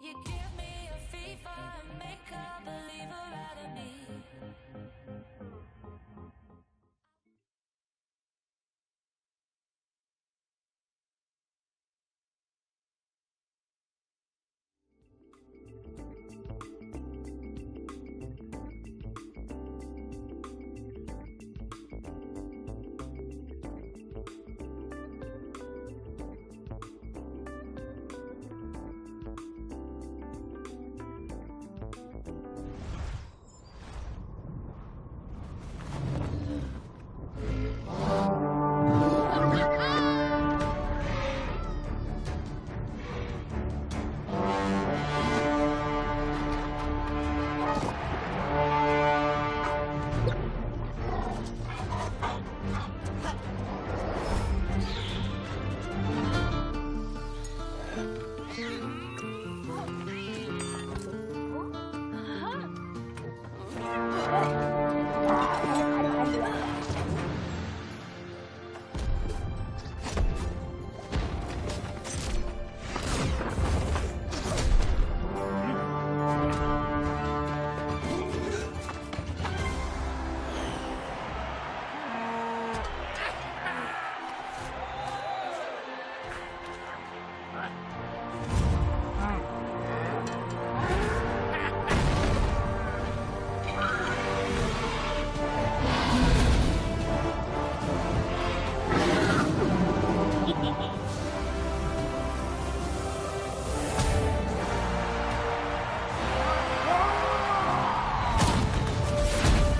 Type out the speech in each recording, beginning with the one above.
You give me a fever and make a believer out of me.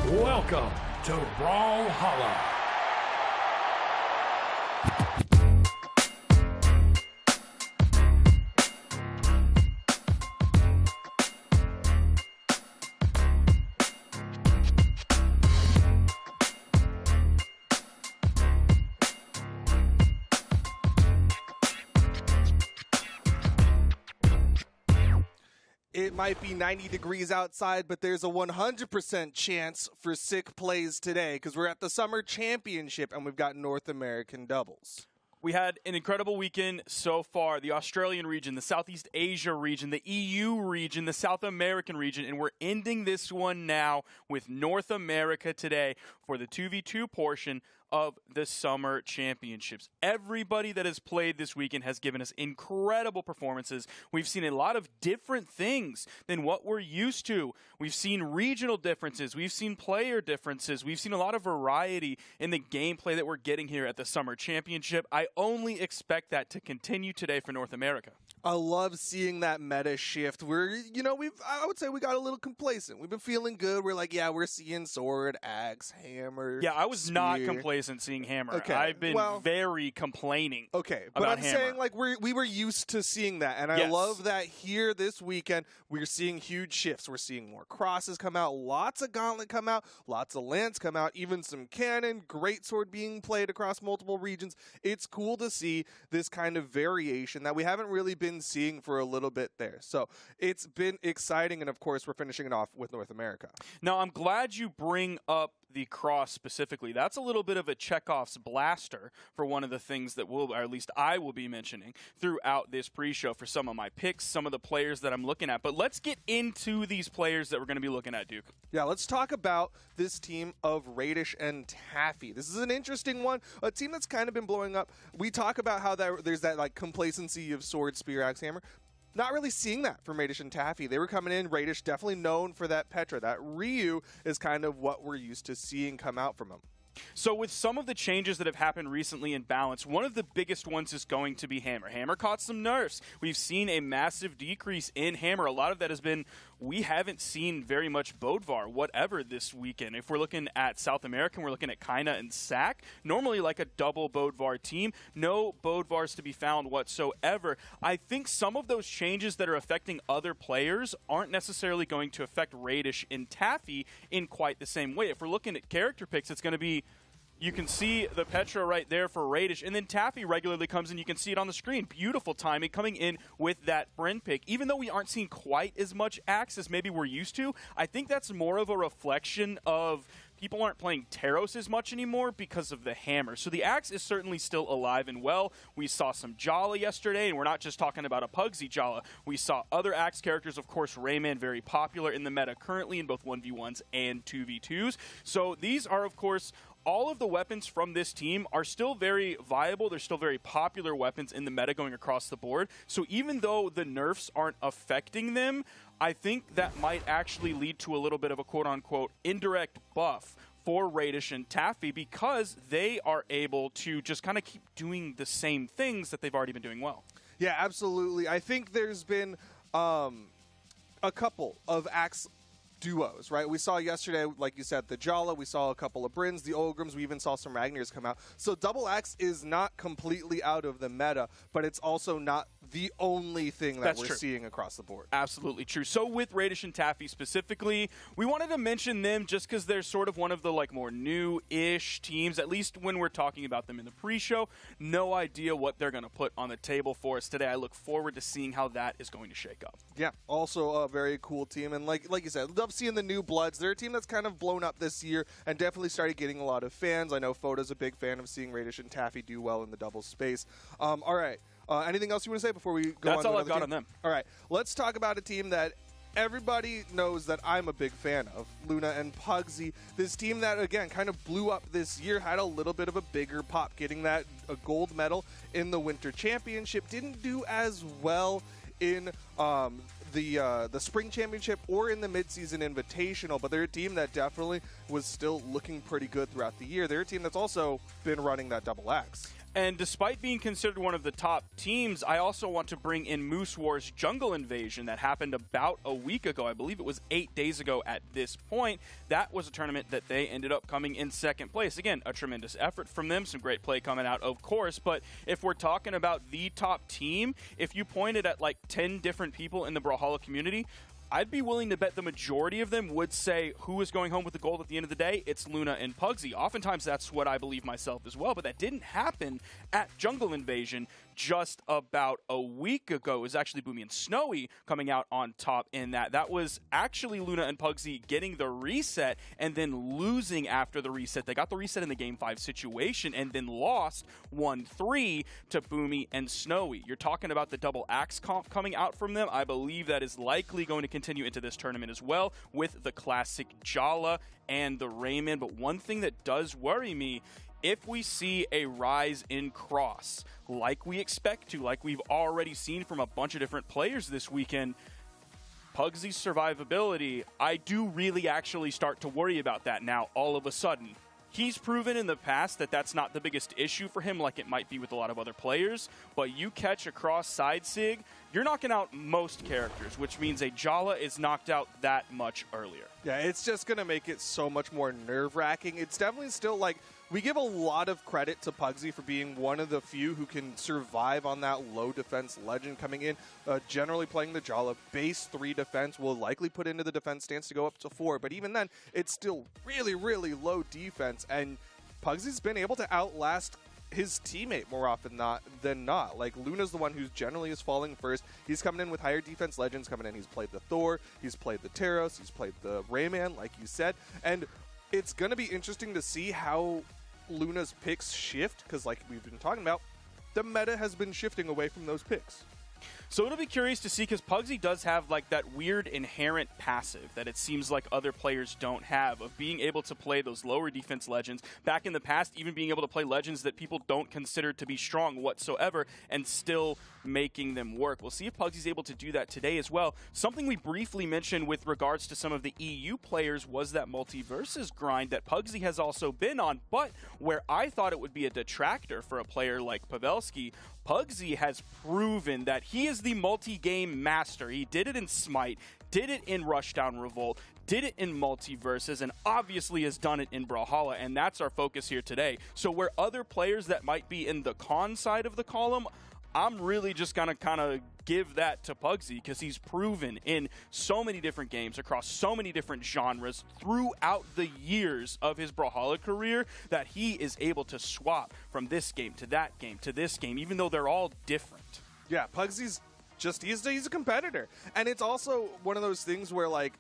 Welcome to Brawlhalla. It might be 90 degrees outside, but there's a 100% chance for sick plays today because we're at the Summer Championship and we've got North American doubles. We had an incredible weekend so far. The Australian region, the Southeast Asia region, the EU region, the South American region, and we're ending this one now with North America today for the 2v2 portion of the Summer Championships. Everybody that has played this weekend has given us incredible performances. We've seen a lot of different things than what we're used to. We've seen regional differences. We've seen player differences. We've seen a lot of variety in the gameplay that we're getting here at the Summer Championship. I only expect that to continue today for North America. I love seeing that meta shift. I would say we got a little complacent. We've been feeling good. We're like, yeah, we're seeing sword, axe, hammer. Yeah, I was spear. not complacent seeing hammer. Okay, I've been very complaining. Okay, but about I'm hammer. saying like we were used to seeing that, and I Yes. love that here this weekend we're seeing huge shifts. We're seeing more crosses come out, lots of gauntlet come out, lots of lance come out, even some cannon, great sword being played across multiple regions. It's cool to see this kind of variation that we haven't really been seeing for a little bit there. So it's been exciting, and of course we're finishing it off with North America. Now, I'm glad you bring up the cross specifically. That's a little bit of a Chekhov's blaster for one of the things that will, or at least I will be mentioning throughout this pre-show for some of my picks, some of the players that I'm looking at. But let's get into these players that we're going to be looking at, Duke. Yeah, let's talk about this team of Radish and Taffy. This is an interesting one, a team that's kind of been blowing up. We talk about how there's that like complacency of sword, spear, axe, hammer. Not really seeing that from Radish and Taffy. They were coming in, Radish definitely known for that Petra. That Ryu is kind of what we're used to seeing come out from him. So with some of the changes that have happened recently in balance, one of the biggest ones is going to be Hammer. Hammer caught some nerfs. We've seen a massive decrease in Hammer. A lot of that has been, we haven't seen very much Bodvar, whatever, this weekend. If we're looking at South American, we're looking at Kaina and Sack. Normally like a double Bodvar team. No Bodvars to be found whatsoever. I think some of those changes that are affecting other players aren't necessarily going to affect Radish and Taffy in quite the same way. If we're looking at character picks, it's going to be You can see the Petra right there for Radish, and then Taffy regularly comes in. You can see it on the screen. Beautiful timing coming in with that Bryn pick. Even though we aren't seeing quite as much Axe as maybe we're used to, I think that's more of a reflection of people aren't playing Taros as much anymore because of the hammer. So the Axe is certainly still alive and well. We saw some Jala yesterday, and we're not just talking about a Pugsy Jala. We saw other Axe characters, of course, Rayman, very popular in the meta currently in both 1v1s and 2v2s. So these are, of course, all of the weapons from this team are still very viable. They're still very popular weapons in the meta going across the board. So even though the nerfs aren't affecting them, I think that might actually lead to a little bit of a quote-unquote indirect buff for Radish and Taffy because they are able to just kind of keep doing the same things that they've already been doing well. Yeah, absolutely. I think there's been a couple of Axe duos, right? We saw yesterday, like you said, the Jala. We saw a couple of Bryns, the Ogrims. We even saw some Ragnars come out. So double Axe is not completely out of the meta, but it's also not the only thing that we're seeing across the board. Absolutely true. So with Radish and Taffy specifically, we wanted to mention them just because they're sort of one of the more new-ish teams, at least when we're talking about them in the pre-show. No idea what they're going to put on the table for us today. I look forward to seeing how that is going to shake up. Yeah, also a very cool team. And like you said, love seeing the new bloods. They're a team that's kind of blown up this year and definitely started getting a lot of fans. I know Foda's a big fan of seeing Radish and Taffy do well in the double space. All right. Anything else you want to say before we go on? That's all I've got on them. All right. Let's talk about a team that everybody knows that I'm a big fan of, Luna and Pugsy. This team that, again, kind of blew up this year, had a little bit of a bigger pop, getting that a gold medal in the Winter Championship. Didn't do as well in the Spring Championship or in the Midseason Invitational, but they're a team that definitely was still looking pretty good throughout the year. They're a team that's also been running that double Axe. And despite being considered one of the top teams, I also want to bring in Moose Wars Jungle Invasion that happened about a week ago. I believe it was 8 days ago at this point. That was a tournament that they ended up coming in second place. Again, a tremendous effort from them. Some great play coming out, of course. But if we're talking about the top team, if you pointed at 10 different people in the Brawlhalla community, I'd be willing to bet the majority of them would say who is going home with the gold at the end of the day. It's Luna and Pugsy. Oftentimes that's what I believe myself as well, but that didn't happen at Jungle Invasion just about a week ago. It was actually Boomy and Snowy coming out on top in that. That was actually Luna and Pugsy getting the reset and then losing after the reset. They got the reset in the Game 5 situation and then lost 1-3 to Boomy and Snowy. You're talking about the double Axe comp coming out from them. I believe that is likely going to continue into this tournament as well with the classic Jala and the Rayman. But one thing that does worry me, if we see a rise in Cross, like we expect to, like we've already seen from a bunch of different players this weekend, Pugsy's survivability, I do really actually start to worry about that now all of a sudden. He's proven in the past that that's not the biggest issue for him like it might be with a lot of other players, but you catch a Cross side sig, you're knocking out most characters, which means a Jala is knocked out that much earlier. Yeah, it's just going to make it so much more nerve-wracking. It's definitely still we give a lot of credit to Pugsy for being one of the few who can survive on that low defense legend coming in, generally playing the Jala. Base 3 defense will likely put into the defense stance to go up to 4, but even then, it's still really, really low defense, and Pugsy's been able to outlast his teammate more often than not. Luna's the one who's generally is falling first. He's coming in with higher defense legends coming in. He's played the Thor, he's played the Taros, he's played the Rayman, like you said, and it's going to be interesting to see how Luna's picks shift, because like we've been talking about, the meta has been shifting away from those picks. So it'll be curious to see, because Pugsy does have that weird inherent passive that it seems like other players don't have, of being able to play those lower defense legends. Back in the past, even being able to play legends that people don't consider to be strong whatsoever and still making them work. We'll see if Pugsy's able to do that today as well. Something we briefly mentioned with regards to some of the EU players was that multiverses grind that Pugsy has also been on, but where I thought it would be a detractor for a player like Pavelski, Pugsy has proven that he is the multi-game master. He did it in Smite, did it in Rushdown Revolt, did it in Multiverses, and obviously has done it in Brawlhalla, and that's our focus here today. So where other players that might be in the con side of the column, I'm really just going to kind of give that to Pugsy because he's proven in so many different games across so many different genres throughout the years of his Brawlhalla career that he is able to swap from this game to that game to this game, even though they're all different. Yeah, Pugsy's just he's a competitor, and it's also one of those things where like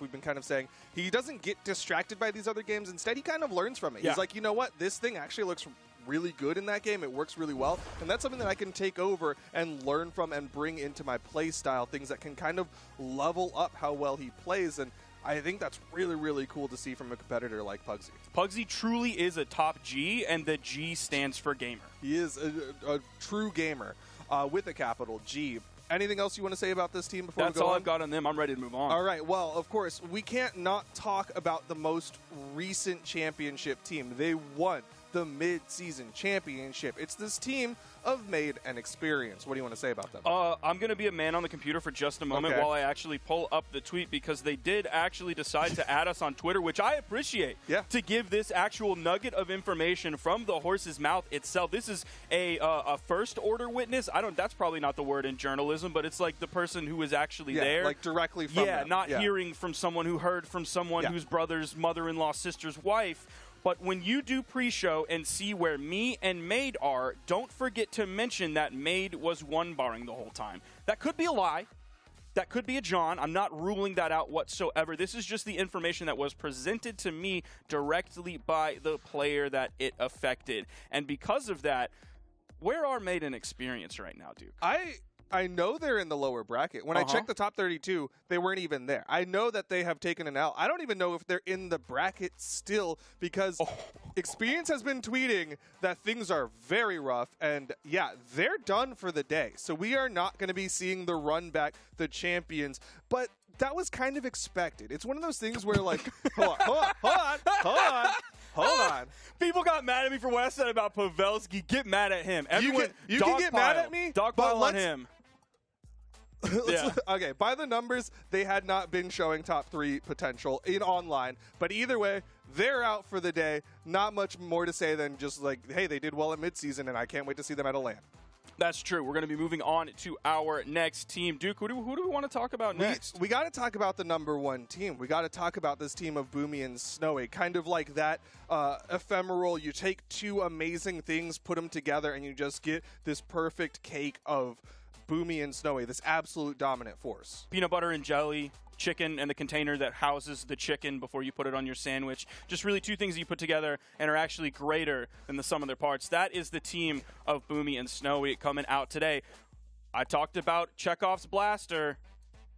we've been kind of saying, he doesn't get distracted by these other games. Instead, he kind of learns from it. Yeah. He's like, you know what, this thing actually looks really good in that game. It works really well, and that's something that I can take over and learn from and bring into my play style, things that can kind of level up how well he plays. And I think that's really, really cool to see from a competitor like Pugsy. Pugsy truly is a top G, and the G stands for gamer. He is a true gamer with a capital G. Anything else you want to say about this team before we That's go all on? I've got on them. I'm ready to move on. All right. Well, of course, we can't not talk about the most recent championship team. They won the mid-season championship. It's this team of Made and Experience. What do you want to say about them? I'm going to be a man on the computer for just a moment Okay. while I actually pull up the tweet, because they did actually decide to add us on Twitter, which I appreciate, Yeah. to give this actual nugget of information from the horse's mouth itself. This is a first-order witness. That's probably not the word in journalism, but it's like the person who was actually yeah, there. like directly from them. Not hearing from someone who heard from someone Yeah. whose brother's mother-in-law, sister's wife. But when you do pre-show and see where me and Made are, don't forget to mention that Made was one barring the whole time. That could be a lie. That could be a John. I'm not ruling that out whatsoever. This is just the information that was presented to me directly by the player that it affected. And because of that, where are Made and Experience right now, Duke? I know they're in the lower bracket. When I checked the top 32, they weren't even there. I know that they have taken an L. I don't even know if they're in the bracket still, because Experience has been tweeting that things are very rough, and yeah, they're done for the day. So we are not going to be seeing the run back, the champions, but that was kind of expected. It's one of those things where like, hold on. People got mad at me for what I said about Pavelski. Get mad at him. Everyone, you can get mad at me, but Dogpile on let's- him. Yeah. Okay, by the numbers, they had not been showing top 3 potential in online. But either way, they're out for the day. Not much more to say than just like, hey, they did well at midseason, and I can't wait to see them at a LAN. That's true. We're going to be moving on to our next team. Duke, who do we want to talk about next? We got to talk about the number 1 team. We got to talk about this team of Boomy and Snowy. Kind of like that ephemeral, you take 2 amazing things, put them together, and you just get this perfect cake of Boomy and Snowy, this absolute dominant force. Peanut butter and jelly, chicken, and the container that houses the chicken before you put it on your sandwich. Just really 2 things that you put together and are actually greater than the sum of their parts. That is the team of Boomy and Snowy coming out today. I talked about Chekhov's blaster.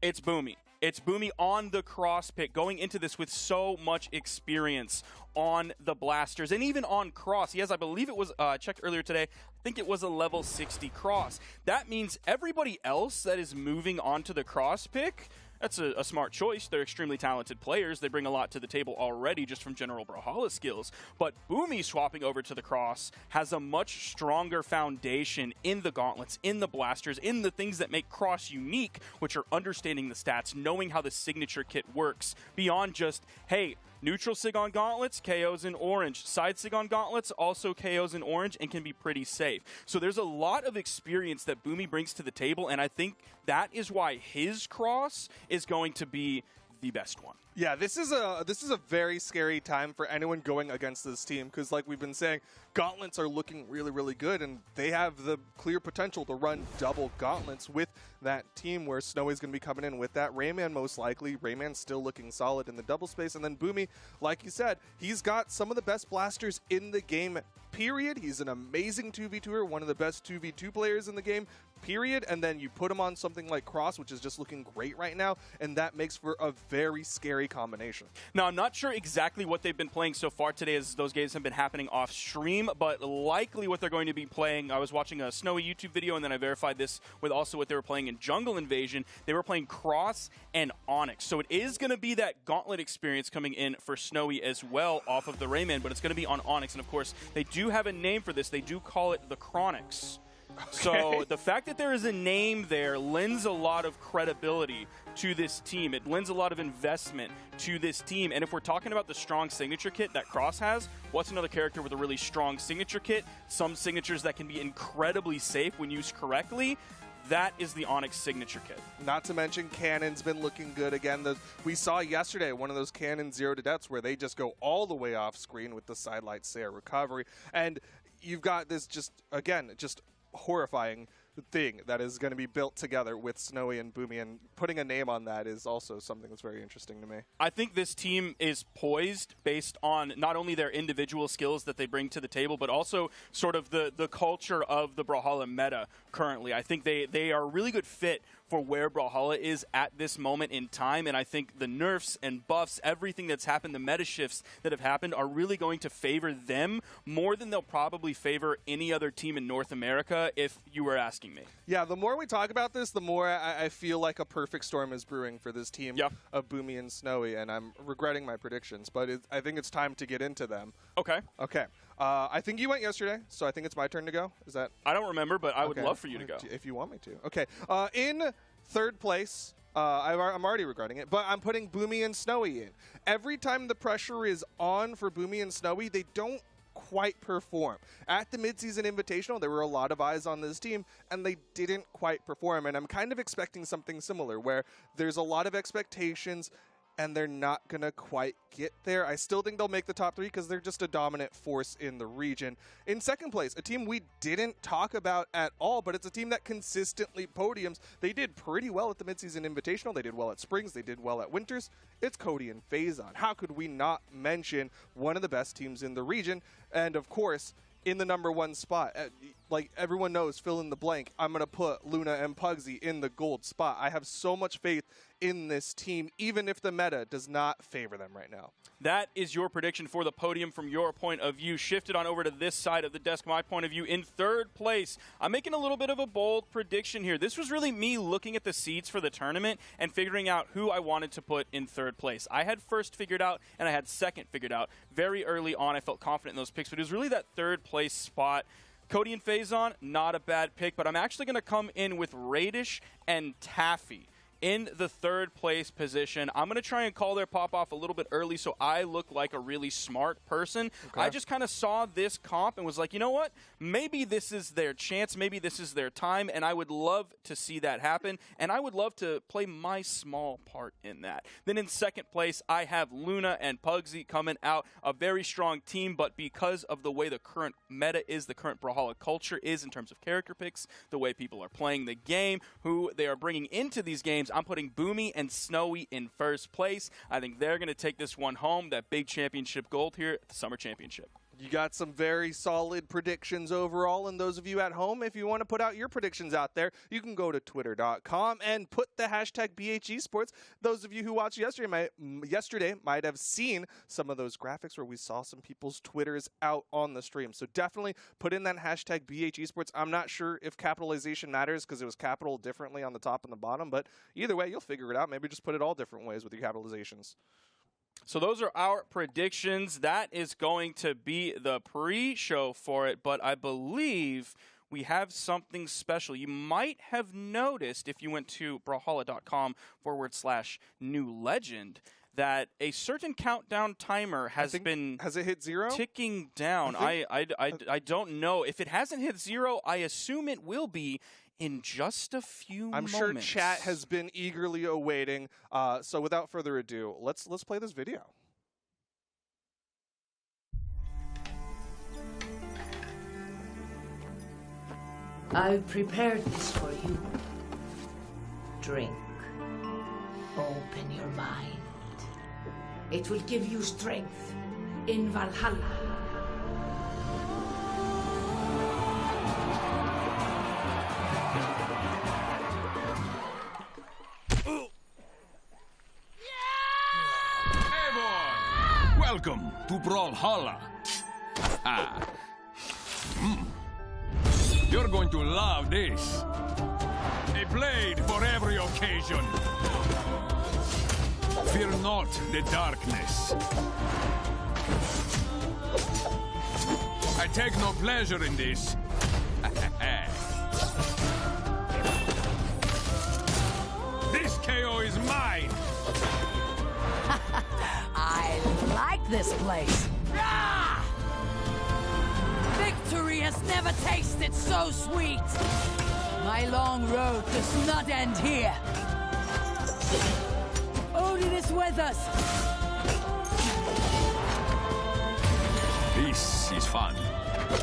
It's Boomy. It's Boomy on the cross pick, going into this with so much experience on the blasters and even on cross. He has, I believe it was, checked earlier today, I think it was a level 60 cross. That means everybody else that is moving on to the cross pick, that's a smart choice. They're extremely talented players. They bring a lot to the table already just from general Brawlhalla skills. But Boomy swapping over to the cross has a much stronger foundation in the gauntlets, in the blasters, in the things that make cross unique, which are understanding the stats, knowing how the signature kit works, beyond just, hey, neutral sig on gauntlets, KOs in orange. Side sig on gauntlets, also KOs in orange, and can be pretty safe. So there's a lot of experience that Boomy brings to the table, and I think that is why his cross is going to be the best one. Yeah, this is a very scary time for anyone going against this team, because like we've been saying, gauntlets are looking really, really good, and they have the clear potential to run double gauntlets with that team, where Snowy's going to be coming in with that. Rayman most likely. Rayman's still looking solid in the double space, and then Boomy, like you said, he's got some of the best blasters in the game, period. He's an amazing 2v2er, one of the best 2v2 players in the game, period. And then you put him on something like Cross, which is just looking great right now, and that makes for a very scary combination. Now, I'm not sure exactly what they've been playing so far today, as those games have been happening off stream, but likely what they're going to be playing, I was watching a Snowy YouTube video, and then I verified this with also what they were playing in Jungle Invasion. They were playing Cross and Onyx. So it is going to be that gauntlet experience coming in for Snowy as well off of the Rayman, but it's going to be on Onyx. And of course, they do have a name for this. They do call it the Chronics. So the fact that there is a name there lends a lot of credibility to this team. It lends a lot of investment to this team. And if we're talking about the strong signature kit that Cross has, what's another character with a really strong signature kit? Some signatures that can be incredibly safe when used correctly. That is the Onyx signature kit. Not to mention Cannon's been looking good again. We saw yesterday one of those Cannon 0 to deaths where they just go all the way off screen with the sidelight Sayer recovery. And you've got this just horrifying thing that is going to be built together with Snowy and Boomy, and putting a name on that is also something that's very interesting to me. I think this team is poised based on not only their individual skills that they bring to the table, but also sort of the culture of the Brawlhalla meta currently. I think they are a really good fit for where Brawlhalla is at this moment in time, and I think the nerfs and buffs, everything that's happened, the meta shifts that have happened are really going to favor them more than they'll probably favor any other team in North America, if you were asking me. Yeah, the more we talk about this, the more I feel like a perfect storm is brewing for this team of Boomy and Snowy, and I'm regretting my predictions, but I think it's time to get into them. Okay. Okay. I think you went yesterday, so I think it's my turn to go. Is that? I don't remember, but I would love for you to go. If you want me to. Okay. In third place, I'm already regretting it, but I'm putting Boomy and Snowy in. Every time the pressure is on for Boomy and Snowy, they don't quite perform. At the midseason invitational, there were a lot of eyes on this team, and they didn't quite perform. And I'm kind of expecting something similar, where there's a lot of expectations, and they're not going to quite get there. I still think they'll make the top 3 because they're just a dominant force in the region. In second place, a team we didn't talk about at all, but it's a team that consistently podiums. They did pretty well at the midseason invitational. They did well at Springs. They did well at Winters. It's Cody and Phazon. How could we not mention one of the best teams in the region? And of course, in the #1 spot, like everyone knows, fill in the blank, I'm going to put Luna and Pugsy in the gold spot. I have so much faith in this team, even if the meta does not favor them right now. That is your prediction for the podium from your point of view. Shifted on over to this side of the desk, my point of view. In third place, I'm making a little bit of a bold prediction here. This was really me looking at the seeds for the tournament and figuring out who I wanted to put in third place. I had first figured out, and I had second figured out. Very early on, I felt confident in those picks, but it was really that third place spot. Cody and Phazon, not a bad pick, but I'm actually going to come in with Radish and Taffy in the third place position. I'm going to try and call their pop off a little bit early so I look like a really smart person. Okay. I just kind of saw this comp and was like, you know what? Maybe this is their chance. Maybe this is their time, and I would love to see that happen, and I would love to play my small part in that. Then in second place, I have Luna and Pugsy coming out. A very strong team, but because of the way the current meta is, the current Brawlhalla culture is in terms of character picks, the way people are playing the game, who they are bringing into these games, I'm putting Boomy and Snowy in first place. I think they're going to take this one home, that big championship gold here at the Summer Championship. You got some very solid predictions overall, and those of you at home, if you want to put out your predictions out there, you can go to twitter.com and put the hashtag BHEsports. Those of you who watched yesterday might have seen some of those graphics where we saw some people's Twitters out on the stream. So definitely put in that hashtag BHEsports. I'm not sure if capitalization matters because it was capital differently on the top and the bottom, but either way, you'll figure it out. Maybe just put it all different ways with your capitalizations. So those are our predictions. That is going to be the pre-show for it, but I believe we have something special. You might have noticed if you went to brawlhalla.com/new legend that a certain countdown timer has it hit 0? Ticking down. I don't know. If it hasn't hit 0, I assume it will be in just a few moments. I'm sure chat has been eagerly awaiting. So without further ado, let's play this video. I've prepared this for you. Drink. Open your mind. It will give you strength in Valhalla. Welcome to Brawlhalla. You're going to love this. A blade for every occasion. Fear not the darkness. I take no pleasure in this. this place. Ah! Victory has never tasted so sweet. My long road does not end here. Odin is with us. This is fun.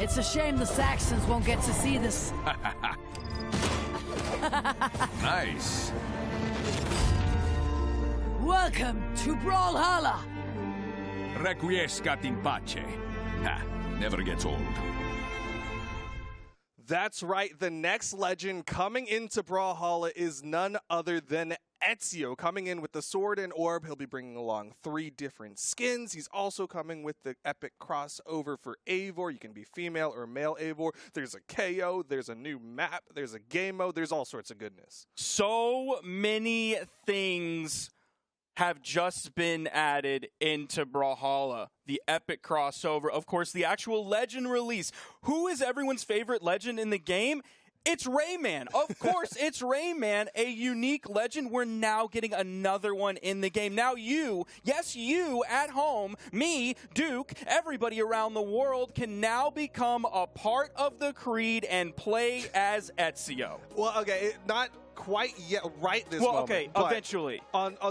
It's a shame the Saxons won't get to see this. Nice. Welcome to Brawlhalla. Requiescat in pace. Ha, never gets old. That's right. The next legend coming into Brawlhalla is none other than Ezio, coming in with the sword and orb. He'll be bringing along 3 different skins. He's also coming with the epic crossover for Eivor. You can be female or male Eivor. There's a KO. There's a new map. There's a game mode. There's all sorts of goodness. So many things have just been added into Brawlhalla. The epic crossover, of course, the actual legend release. Who is everyone's favorite legend in the game? It's Rayman. Of course, it's Rayman, a unique legend. We're now getting another one in the game. Now you, yes, you at home, me, Duke, everybody around the world can now become a part of the Creed and play as Ezio. Well, okay, not quite yet right this Well, moment. okay, but eventually.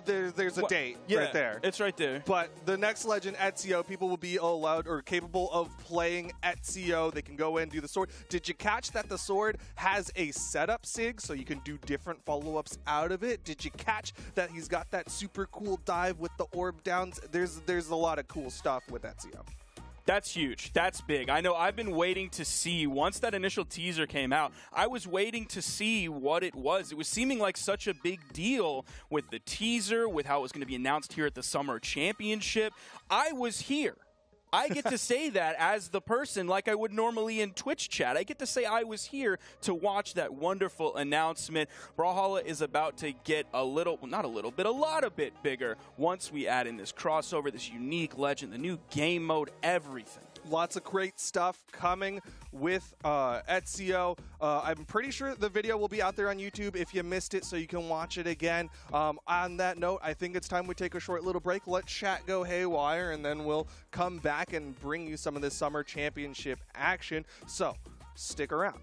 There's a date Yeah, right there. it's right there. But the next legend, Ezio, people will be allowed or capable of playing Ezio. They can go in, do the sword. Did you catch that the sword has a setup sig, so you can do different follow-ups out of it? Did you catch that he's got that super cool dive with the orb downs? There's a lot of cool stuff with Ezio. That's huge. That's big. I know I've been waiting to see, once that initial teaser came out, I was waiting to see what it was. It was seeming like such a big deal with the teaser, with how it was going to be announced here at the Summer Championship. I was here. I get to say that as the person, like I would normally in Twitch chat. I get to say I was here to watch that wonderful announcement. Brawlhalla is about to get a little, well, not a little bit, a lot of bit bigger once we add in this crossover, this unique legend, the new game mode, everything. Lots of great stuff coming with Ezio. I'm pretty sure the video will be out there on YouTube if you missed it, so you can watch it again. On that note, I think it's time we take a short little break. Let chat go haywire, and then we'll come back and bring you some of this Summer Championship action. So stick around.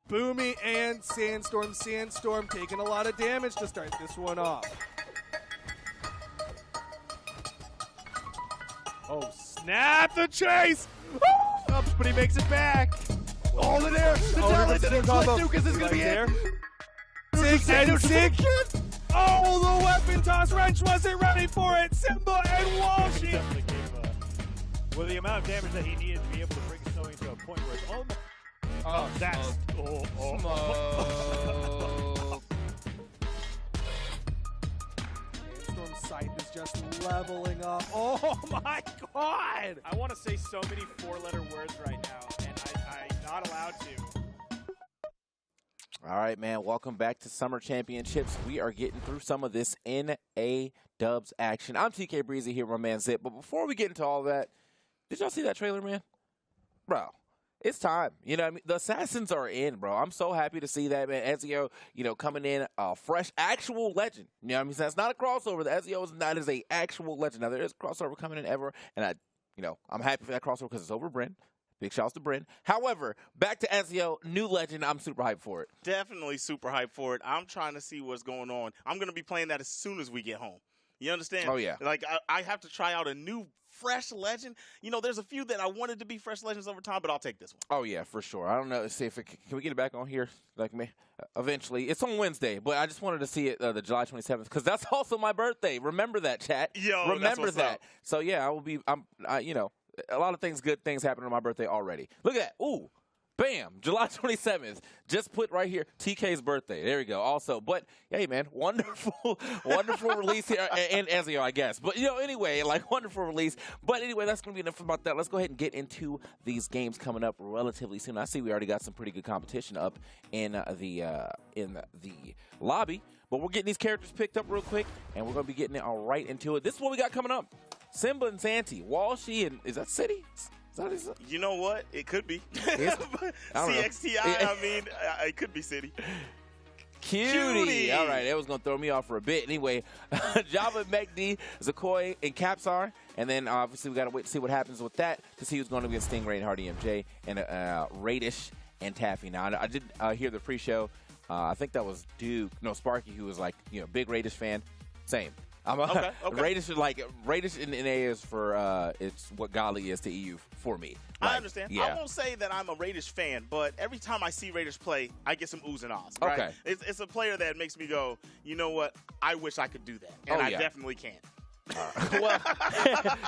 Boomy and Sandstorm. Sandstorm taking a lot of damage to start this one off. Oh, snap the chase! Ups, but he makes it back. All in there. The Dallas and Lucas is going to be it. Sig and Sig. Oh, the weapon toss. Wrench wasn't ready for it. Simba and Walshy. Definitely gave, well, the amount of damage that he needed to be able to bring Snowy to a point where it's almost. Oh, That's. Sandstorm's scythe is just leveling up. Oh my god! I want to say so many four-letter words right now, and I'm not allowed to. All right, man. Welcome back to Summer Championships. We are getting through some of this NA Dubs action. I'm TK Breezy here, my man Zip. But before we get into all that, did y'all see that trailer, man? Bro, it's time. You know what I mean? The Assassins are in, bro. I'm so happy to see that, man. Ezio, coming in a fresh, actual legend. You know what I mean? So that's not a crossover. The Ezio is a actual legend. Now, there is a crossover coming in ever, and I'm happy for that crossover because it's over Bryn. Big shouts to Bryn. However, back to Ezio, new legend. I'm super hyped for it. Definitely super hyped for it. I'm trying to see what's going on. I'm going to be playing that as soon as we get home. You understand? Oh, yeah. Like, I have to try out a new, fresh legend. You know, there's a few that I wanted to be fresh legends over time, but I'll take this one. Oh, yeah, for sure. I don't know. See if can we get it back on here? Like me, eventually. It's on Wednesday, but I just wanted to see it the July 27th because that's also my birthday. Remember that, chat. Yo, remember that. So yeah, I will be. You know, a lot of things, good things happen on my birthday already. Look at that. Ooh. Bam! July 27th. Just put right here TK's birthday. There we go. Also, but hey, man, wonderful, wonderful release here, and Ezio, I guess. But you know, anyway, like wonderful release. But anyway, that's gonna be enough about that. Let's go ahead and get into these games coming up relatively soon. I see we already got some pretty good competition up in the lobby, but we're getting these characters picked up real quick, and we're gonna be getting right into it. This is what we got coming up: Simba and Santi, Walshy, and is that City? You know what? It could be. CXTI, I mean, it could be City. Cutie. All right, that was going to throw me off for a bit. Anyway, Java, Mekdi, Zakoi, and Capsar. And then, obviously, we got to wait to see what happens with that to see who's going to be Stingray and Hardy MJ and Radish and Taffy. Now, I did hear the pre-show. I think that was Duke. No, Sparky, who was like, you know, big Radish fan. Same. Okay. Radish in A is for it's what Godly is to EU for me. Like, I understand. Yeah. I won't say that I'm a Radish fan, but every time I see Radish play, I get some oohs and ahs. Right? Okay. It's a player that makes me go, you know what? I wish I could do that, and I definitely can. Well,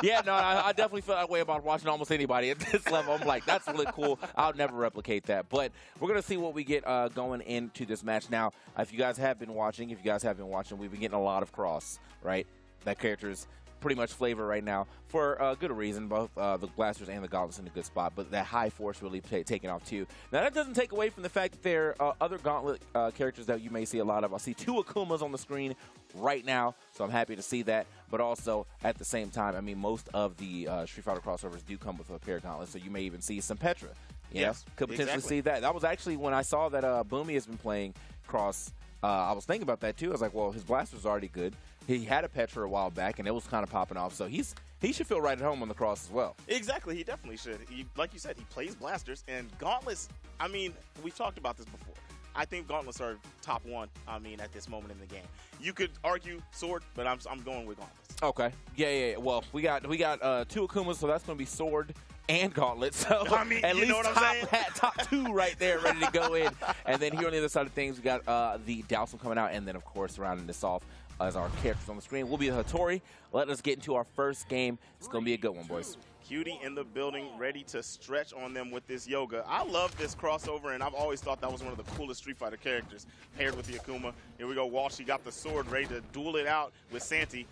yeah, no, I definitely feel that way about watching almost anybody at this level. I'm like, that's really cool. I'll never replicate that. But we're going to see what we get going into this match. Now, if you guys have been watching, we've been getting a lot of cross, right? That character's pretty much flavor right now for good reason. Both the Blasters and the Gauntlets in a good spot, but that high force really taking off too. Now, that doesn't take away from the fact that there are other Gauntlet characters that you may see a lot of. I see 2 Akumas on the screen right now, so I'm happy to see that. But also, at the same time, I mean, most of the Street Fighter crossovers do come with a pair of Gauntlets, so you may even see some Petra. Yes, could potentially see that. That was actually when I saw that Boomy has been playing cross. I was thinking about that too. I was like, well, his Blaster's already good. He had a Petra a while back, and it was kind of popping off. So he should feel right at home on the cross as well. Exactly. He definitely should. Like you said, he plays Blasters. And Gauntlets, I mean, we've talked about this before. I think Gauntlets are top 1, I mean, at this moment in the game. You could argue Sword, but I'm going with Gauntlets. Okay. Yeah. Well, we got 2 Akumas, so that's going to be Sword and Gauntlet. So I mean, at least know what I'm saying? top 2 right there ready to go in. And then here on the other side of things, we got the Dowsum coming out. And then, of course, rounding this off as our characters on the screen will be Hattori. Let us get into our first game. It's going to be a good one, boys. Cutie in the building, ready to stretch on them with this yoga. I love this crossover, and I've always thought that was one of the coolest Street Fighter characters, paired with the Akuma. Here we go, Walsh. He got the sword ready to duel it out with Santi.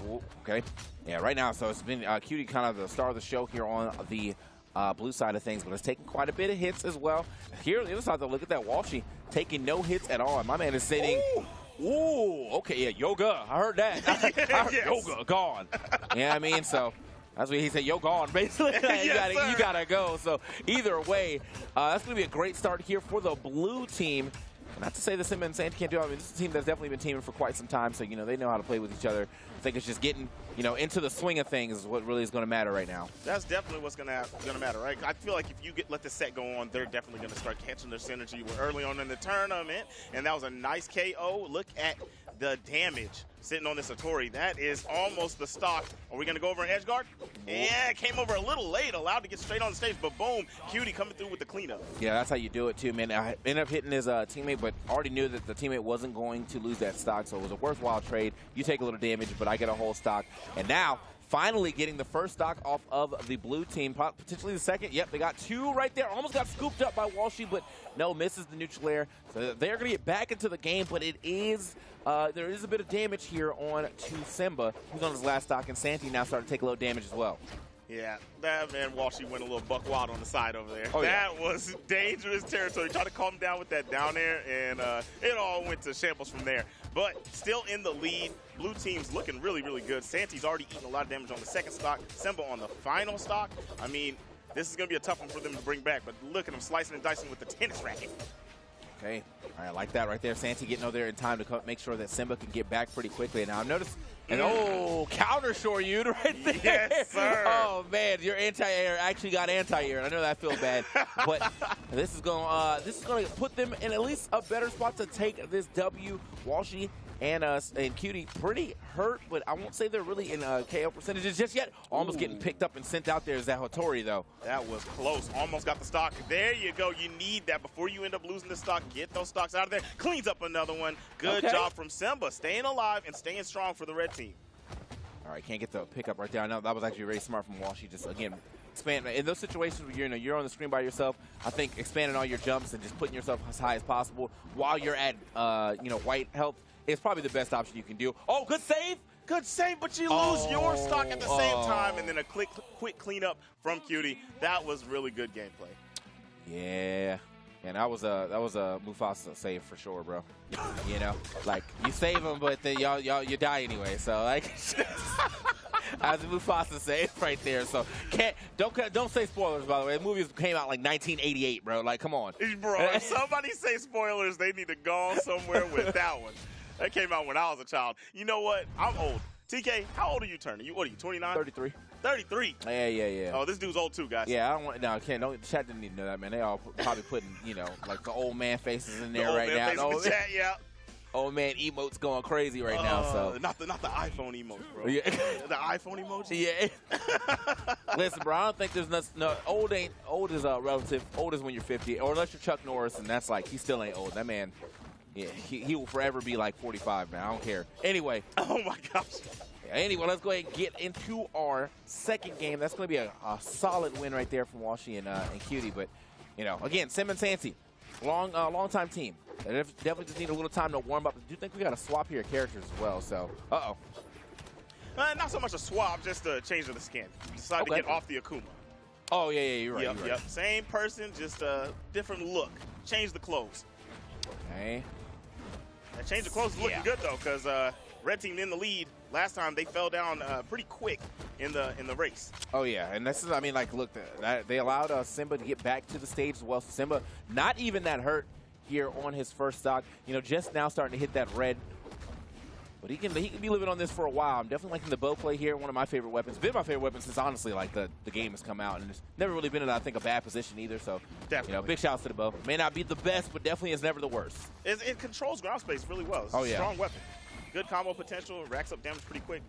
Ooh, okay. Yeah, right now, so it's been Cutie kind of the star of the show here on the blue side of things, but it's taking quite a bit of hits as well. Here on the other side, though, look at that Walshy taking no hits at all. And my man is sitting. Ooh, okay, yeah, yoga. I heard that. I heard yoga gone. Yeah, I mean, so that's what he said. Yo, gone. Basically, you gotta go. So either way, that's gonna be a great start here for the blue team. Not to say that Simba and Santi can't do it. I mean, this is a team that's definitely been teaming for quite some time, so, you know, they know how to play with each other. I think it's just getting, you know, into the swing of things is what really is going to matter right now. That's definitely what's going to matter, right? I feel like if you let the set go on, they're definitely going to start catching their synergy. We're early on in the tournament, and that was a nice KO. Look at the damage sitting on this Hattori. That is almost the stock. Are we going to go over an edge guard? Yeah, came over a little late, allowed to get straight on the stage, but boom, Cutie coming through with the cleanup. Yeah, that's how you do it too, man. I ended up hitting his teammate, but already knew that the teammate wasn't going to lose that stock, so it was a worthwhile trade. You take a little damage, but I get a whole stock. And now, finally getting the first stock off of the blue team, potentially the second. Yep, they got 2 right there. Almost got scooped up by Walshy, but no, misses the neutral air. So they're going to get back into the game, but it is there is a bit of damage here on to Simba, who's on his last stock, and Santi now starting to take a little damage as well. Yeah, that man Walshy went a little buck wild on the side over there. Oh, that was dangerous territory. Tried to calm him down with that down air, and it all went to shambles from there. But still in the lead. Blue team's looking really, really good. Santi's already eaten a lot of damage on the second stock. Simba on the final stock. I mean, this is going to be a tough one for them to bring back, but look at him slicing and dicing with the tennis racket. Okay, all right, like that right there. Santi getting over there in time to make sure that Simba can get back pretty quickly. Now, I've noticed, and counter Shoryuken right there. Yes, sir. Oh, man, your anti-air actually got anti-air, and I know that feels bad. But And this is going to put them in at least a better spot to take this W. Walshy and Cutie pretty hurt, but I won't say they're really in KO percentages just yet. Almost getting picked up and sent out there is that Hattori, though. That was close. Almost got the stock. There you go. You need that before you end up losing the stock. Get those stocks out of there. Cleans up another one. Good job from Simba. Staying alive and staying strong for the red team. All right, can't get the pickup right there. I know that was actually very smart from Walshy. Just, again, expand. In those situations where you're on the screen by yourself, I think expanding all your jumps and just putting yourself as high as possible while you're at, white health is probably the best option you can do. Oh, good save! Good save, but you lose your stock at the same time, and then a quick cleanup from Cutie. That was really good gameplay. Yeah, and that was a Mufasa save for sure, bro. You know, like you save him, but then you die anyway. So like, that was a Mufasa save right there. So don't say spoilers, by the way. The movie came out like 1988, bro. Like, come on, bro. If somebody say spoilers, they need to go somewhere with that one. That came out when I was a child. You know what? I'm old. TK, how old are you turning? What are you, 29? 33. 33? Yeah. Oh, this dude's old too, guys. Yeah, I don't want. No, Ken, the chat didn't need to know that, man. They all probably putting, like the old man faces in there right now. The old man chat, yeah. Old man emotes going crazy right now. So not the iPhone emotes, bro. Yeah. The iPhone emoji. Yeah. Listen, bro, I don't think there's no old is relative. Old is when you're 50, or unless you're Chuck Norris, and that's like he still ain't old. That man. Yeah, he will forever be like 45 now. I don't care. Anyway. Oh, my gosh. Anyway, let's go ahead and get into our second game. That's going to be a solid win right there from Walshy and Cutie. But, again, Sim and Santi, long time team. They definitely just need a little time to warm up. I do think we got to swap here characters as well. So, not so much a swap, just a change of the skin. Decided to get off the Akuma. Oh, yeah, you're right. Yep. Same person, just a different look. Change the clothes. Okay. That change of clothes is looking good, though, because red team in the lead. Last time they fell down pretty quick in the race. Oh, yeah. And this is, look, they allowed Simba to get back to the stage as well. So Simba not even that hurt here on his first stock. Just now starting to hit that red. But he can be living on this for a while. I'm definitely liking the bow play here. One of my favorite weapons. Been my favorite weapon since, honestly, like the game has come out. And it's never really been in, I think, a bad position either. So, definitely. Big shouts to the bow. May not be the best, but definitely is never the worst. It controls ground space really well. It's a strong weapon. Good combo potential. Racks up damage pretty quick.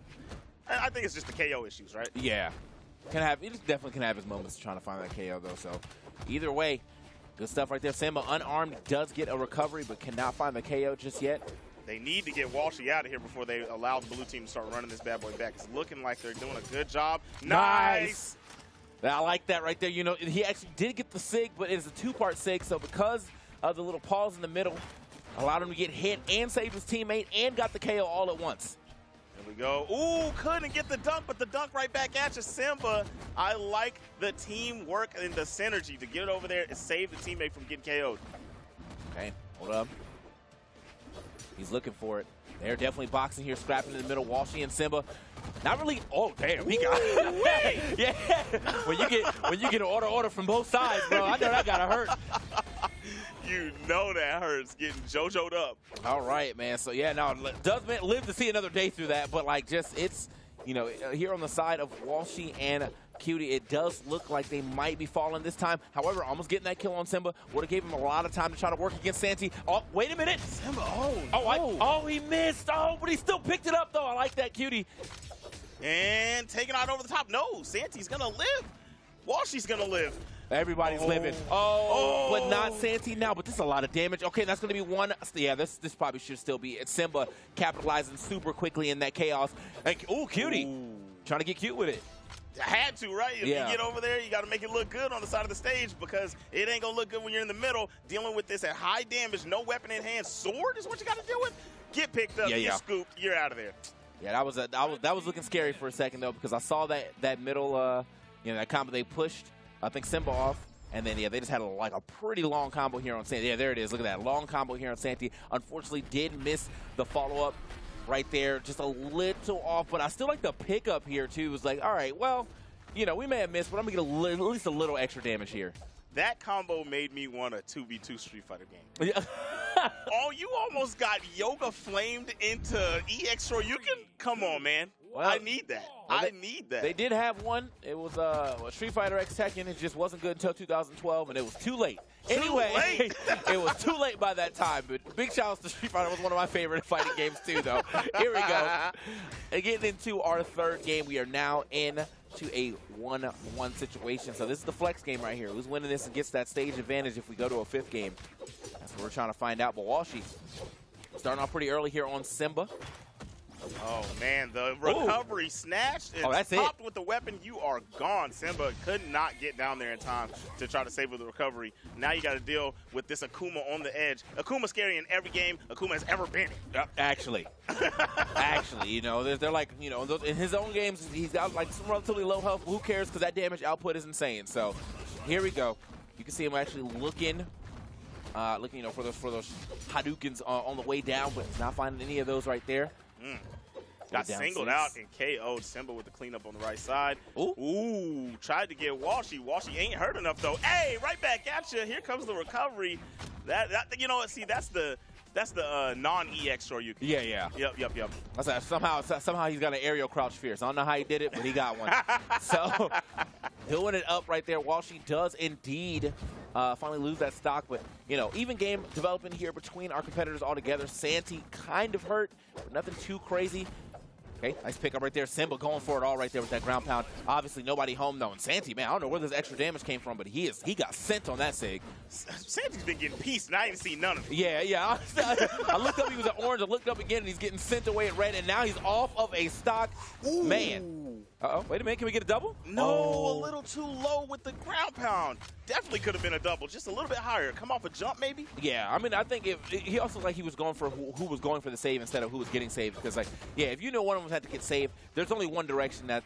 I think it's just the KO issues, right? Yeah. He definitely can have his moments trying to find that KO, though. So, either way, good stuff right there. Simba, unarmed, does get a recovery, but cannot find the KO just yet. They need to get Walshy out of here before they allow the blue team to start running this bad boy back. It's looking like they're doing a good job. Nice! I like that right there. He actually did get the SIG, but it's a two-part SIG, so because of the little pause in the middle, allowed him to get hit and save his teammate and got the KO all at once. There we go. Ooh, couldn't get the dunk, but the dunk right back at you, Simba. I like the teamwork and the synergy to get it over there and save the teammate from getting KO'd. Okay, hold up. He's looking for it. They're definitely boxing here, scrapping in the middle. Walshy and Simba. Not really. Oh, damn. He got it. Yeah. When you get an order from both sides, bro, I know that got to hurt. You know that hurts, getting JoJo'd up. All right, man. So, yeah, now, does live to see another day through that. But, it's, here on the side of Walshy and Cutie, it does look like they might be falling this time. However, almost getting that kill on Simba would have gave him a lot of time to try to work against Santi. Oh, wait a minute. Simba, he missed. Oh, but he still picked it up, though. I like that, Cutie. And taking out over the top. No, Santi's going to live. Walshy's going to live. Everybody's living. Oh, but not Santi now. But this is a lot of damage. Okay, that's going to be one. Yeah, this probably should still be it. Simba capitalizing super quickly in that chaos. Cutie. Trying to get cute with it. Had to, right? If you get over there, you got to make it look good on the side of the stage because it ain't going to look good when you're in the middle dealing with this at high damage, no weapon in hand. Sword is what you got to deal with. Get picked up, get scooped, you're out of there. Yeah, that was looking scary for a second, though, because I saw that middle, that combo they pushed, I think, Simba off. And then, they just had a pretty long combo here on Santi. Yeah, there it is. Look at that. Long combo here on Santi. Unfortunately, did miss the follow-up. Right there, just a little off, but I still like the pickup here, too. It was like, all right, well, we may have missed, but I'm going to get at least a little extra damage here. That combo made me want a 2v2 Street Fighter game. Yeah. You almost got Yoga flamed into EX Shoryuken? Come on, man. Well, I need that. I need that. They did have one. It was Street Fighter X Tekken. It just wasn't good until 2012, and it was too late. Anyway, it was too late by that time. But big shout out to Street Fighter. It was one of my favorite fighting games too, though. Here we go. And getting into our third game, we are now in to a 1-1 situation. So this is the flex game right here. Who's winning this and gets that stage advantage if we go to a fifth game? That's what we're trying to find out. But Walshy starting off pretty early here on Simba. Oh, man, the recovery snatched and that's popped with the weapon. You are gone. Simba could not get down there in time to try to save with the recovery. Now you got to deal with this Akuma on the edge. Akuma's scary in every game Akuma has ever been in. Actually, you know, they're like, you know, in his own games, he's got like some relatively low health. Who cares? Because that damage output is insane. So here we go. You can see him actually looking, you know, for those Hadoukens on the way down, but he's not finding any of those right there. Got singled out and KO'd. Simba with the cleanup on the right side. Ooh, tried to get Walshy. Walshy ain't hurt enough though. Hey, right back at you. Here comes the recovery. That you know what? See, that's the non-EX Shoryuken. Yeah. Yep. That's like, somehow he's got an aerial crouch fierce. I don't know how he did it, but he got one. So doing it up right there. Walshy does indeed finally lose that stock, but you know, even game developing here between our competitors altogether. Santi kind of hurt, but nothing too crazy. Okay, nice pickup right there. Simba going for it all right there with that ground pound. Obviously, nobody home though. And Santi, man, I don't know where this extra damage came from, but he got sent on that sig. Santi's been getting pieced, and I ain't seen none of it. Yeah. I looked up, he was at orange. I looked up again, and he's getting sent away at red, and now he's off of a stock. Ooh. Man. Uh-oh, wait a minute. Can we get a double? No, a little too low with the ground pound. Definitely could have been a double, just a little bit higher. Come off a jump, maybe? Yeah, I mean, I think he also, like, he was going for who was going for the save instead of who was getting saved. Because, like, yeah, if you know one of them had to get saved, there's only one direction that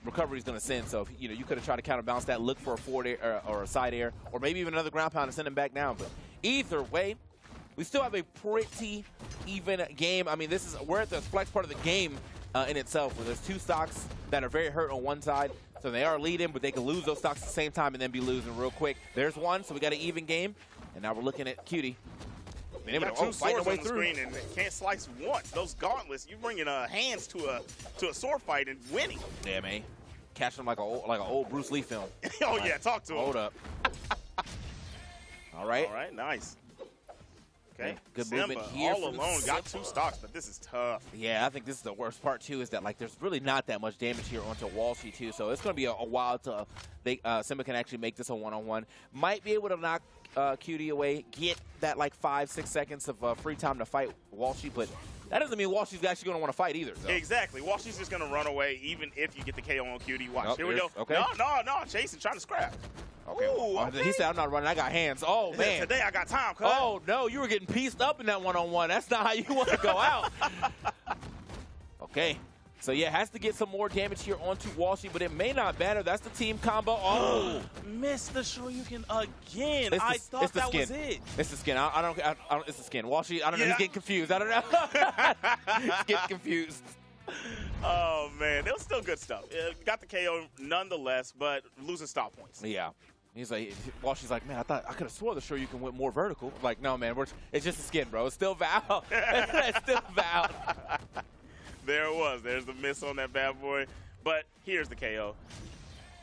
recovery is going to send. So, if, you know, you could have tried to counterbalance that, look for a forward air or a side air, or maybe even another ground pound and send him back down. But either way, we still have a pretty even game. I mean, we're at the flex part of the game in itself, where there's two stocks that are very hurt on one side. So they are leading, but they can lose those stocks at the same time and then be losing real quick. There's one, so we got an even game. And now we're looking at Cutie. You got two swords on the screen and can't slice once. Those gauntlets, you bringing hands to a sword fight and winning. Yeah, man. Catching him like an old Bruce Lee film. Oh, yeah, talk to him. Hold up. All right. All right, nice. Okay, good Simba movement here. All alone, got two stocks, but this is tough. Yeah, I think this is the worst part, too, is that, like, there's really not that much damage here onto Walshy, too. So it's going to be a while till Simba can actually make this a one-on-one. Might be able to knock Cutie away, get that, like, 5-6 seconds of free time to fight Walshy, but that doesn't mean Walshy's actually going to want to fight either. So. Exactly. Walshy's just going to run away, even if you get the KO on Cutie. Watch. Here we go. Okay. No, chasing, trying to scrap. Okay. Ooh, okay. He said, I'm not running. I got hands. Oh, man. Today I got time, cuz. Oh, no. You were getting pieced up in that one-on-one. That's not how you want to go out. Okay. So, yeah, has to get some more damage here onto Walshy, but it may not matter. That's the team combo. Oh. Missed the Shoryuken again. I thought that was it. It's the skin. I don't, it's the skin. Walshy, I don't know. He's getting confused. I don't know. He's getting confused. Oh, man. It was still good stuff. Got the KO nonetheless, but losing stop points. Yeah. He's like, Walshy's like, man, I could have swore the Shoryuken went more vertical. I'm like, no, man, it's just the skin, bro. It's still Val. It's still Val. There it was. There's the miss on that bad boy. But here's the KO.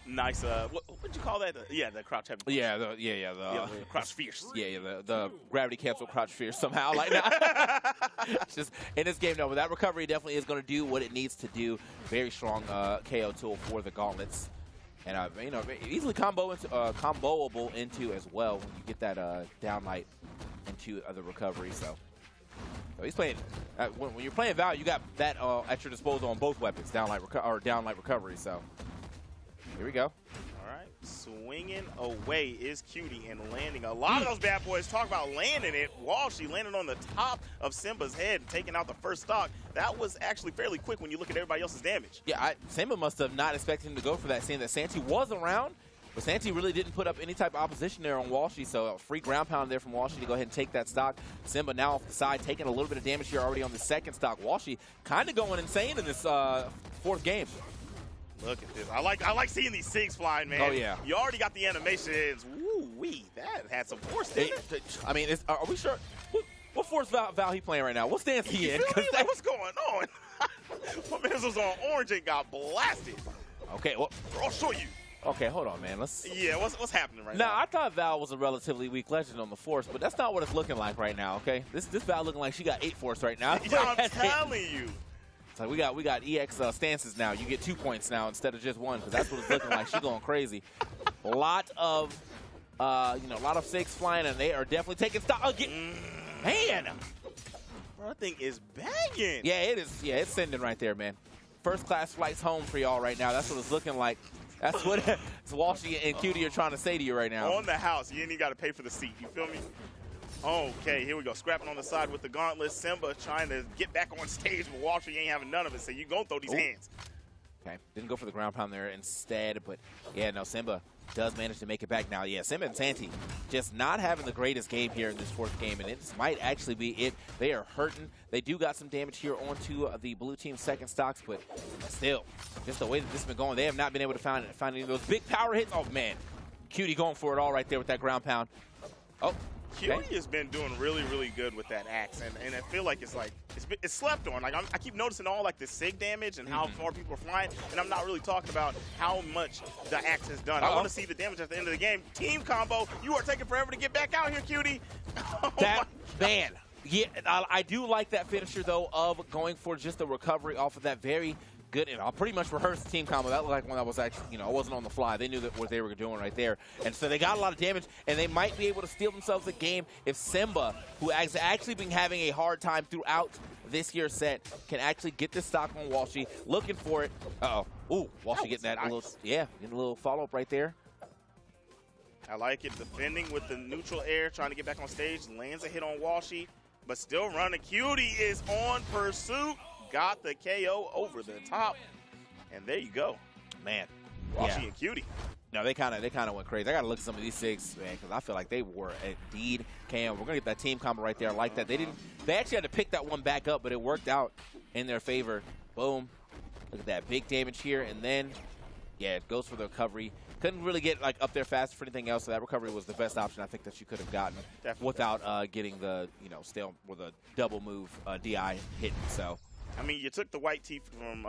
Nice. What'd you call that? The crouch heavy. The crouch fierce. Yeah, the gravity cancel crouch fierce somehow. Like that. It's just in this game, no. But that recovery definitely is going to do what it needs to do. Very strong KO tool for the gauntlets, and you know, easily comboable into as well when you get that downlight into the recovery. So he's playing. When you're playing Val, you got that at your disposal on both weapons, downlight recovery. So. Here we go. All right. Swinging away is Cutie and landing. A lot of those bad boys talk about landing it. Walshy landing on the top of Simba's head and taking out the first stock. That was actually fairly quick when you look at everybody else's damage. Yeah, Simba must have not expected him to go for that, seeing that Santi was around. But Santi really didn't put up any type of opposition there on Walshy, so a free ground pound there from Walshy to go ahead and take that stock. Simba now off the side, taking a little bit of damage here already on the second stock. Walshy kind of going insane in this fourth game. Look at this. I like seeing these SIGs flying, man. Oh, yeah. You already got the animations. Woo-wee. That had some force, didn't it? I mean, are we sure? What force Val he playing right now? What stance he in? What's going on? My missiles on orange and got blasted. Okay, well, I'll show you. Okay, hold on, man. Let's. Yeah, what's happening right Now, now? I thought Val was a relatively weak legend on the Force, but that's not what it's looking like right now. Okay, this Val looking like she got 8 Force right now. Yeah, I'm telling you. It's like we got EX stances now. You get 2 points now instead of just 1, because that's what it's looking like. She's going crazy. A lot of SIGs flying, and they are definitely taking stock. Man, Bro, that thing is banging. yeah, it is. Yeah, it's sending right there, man. First class flights home for y'all right now. That's what it's looking like. That's what Walshy and Cutie are trying to say to you right now. On the house, you ain't even got to pay for the seat. You feel me? Okay, here we go. Scrapping on the side with the gauntlet. Simba trying to get back on stage, but Walter ain't having none of it. So you gonna throw these hands. Okay, didn't go for the ground pound there instead, but yeah, no, Simba does manage to make it back now. Yeah, Simba and Santi just not having the greatest game here in this 4th game, and this might actually be it. They are hurting. They do got some damage here onto the blue team's second stocks, but still, just the way that this has been going, they have not been able to find any of those big power hits. Oh, man. Cutie going for it all right there with that ground pound. Oh. Cutie has been doing really, really good with that axe, and I feel like it's slept on. Like I keep noticing all like the SIG damage and how far people are flying, and I'm not really talking about how much the axe has done. I want to see the damage at the end of the game. Team combo, you are taking forever to get back out here, Cutie. Man, yeah, I do like that finisher though of going for just the recovery off of that very good, and I'll pretty much rehearse the team combo. That looked like one that was actually, I wasn't on the fly. They knew that what they were doing right there. And so they got a lot of damage, and they might be able to steal themselves a game if Simba, who has actually been having a hard time throughout this year's set, can actually get this stock on Walshy. Looking for it. Uh-oh. Ooh, Walshy getting that little follow-up right there. I like it. Defending with the neutral air, trying to get back on stage. Lands a hit on Walshy, but still running. Cutie is on pursuit. Got the KO over the top, and there you go, man. Walshy and Cutie. No, they kind of went crazy. I got to look at some of these SIGs, man, because I feel like they were indeed KO. We're gonna get that team combo right there. I like that. They actually had to pick that one back up, but it worked out in their favor. Boom. Look at that big damage here, and then yeah, it goes for the recovery. Couldn't really get like up there fast for anything else, so that recovery was the best option I think that you could have gotten without getting the stale with a double move DI hitting. So. I mean, you took the white teeth from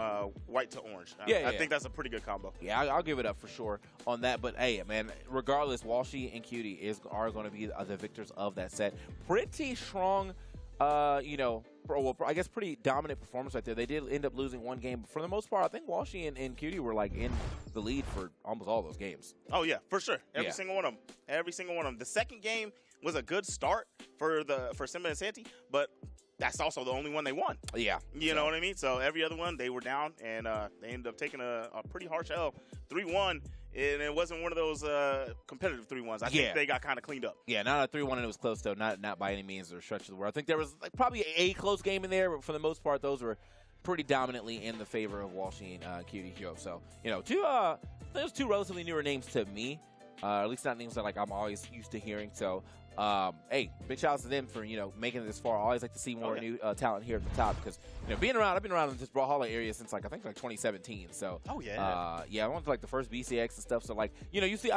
white to orange. I think that's a pretty good combo. Yeah, I'll give it up for sure on that. But, hey, man, regardless, Walshy and Cutie are going to be the victors of that set. Pretty strong, I guess pretty dominant performance right there. They did end up losing one game. But for the most part, I think Walshy and Cutie were, like, in the lead for almost all those games. Oh, yeah, for sure. Every single one of them. Every single one of them. The second game was a good start for Simba and Santi, but that's also the only one they won. Yeah. You know what I mean? So every other one, they were down, and they ended up taking a pretty harsh L, 3-1, and it wasn't one of those competitive 3-1s. I think they got kind of cleaned up. Yeah, not a 3-1, and it was close, though. Not by any means or stretch of the word. I think there was probably a close game in there, but for the most part, those were pretty dominantly in the favor of Walshy and Cutie Joe. So, there's 2 relatively newer names to me, at least not names that I'm always used to hearing. So, hey, big shout out to them for making it this far. I always like to see more new talent here at the top because I've been around in this Brawlhalla area since I think 2017. So I went to the first BCX and stuff. So I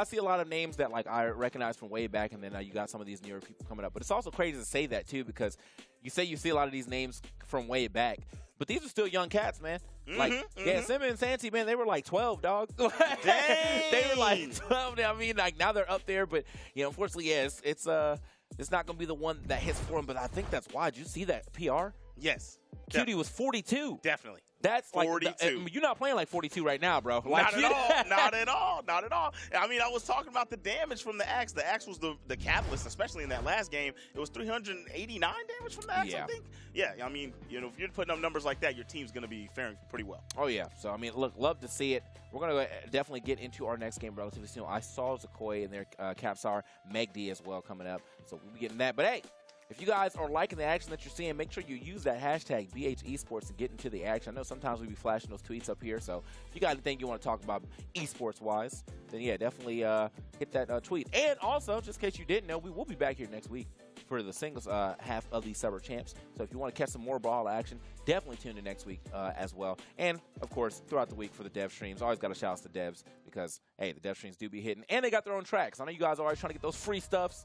see a lot of names that I recognize from way back, and then you got some of these newer people coming up. But it's also crazy to say that too because you see a lot of these names from way back, but these are still young cats, man. Simba and Santi, man, they were 12, dog. Dang. They were 12. I mean, now they're up there, but unfortunately, it's not gonna be the one that hits for them. But I think that's why. Did you see that PR? Yes. Cutie was 42. Definitely. That's 42. You're not playing 42 right now, bro. Not at all. Not at all. Not at all. I mean, I was talking about the damage from the axe. The axe was the catalyst, especially in that last game. It was 389 damage from the axe, I think. Yeah, I mean, if you're putting up numbers like that, your team's going to be faring pretty well. Oh, yeah. So, I mean, look, love to see it. We're going to definitely get into our next game relatively soon. I saw Zakoi and their Capsar, Megdi as well coming up. So, we'll be getting that. But, hey, if you guys are liking the action that you're seeing, make sure you use that hashtag BHEsports to get into the action. I know sometimes we be flashing those tweets up here, so if you got anything you want to talk about esports-wise, then yeah, definitely hit that tweet. And also, just in case you didn't know, we will be back here next week for the singles half of the Summer Champs. So if you want to catch some more ball action, definitely tune in next week as well. And, of course, throughout the week for the dev streams. Always got to shout out to devs because, hey, the dev streams do be hitting. And they got their own tracks. I know you guys are always trying to get those free stuffs.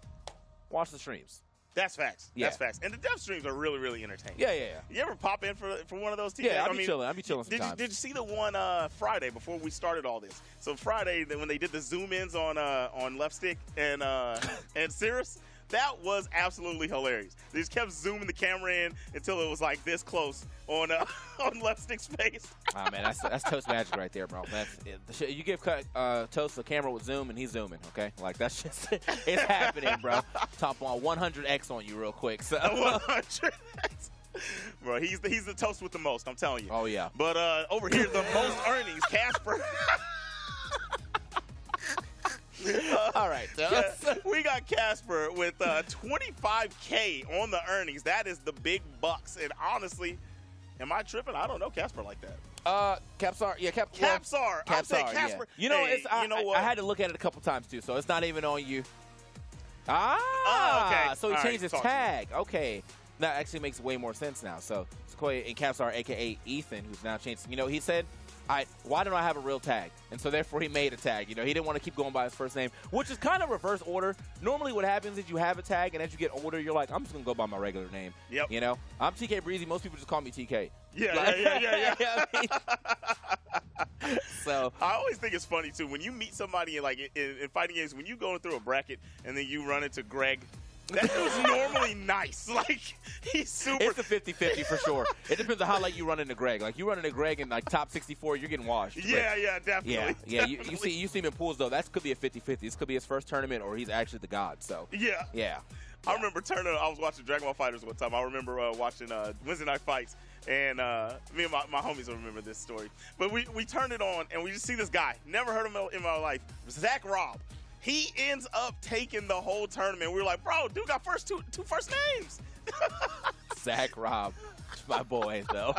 Watch the streams. That's facts. Yeah. That's facts. And the dev streams are really, really entertaining. Yeah. You ever pop in for one of those TK? Yeah, I'll be chilling. I'll be chilling Did sometimes. you see the one Friday before we started all this? So Friday, when they did the zoom ins on Left Stick and Cirrus, that was absolutely hilarious. They just kept zooming the camera in until it was like this close on Left Stick's face. Oh man, that's Toast magic right there, bro. You give Toast the camera with zoom and he's zooming, okay? Like that's just it's happening, bro. Top on 100x on you real quick. So 100. Bro, he's the Toast with the most. I'm telling you. Oh yeah. But over here, the most earnings, Casper. All right, we got Casper with 25K on the earnings. That is the big bucks. And honestly, am I tripping? I don't know Casper like that. Capsar, yeah, Capsar. I'm saying Capsar, Casper. yeah. You know, hey, you know what? I had to look at it a couple times too, so it's not even on you. Okay. So he All changed right, his tag. Okay, that actually makes way more sense now. So Sequoia and Capsar, aka Ethan, who's now changed. You know, he said, why don't I have a real tag? And so therefore he made a tag. You know, he didn't want to keep going by his first name, which is kind of reverse order. Normally what happens is you have a tag, and as you get older, you're like, I'm just going to go by my regular name. Yep. You know, I'm TK Breezy. Most people just call me TK. Yeah. I mean, so I always think it's funny, too, when you meet somebody in fighting games, when you go through a bracket and then you run into Greg, that dude's normally nice. Like, he's super. It's a 50-50 for sure. It depends on how late you run into Greg. Like, you run into Greg in, like, top 64, you're getting washed. Yeah, definitely. Yeah. You see him in pools, though. That could be a 50-50. This could be his first tournament, or he's actually the god. So, Yeah. I remember I was watching Dragon Ball FighterZ one time. I remember watching Wednesday Night Fights, and me and my homies will remember this story. But we turned it on, and we just see this guy. Never heard of him in my life. Zach Robb. He ends up taking the whole tournament. We were like, bro, dude got two first names. Zach Robb. My boy, though.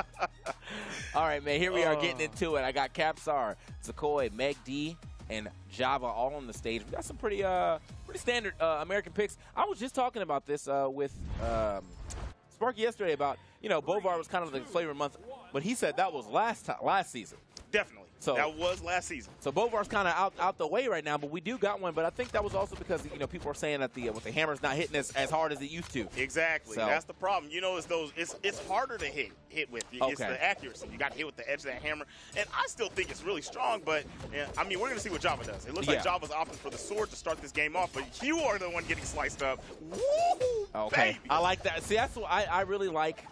All right, man, here we are getting into it. I got Capsar, Zakoi, Meg D, and Java all on the stage. We got some pretty standard American picks. I was just talking about this with Sparky yesterday about, you know, Bovar was kind of the flavor of the month, but he said that was last season. Definitely. So that was last season. So Bovar's kind of out the way right now, but we do got one. But I think that was also because, you know, people are saying that with the hammer's not hitting as hard as it used to. Exactly. So that's the problem. You know, it's harder to hit with. It's the accuracy. You got to hit with the edge of that hammer. And I still think it's really strong, but I mean, we're going to see what Java does. It looks like Java's opting for the sword to start this game off, but you are the one getting sliced up. Woo! Okay. Baby. I like that. See, that's what I really like.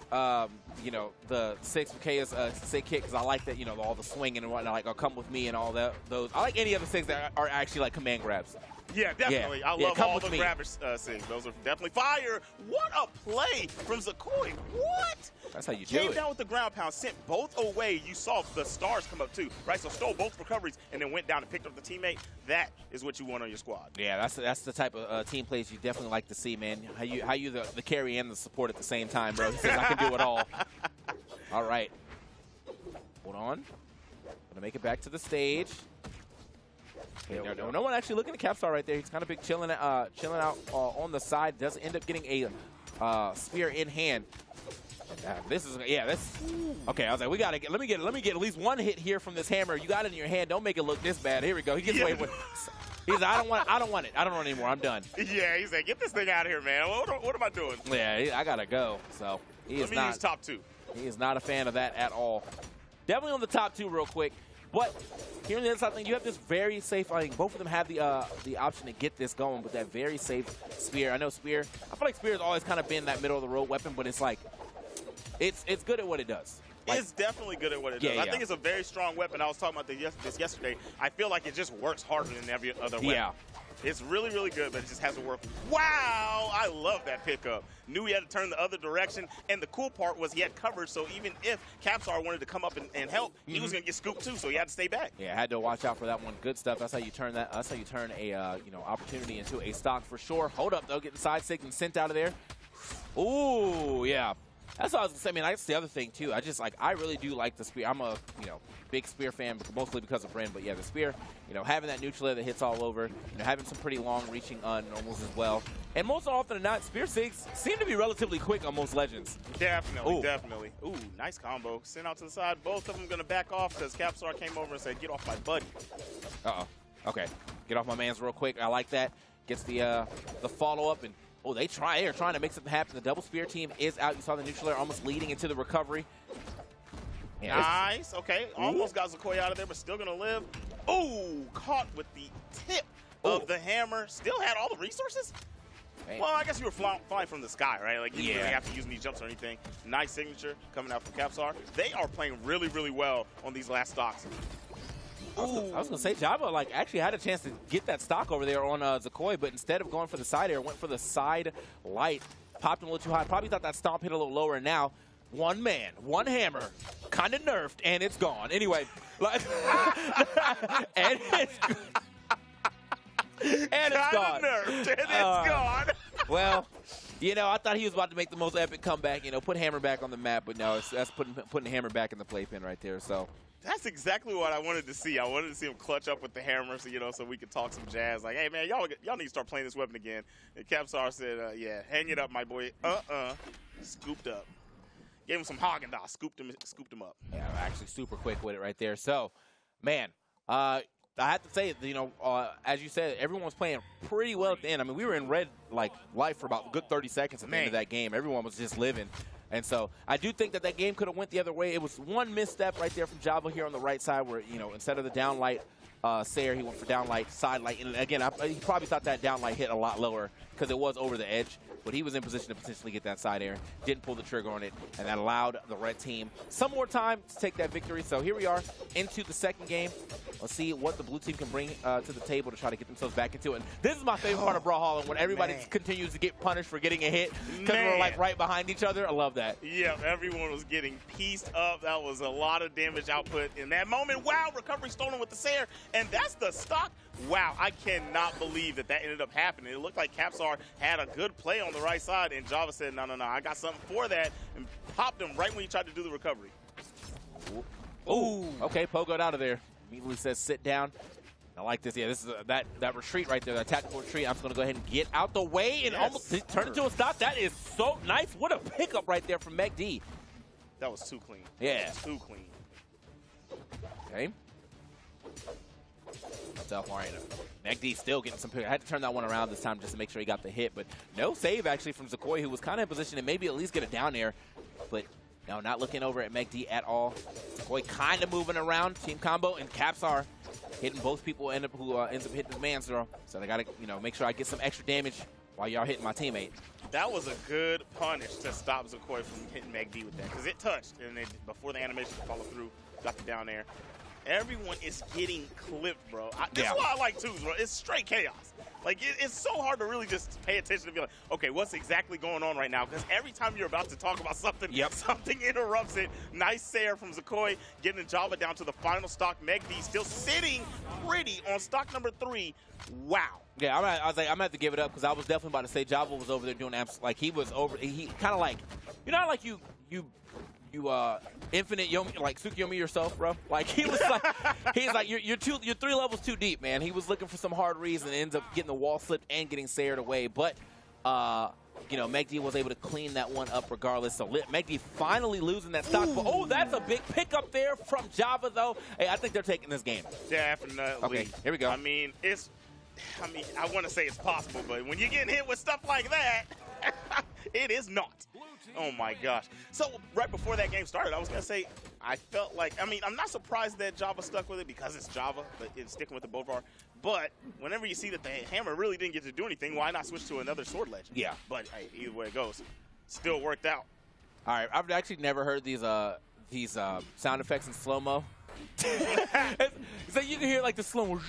You know, the 6K is a sick hit because I like that, you know, all the swinging and whatnot, like, come with me and all that. Those I like any of the things that are actually like command grabs. Yeah, definitely. Yeah. I love all the me. grabbers things. Those are definitely fire. What a play from Zakoi. What? That's how you do Came it. down with the ground pound, sent both away. You saw the stars come up too, right? So stole both recoveries and then went down and picked up the teammate. That is what you want on your squad. Yeah, that's the type of team plays you definitely like to see, man. How you the carry and the support at the same time, bro. He says I can do it all. All right. Hold on. Gonna make it back to the stage. No one actually looking at Capstar right there. He's kind of big chilling out on the side. Does end up getting a spear in hand. This okay. I was like, we gotta let me get at least one hit here from this hammer. You got it in your hand. Don't make it look this bad. Here we go. He gets away with. He's like, I don't want it. I don't want it anymore. I'm done. Yeah, he's like, get this thing out of here, man. What am I doing? Yeah, I gotta go. So he is not. Use top two. He is not a fan of that at all. Definitely on the top two real quick. But here in the inside thing, you have this very safe. I think both of them have the option to get this going with that very safe spear. I know Spear. I feel like Spear has always kind of been that middle of the road weapon, but it's like it's good at what it does. Like, it's definitely good at what it does. I think it's a very strong weapon. I was talking about this yesterday. I feel like it just works harder than every other weapon. Yeah. It's really, really good, but it just hasn't worked. Wow! I love that pickup. Knew he had to turn the other direction, and the cool part was he had coverage, so even if Capsar wanted to come up and help, he was going to get scooped too, so he had to stay back. Yeah, had to watch out for that one. Good stuff. That's how you turn that. That's how you turn a opportunity into a stock for sure. Hold up though, getting side stick and sent out of there. Ooh, yeah. That's what I was gonna say. I mean, that's the other thing too. I really do like the spear. I'm a big spear fan, mostly because of Bryn. But yeah, the spear, having that neutral air that hits all over, having some pretty long reaching normals as well. And most often than not, spear sigs seem to be relatively quick on most legends. Definitely. Ooh, nice combo. Sent out to the side. Both of them gonna back off because Capsar came over and said, "Get off my buddy." Okay. Get off my man's real quick. I like that. Gets the follow up and Oh, they are trying to make something happen. The double spear team is out. You saw the neutral air almost leading into the recovery. Yeah, nice. Okay. Almost got Zakoi out of there, but still going to live. Oh, caught with the tip of the hammer. Still had all the resources? Man. Well, I guess you were flying from the sky, right? Like, you didn't really have to use any jumps or anything. Nice signature coming out from Capsar. They are playing really, really well on these last stocks. I was going to say, Java actually had a chance to get that stock over there on Zakoi, but instead of going for the side air, went for the side light. Popped him a little too high. Probably thought that stomp hit a little lower. And now, one man, one hammer, kind of nerfed, and it's gone. Anyway, and it's and it's gone. Nerfed, and it's gone. Well, you know, I thought he was about to make the most epic comeback, you know, put Hammer back on the map, but no, that's putting Hammer back in the playpen right there. So that's exactly what I wanted to see. I wanted to see him clutch up with the hammer, so, you know, so we could talk some jazz. Like, hey, man, y'all need to start playing this weapon again. And Capsar said, yeah, hang it up, my boy. Scooped up. Gave him some Haagen-Dazs, scooped him up. Yeah, actually super quick with it right there. So, man, I have to say, you know, as you said, everyone was playing pretty well at the end. I mean, we were in red life for about a good 30 seconds at the end of that game. Everyone was just living. And so I do think that game could have went the other way. It was one misstep right there from Java here on the right side where, you know, instead of the down light Sayer, he went for down light, side light. And again, he probably thought that down light hit a lot lower because it was over the edge. But he was in position to potentially get that side air. Didn't pull the trigger on it, and that allowed the red team some more time to take that victory. So here we are into the second game. Let's see what the blue team can bring to the table to try to get themselves back into it. And this is my favorite part of Brawlhalla, when everybody continues to get punished for getting a hit because we're like right behind each other. I love that. Yeah, everyone was getting pieced up. That was a lot of damage output in that moment. Wow, recovery stolen with the Sayer, and that's the stock. Wow, I cannot believe that ended up happening. It looked like Capsar had a good play on the right side, and Java said, no, I got something for that, and popped him right when he tried to do the recovery. Ooh. Okay, Pogoed out of there. Immediately says sit down. I like this. Yeah, this is that retreat right there, that tactical retreat. I'm just going to go ahead and get out the way and almost turn it to a stop. That is so nice. What a pickup right there from Meg D. That was too clean. Yeah. That was too clean. Okay. All right. Meg D still getting some pick. I had to turn that one around this time just to make sure he got the hit, but no save actually from Zakoi, who was kind of in position to maybe at least get it down there, but no, not looking over at Meg D at all. Zakoi kind of moving around, team combo, and Capsar hitting both people who ends up hitting the man's throw. So they got to, you know, make sure I get some extra damage while y'all hitting my teammate. That was a good punish to stop Zakoi from hitting Meg D with that, because it touched, and then before the animation could follow through, got it down there. Everyone is getting clipped, bro. This is why I like twos, bro. It's straight chaos. Like, it's so hard to really just pay attention and be like, okay, what's exactly going on right now? Because every time you're about to talk about something, something interrupts it. Nice Sayer from Zakoi, getting Java down to the final stock. Meg D still sitting pretty on stock number 3. Wow. Yeah, I was like, I'm going to have to give it up because I was definitely about to say Java was over there doing like he was over. He kind of like, you know, like you infinite Yomi, like Tsukiyomi yourself, bro. Like he was like, he's like you're 3 levels too deep, man. He was looking for some hard reason and ends up getting the wall slipped and getting Sayered away. But you know, Meg D was able to clean that one up regardless. So Meg D finally losing that stock. But, oh, that's a big pickup there from Java, though. Hey, I think they're taking this game. Definitely. Okay, here we go. I mean, I want to say it's possible, but when you're getting hit with stuff like that, it is not. Oh, my gosh. So, right before that game started, I was going to say, I felt like, I mean, I'm not surprised that Java stuck with it because it's Java, but it's sticking with the Bovar. But whenever you see that the hammer really didn't get to do anything, why not switch to another sword legend? Yeah. But, hey, either way it goes, still worked out. All right, I've actually never heard these sound effects in slow-mo. So you can hear, like, the slow-mo.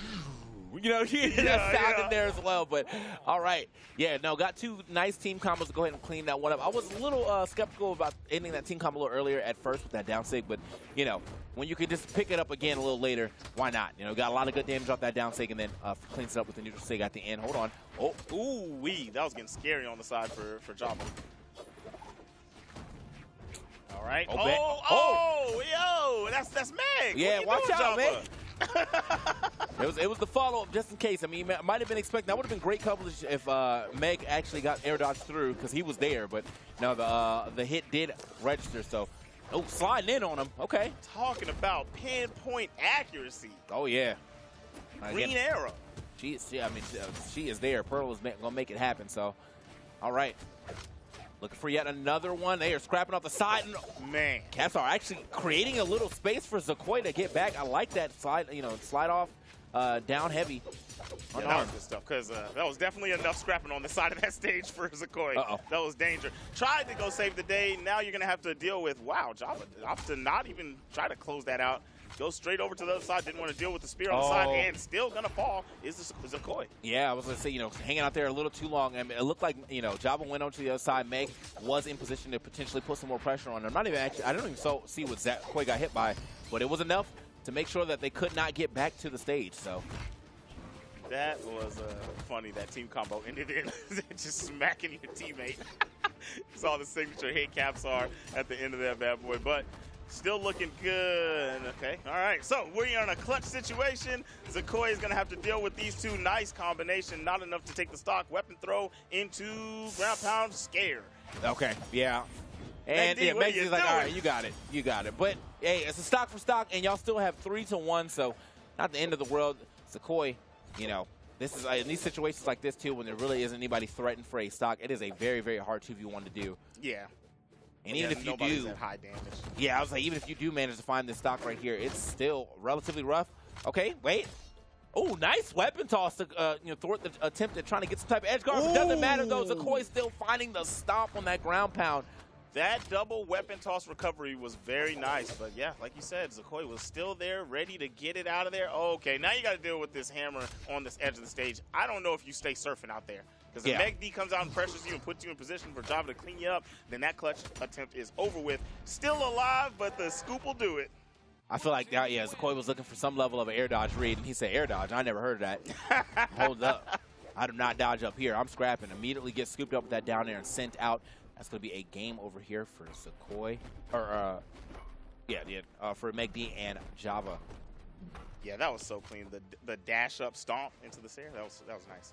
You know, he sound in there as well, but all right. Yeah, no, got 2 nice team combos to go ahead and clean that one up. I was a little skeptical about ending that team combo a little earlier at first with that down sig, but, you know, when you could just pick it up again a little later, why not? You know, got a lot of good damage off that down sig and then cleans it up with the neutral sig at the end. Hold on. Oh, ooh-wee. That was getting scary on the side for Java. All right. Yo, that's Meg. Yeah, watch out, Meg. It was the follow-up just in case. I mean, I might have been expecting that would have been great coverage if Meg actually got air dodged through because he was there. But no, the hit did register. So, sliding in on him. Okay. Talking about pinpoint accuracy. Oh yeah. Green arrow. She is there. Pearl is gonna make it happen. So, All right. Looking for yet another one. They are scrapping off the side. Man. Caps are actually creating a little space for Zakoi to get back. I like that slide, slide off down heavy. Yeah, that was good stuff, because that was definitely enough scrapping on the side of that stage for Zakoi. That was danger. Tried to go save the day. Now you're going to have to deal with, wow, Java opted to not even try to close that out. Go straight over to the other side. Didn't want to deal with the spear on the side, and still going to fall is Zakoi. Yeah, I was going to say, hanging out there a little too long. I mean, it looked like, Java went over to the other side. Meg was in position to potentially put some more pressure on him. I don't even see what Zakoi got hit by, but it was enough to make sure that they could not get back to the stage, so. That was funny, that team combo ended in just smacking your teammate. Saw the signature hit Capsar at the end of that bad boy, but still looking good. Okay, all right, so we're in a clutch situation. Zakoi is going to have to deal with these two. Nice combination, not enough to take the stock. Weapon throw into ground pound scare. Okay, yeah. And yeah, Meg's like, all right, you got it. But, hey, it's a stock for stock, and y'all still have 3-1, so not the end of the world. Zakoi, this is in these situations like this, too, when there really isn't anybody threatened for a stock, it is a very, very hard 2v1 to do. Yeah. And even if you do, at high damage. Yeah, I was like, even if you do manage to find this stock right here, it's still relatively rough. Okay, wait. Oh, nice weapon toss to thwart the attempt at trying to get some type of edge guard. It doesn't matter, though. Zakoi still finding the stop on that ground pound. That double weapon toss recovery was very nice, but yeah, like you said, Zakoi was still there, ready to get it out of there. Oh, okay, now you got to deal with this hammer on this edge of the stage. I don't know if you stay surfing out there, because if Meg D comes out and pressures you and puts you in position for Java to clean you up, then that clutch attempt is over with. Still alive, but the scoop will do it. I feel like, Zakoi was looking for some level of an air dodge read, and he said, air dodge? I never heard of that. Hold up. I do not dodge up here. I'm scrapping. Immediately get scooped up with that down there and sent out. That's going to be a game over here for Zakoi. For Meg D and Java. Yeah, that was so clean. The dash up stomp into the air, that was nice.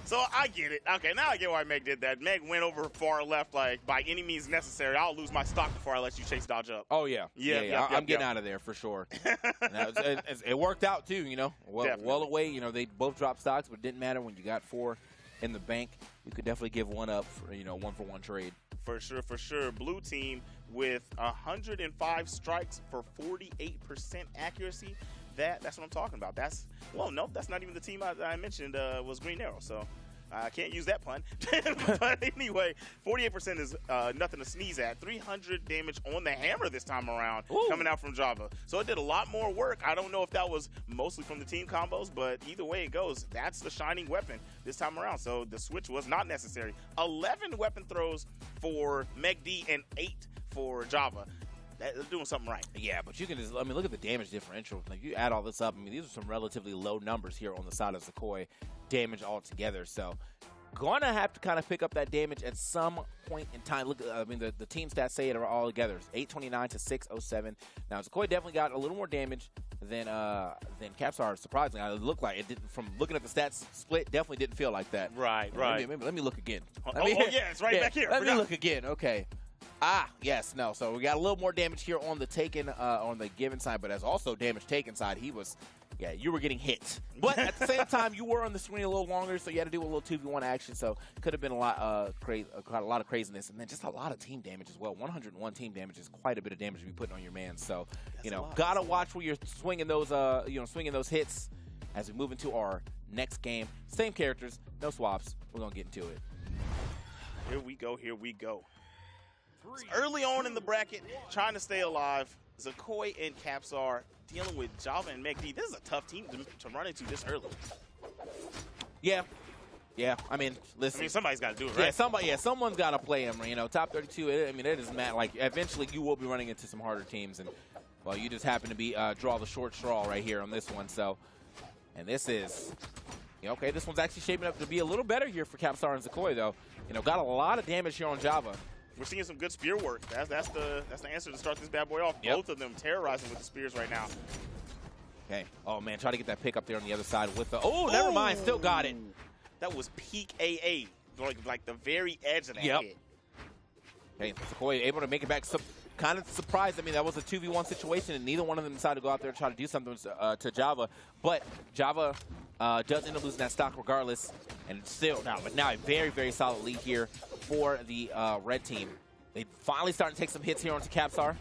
So I get it. Okay, now I get why Meg did that. Meg went over far left, like, by any means necessary. I'll lose my stock before I let you chase dodge up. Oh, yeah. I'm getting out of there for sure. It worked out, too, well away. They both dropped stocks, but it didn't matter when you got 4 in the bank. You could definitely give one up for, 1-for-1 trade. For sure. Blue team with 105 strikes for 48% accuracy. That's what I'm talking about. That's not even the team I mentioned was Green Arrow, so I can't use that pun. But anyway, 48% is nothing to sneeze at. 300 damage on the hammer this time around. Ooh. Coming out from Java. So it did a lot more work. I don't know if that was mostly from the team combos, but either way it goes, that's the shining weapon this time around. So the switch was not necessary. 11 weapon throws for Meg D and 8 for Java. They're doing something right. Yeah, but you can just, look at the damage differential. Like, you add all this up, these are some relatively low numbers here on the side of Zakoi damage altogether. So, going to have to kind of pick up that damage at some point in time. Look, the team stats say it are all together. It's 829 to 607. Now, Zakoi definitely got a little more damage than Capsar. Surprisingly, it looked like it didn't. From looking at the stats split, definitely didn't feel like that. Right. Let me look again. It's right back here. Let me look again. Okay. Yes, no. So we got a little more damage here on the taken, on the given side, but as also damage taken side, you were getting hit. But at the same time, you were on the screen a little longer, so you had to do a little 2v1 action. So could have been a lot of craziness, and then just a lot of team damage as well. 101 team damage is quite a bit of damage to be putting on your man. So gotta watch where you're swinging those, hits as we move into our next game. Same characters, no swaps. We're gonna get into it. Here we go. Early on in the bracket, trying to stay alive, Zakoi and Capsar dealing with Java and Meg D. This is a tough team to run into this early. Yeah. Listen. Somebody's got to do it, right? Yeah, someone's got to play him. Top 32. It doesn't matter. Like, eventually, you will be running into some harder teams, and you just happen to be draw the short straw right here on this one. So, and this is. Okay, this one's actually shaping up to be a little better here for Capsar and Zakoi, though. Got a lot of damage here on Java. We're seeing some good spear work. That's the answer to start this bad boy off. Yep. Both of them terrorizing with the spears right now. Okay. Oh, man, try to get that pick up there on the other side with the... Oh, never mind. Still got it. That was peak AA. Like the very edge of that hit. Okay, Zakoi able to make it back. Kind of surprised. That was a 2v1 situation, and neither one of them decided to go out there and try to do something to Java. But Java does end up losing that stock regardless. And still now, but now a very, very solid lead here for the red team. They finally starting to take some hits here onto Capsar.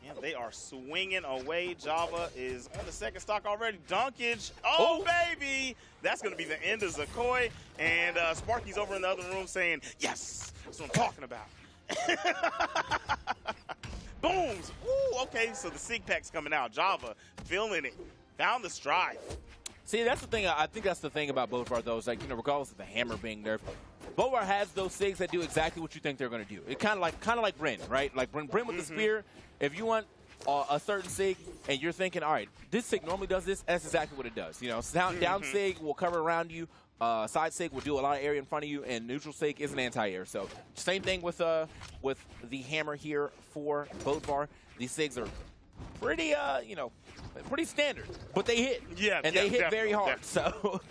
Yeah, they are swinging away. Java is on the second stock already. Dunkage. Oh, baby. That's going to be the end of Zakoi. And Sparky's over in the other room saying, yes, that's what I'm talking about. Booms. Ooh, okay, so the SIG pack's coming out. Java feeling it. Found the stride. See, that's the thing. I think that's the thing about Bodvar, though, is like, you know, regardless of the hammer being nerfed, Bodvar has those SIGs that do exactly what you think they're going to do. It kind of like Bryn, right? Like Bryn with the spear. If you want a certain SIG and you're thinking, all right, this SIG normally does this, that's exactly what it does. You know, down SIG will cover around you. Side SIG will do a lot of area in front of you, and neutral SIG is an anti-air. So same thing with the hammer here for Bodvar. These SIGs are pretty, you know, pretty standard, but they hit. Yeah, and they hit very hard. So.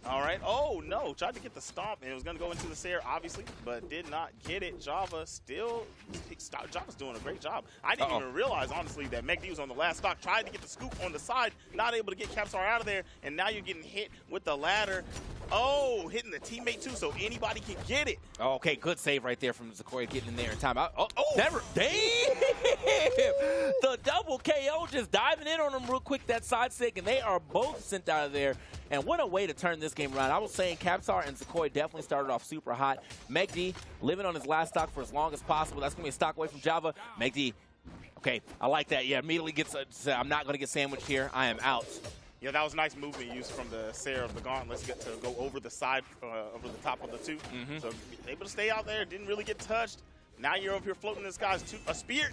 All right. Oh, no. Tried to get the stomp, and it was going to go into the Sair, obviously, but did not get it. Java's doing a great job. I didn't even realize, honestly, that McD was on the last stock. Tried to get the scoop on the side, not able to get Capsar out of there, and now you're getting hit with the ladder. Oh, hitting the teammate, too, so anybody can get it. Oh, okay, good save right there from Zakoi getting in there in time. Never. Damn! The double KO just diving in on them real quick, that side SIG, and they are both sent out of there. And what a way to turn this game around. I was saying Capsar and Zakoi definitely started off super hot. McD living on his last stock for as long as possible. That's going to be a stock away from Java. McD, okay, I like that. Yeah, immediately gets I'm not going to get sandwiched here. I am out. Yeah, that was nice movement used from the Sair of the Gauntlets to go over the side, over the top of the two. So able to stay out there, didn't really get touched. Now you're up here floating in the skies. A spear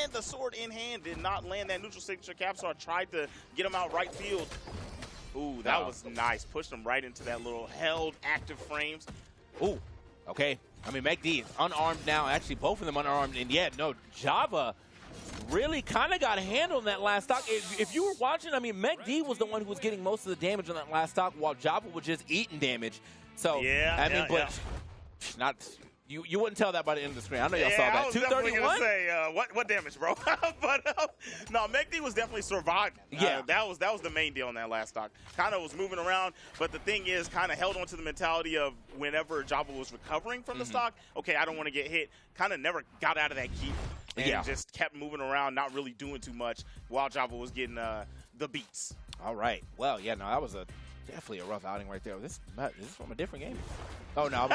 and the sword in hand did not land that neutral signature. Capsar tried to get him out right field. Ooh, that was nice. Pushed him right into that little held active frames. Ooh, okay. I mean, McD is unarmed now. Actually, both of them unarmed. And yeah, no, Java really kind of got a handle on that last stock. If you were watching, I mean, McD was the one who was getting most of the damage on that last stock while Java was just eating damage. So, yeah, not... You wouldn't tell that by the end of the screen. I know y'all saw that. I was definitely going to say, what damage, bro? But, no, McD was definitely surviving. Yeah. That was the main deal on that last stock. Kind of was moving around, but the thing is, kind of held on to the mentality of whenever Java was recovering from the stock, okay, I don't want to get hit. Kind of never got out of that keep and just kept moving around, not really doing too much while Java was getting the beats. All right. Well, yeah, no, that was definitely a rough outing right there. This is from a different game. Oh no,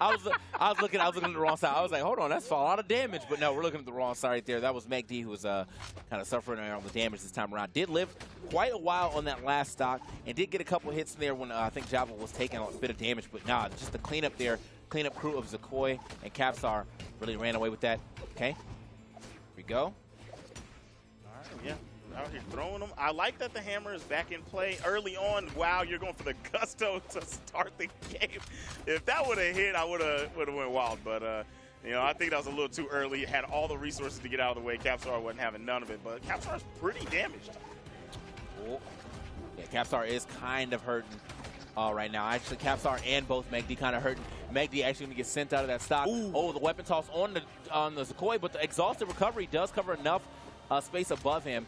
I was looking at the wrong side. I was like, hold on, that's a lot of damage. But no, we're looking at the wrong side right there. That was McD who was kind of suffering on the damage this time around. Did live quite a while on that last stock and did get a couple hits in there when I think Java was taking a bit of damage. But nah, just the cleanup there, cleanup crew of Zakoi and Capsar really ran away with that. Okay, here we go. All right, yeah. Out here throwing them. I like that the hammer is back in play early on. Wow, you're going for the gusto to start the game. If that would have hit, I would have went wild. But you know, I think that was a little too early. Had all the resources to get out of the way. Capsar wasn't having none of it, but Capsar's pretty damaged. Oh. Yeah, Capsar is kind of hurting right now. Actually, Capsar and both McD kind of hurting. McD actually going to get sent out of that stock. Ooh. Oh, the weapon toss on the Zakoi, but the exhausted recovery does cover enough space above him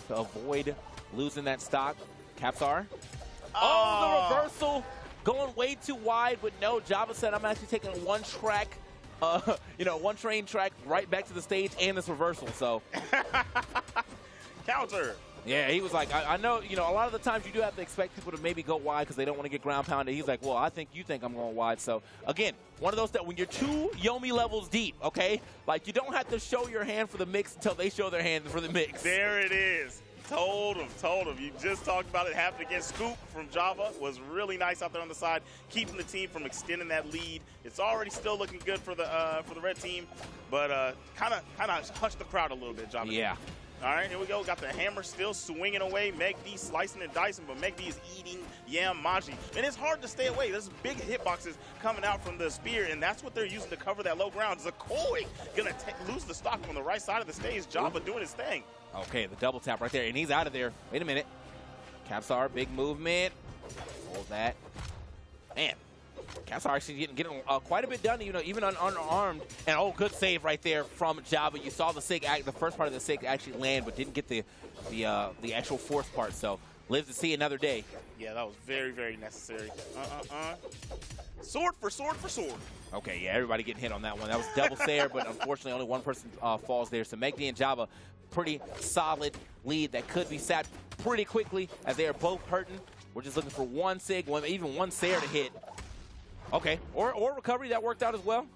to avoid losing that stock. Capsar. Oh, the reversal. Going way too wide, but no, Java said I'm actually taking one train track right back to the stage and this reversal, so. Counter. Yeah, he was like, I know, you know, a lot of the times you do have to expect people to maybe go wide because they don't want to get ground pounded. He's like, well, I think you think I'm going wide. So, again, one of those that when you're 2 Yomi levels deep, okay, like you don't have to show your hand for the mix until they show their hand for the mix. There it is. Told him. You just talked about it happened again. Scoop from Java was really nice out there on the side, keeping the team from extending that lead. It's already still looking good for the red team, but kind of hushed the crowd a little bit, Java. Yeah. All right, here we go. Got the hammer still swinging away. McD slicing and dicing, but McD is eating Yamaji. And it's hard to stay away. There's big hitboxes coming out from the spear, and that's what they're using to cover that low ground. Zakoi going to lose the stock on the right side of the stage. Java doing his thing. Okay, the double tap right there, and he's out of there. Wait a minute. Capsar, big movement. Hold that. Man. Capsar actually getting quite a bit done, you know, even unarmed. And oh, good save right there from Java. You saw the SIG, the first part of the SIG actually land, but didn't get the actual force part. So lives to see another day. Yeah, that was very, very necessary. Sword for sword for sword. Okay, yeah, everybody getting hit on that one. That was double there, but unfortunately only one person falls there. So Megdi and Java, pretty solid lead that could be sat pretty quickly as they are both hurting. We're just looking for one Sig, even one Sayer to hit. Okay, or recovery, that worked out as well.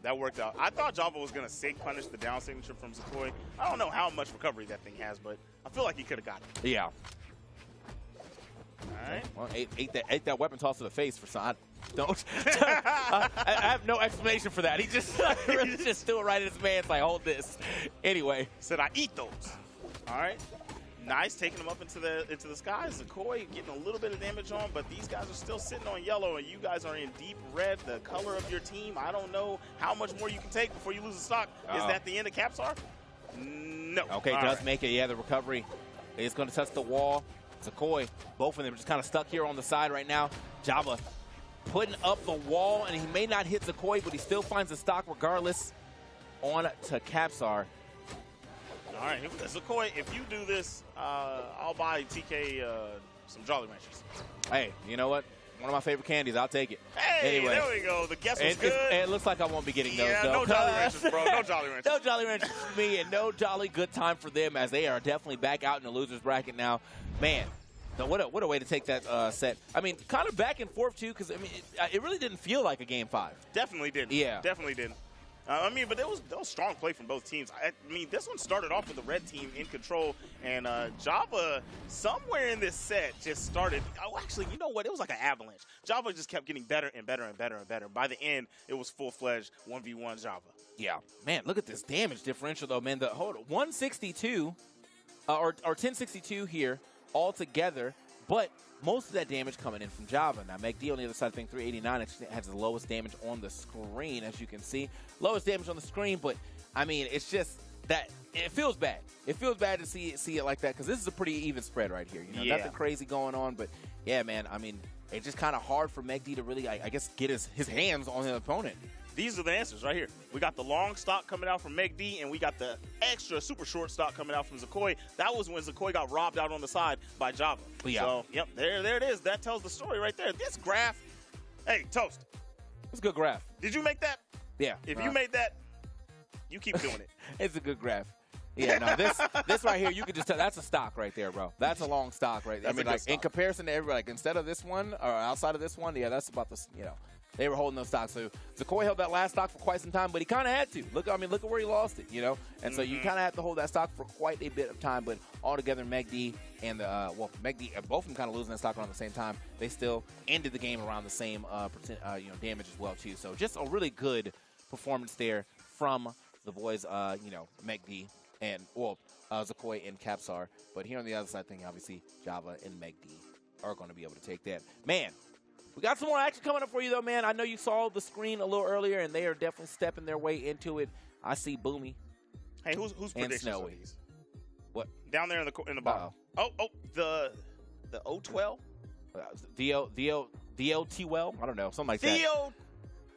That worked out. I thought Java was going to Sig punish the down signature from Zakoi. I don't know how much recovery that thing has, but I feel like he could have got it. Yeah. All right. Well, ate that weapon toss to the face for some. I have no explanation for that. He just really just threw it right in his man's like, hold this. Anyway. Said, I eat those. All right. Nice, taking them up into the sky. Zakoi getting a little bit of damage on, but these guys are still sitting on yellow, and you guys are in deep red, the color of your team. I don't know how much more you can take before you lose the stock. Is that the end of Capsar? No. Okay, does make it. Yeah, the recovery is going to touch the wall. Zakoi, both of them just kind of stuck here on the side right now. Java putting up the wall, and he may not hit Zakoi, but he still finds the stock regardless. On to Capsar. All right, Zakoi, if you do this, I'll buy TK some Jolly Ranchers. Hey, you know what? One of my favorite candies. I'll take it. Hey, anyway, there we go. The guess was good. It looks like I won't be getting those, though. No Jolly Ranchers, bro. No Jolly Ranchers. No Jolly Ranchers for me, and no jolly good time for them as they are definitely back out in the loser's bracket now. Man, what a way to take that set. I mean, kind of back and forth, too, because, I mean, it really didn't feel like a Game 5. Definitely didn't. Yeah. Definitely didn't. I mean, but there was strong play from both teams. I mean, this one started off with the red team in control, and Java, somewhere in this set, just started. Oh, actually, you know what? It was like an avalanche. Java just kept getting better and better and better and better. By the end, it was full-fledged 1v1 Java. Yeah. Man, look at this damage differential, though, man. Hold on. 162, or 1062 here altogether, but most of that damage coming in from Java. Now, McD on the other side, I think 389 actually has the lowest damage on the screen, as you can see. Lowest damage on the screen, but, I mean, it's just that it feels bad. It feels bad to see it like that because this is a pretty even spread right here. You know, nothing crazy going on, but, yeah, man, I mean, it's just kind of hard for McD to really, I guess, get his hands on his opponent. These are the answers right here. We got the long stock coming out from McD, and we got the extra super short stock coming out from Zakoi. That was when Zakoi got robbed out on the side by Java. Yeah. So, yep, there it is. That tells the story right there. This graph, hey, Toast. It's a good graph. Did you make that? Yeah. If you made that, you keep doing it. It's a good graph. Yeah, no, this right here, you could just tell, that's a stock right there, bro. That's a long stock right there. I mean, like, in comparison to everybody, like, instead of this one, or outside of this one, yeah, that's about the, you know. They were holding those stocks. So Zakoi held that last stock for quite some time, but he kind of had to. Look at where he lost it, you know? And so you kind of have to hold that stock for quite a bit of time. But altogether, McD and McD, both of them kind of losing that stock around the same time. They still ended the game around the same damage as well, too. So just a really good performance there from the boys, McD and, Zakoi and Capsar. But here on the other side, I think obviously Java and McD are going to be able to take that. Man. We got some more action coming up for you, though, man. I know you saw the screen a little earlier, and they are definitely stepping their way into it. I see Boomy. Hey, who's predictions Snowy. are these? What? Down there in the bottom. The O12? DLT-well? I don't know. Something like that.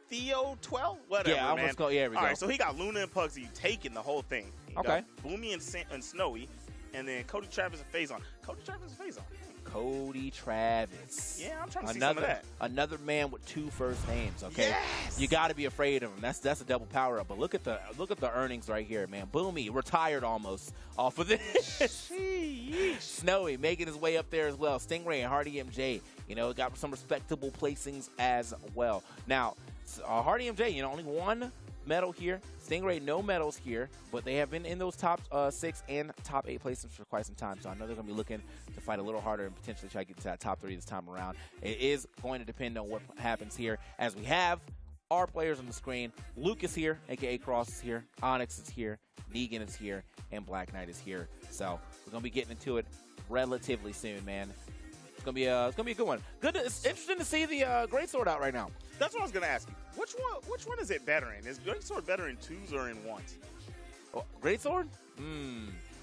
Theo 12? Whatever, yeah, man. Let's go. Yeah, here we go. All right, so he got Luna and Pugsy taking the whole thing. Okay. Boomy and Snowy, and then Cody Travis and Faison. Cody Travis and Faison. Cody Travis. Yeah, I'm trying to see some of that. Another man with 2 first names. Okay, yes! You got to be afraid of him. That's a double power up. But look at the earnings right here, man. Boomy retired almost off of this. Snowy making his way up there as well. Stingray and Hardy MJ. You know, got some respectable placings as well. Now, Hardy MJ. Only 1 medal here. Stingray, no medals here, but they have been in those top 6 and top 8 placements for quite some time. So I know they're going to be looking to fight a little harder and potentially try to get to that top 3 this time around. It is going to depend on what happens here as we have our players on the screen. Luke is here, a.k.a. Cross is here. Onyx is here. Negan is here. And Black Knight is here. So we're going to be getting into it relatively soon, man. It's gonna be a good one. It's interesting to see the Greatsword out right now. That's what I was gonna ask you. Which one is it better in? Is Greatsword better in 2s or in 1s? Oh, Greatsword?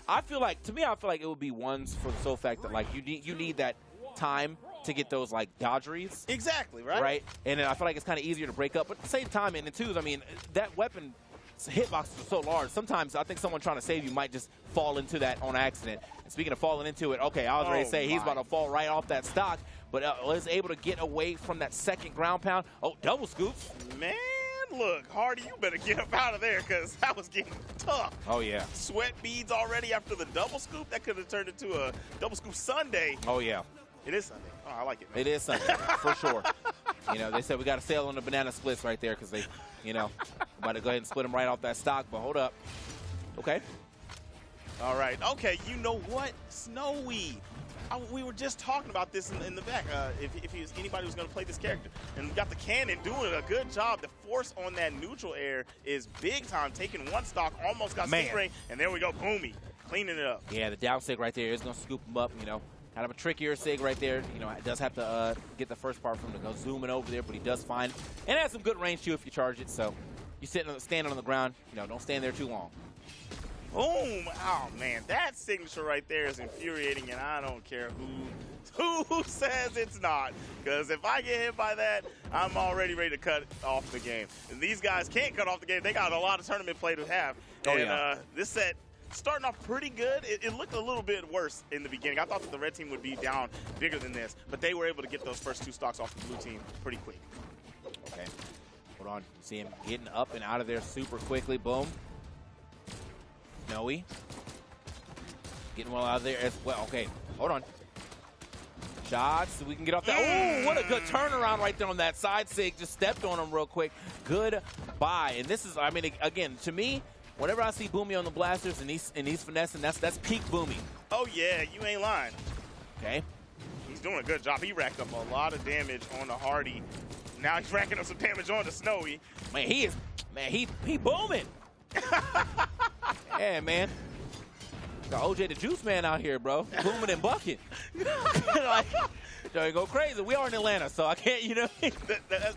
I feel like it would be 1s for the sole fact that like you need that time to get those like dodgeries. Exactly, right? Right? And I feel like it's kind of easier to break up, but at the same time in the 2s, I mean, that weapon hitboxes are so large. Sometimes I think someone trying to save you might just fall into that on accident. And speaking of falling into it, okay, I was ready to say he's about to fall right off that stock, but was able to get away from that second ground pound. Oh, double scoops. Man, look, Hardy, you better get up out of there because that was getting tough. Oh, yeah. Sweat beads already after the double scoop. That could have turned into a double scoop Sunday. Oh, yeah. It is Sunday. Oh, I like it, man. It is Sunday, for sure. You know, they said we got to sail on the banana splits right there because they, you know, about to go ahead and split them right off that stock, but hold up. Okay. All right. Okay, you know what? Snowy. We were just talking about this in the back. If he was, anybody was going to play this character. And we got the cannon doing a good job. The force on that neutral air is big time. Taking one stock, almost got Stingray, and there we go, Boomy, cleaning it up. Yeah, the down sig right there is going to scoop him up, you know. Kind of a trickier sig right there. You know, it does have to get the first part from him to go zooming over there, but he does find it. And it has some good range, too, if you charge it. So you standing on the ground, you know, don't stand there too long. Boom! Oh, man, that signature right there is infuriating, and I don't care who says it's not. Because if I get hit by that, I'm already ready to cut off the game. And these guys can't cut off the game. They got a lot of tournament play to have. Oh, and yeah. This set, starting off pretty good. It looked a little bit worse in the beginning. I thought that the red team would be down bigger than this, but they were able to get those first two stocks off the blue team pretty quick. Okay. Hold on. You see him getting up and out of there super quickly. Boom. Snowy. Getting well out of there as well. Okay. Hold on. Shots so we can get off that. Oh, what a good turnaround right there on that side sig. Just stepped on him real quick. Good buy. And this is, I mean, again, to me, whenever I see Boomy on the blasters and he's finessing, that's peak Boomy. Oh, yeah, you ain't lying. Okay. He's doing a good job. He racked up a lot of damage on the Hardy. Now he's racking up some damage on the Snowy. Man, he booming. Yeah, man. Got OJ the Juice Man out here, bro. Booming and bucking. Like, they go crazy. We are in Atlanta, so I can't, you know.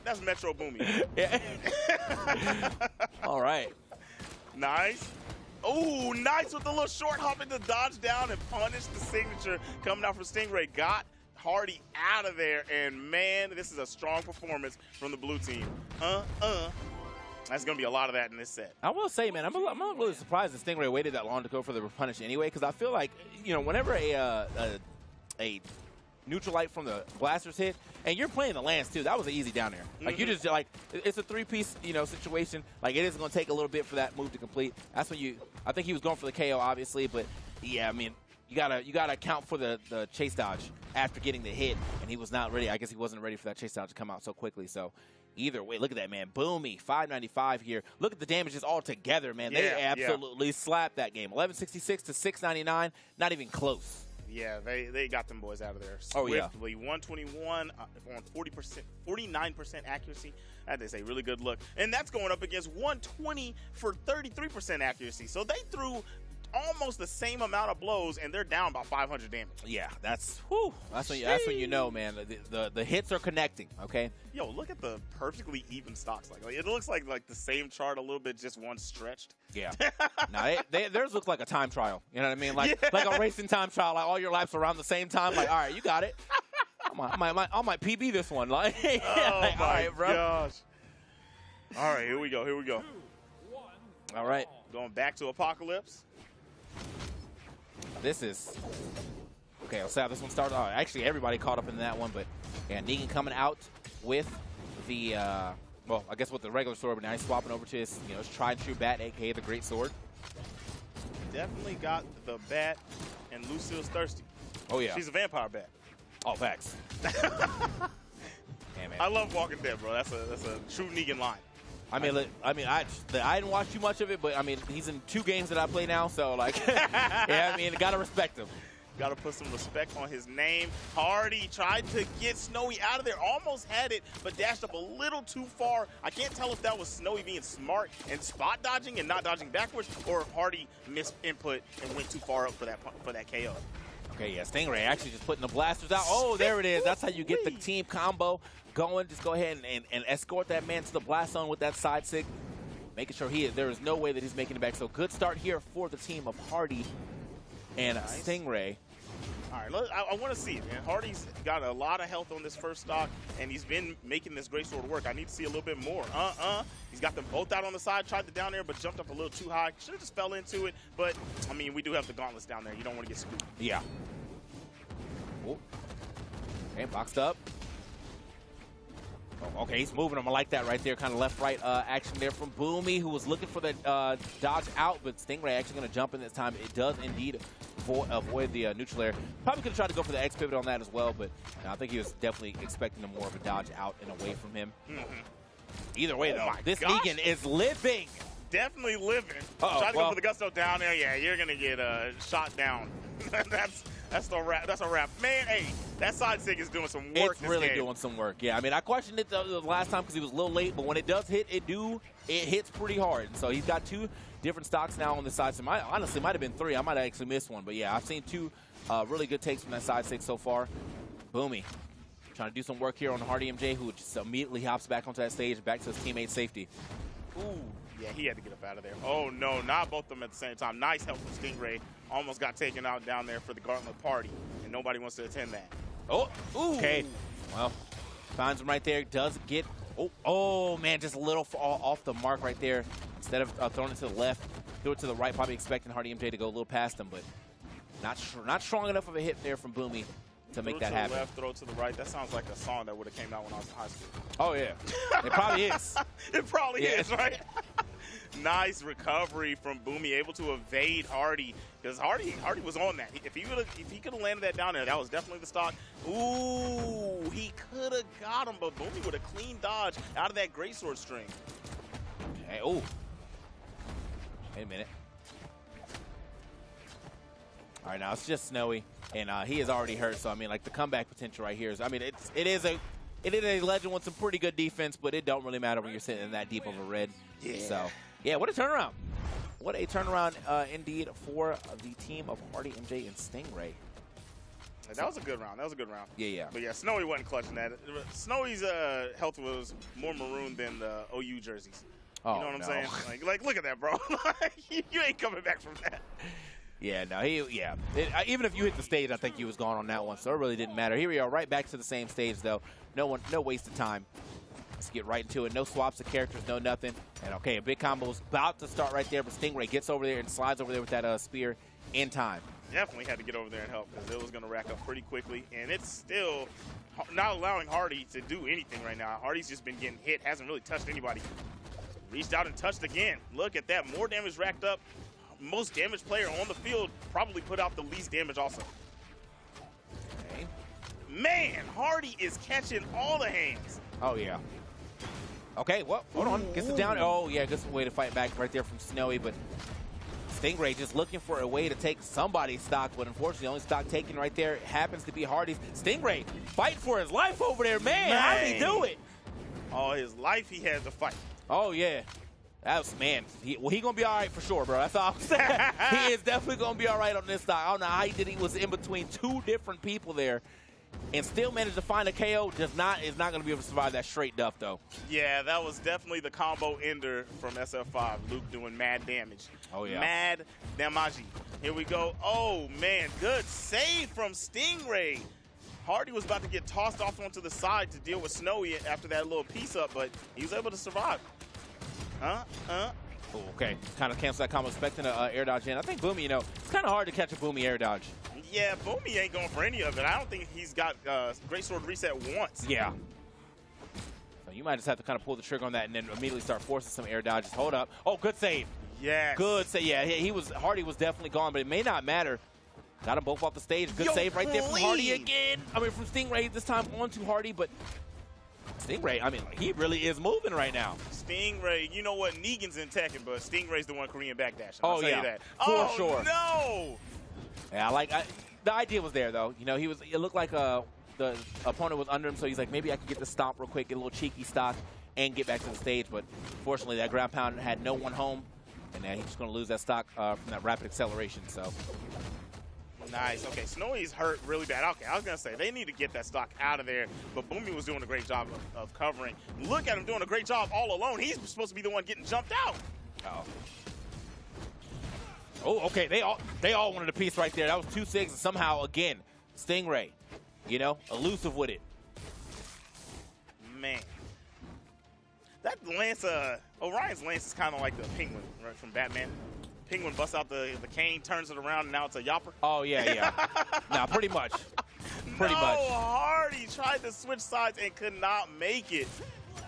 That's Metro Boomy. Yeah. All right. Nice. Oh, nice with the little short hop to dodge down and punish the signature coming out from Stingray. Got Hardy out of there, and man, this is a strong performance from the blue team. That's going to be a lot of that in this set. I will say, man, I'm not really surprised that Stingray waited that long to go for the repunish anyway, because I feel like, you know, whenever a neutral light from the blasters hit, and you're playing the lands too, that was an easy down there. Like, you just, like, it's a three-piece, you know, situation. Like, it is going to take a little bit for that move to complete. That's when I think he was going for the KO, obviously, but, yeah, I mean, you gotta account for the chase dodge after getting the hit, and he was not ready. I guess he wasn't ready for that chase dodge to come out so quickly, so either way, look at that, man. Boomy, 595 here. Look at the damages all together, man. They absolutely slapped that game. 1166 to 699, not even close. Yeah, they got them boys out of there Oh, swiftly. yeah. 121 on 49% accuracy. That is a really good look. And that's going up against 120 for 33% accuracy. So they threw almost the same amount of blows, and they're down about 500 damage. Yeah, that's when you know, man. The hits are connecting. Okay. Yo, look at the perfectly even stocks. Like it looks like the same chart a little bit, just one stretched. Yeah. Now theirs looks like a time trial. You know what I mean? Like a racing time trial. Like all your laps around the same time. Like, all right, you got it. I might PB this one. Like, oh like, my all right, bro. gosh. All right, here we go. All right. Going back to Apocalypse. This is okay. Let's see how this one started. Oh, actually, everybody caught up in that one, but yeah, Negan coming out with the well, I guess with the regular sword, but now he's swapping over to his his tried and true bat, aka the Great Sword. Definitely got the bat, and Lucille's thirsty. Oh yeah, she's a vampire bat. Oh, facts. Damn it. I love Walking Dead, bro. That's a true Negan line. I didn't watch too much of it, but I mean, he's in 2 games that I play now, so like, yeah, I mean, gotta respect him. Got to put some respect on his name. Hardy tried to get Snowy out of there, almost had it, but dashed up a little too far. I can't tell if that was Snowy being smart and spot dodging and not dodging backwards, or if Hardy missed input and went too far up for that KO. Okay, yeah, Stingray actually just putting the blasters out. Oh, there it is. That's how you get the team combo going. Just go ahead and escort that man to the blast zone with that side sig, making sure there is no way that he's making it back. So good start here for the team of Hardy and Stingray. All All right, I want to see it, man. Hardy's got a lot of health on this first stock, and he's been making this greatsword work. I need to see a little bit more. He's got them both out on the side, tried the down air, but jumped up a little too high. Should have just fell into it, but, I mean, we do have the gauntlets down there. You don't want to get screwed. Yeah. Oh. Okay, boxed up. Oh, okay, he's moving him. I like that right there. Kind of left-right action there from Boomy, who was looking for the dodge out, but Stingray actually going to jump in this time. It does indeed avoid the neutral air. Probably could have tried to go for the X pivot on that as well, but I think he was definitely expecting more of a dodge out and away from him. Either way, though, this Negan is living. Definitely living. Uh-oh, Try to go for the gusto down there. Yeah, you're going to get shot down. That's the wrap. That's a wrap. Man, hey, that side stick is doing some work. It's really doing some work. Yeah, I mean, I questioned it the last time because he was a little late, but when it does hit, it hits pretty hard. And so he's got 2 different stocks now on the side. So honestly, might have been 3. I might have actually missed one, but yeah, I've seen 2 really good takes from that side stick so far. Boomy trying to do some work here on Hardy MJ, who just immediately hops back onto that stage, back to his teammate's safety. Ooh. Yeah, he had to get up out of there. Oh, no, not both of them at the same time. Nice help from Stingray. Almost got taken out down there for the Gauntlet party, and nobody wants to attend that. Oh, ooh. Okay. Well, finds him right there. Does get, oh, man, just a little off the mark right there. Instead of throwing it to the left, threw it to the right, probably expecting Hardy MJ to go a little past him, but not strong enough of a hit there from Boomy to make that happen. Throw to the left, throw to the right. That sounds like a song that would have came out when I was in high school. Oh, yeah. It probably is. It probably is, right? Nice recovery from Boomy, able to evade Hardy, because Hardy was on that. If he could have landed that down there, that was definitely the stock. Ooh, he could have got him, but Boomy with a clean dodge out of that greatsword string. Okay, oh. Wait a minute. All right, now it's just Snowy, and he is already hurt, so I mean, like, the comeback potential right here is, I mean, it is a legend with some pretty good defense, but it don't really matter when you're sitting in that deep of a red. Yeah. So, yeah, what a turnaround. What a turnaround indeed for the team of Hardy, MJ, and Stingray. That was a good round. That was a good round. Yeah. But yeah, Snowy wasn't clutching that. Snowy's health was more maroon than the OU jerseys. Oh, you know what I'm saying? Like, look at that, bro. You ain't coming back from that. Yeah, no, even if you hit the stage, I think he was gone on that one, so it really didn't matter. Here we are, right back to the same stage, though. No waste of time. Let's get right into it. No swaps of characters, no nothing. And okay, a big combo is about to start right there, but Stingray gets over there and slides over there with that spear in time. Definitely had to get over there and help because it was going to rack up pretty quickly, and it's still not allowing Hardy to do anything right now. Hardy's just been getting hit, hasn't really touched anybody. Reached out and touched again. Look at that, more damage racked up. Most damaged player on the field probably put out the least damage also. Okay. Man, Hardy is catching all the hands. Oh, yeah. Okay, well, hold on. Gets it down. Oh, yeah, gets a way to fight back right there from Snowy, but Stingray just looking for a way to take somebody's stock, but unfortunately, the only stock taken right there happens to be Hardy's. Stingray fighting for his life over there, man. How did he do it? All his life he had to fight. Oh, yeah. That was, man, he going to be all right for sure, bro. That's all I'm saying. He is definitely going to be all right on this stock. I don't know how he did it. He was in between 2 different people there and still managed to find a KO. Is not going to be able to survive that straight duff, though. Yeah, that was definitely the combo ender from SF5. Luke doing mad damage. Oh, yeah. Mad damage. Here we go. Oh, man, good save from Stingray. Hardy was about to get tossed off onto the side to deal with Snowy after that little piece up, but he was able to survive. Oh, okay. Kind of cancel that combo, expecting an air dodge in. I think Boomy, it's kind of hard to catch a Boomy air dodge. Yeah, Boomy ain't going for any of it. I don't think he's got Greatsword reset once. Yeah. So you might just have to kind of pull the trigger on that and then immediately start forcing some air dodges. Hold up. Oh, good save. Yes. Good save. Yeah, Hardy was definitely gone, but it may not matter. Got them both off the stage. Good save right there from Hardy again. I mean, from Stingray this time on to Hardy, but Stingray, I mean, he really is moving right now. Stingray, you know what? Negan's in Tekken, but Stingray's the one Korean backdash. I'll tell you that. For sure. No! Yeah, the idea was there, though. It looked like the opponent was under him, so he's like, maybe I can get the stomp real quick, get a little cheeky stock, and get back to the stage. But fortunately, that ground pound had no one home, and he's just going to lose that stock from that rapid acceleration. So. Nice. Okay, Snowy's hurt really bad. Okay, I was going to say, they need to get that stock out of there, but Boomy was doing a great job of covering. Look at him doing a great job all alone. He's supposed to be the one getting jumped out. Oh, okay. They all wanted a piece right there. That was 2 SIGs, and somehow, again, Stingray, you know, elusive with it. Man. That lance, Orion's lance is kind of like the penguin, right, from Batman. Penguin busts out the cane, turns it around, and now it's a yopper. Oh, yeah. Nah, pretty much. Pretty much. Hardy tried to switch sides and could not make it.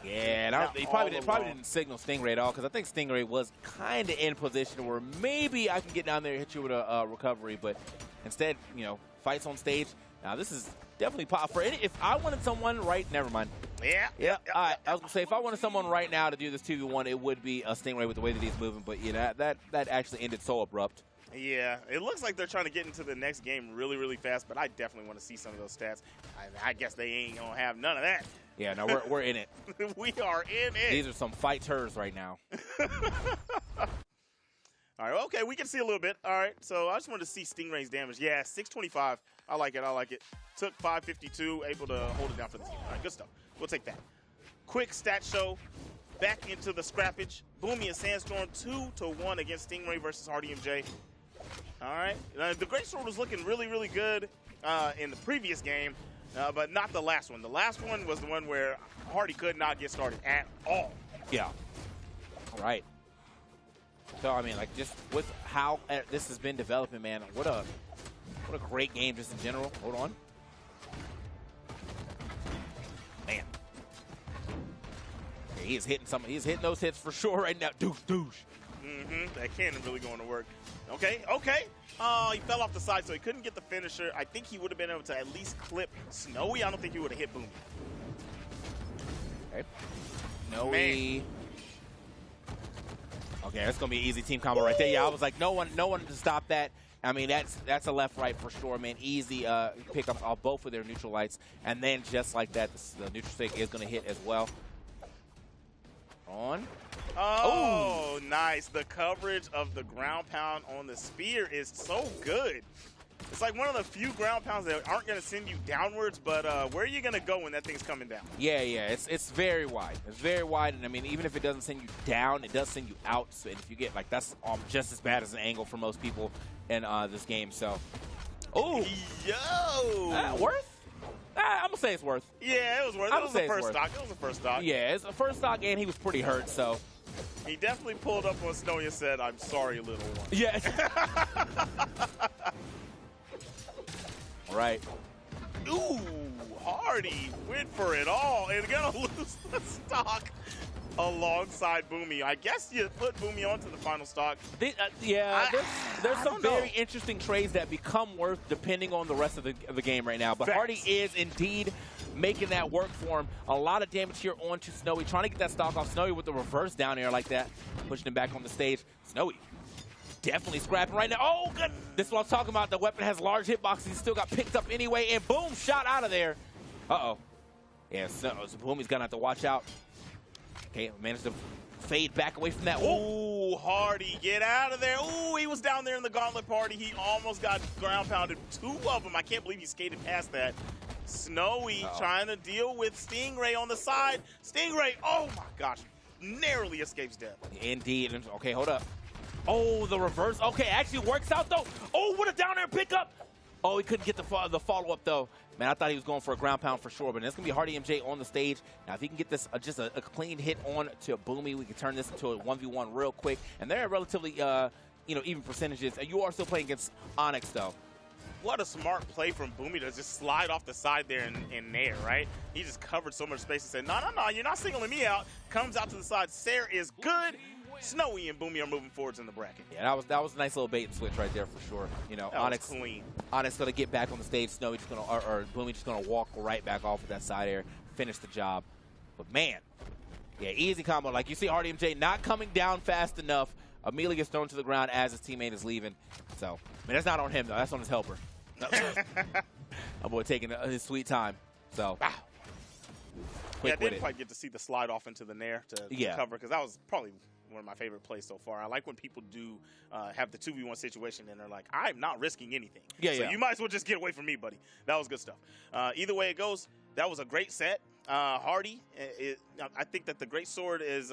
Yeah, and he probably didn't signal Stingray at all, because I think Stingray was kind of in position where maybe I can get down there and hit you with a recovery, but instead, you know, fights on stage. Now, this is definitely pop for if I wanted someone never mind. Yeah. All right, I was gonna say if I wanted someone right now to do this 2v1, it would be a Stingray with the way that he's moving. But yeah, that actually ended so abrupt. Yeah, it looks like they're trying to get into the next game really, really fast. But I definitely want to see some of those stats. I guess they ain't gonna have none of that. Yeah, no, we're in it. We are in it. These are some fighters right now. All right, okay, we can see a little bit. All right, so I just wanted to see Stingray's damage. Yeah, 625. I like it. Took 552, able to hold it down for the team. All right, good stuff. We'll take that. Quick stat show. Back into the scrappage. Boomy and Sandstorm 2-1 against Stingray versus Hardy MJ. All right, the Great Sword was looking really, really good in the previous game, but not the last one. The last one was the one where Hardy could not get started at all. Yeah. All right. So, I mean, like, just with how this has been developing, man, what a great game just in general. Hold on. Man. Yeah, he's hitting those hits for sure right now. Douche. That cannon really going to work. Okay. He fell off the side, so he couldn't get the finisher. I think he would have been able to at least clip Snowy. I don't think he would have hit Boomy. Okay. Snowy. Okay, that's gonna be an easy team combo right there. Yeah, I was like, no one to stop that. I mean, that's a left-right for sure, man. Easy pickups off both of their neutral lights, and then just like that, the neutral stick is gonna hit as well. On. Oh, nice. The coverage of the ground pound on the spear is so good. It's like one of the few ground pounds that aren't going to send you downwards, but where are you going to go when that thing's coming down? Yeah, it's very wide. It's very wide, and I mean, even if it doesn't send you down, it does send you out. So, and if you get, like, that's just as bad as an angle for most people in this game, so. Oh! Yo! Worth? I'm going to say it's worth. Yeah, it was worth. It was the first stock. Yeah, it's the first stock, and he was pretty hurt, so. He definitely pulled up on Snowy and said, "I'm sorry, little one." Yeah. All right. Ooh, Hardy went for it all and gonna lose the stock alongside Boomy. I guess you put Boomy onto the final stock. There's some very interesting trades that become worth depending on the rest of the game right now. But Facts. Hardy is indeed making that work for him. A lot of damage here onto Snowy, trying to get that stock off. Snowy with the reverse down air like that, pushing him back on the stage. Snowy definitely scrapping right now. Oh, good. This is what I'm talking about. The weapon has large hitboxes. He still got picked up anyway, and boom, shot out of there. Uh-oh. Yeah, so Boomy's going to have to watch out. Okay, managed to fade back away from that. Ooh, Hardy, get out of there. Ooh, he was down there in the gauntlet party. He almost got ground pounded. Two of them. I can't believe he skated past that. Snowy trying to deal with Stingray on the side. Stingray, oh my gosh, narrowly escapes death. Indeed. Okay, hold up. Oh, the reverse. Okay, actually works out, though. Oh, what a down air pickup. Oh, he couldn't get the follow-up, though. Man, I thought he was going for a ground pound for sure, but it's going to be Hardy MJ on the stage. Now, if he can get this just a clean hit on to Boomy, we can turn this into a 1v1 real quick. And they're relatively, even percentages. And you are still playing against Onyx, though. What a smart play from Boomy to just slide off the side there in Nair, right? He just covered so much space and said, no, you're not singling me out. Comes out to the side. Sair is good. Snowy and Boomy are moving forwards in the bracket. Yeah, that was a nice little bait and switch right there for sure. You know, Onyx clean. Onyx gonna get back on the stage. Snowy just gonna or Boomy just gonna walk right back off with that side air, finish the job. But man, yeah, easy combo. Like you see, Hardy MJ not coming down fast enough. Immediately gets thrown to the ground as his teammate is leaving. So, I mean, that's not on him though. That's on his helper. My boy taking his sweet time. So, I didn't quite get to see the slide off into the Nair to cover because that was probably one of my favorite plays so far. I like when people do have the 2v1 situation and they're like, I'm not risking anything. So you might as well just get away from me, buddy. That was good stuff. Either way it goes, that was a great set. Hardy, I think that the Great Sword is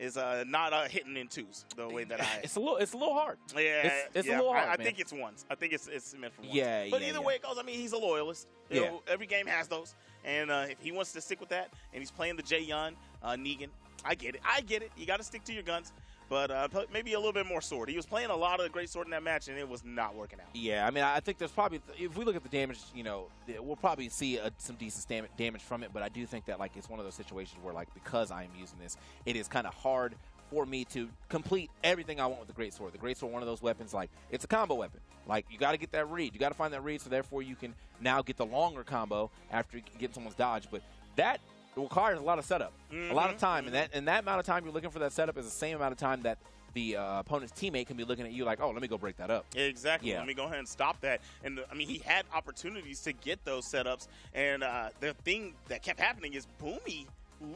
is not hitting in twos the way that I. It's a little hard. Yeah, it's yeah. a little hard. I man. think it's ones. I think it's meant for ones. Yeah, But yeah, either yeah. way it goes, I mean, he's a loyalist. You Yeah. know, every game has those, and if he wants to stick with that, and he's playing the Jae-Yun, Negan, I get it. You got to stick to your guns. But maybe a little bit more sword. He was playing a lot of great sword in that match, and it was not working out. Yeah, I mean, I think there's probably, if we look at the damage, you know, we'll probably see some decent damage from it. But I do think that, like, it's one of those situations where, like, because I am using this, it is kind of hard for me to complete everything I want with the greatsword. The greatsword, one of those weapons, like, it's a combo weapon. Like, you got to get that read. You got to find that read, so therefore you can now get the longer combo after you get someone's dodge. But that requires a lot of setup, a lot of time, and that amount of time you're looking for that setup is the same amount of time that the opponent's teammate can be looking at you like, oh, let me go break that up. Exactly. Yeah. Let me go ahead and stop that. And, I mean, he had opportunities to get those setups. And the thing that kept happening is Boomy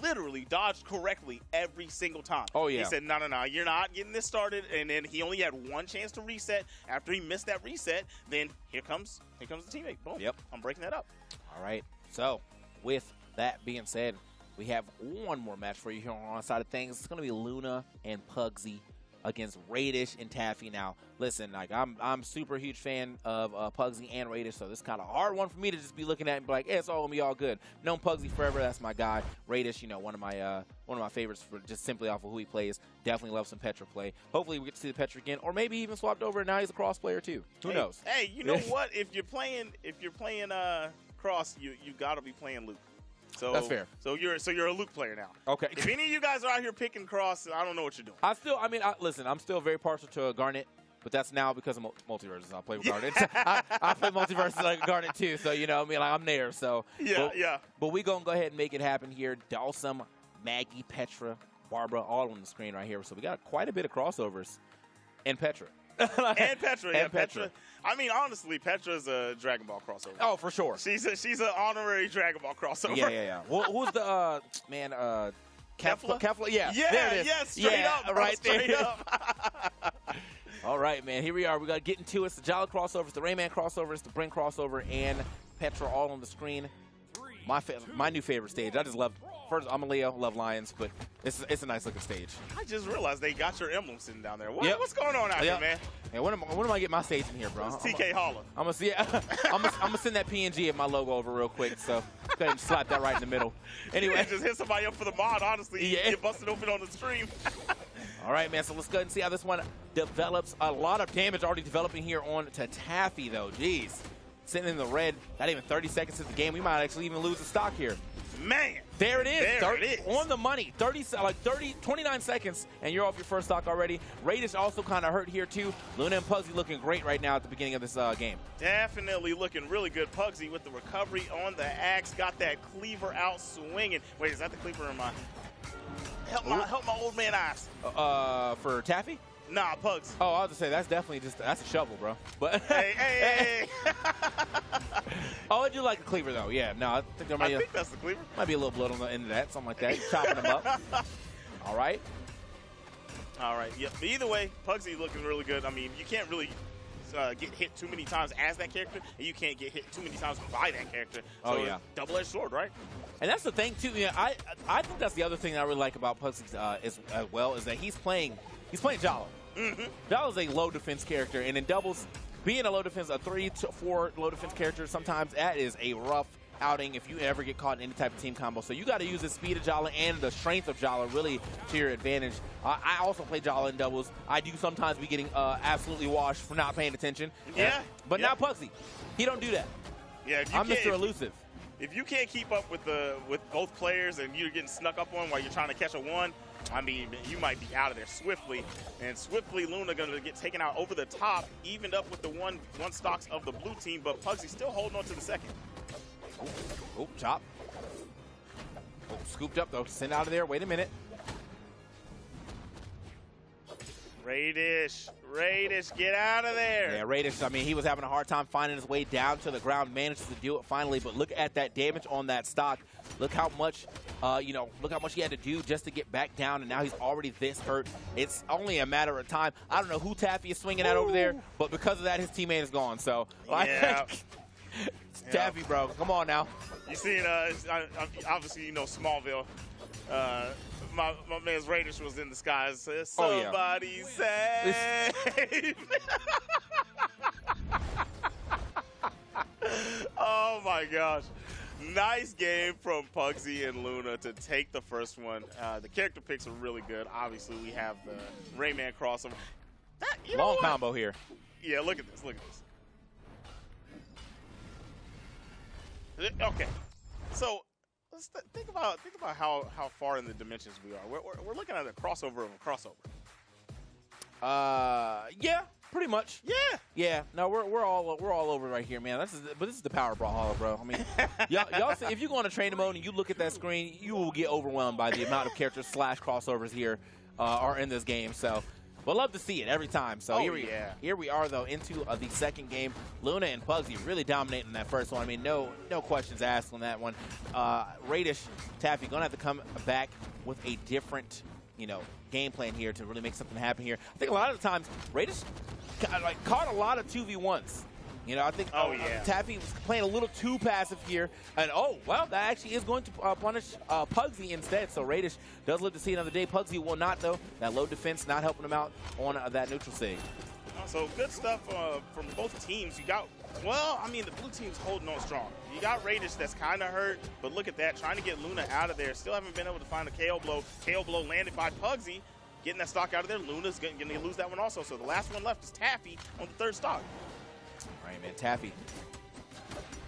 literally dodged correctly every single time. Oh, yeah. He said, no, you're not getting this started. And then he only had one chance to reset. After he missed that reset, then here comes the teammate. Boom. Yep. I'm breaking that up. All right. So, with that being said, we have one more match for you here on our side of things. It's going to be Luna and Pugsy against Radish and Taffy. Now, listen, like I'm super huge fan of Pugsy and Radish, so this is kind of a hard one for me to just be looking at and be like, hey, it's all gonna be all good. Known Pugsy forever, that's my guy. Radish, you know, one of my favorites for just simply off of who he plays. Definitely love some Petra play. Hopefully we get to see the Petra again, or maybe even swapped over and now he's a cross player too. Who knows? Hey, you know what? If you're playing cross, you gotta be playing Luke. So that's fair. So you're a Luke player now. Okay. If any of you guys are out here picking cross, I don't know what you're doing. Listen, I'm still very partial to Garnet, but that's now because of multiverses. I'll play with Garnet. I play multiverses like Garnet too, so you know, I mean, like I'm there. So yeah. But we gonna go ahead and make it happen here. Dawson, Maggie, Petra, Barbara, all on the screen right here. So we got quite a bit of crossovers, and Petra. And Petra, yeah, And Petra. I mean, honestly, Petra's a Dragon Ball crossover. Oh, for sure. She's an honorary Dragon Ball crossover. Yeah. Well, who's the man? Kefla? Kefla. Yeah. Yeah, there it is. yeah, straight up, bro, right straight there. up. All right, man. Here we are. We got to get into it. It's the Jala crossovers, the Rayman crossovers, the Brink crossover, and Petra all on the screen. My new favorite stage. I just love. First, I'm a Leo, love lions, but it's a nice looking stage. I just realized they got your emblem sitting down there. Yep. What's going on out here, man? Yeah, when am I getting my stage in here, bro? It's TK Holla. I'm gonna see. I'm gonna send that PNG of my logo over real quick. So go ahead and slap that right in the middle. Anyway, just hit somebody up for the mod. Honestly, Yeah. you get busted open on the stream. all right, man. So let's go ahead and see how this one develops. A lot of damage already developing here on to Taffy, though. Jeez, sitting in the red. Not even 30 seconds into the game. We might actually even lose the stock here. Man. There it is. There it is. On the money. 29 seconds, and you're off your first stock already. Radish also kind of hurt here, too. Luna and Pugsy looking great right now at the beginning of this game. Definitely looking really good. Pugsy with the recovery on the axe. Got that cleaver out swinging. Wait, is that the cleaver in my... Help my old man eyes. For Taffy? Nah, Pugs. Oh, I was to say that's definitely that's a shovel, bro. But Hey. oh, I do like the cleaver though. Yeah, no, I think there I think that's the cleaver. might be a little blood on the end of that, something like that. Chopping them up. All right. Yep. But either way, Pugsy looking really good. I mean, you can't really get hit too many times as that character, and you can't get hit too many times by that character. So Oh, yeah. double-edged sword, right? And that's the thing too. Yeah, I think that's the other thing that I really like about Pugsy as well is that he's playing Jala. Jala's a low defense character, and in doubles, being a low defense, a 3-4 low defense character, sometimes that is a rough outing if you ever get caught in any type of team combo. So you got to use the speed of Jala and the strength of Jala really to your advantage. I also play Jala in doubles. I do sometimes be getting absolutely washed for not paying attention. Yeah. But not Pugsy. He don't do that. Yeah. If you I'm can't- Mr. Elusive. If you can't keep up with both players and you're getting snuck up on while you're trying to catch a one, I mean, you might be out of there swiftly. And swiftly, Luna going to get taken out over the top, evened up with the one stocks of the blue team, but Pugsy still holding on to the second. Oh, chop. Oh, scooped up, though. Send out of there. Wait a minute. Radish, get out of there. Yeah, Radish, I mean, he was having a hard time finding his way down to the ground, managed to do it finally, but look at that damage on that stock. Look how much, look how much he had to do just to get back down, and now he's already this hurt. It's only a matter of time. I don't know who Taffy is swinging at over there, but because of that, his teammate is gone, so. Yeah. It's Taffy, bro. Come on now. You seen, obviously, Smallville. my man's Radish was in the skies. Says, Oh, yeah. somebody save. Oh my gosh. Nice game from Pugsy and Luna to take the first one. The character picks are really good. Obviously, we have the Rayman crossover. You know Long what? combo here. Yeah, look at this. Look at this. Okay, so let's think about how far in the dimensions we are. We're looking at a crossover of a crossover. Yeah, pretty much. Yeah. Yeah, no, we're all over right here, man. But this is the power of Brawlhalla, bro. I mean, y'all see, if you go on a trainer mode and you look at that screen, you will get overwhelmed by the amount of characters / crossovers here are in this game. So, we'll love to see it every time. So here we are though into the second game. Luna and Pugsy really dominating that first one. I mean, no questions asked on that one. Radish, Taffy gonna have to come back with a different, game plan here to really make something happen here. I think a lot of the times Radish caught a lot of 2v1s. I think Taffy was playing a little too passive here. And, that actually is going to punish Pugsy instead. So Radish does live to see another day. Pugsy will not, though. That low defense not helping him out on that neutral sig. So good stuff from both teams. You got, the blue team's holding on strong. You got Radish that's kind of hurt, but look at that, trying to get Luna out of there. Still haven't been able to find a KO blow. KO blow landed by Pugsy. Getting that stock out of there. Luna's going to lose that one also. So the last one left is Taffy on the third stock. All right, man, Taffy.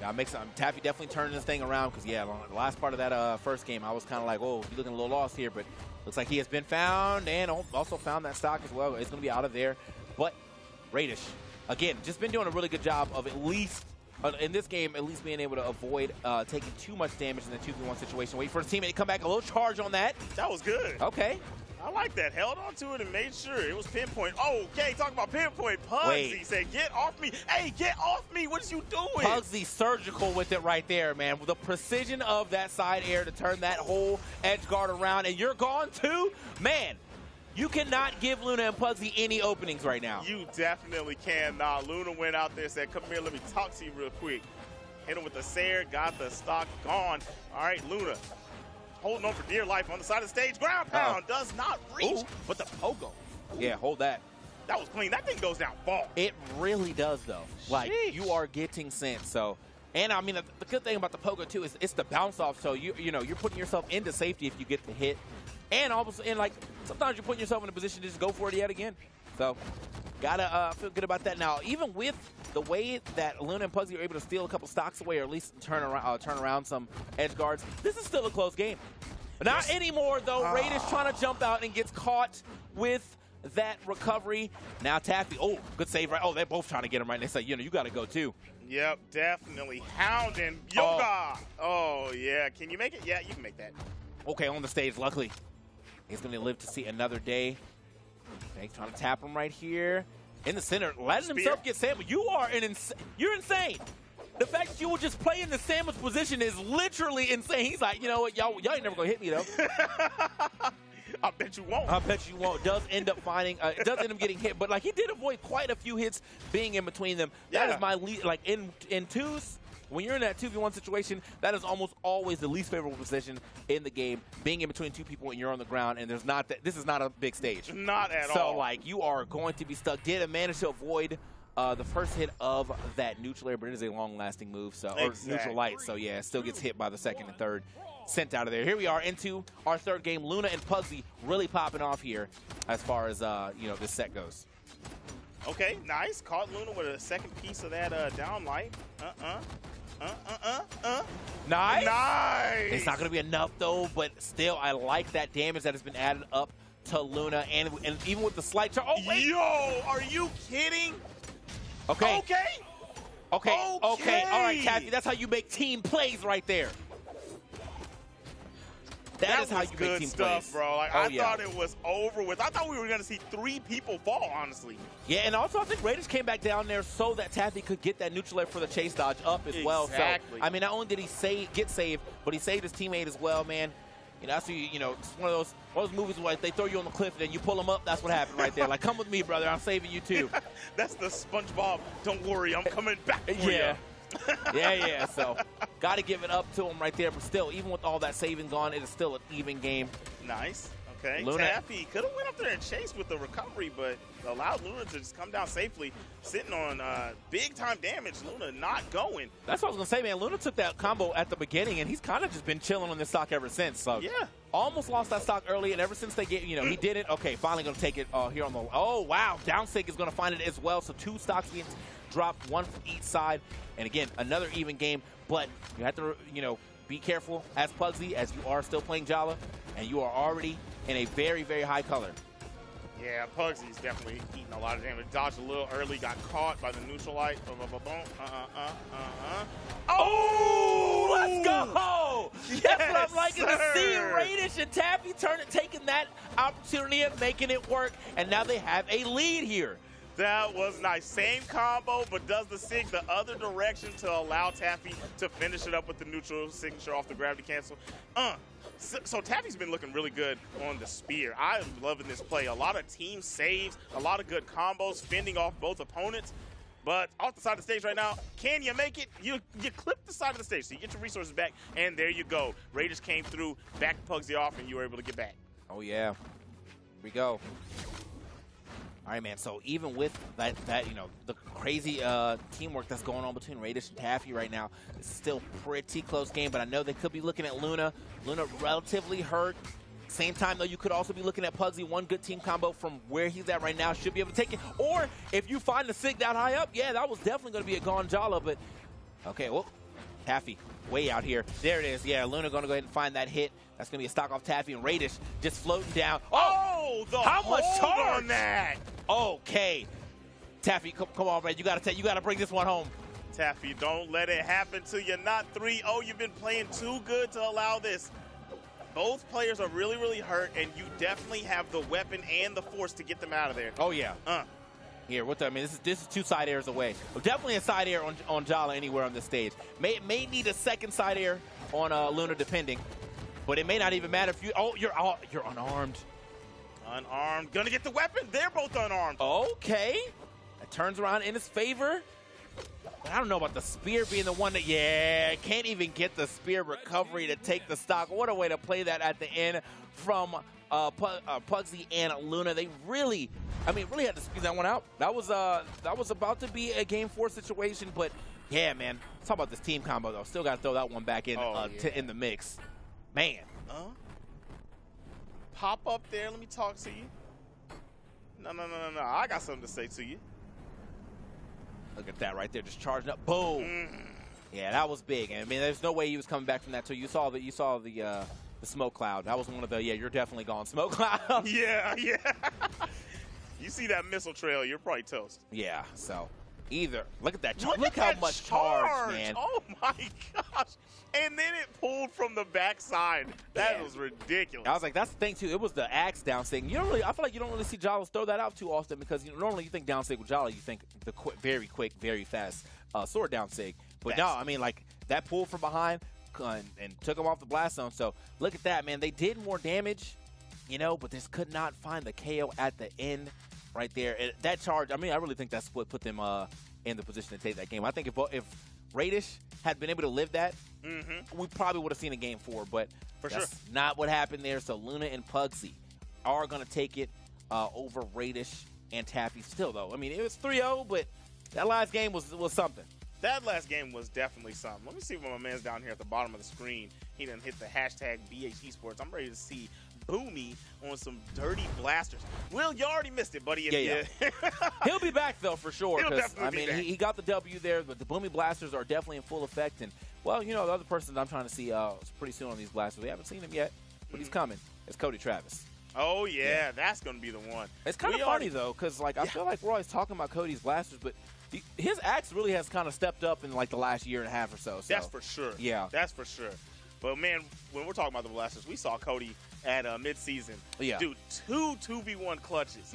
Taffy definitely turning this thing around because, the last part of that first game, I was kind of like, he's looking a little lost here, but looks like he has been found and also found that stock as well. It's going to be out of there. But Radish, again, just been doing a really good job of at least, in this game, at least being able to avoid taking too much damage in the 2v1 situation. Wait for his teammate to come back, a little charge on that. That was good. Okay. I like that. Held on to it and made sure it was pinpoint. Okay, talk about pinpoint. Pugsy said, get off me. Hey, get off me. What are you doing? Pugsy surgical with it right there, man. With the precision of that side air to turn that whole edge guard around. And you're gone too? Man, you cannot give Luna and Pugsy any openings right now. You definitely cannot. Luna went out there and said, come here, let me talk to you real quick. Hit him with the Sair, got the stock gone. All right, Luna. Holding on for dear life on the side of the stage. Ground pound does not reach, but the pogo. Yeah, hold that. That was clean. That thing goes down ball. It really does, though. Like, you are getting sent. So, and I mean, the good thing about the pogo too is it's the bounce off. So you're putting yourself into safety if you get the hit, and also, sometimes you're putting yourself in a position to just go for it yet again. So, gotta feel good about that. Now, even with the way that Luna and Pugsy are able to steal a couple stocks away, or at least turn around some edge guards, this is still a close game. Not anymore, though. Radish trying to jump out and gets caught with that recovery. Now Taffy, good save, right? They're both trying to get him right. They say, you got to go too. Yep, definitely. Hounding Yoga. Oh, yeah. Can you make it? Yeah, you can make that. Okay, on the stage, luckily. He's going to live to see another day. Okay, trying to tap him right here. In the center, letting himself get sandwiched. You're insane. The fact that you will just play in the sandwich position is literally insane. He's like, you know what, y'all ain't never gonna hit me though. I bet you won't. I bet you won't. Does end up getting hit, but he did avoid quite a few hits being in between them. Yeah. That is my in twos. When you're in that 2v1 situation, that is almost always the least favorable position in the game, being in between two people and you're on the ground, and this is not a big stage. Not at all. So, you are going to be stuck. Did manage to avoid the first hit of that neutral air, but it is a long-lasting move, or neutral light. So, it still gets hit by the second and third. Sent out of there. Here we are into our third game. Luna and Pugsy really popping off here as far as, this set goes. Okay, nice. Caught Luna with a second piece of that down light. Nice. Nice. It's not going to be enough, though, but still, I like that damage that has been added up to Luna, and even with the slight charge. Oh, wait. Yo, are you kidding? Okay. Okay. All right, Taffy, that's how you make team plays right there. That is how you make team plays. Bro. I thought it was over with. I thought we were going to see 3 people fall, honestly. Yeah, and also I think Radish came back down there so that Taffy could get that neutral air for the chase dodge up as well. Exactly. So, I mean, not only did he get saved, but he saved his teammate as well, man. That's it's one of those movies where they throw you on the cliff and then you pull them up. That's what happened right there. Come with me, brother. I'm saving you too. That's the SpongeBob. Don't worry, I'm coming back for you. Yeah. So, got to give it up to him right there. But still, even with all that saving gone, it is still an even game. Nice. Okay, Luna- Taffy could have went up there and chased with the recovery, but allowed Luna to just come down safely, sitting on big-time damage. Luna not going. That's what I was going to say, man. Luna took that combo at the beginning, and he's kind of just been chilling on this stock ever since. So Yeah. almost lost that stock early, and ever since they get, he did it. Okay, finally going to take it here on the. Oh wow, Downsig is going to find it as well. So 2 stocks being dropped, 1 from each side, and again another even game. But you have to, be careful as Pugsy, as you are still playing Jala, and you are already in a very, very high color. Yeah, Pugsy's definitely eating a lot of damage. Dodged a little early, got caught by the neutral light. Oh, let's go! That's what I'm liking to see. sir. Radish and Taffy taking that opportunity and making it work, and now they have a lead here. That was nice. Same combo, but does the sig the other direction to allow Taffy to finish it up with the neutral signature off the gravity cancel. So Taffy's been looking really good on the spear. I'm loving this play. A lot of team saves, a lot of good combos, fending off both opponents. But off the side of the stage right now, can you make it? You clip the side of the stage, so you get your resources back, and there you go. Raiders came through, backed Pugsy off, and you were able to get back. Oh, yeah. Here we go. All right, man. So even with that the crazy teamwork that's going on between Radish and Taffy right now, it's still pretty close game. But I know they could be looking at Luna. Luna relatively hurt. Same time, though, you could also be looking at Pugsy. One good team combo from where he's at right now should be able to take it. Or if you find the sig that high up, yeah, that was definitely going to be a gone Jala. But okay, well, Taffy way out here. There it is. Yeah, Luna going to go ahead and find that hit. That's going to be a stock off Taffy, and Radish just floating down. Oh, the how much hold charge on that? Okay, Taffy, come on, man. You gotta bring this one home. Taffy, don't let it happen to you. Not 3-0. You've been playing too good to allow this. Both players are really, really hurt, and you definitely have the weapon and the force to get them out of there. Oh yeah. Here, this is 2 side airs away. Well, definitely a side air on Jala anywhere on this stage. May need a second side air on Luna, depending, but it may not even matter if you. Oh, you're unarmed. Unarmed. Gonna get the weapon. They're both unarmed. Okay. That turns around in his favor. But I don't know about the spear being the one that, can't even get the spear recovery to take the stock. What a way to play that at the end from Pugsy and Luna. They really had to squeeze that one out. That was about to be a game 4 situation, but yeah, man. Let's talk about this team combo, though. Still got to throw that one back in in the mix. Man. Pop up there. Let me talk to you. No. I got something to say to you. Look at that right there, just charging up. Boom. Yeah, that was big. And I mean, there's no way he was coming back from that. So you saw the smoke cloud. That was one of the you're definitely gone smoke cloud. Yeah. You see that missile trail, you're probably toast. Yeah. So look at that charge. Look how much charge, man. Oh my gosh. And then it pulled from the backside. That was ridiculous. I was like, that's the thing too. It was the axe down sig. I feel like you don't really see Jalas throw that out too often, because normally you think down sig with Jala, you think the very quick, very fast sword down sig. But no, I mean, like, that pull from behind and took him off the blast zone. So look at that, man. They did more damage, but just could not find the KO at the end right there. That charge, I really think that's what put them in the position to take that game. I think if Radish had been able to live that, we probably would have seen a game 4, but that's not what happened there. So Luna and Pugsy are going to take it over Radish and Taffy still, though. I mean, it was 3-0, but that last game was something. That last game was definitely something. Let me see what my man's down here at the bottom of the screen. He done hit the hashtag BH Esports. I'm ready to see Boomy on some dirty blasters. Will, you already missed it, buddy. Yeah. He'll be back, though, for sure. He'll definitely be back. He got the W there, but the Boomy blasters are definitely in full effect. And, well, the other person that I'm trying to see pretty soon on these blasters, we haven't seen him yet, but he's coming. It's Cody Travis. Oh, yeah. That's going to be the one. It's kind of funny, though, because, I feel like we're always talking about Cody's blasters, but his axe really has kind of stepped up in, the last year and a half or so. That's for sure. Yeah. That's for sure. But, man, when we're talking about the blasters, we saw Cody at midseason. Yeah. Dude, 2-2v1 clutches.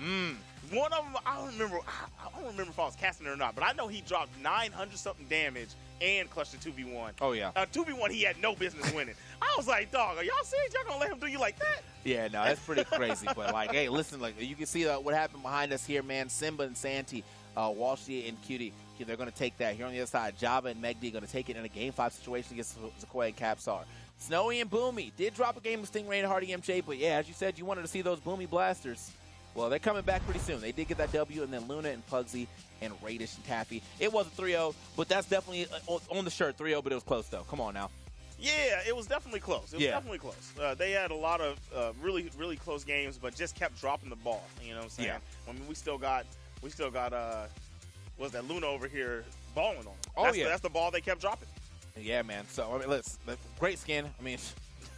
One of them, I don't remember if I was casting it or not, but I know he dropped 900-something damage and clutched a 2v1. Oh, yeah. 2v1 he had no business winning. I was like, dog, are y'all serious? Y'all gonna let him do you like that? Yeah, no, that's pretty crazy. But, hey, listen, you can see what happened behind us here, man. Simba and Santi, Walshy and Cutie, they're going to take that. Here on the other side, Java and Megdi are going to take it in a Game 5 situation against Sequoia and Capsar. Snowy and Boomy did drop a game of Stingray and Hardy MJ, but yeah, as you said, you wanted to see those Boomy blasters. Well, they're coming back pretty soon. They did get that W, and then Luna and Pugsy and Radish and Taffy. It was a 3-0, but that's definitely on the shirt 3-0, but it was close, though. Come on now. Yeah, it was definitely close. It was definitely close. They had a lot of really, really close games, but just kept dropping the ball. You know what I'm saying? Yeah. I mean, we still got was that Luna over here balling on them. Oh, That's yeah. That's the ball they kept dropping. Yeah, man. So, I mean, let's great skin. I mean,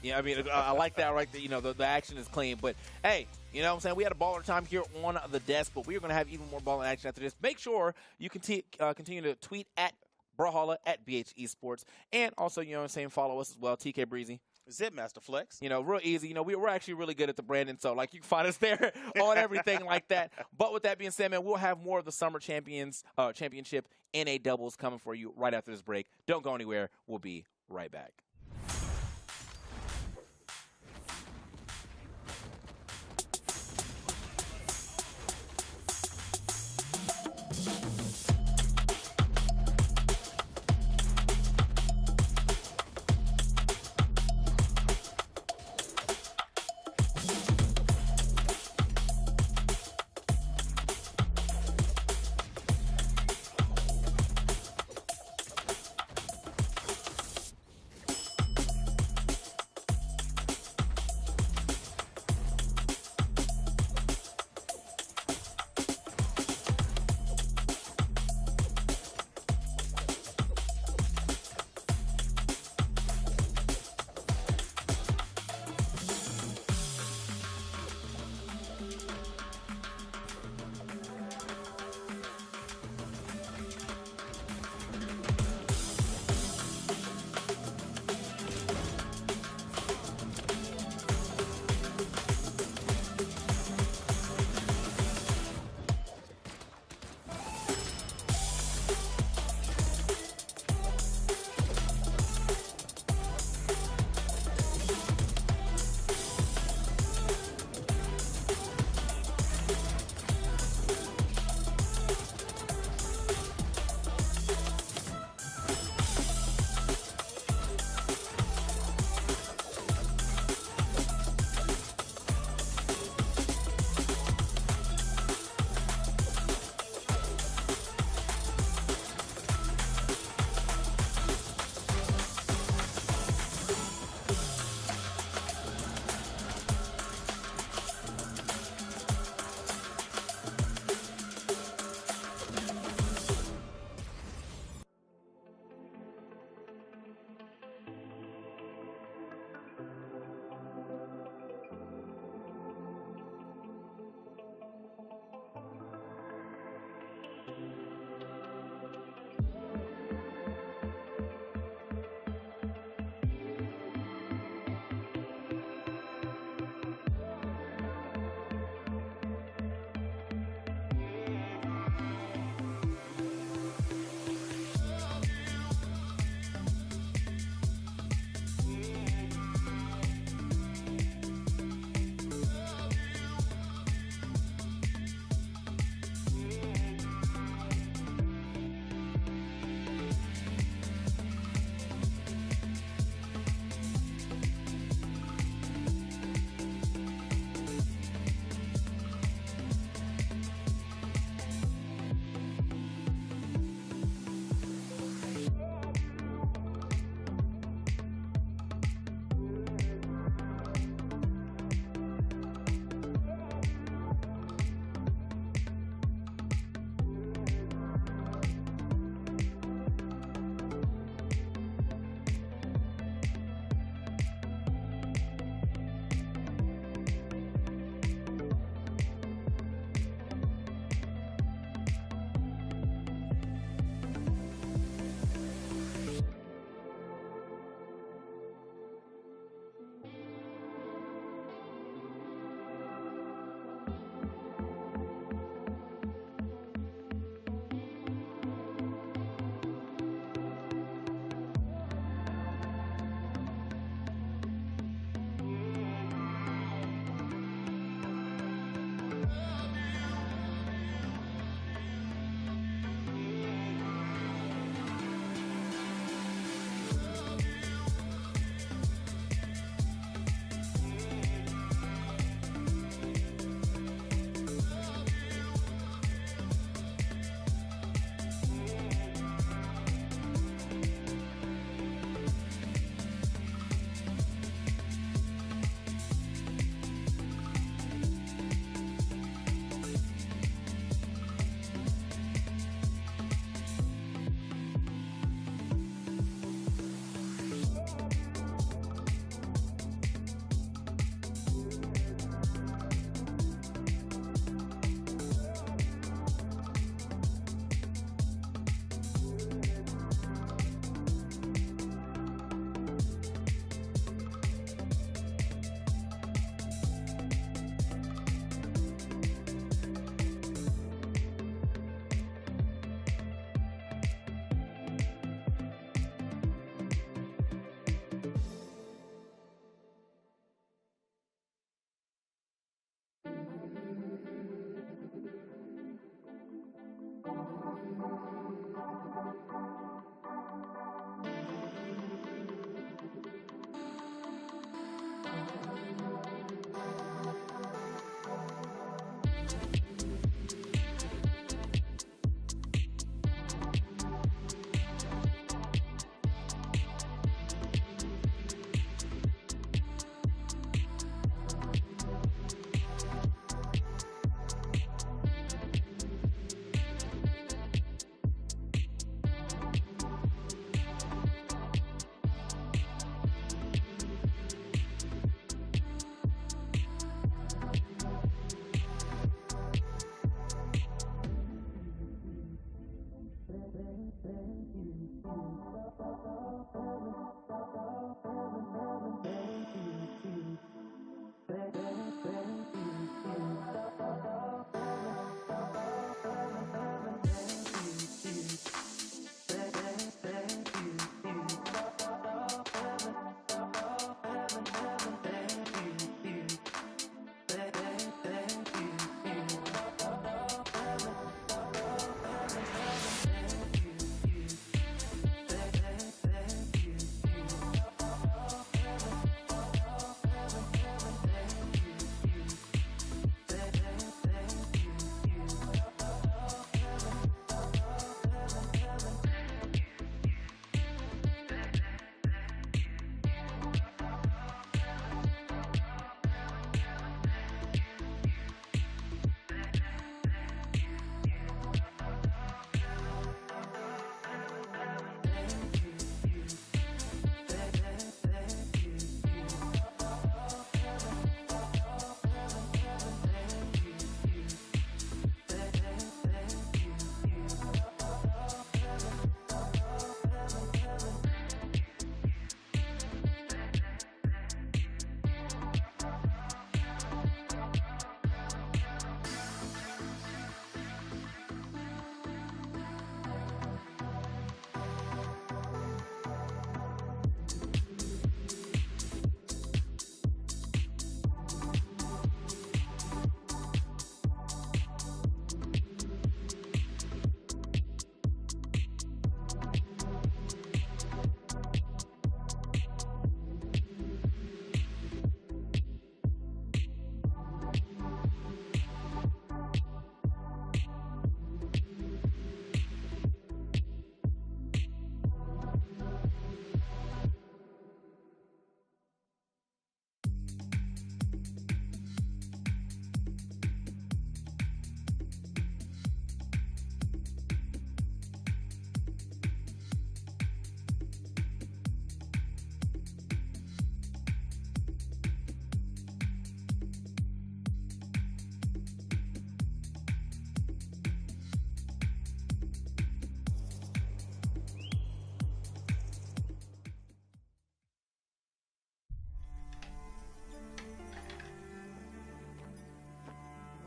yeah, I mean, I like that right there. You know, the action is clean. But, hey, you know what I'm saying? We had a baller time here on the desk, but we are going to have even more baller action after this. Make sure you continue to tweet at Brawlhalla, at BH Esports, and also, you know what I'm saying, follow us as well, TK Breezy. Zip Master Flex. You know, real easy. You know, we're actually really good at the branding, so, like, you can find us there on everything like that. But with that being said, man, we'll have more of the Summer Championship NA doubles coming for you right after this break. Don't go anywhere. We'll be right back.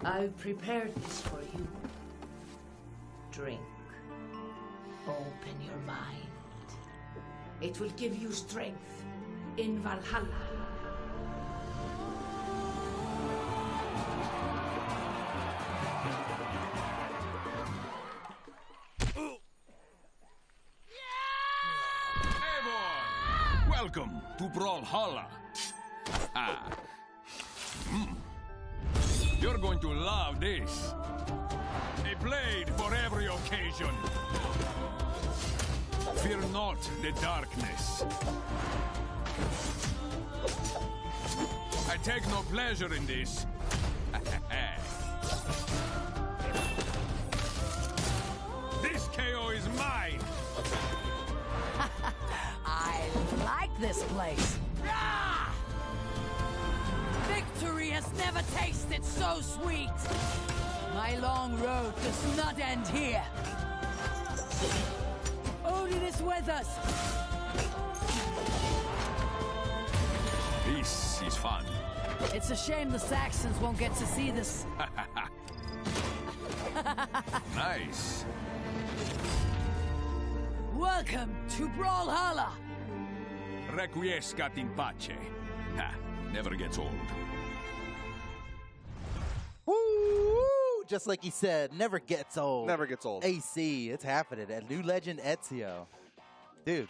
I've prepared this for you. Drink. Open your mind. It will give you strength in Valhalla. Eivor! Welcome to Brawlhalla. You're going to love this. A blade for every occasion. Fear not the darkness. I take no pleasure in this. This KO is mine. I like this place. Ah! Victory has never tasted so sweet. My long road does not end here. Odin is with us. This is fun. It's a shame the Saxons won't get to see this. Nice. Welcome to Brawlhalla. Requiescat in pace. Ha, never gets old. Woo! just like he said, never gets old. Never gets old. AC, it's happening. At New Legend Ezio. Dude,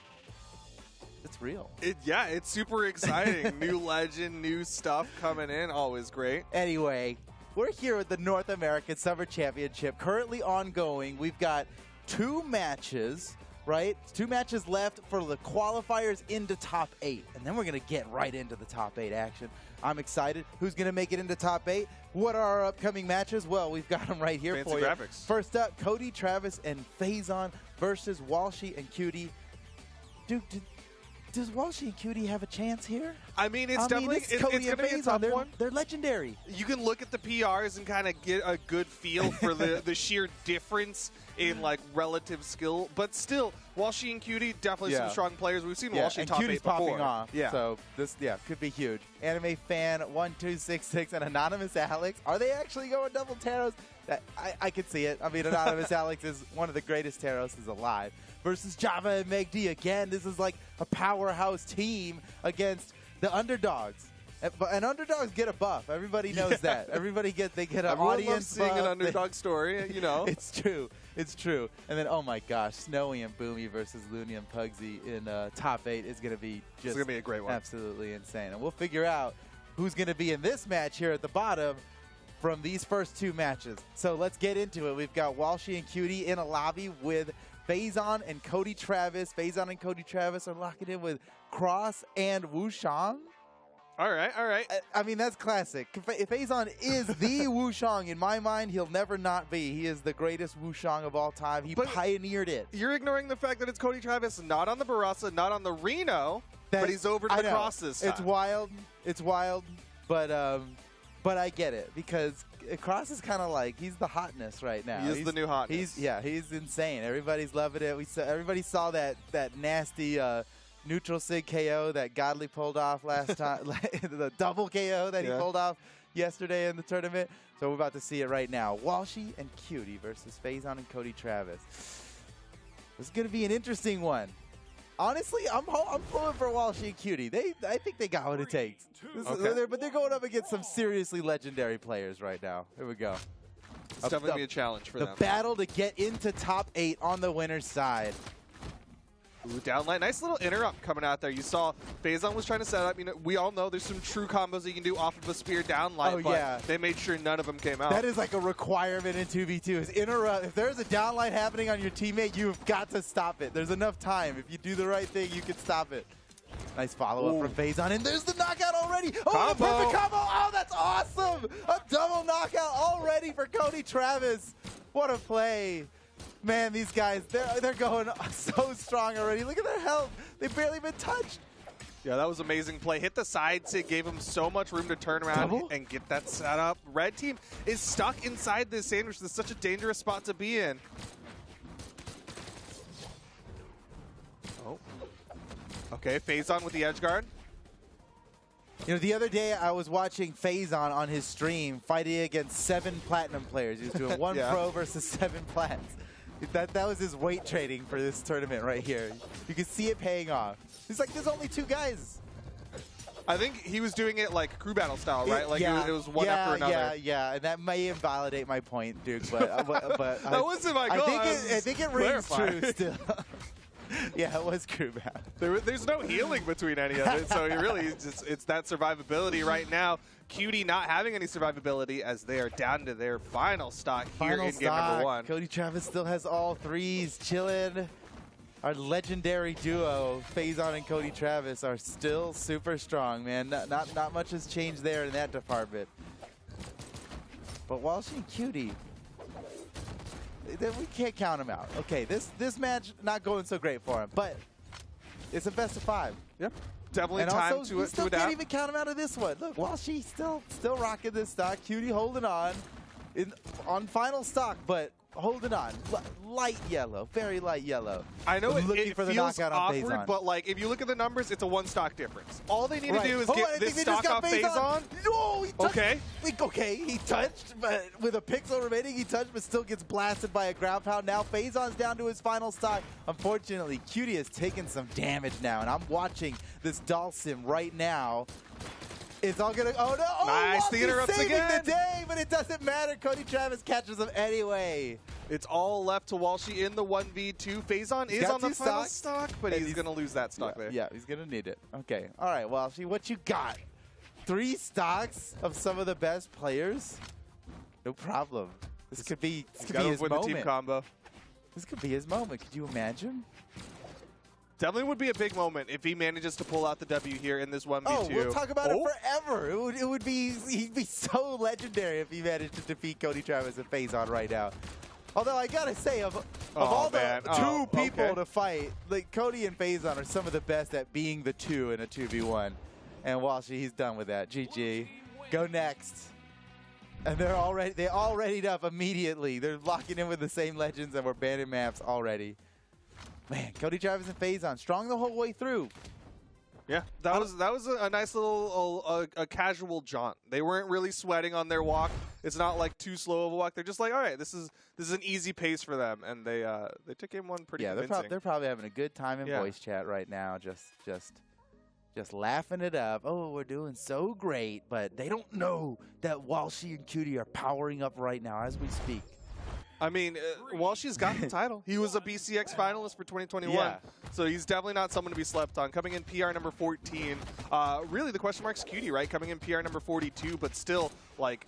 it's real. Yeah, it's super exciting. New legend, new stuff coming in. Always great. Anyway, we're here with the North American Summer Championship, currently ongoing. We've got 2 matches, right? 2 matches left for the qualifiers into top 8. And then we're going to get right into the top 8 action. I'm excited. Who's going to make it into top 8? What are our upcoming matches? Well, we've got them right here Fancy for you. graphics. First up, Cody Travis and Phazon versus Walshy and Cutie. Dude, does Walshy and Cutie have a chance here? I mean, it's definitely it's it's Cody going to and be a Phazon. tough They're, one. They're legendary. You can look at the PRs and kind of get a good feel for the sheer difference in like relative skill, but still, Walshy and Cutie definitely some strong players. We've seen Walshy and top Cutie's 8 before. popping off. Yeah. So this, could be huge. Anime fan 1266 and Anonymous Alex. Are they actually going double Taros? I could see it. I mean, Anonymous Alex is one of the greatest Taroses alive. Versus Java and Meg D. Again, this is like a powerhouse team against the underdogs. And underdogs get a buff. Everybody knows that. Everybody get an Everyone audience loves seeing buff. an underdog story, you know. It's true. It's true. And then, oh my gosh, Snowy and Boomy versus Looney and Pugsy in top 8 is going to be just It's going to be a great one. absolutely insane. And we'll figure out who's going to be in this match here at the bottom from these first 2 matches. So let's get into it. We've got Walshy and Cutie in a lobby with Phazon and Cody Travis. Phazon and Cody Travis are locking in with Cross and Wushang. All right, all right. I mean, that's classic. Phazon is the Wushang. In my mind, he'll never not be. He is the greatest Wushang of all time. He pioneered it. You're ignoring the fact that it's Cody Travis, not on the Barassa, not on the Reno, but he's over to the Cross this time. It's wild. It's wild, but I get it because Cross is kind of like he's the hotness right now. He is the new hotness. He's insane. Everybody's loving it. Everybody saw that nasty neutral sig KO that Godly pulled off last time, the double KO that he pulled off yesterday in the tournament. So we're about to see it right now. Walshy and Cutie versus Phazon and Cody Travis. This is going to be an interesting one. Honestly, I'm pulling for Walshy and Cutie. I think they got what it takes. But they're going up against some seriously legendary players right now. Here we go. It's definitely be a challenge for them. The battle to get into top 8 on the winner's side. Ooh, downlight. Nice little interrupt coming out there. You saw Phazon was trying to set up. You know, we all know there's some true combos you can do off of a spear downlight, but they made sure none of them came out. That is like a requirement in 2v2 is interrupt. If there's a downlight happening on your teammate, you've got to stop it. There's enough time. If you do the right thing, you can stop it. Nice follow-up from Phazon, and there's the knockout already. Oh, the perfect combo. Oh, that's awesome. A double knockout already for Cody Travis. What a play. Man, these guys, they're going so strong already. Look at their health. They've barely been touched. Yeah, that was an amazing play. Hit the side sig, gave him so much room to turn around and get that set up. Red team is stuck inside this sandwich. This is such a dangerous spot to be in. Oh. Okay, Phazon with the edge guard. You know, the other day I was watching Phazon on his stream fighting against 7 platinum players. He was doing 1 pro versus 7 plats. That was his weight training for this tournament right here. You can see it paying off. He's like, there's only 2 guys. I think he was doing it like crew battle style, right? Like it was one after another. Yeah, and that may invalidate my point, Duke, but that wasn't my goal. I think it rings true still. Yeah, it was crew battle. There's no healing between any of it, so it's that survivability right now. Cutie not having any survivability as they are down to their final stock here in game number 1. Cody Travis still has all 3s chilling. Our legendary duo, Phazon and Cody Travis, are still super strong, man. Not much has changed there in that department. But Walshy and Cutie, we can't count them out. Okay, this match not going so great for him, but it's a best of 5. Yep. Definitely and time also, to we still adapt. Can't even count him out of this one. Look, Walshy still rocking this stock. Cutie holding on on final stock, but holding on. Light yellow, very light yellow. I know looking it for the feels knockout on awkward, Phazon. but like if you look at the numbers, it's a 1 stock difference. All they need to do is get this stock off Phazon. No, he touched. Okay. Okay, he touched, but with a pixel remaining, he touched, but still gets blasted by a ground pound. Now Phazon's down to his final stock. Unfortunately, Cutie has taken some damage now, and I'm watching this doll sim right now. It's all gonna. Oh no! Oh, Nice, Walshy the interrupts saving again. the day, but it doesn't matter. Cody Travis catches him anyway. It's all left to Walshy in the 1v2. Phazon is got on the 2 final stocks, stock, but and he's going to lose that stock there. Yeah, he's gonna need it. Okay, all right, Walshy, what you got? 3 stocks of some of the best players? No problem. This could be his win the team moment. combo. This could be his moment. Could you imagine? Definitely would be a big moment if he manages to pull out the W here in this 1v2. Oh, we'll talk about it forever. It would be he'd be so legendary if he managed to defeat Cody Travis and Phazon right now. Although I gotta say, of all man. the 2 people okay. to fight, like Cody and Phazon are some of the best at being the 2 in a 2v1. And Walshy, he's done with that. GG. Go next. And they all readied up immediately. They're locking in with the same legends and we're banning maps already. Man, Cody Travis and Phazon strong the whole way through. Yeah, that was a nice little a casual jaunt. They weren't really sweating on their walk. It's not like too slow of a walk. They're just like, all right, this is an easy pace for them, and they took in one pretty convincing. They're probably having a good time in voice chat right now, just laughing it up. Oh, we're doing so great, but they don't know that Walshy and Cutie are powering up right now as we speak. I mean, Walshy's got the title. He was a BCX finalist for 2021, Yeah. so he's definitely not someone to be slept on. Coming in PR number 14. Really, the question mark's Cutie, right? Coming in PR number 42, but still, like,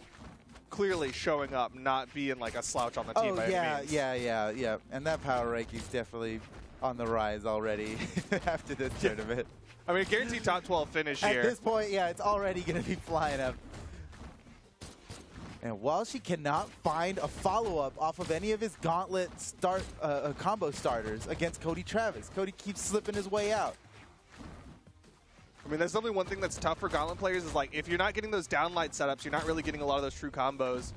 clearly showing up, not being like a slouch on the team by any means. Yeah. And that power ranking's definitely on the rise already after this tournament. I mean, guaranteed top 12 finish At here. this point, yeah, it's already going to be flying up. And Walshy cannot find a follow-up off of any of his gauntlet combo starters against Cody Travis. Cody keeps slipping his way out. I mean, that's definitely one thing that's tough for Gauntlet players is, like, if you're not getting those downlight setups, you're not really getting a lot of those true combos.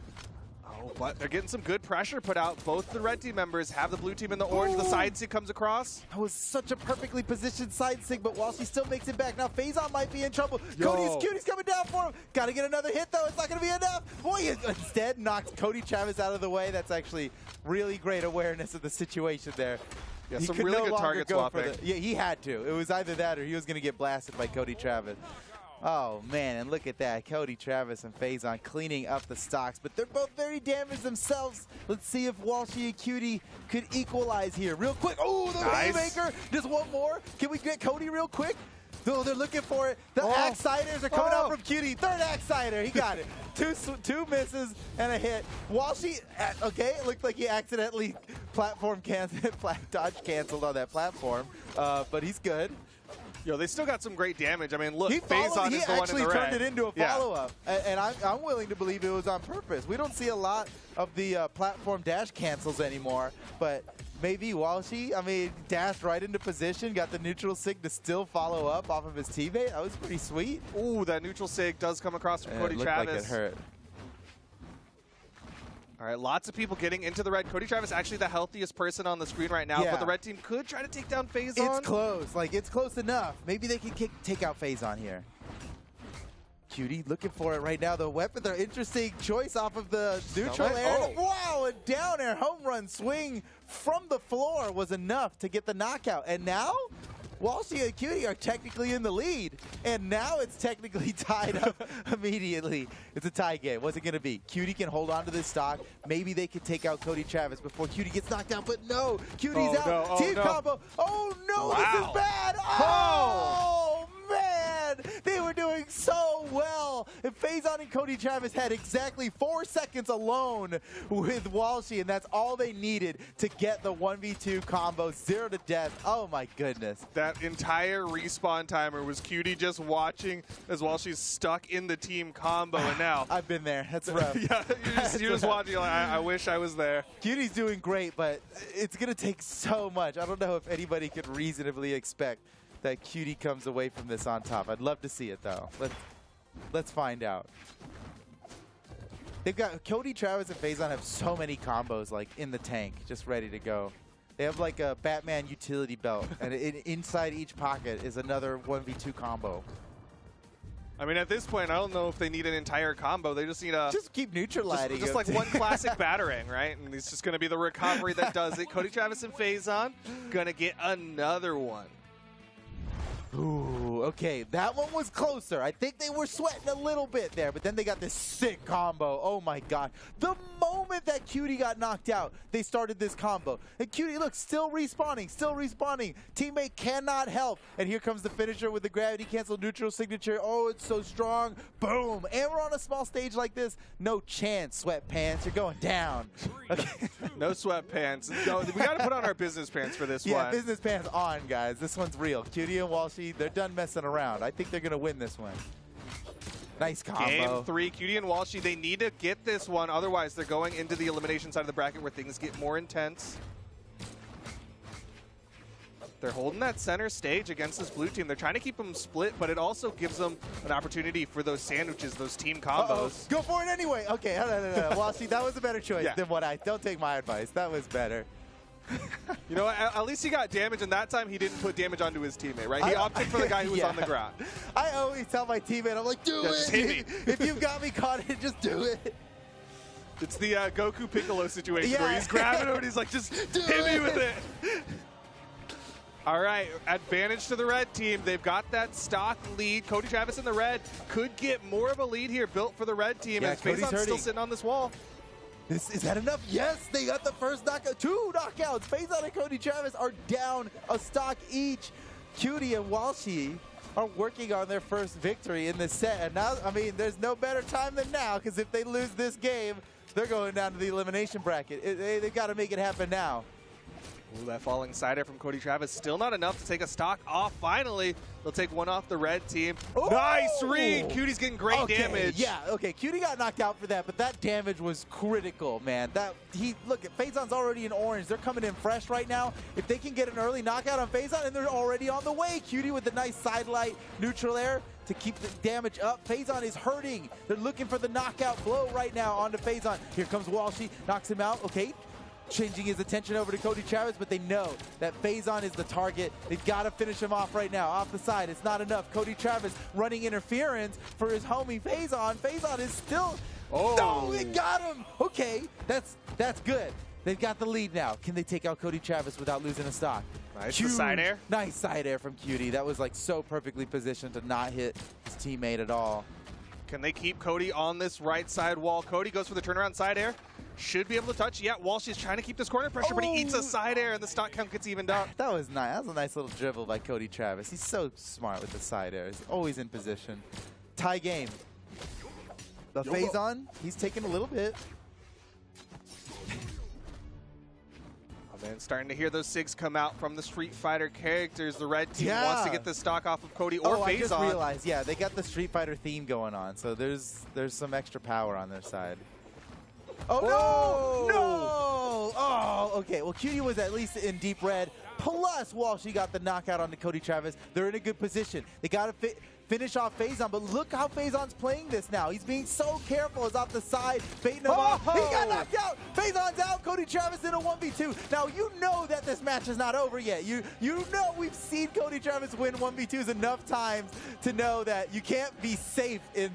Oh, but they're getting some good pressure put out. Both the red team members have the blue team in the orange. The side stick comes across. That was such a perfectly positioned side sig, but Walshy still makes it back. Now Phazon might be in trouble. Cody's coming down for him. Got to get another hit, though. It's not going to be enough. Boy, he instead knocks Cody Travis out of the way. That's actually really great awareness of the situation there. Yeah, he some could really no good longer target go for swapping. yeah, he had to. It was either that or he was going to get blasted by Cody Travis. Oh, man, and look at that. Cody Travis and Phazon cleaning up the stocks, but they're both very damaged themselves. Let's see if Walshy and Cutie could equalize here real quick. Oh, the haymaker. Just one more. Can we get Cody real quick? No, they're looking for it. The Axe-Siders are coming out from Cutie. Third Axe-Sider. He got it. Two misses and a hit. Walshy, okay, it looked like he accidentally dodge canceled on that platform, but he's good. Yo, they still got some great damage. I mean, look, He Phazon is the one in the red. actually turned it into a follow-up, and I'm willing to believe it was on purpose. We don't see a lot of the platform dash cancels anymore, but maybe Walshy, I mean, dashed right into position, got the neutral sig to still follow up off of his teammate. That was pretty sweet. Ooh, that neutral sig does come across from And Cody it looked Travis. like it hurt. All right, lots of people getting into the red. Cody Travis actually the healthiest person on the screen right now, but the red team could try to take down Phazon. It's close. Like, it's close enough. Maybe they can take out Phazon here. Cutie looking for it right now. The weapon, their interesting choice off of the neutral air. Wow, a down air home run swing from the floor was enough to get the knockout. And now, Walshy and Cutie are technically in the lead. And now it's technically tied up immediately. It's a tie game. What's it going to be? Cutie can hold on to this stock. Maybe they can take out Cody Travis before Cutie gets knocked out. But no, Cutie's out. Team combo. Oh, no, this is bad. Oh, man. They were doing so well. And Phazon and Cody Travis had exactly 4 seconds alone with Walshy, and that's all they needed to get the 1v2 combo 0 to death. Oh, my goodness. That entire respawn timer was Cutie just watching as Walshy's stuck in the team combo, and now I've been there. That's rough. Yeah, you're just watching. Like, I wish I was there. Cutie's doing great, but it's going to take so much. I don't know if anybody could reasonably expect that Cutie comes away from this on top. I'd love to see it, though. Let's find out. They've got Cody, Travis, and Phazon have so many combos like in the tank, just ready to go. They have like a Batman utility belt, and inside each pocket is another 1v2 combo. I mean, at this point, I don't know if they need an entire combo. They just need a... Just keep neutralizing Just like one classic battering, right? And it's just going to be the recovery that does it. Cody Travis and Phazon going to get another one. Ooh, okay, that one was closer. I think they were sweating a little bit there, but then they got this sick combo. Oh my god. The moment that Cutie got knocked out, they started this combo. And Cutie, look, still respawning, still respawning. Teammate cannot help. And here comes the finisher with the gravity cancel neutral signature. Oh, it's so strong. Boom. And we're on a small stage like this. No chance, sweatpants. You're going down. Okay. No sweatpants. No, we got to put on our business pants for this one. Yeah, business pants on, guys. This one's real. Cutie and Walshy, they're done messing around. I think they're going to win this one. Nice combo. Game 3, Cutie and Walshy, they need to get this one. Otherwise, they're going into the elimination side of the bracket where things get more intense. They're holding that center stage against this blue team. They're trying to keep them split, but it also gives them an opportunity for those sandwiches, those team combos. Go for it anyway. Okay, no. Walshy, that was a better choice than what I... Don't take my advice. That was better. You know what? At least he got damage, and that time he didn't put damage onto his teammate, right? He opted for the guy who was on the ground. I always tell my teammate, I'm like, do it. Just hit me. If you've got me caught, just do it. It's the Goku Piccolo situation where he's grabbing him and he's like, just hit me with it. All right, advantage to the red team. They've got that stock lead. Cody Travis in the red could get more of a lead here built for the red team. And Faison's still sitting on this wall. Is that enough? Yes, they got the first knockout. 2 knockouts. Faison and Cody Travis are down a stock each. Cutie and Walshy are working on their first victory in this set. And now, I mean, there's no better time than now, because if they lose this game, they're going down to the elimination bracket. They've got to make it happen now. Ooh, that falling side air from Cody Travis. Still not enough to take a stock off. Finally, they'll take one off the red team. Ooh! Nice read. Cutie's getting great damage. Yeah, okay. Cutie got knocked out for that, but that damage was critical, man. Look, Faison's already in orange. They're coming in fresh right now. If they can get an early knockout on Faison, and they're already on the way. Cutie with the nice side light, neutral air to keep the damage up. Faison is hurting. They're looking for the knockout blow right now onto Faison. Here comes Walshy, knocks him out. Okay. Changing his attention over to Cody Travis, but they know that Faison is the target. They've got to finish him off right now. Off the side, it's not enough. Cody Travis running interference for his homie Faison. Faison is still... Oh, no, it got him! Okay, that's good. They've got the lead now. Can they take out Cody Travis without losing a stock? Nice side air. Nice side air from Cutie. That was like so perfectly positioned to not hit his teammate at all. Can they keep Cody on this right side wall? Cody goes for the turnaround side air. Should be able to touch. Yeah, Walshy's trying to keep this corner pressure, but he eats a side air, and the stock count gets evened up. That was nice. That was a nice little dribble by Cody Travis. He's so smart with the side air. He's always in position. Tie game. The Faison, he's taking a little bit. Oh, man, starting to hear those SIGs come out from the Street Fighter characters. The red team wants to get the stock off of Cody or Faison. I just realized, yeah, they got the Street Fighter theme going on, so there's some extra power on their side. Oh, no! Oh, okay. Well, Cutie was at least in deep red. Plus, Walshy got the knockout on Cody Travis. They're in a good position. They got to finish off Faison, but look how Faison's playing this now. He's being so careful. He's off the side, baiting him off. He got knocked out. Faison's out. Cody Travis in a 1v2. Now, you know that this match is not over yet. You know we've seen Cody Travis win 1v2s enough times to know that you can't be safe in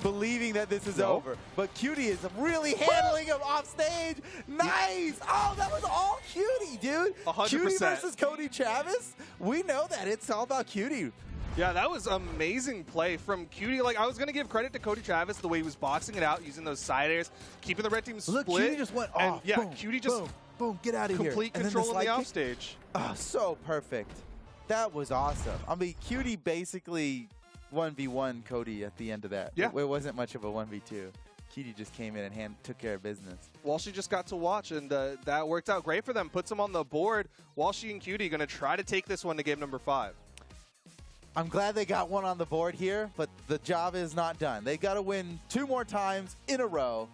believing that this is over. But Cutie is really handling him off stage. Nice. Oh, that was all Cutie, dude. 100%. Cutie versus Cody Travis. We know that. It's all about Cutie. Yeah, that was amazing play from Cutie. Like, I was going to give credit to Cody Travis the way he was boxing it out, using those side airs, keeping the red team split. Look, Cutie just went off. Yeah, boom, Cutie just boom, get out of here. Complete control in the offstage. Oh, so perfect. That was awesome. I mean, Cutie basically 1v1 Cody at the end of that. Yeah. It wasn't much of a 1v2. Cutie just came in and took care of business. Walshy just got to watch, and that worked out great for them. Puts them on the board. Walshy and Cutie going to try to take this one to game number 5. I'm glad they got one on the board here, but the job is not done. They got to win 2 more times in a row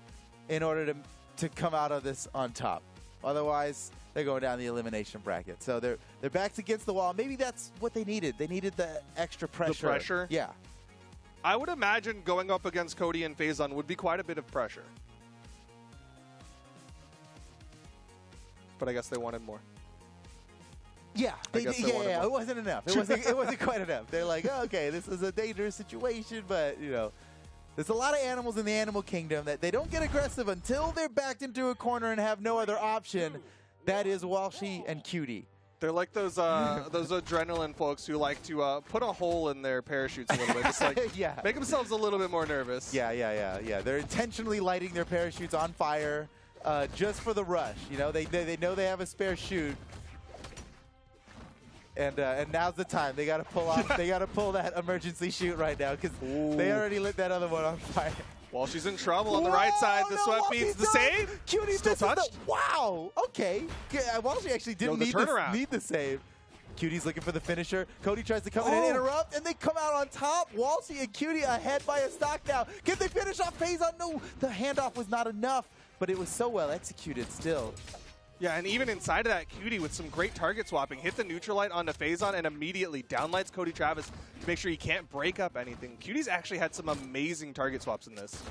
in order to come out of this on top. Otherwise, they're going down the elimination bracket. So their backs against the wall. Maybe that's what they needed. They needed the extra pressure. The pressure? Yeah. I would imagine going up against Cody and Faison would be quite a bit of pressure. But I guess they wanted more. Yeah, it wasn't enough. It wasn't quite enough. They're like, oh, okay, this is a dangerous situation, but, you know, there's a lot of animals in the animal kingdom that they don't get aggressive until they're backed into a corner and have no other option. That is Walshy and Cutie. They're like those adrenaline folks who like to put a hole in their parachutes a little bit, just like Yeah. make themselves a little bit more nervous. Yeah. They're intentionally lighting their parachutes on fire just for the rush. You know, they know they have a spare chute. And now's the time. They got to pull off. They got to pull that emergency chute right now because they already lit that other one on fire. Well, she's in trouble on the right side. The sweat beats the save. Cutie Still touched. Wow. Okay. Yeah, well, she actually didn't the turnaround. need the save. Cutie's looking for the finisher. Cody tries to come in and interrupt, and they come out on top. Walshy and Cutie ahead by a stock now. Can they finish off Faison? No, the handoff was not enough, but it was so well executed still. Yeah, and even inside of that, Cutie with some great target swapping, hit the neutral light onto Faison and immediately downlights Cody Travis to make sure he can't break up anything. Cutie's actually had some amazing target swaps in this.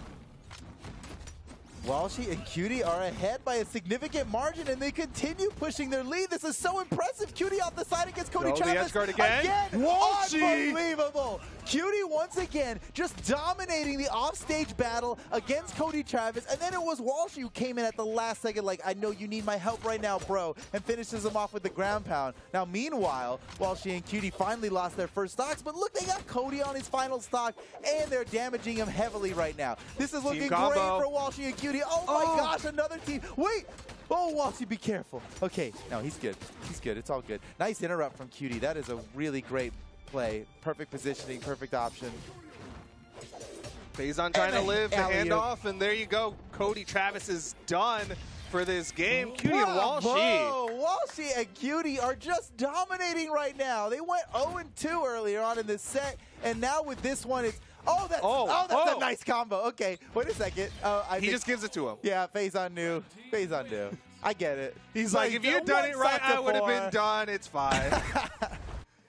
Walshy and Cutie are ahead by a significant margin, and they continue pushing their lead. This is so impressive. Cutie off the side against Cody The Travis. edge guard again. Walshy! Unbelievable. Cutie once again just dominating the offstage battle against Cody Travis, and then it was Walshy who came in at the last second like, I know you need my help right now, bro, and finishes him off with the ground pound. Now, meanwhile, Walshy and Cutie finally lost their first stocks, but look, they got Cody on his final stock, and they're damaging him heavily right now. This is looking great for Walshy and Cutie. Oh my gosh, another team. Wait. Oh, Walshy, be careful. Okay, no, he's good. He's good. It's all good. Nice interrupt from Cutie. That is a really great play. Perfect positioning, perfect option. Faison trying to live the handoff, and there you go. Cody Travis is done for this game. Cutie and Walshy. Walshy and Cutie are just dominating right now. They went 0-2 earlier on in this set, and now with this one, it's that's a nice combo. Okay, wait a second. He just gives it to him. Yeah, Faison knew. Faison knew. I get it. He's like, if you had done it right, I would have been done. It's fine.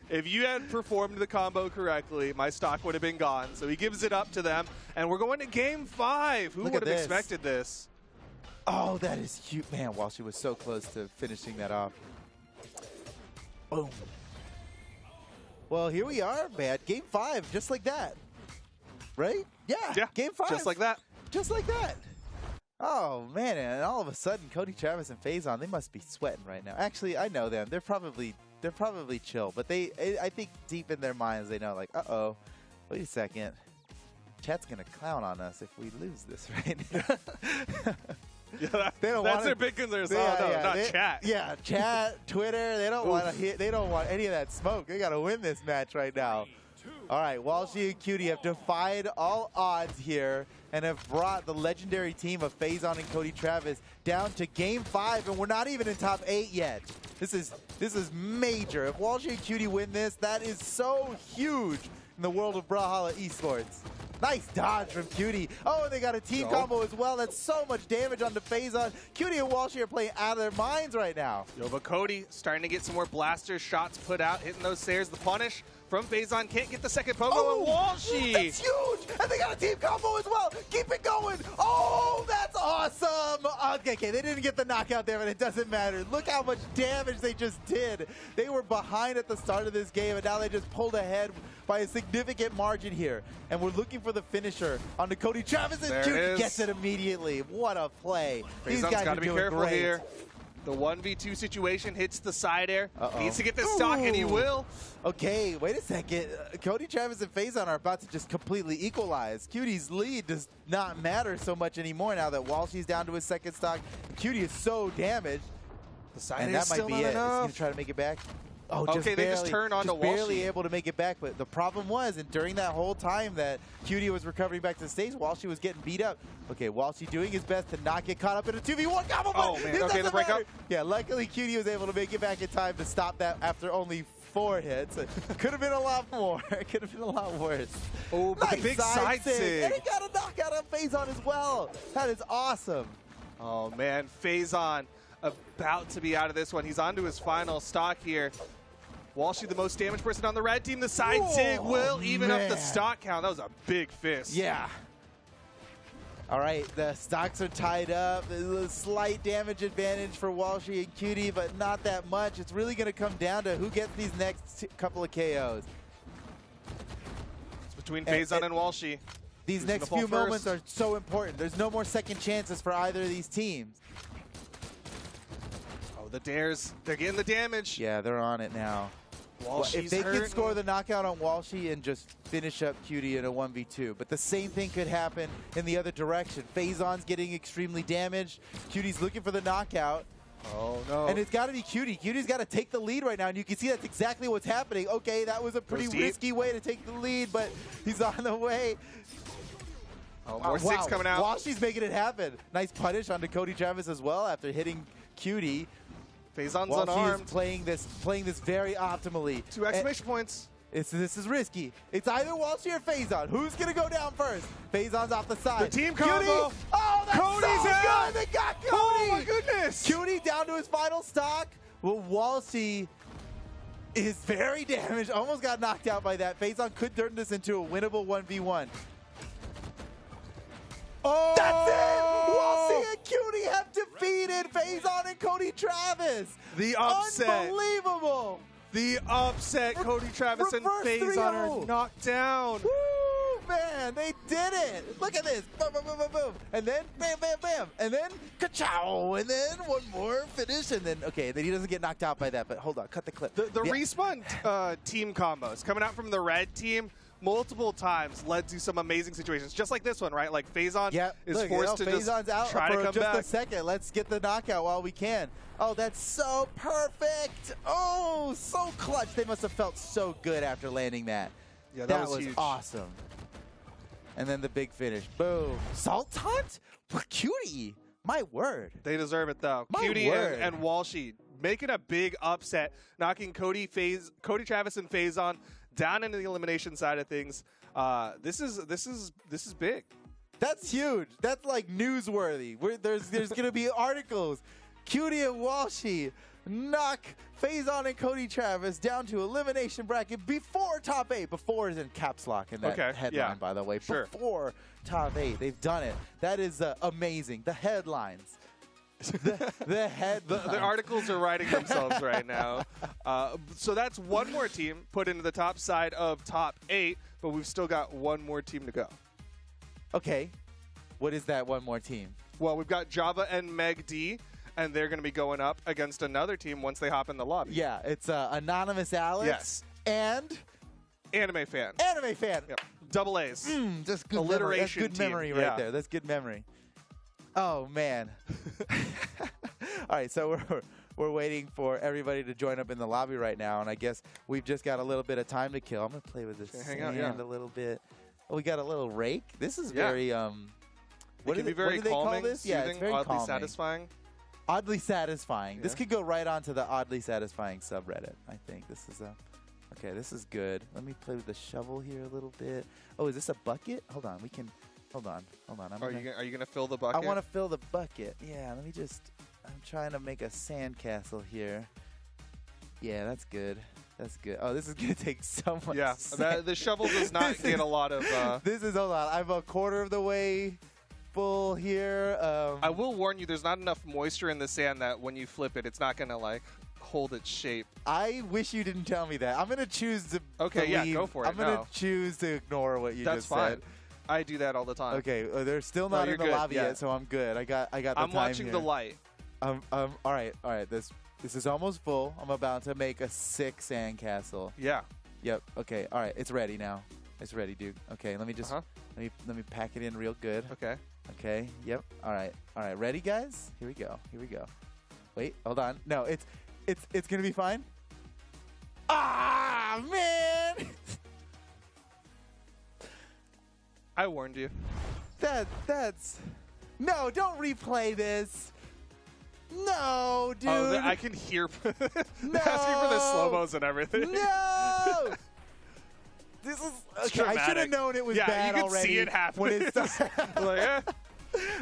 If you had performed the combo correctly, my stock would have been gone. So he gives it up to them, and we're going to game 5. Who would have expected this? Oh, that is cute. Man, Walshy was so close to finishing that off. Boom. Well, here we are, man. Game 5, just like that. Right? Yeah. Game 5. Just like that. Just like that. Oh, man. And all of a sudden, Cody Travis and Faison, they must be sweating right now. Actually, I know them. They're probably chill. But I think deep in their minds, they know, like, uh-oh, wait a second. Chat's going to clown on us if we lose this right now. Yeah, that's their big concern. Not chat. Yeah, chat, Twitter. They don't want to hit. They don't want any of that smoke. They got to win this match right now. All right, Walshy and Cutie have defied all odds here and have brought the legendary team of Faison and Cody Travis down to Game 5, and we're not even in top 8 yet. This is major. If Walshy and Cutie win this, that is so huge in the world of Brawlhalla esports. Nice dodge from Cutie. Oh, and they got a team combo as well. That's so much damage onto Faison. Cutie and Walshy are playing out of their minds right now. Yo, but Cody starting to get some more blaster shots put out, hitting those stairs. The punish from Faison, can't get the second pogo, and Walshy. That's huge! And they got a team combo as well. Keep it going. Oh, that's awesome. Okay, they didn't get the knockout there, but it doesn't matter. Look how much damage they just did. They were behind at the start of this game, and now they just pulled ahead by a significant margin here. And we're looking for the finisher on the Cody Travis, and Cutie gets it immediately. What a play. These guys got to be careful great. here. The 1v2 situation hits the side air. Needs to get this stock, and he will. Okay, wait a second. Cody Travis and Faison are about to just completely equalize. Cutie's lead does not matter so much anymore now that Walshy's down to his second stock. Cutie is so damaged. The side and air that might still be not it. enough. He's going to try to make it back. Oh, okay, they just turned on to Walshy. Barely able to make it back, but the problem was, and during that whole time that Cutie was recovering back to the stage, Walshy was getting beat up. Okay, Walshy doing his best to not get caught up in a 2v1 combo. Oh, man. Okay, the breakup. Yeah, luckily Cutie was able to make it back in time to stop that after only 4 hits. It could have been a lot more. It could have been a lot worse. Oh, but nice the big side sig. And he got a knockout on Faison as well. That is awesome. Oh, man. Faison about to be out of this one. He's on to his final stock here. Walshy, the most damaged person on the red team. The side sig will even up the stock count. That was a big fist. Yeah. All right, the stocks are tied up. There's a slight damage advantage for Walshy and Cutie, but not that much. It's really going to come down to who gets these next couple of KOs. It's between Faison and Walshy. These next few moments are so important. There's no more second chances for either of these teams. the dares, they're getting the damage. Yeah, they're on it now. Walshy's if they hurting. could score the knockout on Walshy and just finish up Cutie in a 1v2. But the same thing could happen in the other direction. Phazon's getting extremely damaged. Cutie's looking for the knockout. Oh, no. And it's got to be Cutie. Cutie's got to take the lead right now, and you can see that's exactly what's happening. Okay, that was a pretty risky way to take the lead, but he's on the way. Oh, more six coming out. Walshy's making it happen. Nice punish onto Cody Travis as well after hitting Cutie. Phazon's Walshy unarmed. is playing this very optimally. 2 exclamation points. This is risky. It's either Walshy or Phazon. Who's going to go down first? Phazon's off the side. The team Cutie. combo. Oh, that's Cody's so out. good. They got Cody. Oh, my goodness. Cutie down to his final stock. Well, Walshy is very damaged. Almost got knocked out by that. Phazon could turn this into a winnable 1v1. Oh! That's it! Walshy and Cutie have defeated Phazon and Cody Travis. The upset. Unbelievable. The upset. Cody Travis and reverse Phazon 3-0. are knocked down. Woo, man, they did it. Look at this. Boom, boom, boom, boom, boom. And then bam, bam, bam. And then ka-chow. And then one more finish. And then, okay, then he doesn't get knocked out by that. But hold on, cut the clip. The Yeah. Respawn team combos coming out from the red team multiple times led to some amazing situations, just like this one, right? Like Phazon is forced to just Phazon's out try for to come just back. a second. Let's get the knockout while we can. Oh, that's so perfect. Oh, so clutch. They must have felt so good after landing that. Yeah, that was was huge. awesome. And then the big finish. Boom. Salt Hunt? For Cutie. My word. They deserve it, though. My Cutie word. and Walshy making a big upset, knocking Cody Travis and Phazon down into the elimination side of things. This is big. That's huge. That's like newsworthy. There's going to be articles. Cutie and Walshy knock Phazon and Cody Travis down to elimination bracket before top 8. Before is in caps lock in that headline, by the way. Sure. Before top 8. They've done it. That is amazing. The headlines. The headlines. The articles are writing themselves right now. So that's one more team put into the top side of top 8, but we've still got one more team to go. Okay. What is that one more team? Well, we've got Java and Meg D, and they're going to be going up against another team once they hop in the lobby. Yeah, it's Anonymous Alex. Yes. And Anime Fan. Anime Fan. Yep. Double A's. Just good Alliteration memory. That's good team. memory right there. That's good memory. Oh, man. All right, so we're waiting for everybody to join up in the lobby right now, and I guess we've just got a little bit of time to kill. I'm going to play with this sand a little bit. Oh, we got a little rake. This is very What can be very calming, this? soothing, Yeah, it's very oddly calming. satisfying. Oddly satisfying. This Yeah. could go right onto the oddly satisfying subreddit, I think. This is okay, this is good. Let me play with the shovel here a little bit. Oh, is this a bucket? Hold on, we can hold on. Are you gonna fill the bucket? I want to fill the bucket. Yeah, let me just I'm trying to make a sandcastle here. Yeah, that's good. That's good. Oh, this is gonna take so much. Yeah, sand. the shovel does not get a lot of. This is hold on. I'm a quarter of the way full here. I will warn you, there's not enough moisture in the sand that when you flip it, it's not gonna like hold its shape. I wish you didn't tell me that. I'm gonna choose to. Okay, yeah, believe. go for it. I'm gonna choose to ignore what you That's just fine. said. I do that all the time. Okay, they're still No, not you're in the good, lobby yeah. yet, so I'm good. I got the I'm time watching here. the light. All right. This is almost full. I'm about to make a 6 sandcastle. Yeah. Yep. Okay. All right. It's ready now. It's ready, dude. Okay. Let me just let me pack it in real good. Okay. Okay. Yep. All right. All right. Ready, guys? Here we go. Here we go. Wait. Hold on. No. It's gonna be fine. Ah, man. I warned you. That's no. Don't replay this. No, dude. Oh, I can hear. No. Asking for the slow-mos and everything. No. This is okay. I should have known it was bad you can already. see it happen. When it starts. Like, eh.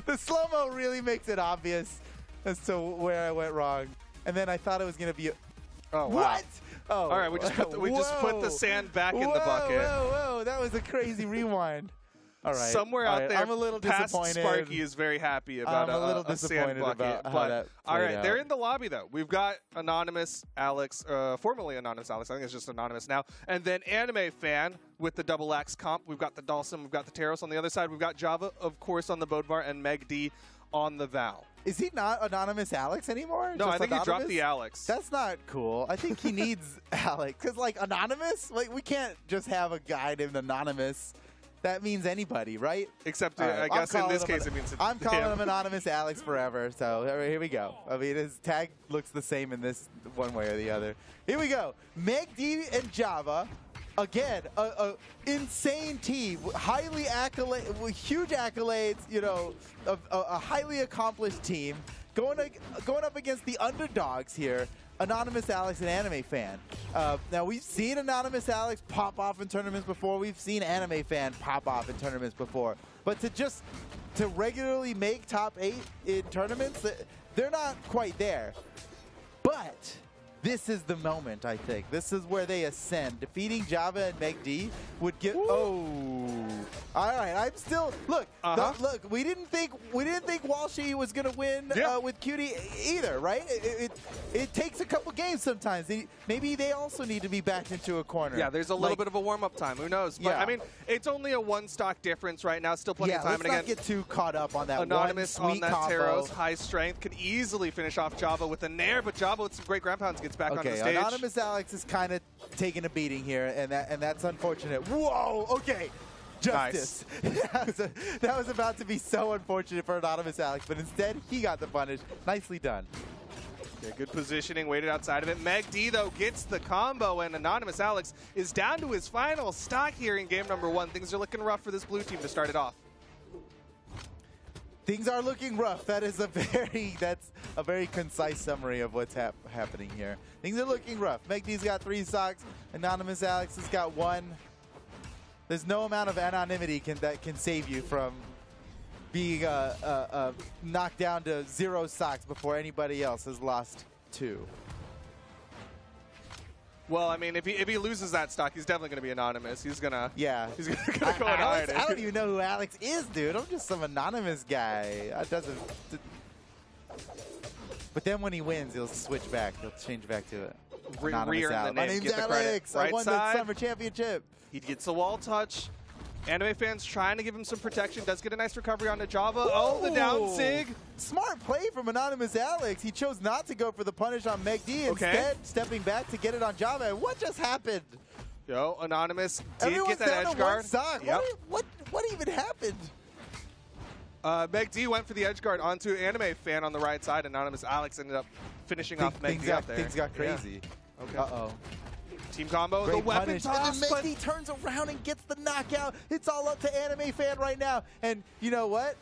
The slow-mo really makes it obvious as to where I went wrong. And then I thought it was gonna be. Oh, wow. What? Oh. All right, we just put the sand back in the bucket. Whoa! That was a crazy rewind. All right. Somewhere All out right, there, I'm a little past disappointed. Sparky is very happy about I'm a little sand disappointed bucket. about how but, that all played right, out. they're in the lobby, though. We've got Anonymous Alex, formerly Anonymous Alex. I think it's just Anonymous now. And then Anime Fan with the double axe comp. We've got the Dawson. We've got the Taros on the other side. We've got Java, of course, on the Bodvar, and Meg D on the Val. Is he not Anonymous Alex anymore? No, Just I think he dropped Anonymous? the Alex. That's not cool. I think he needs Alex. Because, like, Anonymous? Like, we can't just have a guy named Anonymous. That means anybody, right? Except, All right, I I'm guess in calling this him case it means I'm calling him. him Anonymous Alex forever. So here we go. I mean, his tag looks the same in this one way or the other. Here we go. Meg D and Java. Again, a insane team, highly with huge accolades. You know, a highly accomplished team going up against the underdogs here. Anonymous Alex, an Anime Fan. Now, we've seen Anonymous Alex pop off in tournaments before. We've seen Anime Fan pop off in tournaments before. But to regularly make top 8 in tournaments, they're not quite there. But this is the moment, I think. This is where they ascend. Defeating Java and Meg D would get. Oh, all right. I'm still look. Look, we didn't think Walshy was gonna win with Cutie either, right? It takes a couple games sometimes. Maybe they also need to be backed into a corner. Yeah, there's a little bit of a warm-up time. Who knows? But I mean, it's only a 1 stock difference right now. Still plenty of time. Let's not get too caught up on that. Anonymous one on sweet that combo. Taros, high strength, could easily finish off Java with a nair, but Java with some great ground pounds gets back on the stage. Anonymous Alex is kind of taking a beating here, and that's unfortunate. Whoa, okay. Justice. Nice. that was about to be so unfortunate for Anonymous Alex, but instead he got the punish. Nicely done. Yeah, good positioning, waited outside of it. Meg D, though, gets the combo, and Anonymous Alex is down to his final stock here in game number 1. Things are looking rough for this blue team to start it off. Things are looking rough. That's a very concise summary of what's happening here. Things are looking rough. Meg D's got 3 stocks. Anonymous Alex has got 1. There's no amount of anonymity that can save you from being knocked down to 0 stocks before anybody else has lost 2. Well, I mean, if he loses that stock, he's definitely going to be anonymous. He's gonna go and Alex, hide it. I don't even know who Alex is, dude. I'm just some anonymous guy. But then when he wins, he'll switch back. He'll change back to it. Rear in the My name. name's Get the Alex. credit. Right I won side. the Summer Championship. He gets the wall touch. Anime Fans trying to give him some protection. Does get a nice recovery onto Java. Oh, the down sig. Smart play from Anonymous Alex. He chose not to go for the punish on Meg D. Instead, stepping back to get it on Java. And what just happened? Yo, Anonymous did Everyone's get that down edge to guard. 1 stock. Yep. What even happened? Meg D went for the edge guard onto Anime Fan on the right side. Anonymous Alex ended up finishing off Meg D out there. Things got crazy. Yeah. Okay. Uh-oh. Team combo, Great the weapon punish. toss. And then Meg D turns around and gets the knockout. It's all up to Anime Fan right now. And you know what?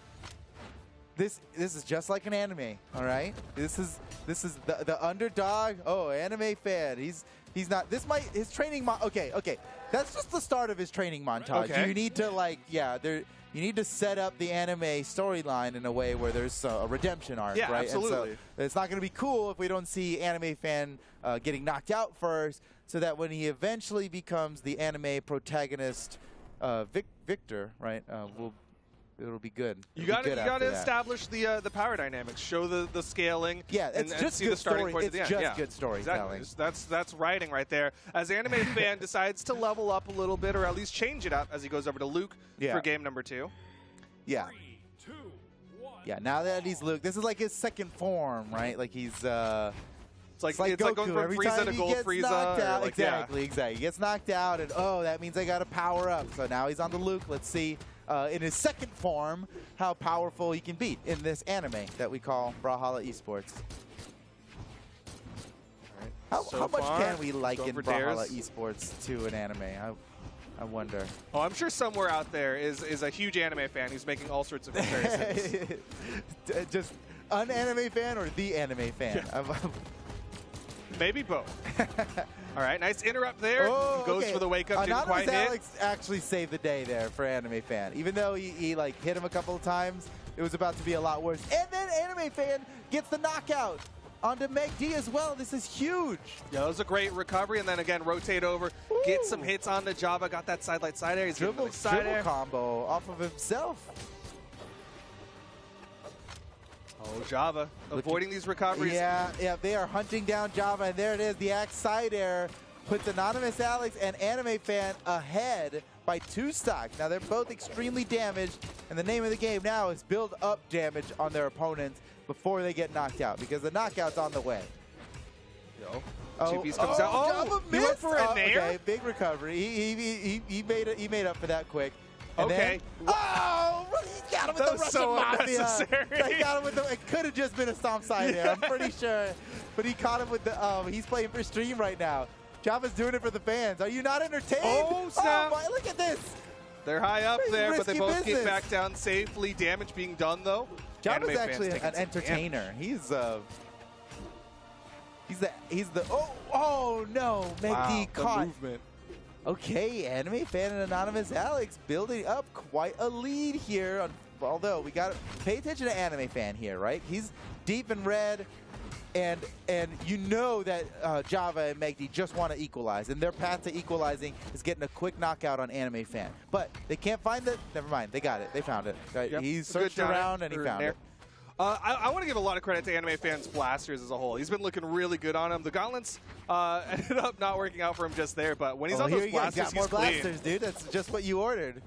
This is just like an anime, all right? This is the underdog. Oh, Anime Fan. He's not. His training. Okay. That's just the start of his training montage. Okay. You need to you need to set up the anime storyline in a way where there's a redemption arc, Yeah, right? absolutely. And so it's not going to be cool if we don't see Anime Fan getting knocked out first, so that when he eventually becomes the anime protagonist, Victor, right? It'll be good. You got to establish the power dynamics, show the scaling. Yeah, it's and just see good the starting story. point It's at the just end. good storytelling. Exactly. That's writing right there. As Anime Fan decides to level up a little bit, or at least change it up, as he goes over to Luke for game number 2. Yeah. 3, 2, 1. Yeah. Now that he's Luke, this is like his second form, right? Like he's. It's like going Goku. from Every Frieza time to he Gold gets Frieza. knocked out, like, exactly. He gets knocked out, and that means I got to power up. So now he's on the Luke. Let's see in his second form how powerful he can beat in this anime that we call Brawlhalla Esports. How much can we liken Brawlhalla Esports to an anime? I wonder. Oh, I'm sure somewhere out there is a huge anime fan who's making all sorts of comparisons. Just an anime fan or the anime fan? Yeah. Maybe both. All right, nice interrupt there. Goes for the wake up, didn't quite hit. Alex actually saved the day there for Anime Fan. Even though he like hit him a couple of times, it was about to be a lot worse. And then Anime Fan gets the knockout onto Meg D as well. This is huge. Yeah, that was a great recovery, and then again rotate over, get some hits on the Java. Got that side light side air. He's getting the side air combo off of himself. Oh, Java avoiding these recoveries. Yeah, they are hunting down Java, and there it is, the axe side air puts Anonymous Alex and Anime Fan ahead by 2 stocks. Now they're both extremely damaged, and the name of the game now is build up damage on their opponents before they get knocked out, because the knockout's on the way. GPs comes out. Java He went missed. for a nair? Okay, big recovery. He made up for that quick. And Okay. Then, oh, he got him with That the was Russian so Mafia. unnecessary. They got him with the. It could have just been a stomp side there. I'm pretty sure, but he caught him with the. He's playing for stream right now. Java's doing it for the fans. Are you not entertained? Oh, snap. boy, look at this. They're high up Pretty there, but they risky both business. get back down safely. Damage being done, though. Java's Anime fans actually taking an some entertainer. He's the. Oh no, damage. Wow, McD the caught. movement. Okay, Anime Fan and Anonymous Alex building up quite a lead here. Although we got to pay attention to Anime Fan here, right? He's deep in red, and you know that Java and Megdi just want to equalize, and their path to equalizing is getting a quick knockout on Anime Fan. But they can't find it. Never mind, they got it. They found it. Right? Yep. He's Good searched down around and he or found nair. it. I want to give a lot of credit to Anime Fan's blasters as a whole. He's been looking really good on him. The gauntlets ended up not working out for him just there, but when he's on here those you go. blasters, Got more he's clean. blasters, dude. That's just what you ordered.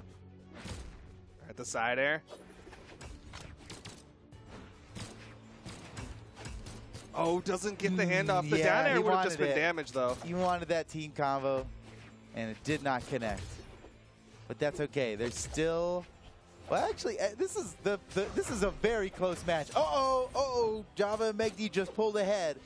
At the side air. Oh, doesn't get the hand off. The yeah, down air he would have just wanted been it. damaged, though. You wanted that team combo, and it did not connect. But that's okay. There's still. Well, actually, this is a very close match. Uh-oh. Java and Megdi just pulled ahead.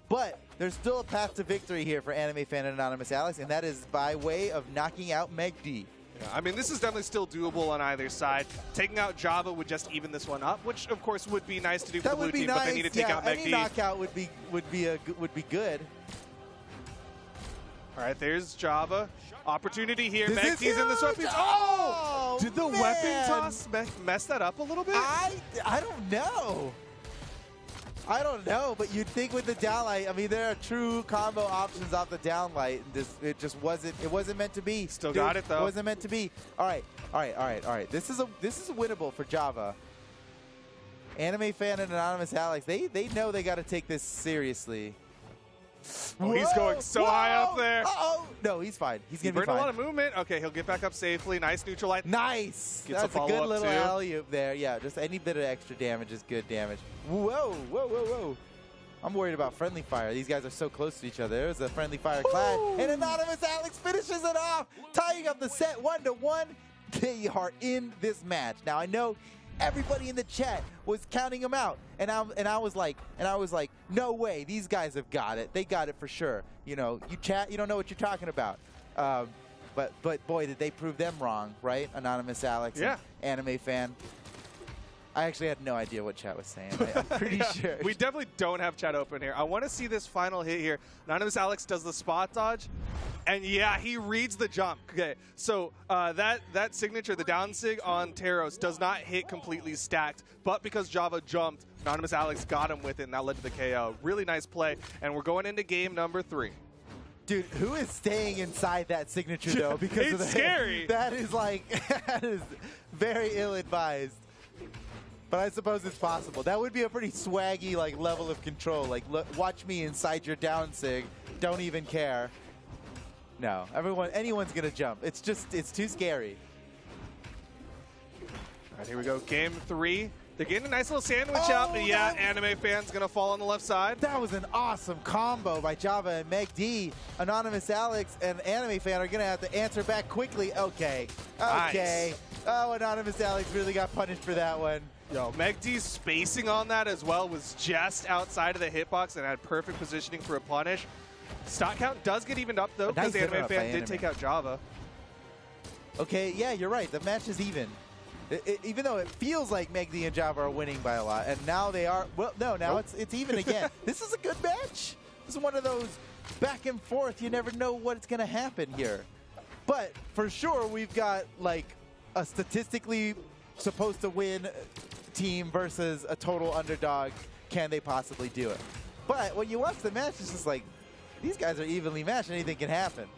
But there's still a path to victory here for Anime Fan and Anonymous Alex, and that is by way of knocking out Megdi. Yeah, I mean, this is definitely still doable on either side. Taking out Java would just even this one up, which of course would be nice to do for That the blue would be team, nice. but they need to take yeah, out any Megdi. knockout would be good. All right, there's Java. Opportunity here. This is Megdi's in this huge! weapon. Oh, Did the man. weapon toss mess that up a little bit? I don't know. I don't know, but you'd think with the downlight, I mean, there are true combo options off the downlight. It just wasn't. It wasn't meant to be. Still got it, though. It wasn't meant to be. All right. This is winnable for Java. Anime Fan and Anonymous Alex, they know they got to take this seriously. Oh, he's going so high up there. Uh-oh. No, he's fine. He's He going to be burned fine. a lot of movement. Okay, he'll get back up safely. Nice neutral light. Nice. Gets a That's a good follow-up, little too. alley-oop there. Yeah, just any bit of extra damage is good damage. Whoa. I'm worried about friendly fire. These guys are so close to each other. There's a friendly fire clash. And Anonymous Alex finishes it off, tying up the set 1-1. They are in this match. Now, I know everybody in the chat was counting them out, and I was like, no way, these guys have got it. They got it for sure. You know, you chat, you don't know what you're talking about. But boy, did they prove them wrong, right? Anonymous Alex, Yeah. and Anime Fan. I actually had no idea what chat was saying. I'm pretty sure. We definitely don't have chat open here. I want to see this final hit here. Anonymous Alex does the spot dodge. And yeah, he reads the jump. Okay, so that signature, the down sig on Teros, does not hit completely stacked, but because Java jumped, Anonymous Alex got him with it, and that led to the KO. Really nice play, and we're going into game number 3. Dude, who is staying inside that signature though? Because It's of the scary. That is like that is very ill-advised. But I suppose it's possible. That would be a pretty swaggy like level of control. Like, look, watch me inside your down sig. Don't even care. No, anyone's gonna jump. It's too scary. All right, here we go. Game 3. They're getting a nice little sandwich out, but yeah, Anime Fan's going to fall on the left side. That was an awesome combo by Java and Meg D. Anonymous Alex and Anime Fan are gonna have to answer back quickly. Okay. Nice. Oh, Anonymous Alex really got punished for that one. Yo, Megdi's spacing on that as well was just outside of the hitbox and had perfect positioning for a punish. Stock count does get evened up, though, Nice because Anime interrupt by Fan did Anime. take out Java. Okay, yeah, you're right. The match is even. Even though it feels like Megdi and Java are winning by a lot, and now they are. Well, no, now it's even again. This is a good match. This is one of those back and forth. You never know what's going to happen here. But for sure, we've got like a statistically supposed to win team versus a total underdog. Can they possibly do it? But when you watch the match, it's just like these guys are evenly matched. Anything can happen.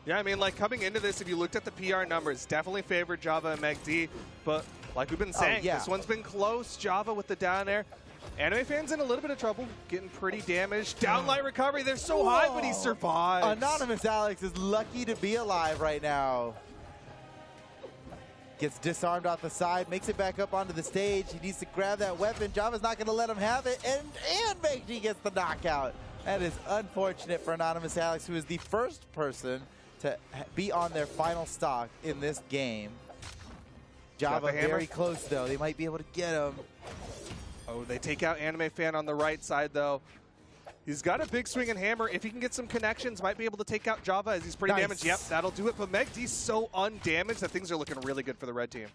Yeah, I mean, like, coming into this, if you looked at the PR numbers, definitely favored Java and Megdi. But like we've been saying, yeah. this one's been close. Java with the down air. Anime Fan's in a little bit of trouble, getting pretty damaged. Downlight recovery, they're so high, but he survives. Anonymous Alex is lucky to be alive right now. Gets disarmed off the side, makes it back up onto the stage. He needs to grab that weapon. Java's not going to let him have it, and MakeD gets the knockout. That is unfortunate for Anonymous Alex, who is the first person to be on their final stock in this game. Java very close, though. They might be able to get him. Oh, they take out Anime Fan on the right side, though. He's got a big swing and hammer. If he can get some connections, might be able to take out Java as he's pretty damaged. Yep, that'll do it. But MakeD's so undamaged that things are looking really good for the red team.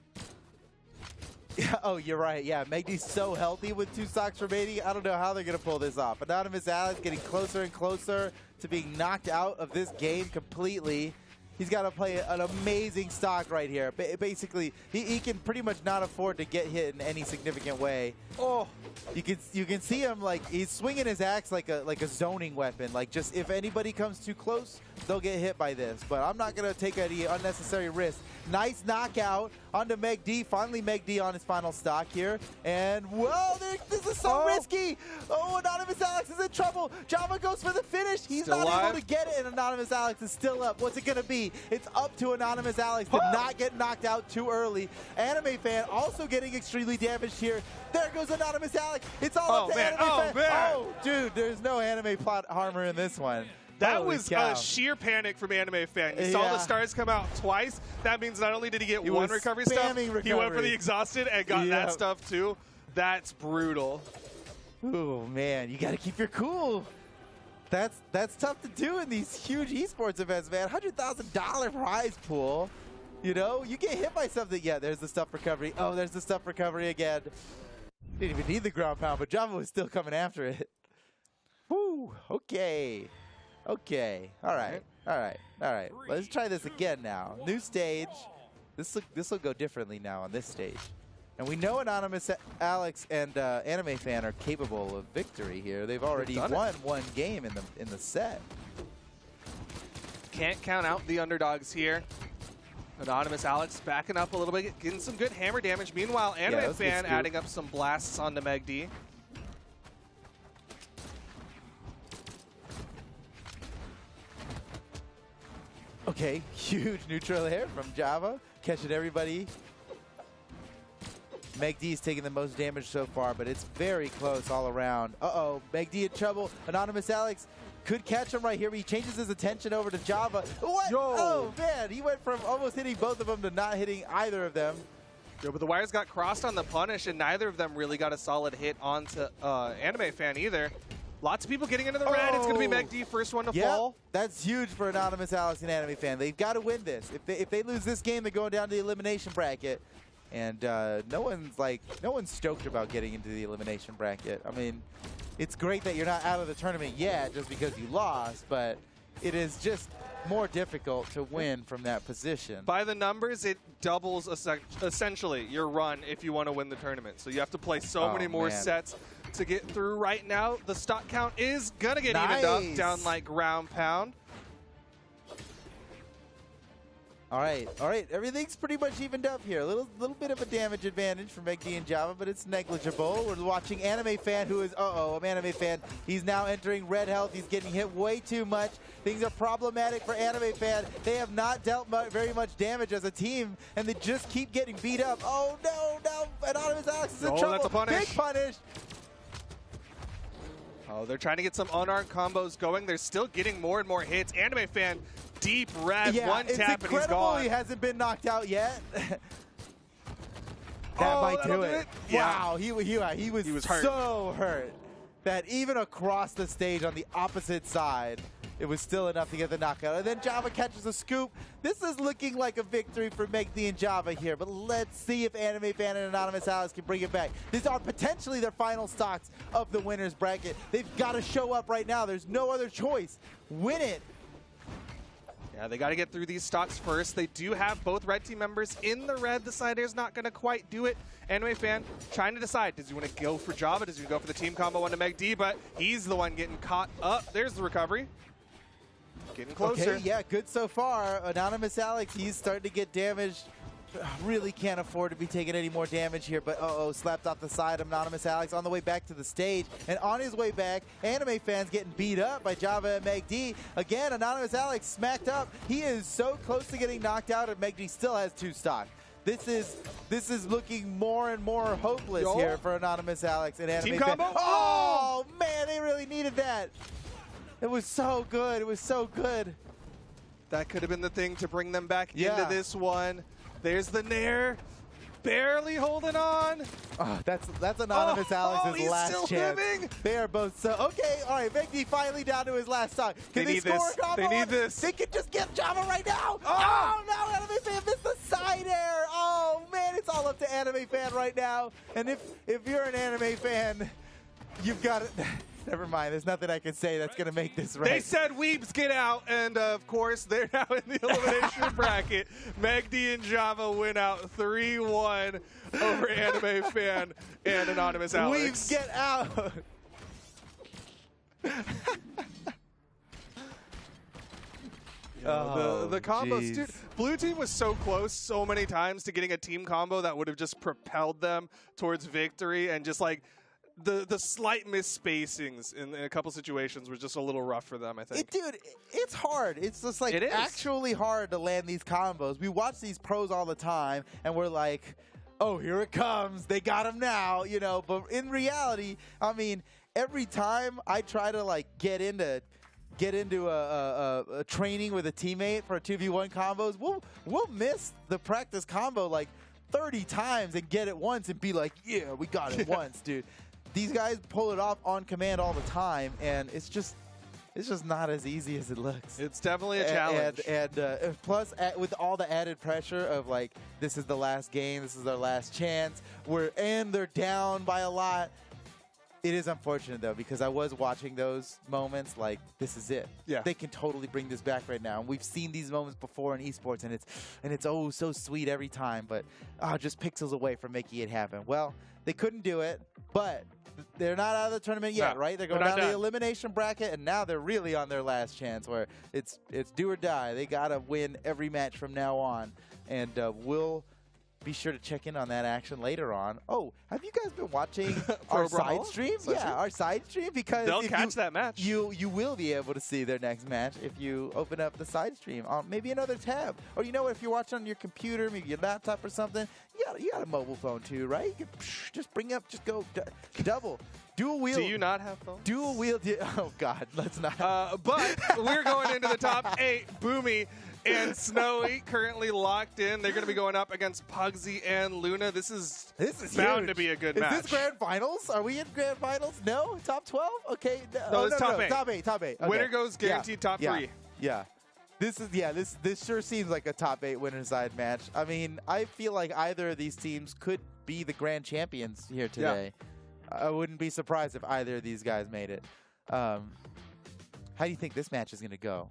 Yeah, oh, you're right. Yeah, MakeD's so healthy with 2 stocks remaining. I don't know how they're going to pull this off. Anonymous Alex getting closer and closer to being knocked out of this game completely. He's got to play an amazing stock right here. Basically, he can pretty much not afford to get hit in any significant way. Oh, you can see him like he's swinging his axe like a zoning weapon. Like, just if anybody comes too close, they'll get hit by this. But I'm not gonna take any unnecessary risks. Nice knockout onto MakeD. Finally, MakeD on his final stock here. And whoa, this is so risky. Oh, Anonymous Alex is in trouble. Java goes for the finish. He's still not able to get it, and Anonymous Alex is still up. What's it gonna be? It's up to Anonymous Alex to not get knocked out too early. Anime Fan also getting extremely damaged here. There goes Anonymous Alex. It's all up to Anime Fan. Oh, dude, there's no anime plot armor in this one. That was a sheer panic from Anime Fan. You saw the stars come out twice. That means not only did he get one recovery stuff, he went for the exhausted and got that stuff too. That's brutal. Oh man, you got to keep your cool. That's tough to do in these huge esports events, man. $100,000 prize pool. You know, you get hit by something. Yeah, there's the stuff recovery. Oh, there's the stuff recovery again. Didn't even need the ground pound, but Java was still coming after it. Woo. Okay. Okay. All right. All right. All right. Let's try this again now. New stage. This will go differently now on this stage. And we know Anonymous Alex and Anime Fan are capable of victory here. They've already won one game in the set. Can't count out the underdogs here. Anonymous Alex backing up a little bit, getting some good hammer damage. Meanwhile, Anime Fan adding up some blasts onto MakeD. Okay, huge neutral air from Java, catching everybody. MakeD's taking the most damage so far, but it's very close all around. Uh-oh, MakeD in trouble. Anonymous Alex could catch him right here, but he changes his attention over to Java. What? Yo. Oh, man, he went from almost hitting both of them to not hitting either of them. Yo, but the wires got crossed on the punish, and neither of them really got a solid hit onto Anime Fan either. Lots of people getting into the red. It's going to be MakeD first one to fall. That's huge for Anonymous Alex and Anime Fan. They've got to win this. If they lose this game, they're going down to the elimination bracket. And no one's stoked about getting into the elimination bracket. I mean, it's great that you're not out of the tournament yet just because you lost, but it is just more difficult to win from that position. By the numbers, it doubles essentially your run if you want to win the tournament. So you have to play so many more sets to get through. Right now, the stock count is going to get evened up down like ground pound. All right. Everything's pretty much evened up here. A little bit of a damage advantage for MakeD and Java, but it's negligible. We're watching Anime Fan, who is, I'm Anime Fan. He's now entering red health. He's getting hit way too much. Things are problematic for Anime Fan. They have not dealt very much damage as a team, and they just keep getting beat up. Oh, no. Anonymous Alex is in trouble. That's a punish. Big punish. Oh, they're trying to get some unarmed combos going. They're still getting more and more hits. Anime Fan, deep red, one tap, and he's gone. He hasn't been knocked out yet. That might do it. Wow, he was hurt. So hurt that even across the stage on the opposite side, it was still enough to get the knockout. And then Java catches a scoop. This is looking like a victory for MakeD and Java here, but let's see if Anime Fan and Anonymous Alex can bring it back. These are potentially their final stocks of the winner's bracket. They've got to show up right now. There's no other choice. Win it. Yeah, they got to get through these stocks first. They do have both red team members in the red. The Sider's not going to quite do it. Anime Fan trying to decide, does he want to go for Java? Does he go for the team combo onto MakeD? But he's the one getting caught up. There's the recovery. Getting closer. Okay, yeah, good so far. Anonymous Alex, he's starting to get damaged really can't afford to be taking any more damage here, but slapped off the side of Anonymous Alex on the way back to the stage. And on his way back, Anime Fans getting beat up by Java and Meg D. Again, Anonymous Alex smacked up. He is so close to getting knocked out, and Meg D still has 2 stock. This is looking more and more hopeless here for Anonymous Alex and Anime Team Fans. combo? Oh, man, they really needed that. It was so good. It was so good. That could have been the thing to bring them back into this one. There's the Nair. Barely holding on. Oh, that's Anonymous Alex's he's last still chance. living. They are both so okay. All right, Megdi finally down to his last stock. Can they need score this. a combo? They need this. They can just get Java right now. Oh no, Anime Fan missed the side air. Oh man, it's all up to Anime Fan right now. And if you're an Anime Fan, you've got it. Never mind. There's nothing I can say that's going to make this right. They said Weebs get out, and of course, they're now in the elimination bracket. Megdi and Java win out 3-1 over Anime Fan and Anonymous Alex. Weebs get out. The combos, geez. dude. Blue team was so close so many times to getting a team combo that would have just propelled them towards victory, and just like the slight misspacings in a couple situations were just a little rough for them, I think. Dude, it's hard. It's just like It is. actually hard to land these combos. We watch these pros all the time, and we're like, oh, here it comes. They got him now, you know. But in reality, I mean, every time I try to like get into a training with a teammate for 2v1 combos, we'll miss the practice combo like 30 times and get it once and be like, yeah, we got it once, dude. These guys pull it off on command all the time, and it's just not as easy as it looks. It's definitely a challenge. And plus, with all the added pressure of like, this is the last game, this is their last chance, and they're down by a lot. It is unfortunate though, because I was watching those moments like, this is it. Yeah. They can totally bring this back right now. And we've seen these moments before in esports, and it's oh so sweet every time, but just pixels away from making it happen. Well, they couldn't do it, but they're not out of the tournament yet, No, right? They're going they're down not to the done. elimination bracket, and now they're really on their last chance, where it's do or die. They gotta win every match from now on, and we'll be sure to check in on that action later on. Oh, have you guys been watching our side stream? Yeah, our side stream, because They'll catch that match. You will be able to see their next match if you open up the side stream on maybe another tab. Or you know what, if you're watching on your computer, maybe your laptop or something, you got a mobile phone too, right? You can just bring up, just go double. Dual wheel. Do you not have phones? Dual wheel. Oh, God. Let's not. But we're going into the top 8. Boomy and Snowy currently locked in. They're going to be going up against Pugsy and Luna. This is bound huge. to be a good Is match. this grand finals? Are we in grand finals? No? Top 12? Okay. No, it's top 8. Top 8. Top 8. Okay. Winner goes guaranteed top 3. Yeah. This sure seems like a top 8 winner side match. I mean, I feel like either of these teams could be the grand champions here today. I wouldn't be surprised if either of these guys made it. How do you think this match is going to go?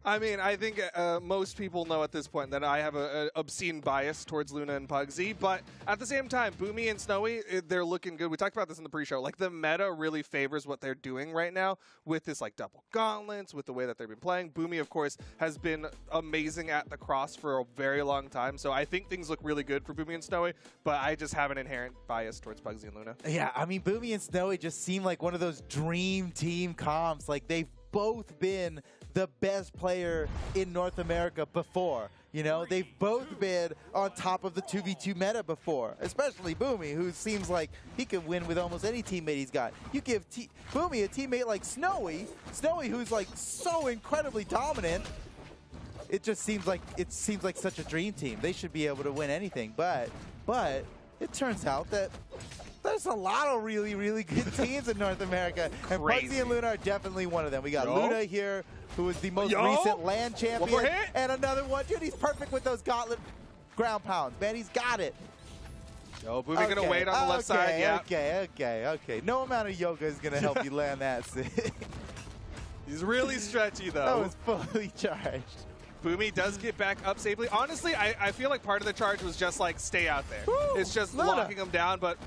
I mean, I think most people know at this point that I have an obscene bias towards Luna and Pugsy, but at the same time, Boomy and Snowy, they're looking good. We talked about this in the pre-show. Like, the meta really favors what they're doing right now with this, like, double gauntlets, with the way that they've been playing. Boomy, of course, has been amazing at the cross for a very long time, so I think things look really good for Boomy and Snowy, but I just have an inherent bias towards Pugsy and Luna. Yeah, I mean, Boomy and Snowy just seem like one of those dream team comps. Like, they've both been the best player in North America before. You know, they've both been on top of the 2v2 meta before, especially Boomy, who seems like he can win with almost any teammate he's got. You give Boomy a teammate like Snowy, who's like so incredibly dominant. It just seems like such a dream team. They should be able to win anything, but it turns out that there's a lot of really, really good teams in North America, and Pugsy and Luna are definitely one of them. We got Luna here, who is the most recent LAN champion, and another one. Dude, he's perfect with those gauntlet ground pounds, man. He's got it. Yo, Boomy gonna wait on the left side. Yeah. Okay. No amount of yoga is gonna help you land that. He's really stretchy, though. That was fully charged. Boomy does get back up safely. Honestly, I feel like part of the charge was just like stay out there. Woo, it's just Luna. locking him down, but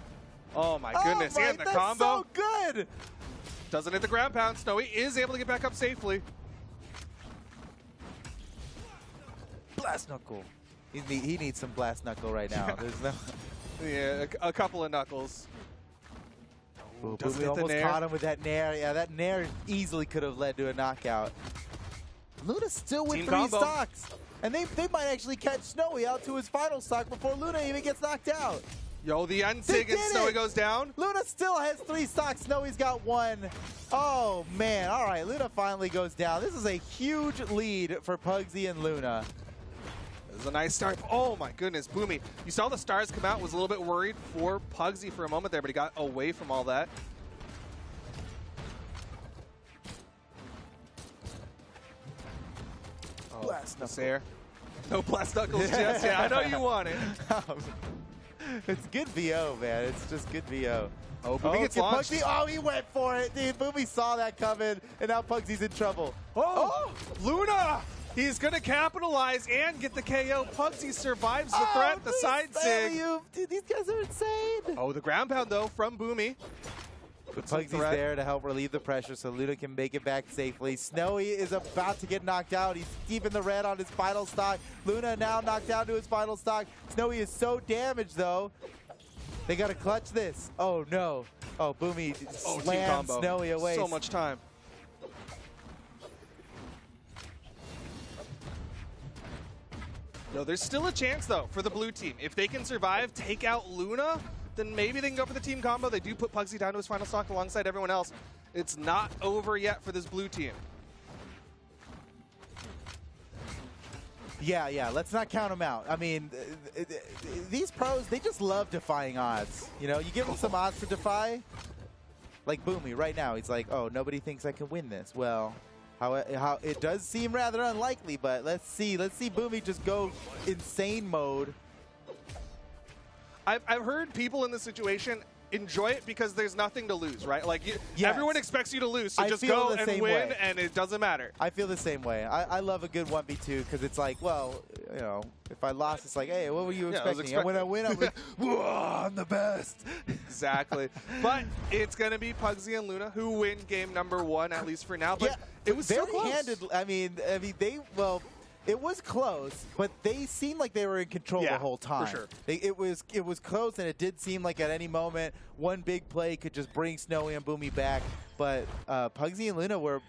oh my goodness, he had the that's combo. so good. Doesn't hit the ground pound. Snowy is able to get back up safely. Blast knuckle. He needs some Blast Knuckle right now. There's no. Yeah, a couple of knuckles. Ooh, Doesn't Boomy hit the almost nair. caught him with that nair. Yeah, that nair easily could have led to a knockout. Luna still with Team 3 combo. stocks. And they might actually catch Snowy out to his final stock before Luna even gets knocked out. Yo, the They unsig and did Snowy it! goes down. Luna still has 3 stocks. Snowy's got 1. Oh, man. All right, Luna finally goes down. This is a huge lead for Pugsy and Luna. This is a nice start. Oh my goodness, Boomy. You saw the stars come out, was a little bit worried for Pugsy for a moment there, but he got away from all that. Oh, Blast this air. No Blast Knuckles just yet. I know you want it. It's good VO, man. It's just good VO. Oh, Boomy gets launched. Pugsy. Oh, he went for it, dude. Boomy saw that coming, and now Pugsy's in trouble. Oh, Luna! He's going to capitalize and get the KO. Pugsy survives the threat, the side sig. Dude, these guys are insane. Oh, the ground pound, though, from Boomy. Pugsy's there to help relieve the pressure so Luna can make it back safely. Snowy is about to get knocked out. He's deep in the red on his final stock. Luna now knocked down to his final stock. Snowy is so damaged, though. They got to clutch this. Oh, no. Oh, Boomy Team slams combo. Snowy away. So much time. No, there's still a chance, though, for the blue team. If they can survive, take out Luna, then maybe they can go for the team combo. They do put Pugsy down to his final stock alongside everyone else. It's not over yet for this blue team. Yeah, let's not count them out. I mean, these pros, they just love defying odds. You know, you give them some odds to defy. Like Boomy right now, he's like, oh, nobody thinks I can win this. Well, how it does seem rather unlikely, but let's see Boomy just go insane mode. I've heard people in this situation enjoy it because there's nothing to lose, right? Like, Yes. everyone expects you to lose, so I just feel go the and same win, way. and it doesn't matter. I feel the same way. I love a good 1v2 because it's like, well, you know, if I lost, it's like, hey, what were you Yeah, I was expecting? And when I win, I'm like, whoa, I'm the best. Exactly. But it's going to be Pugsy and Luna who win game number 1, at least for now. But it was so very close. handed. I mean, it was close, but they seemed like they were in control the whole time. for sure. It was close, and it did seem like at any moment one big play could just bring Snowy and Boomy back. But Pugsy and Luna were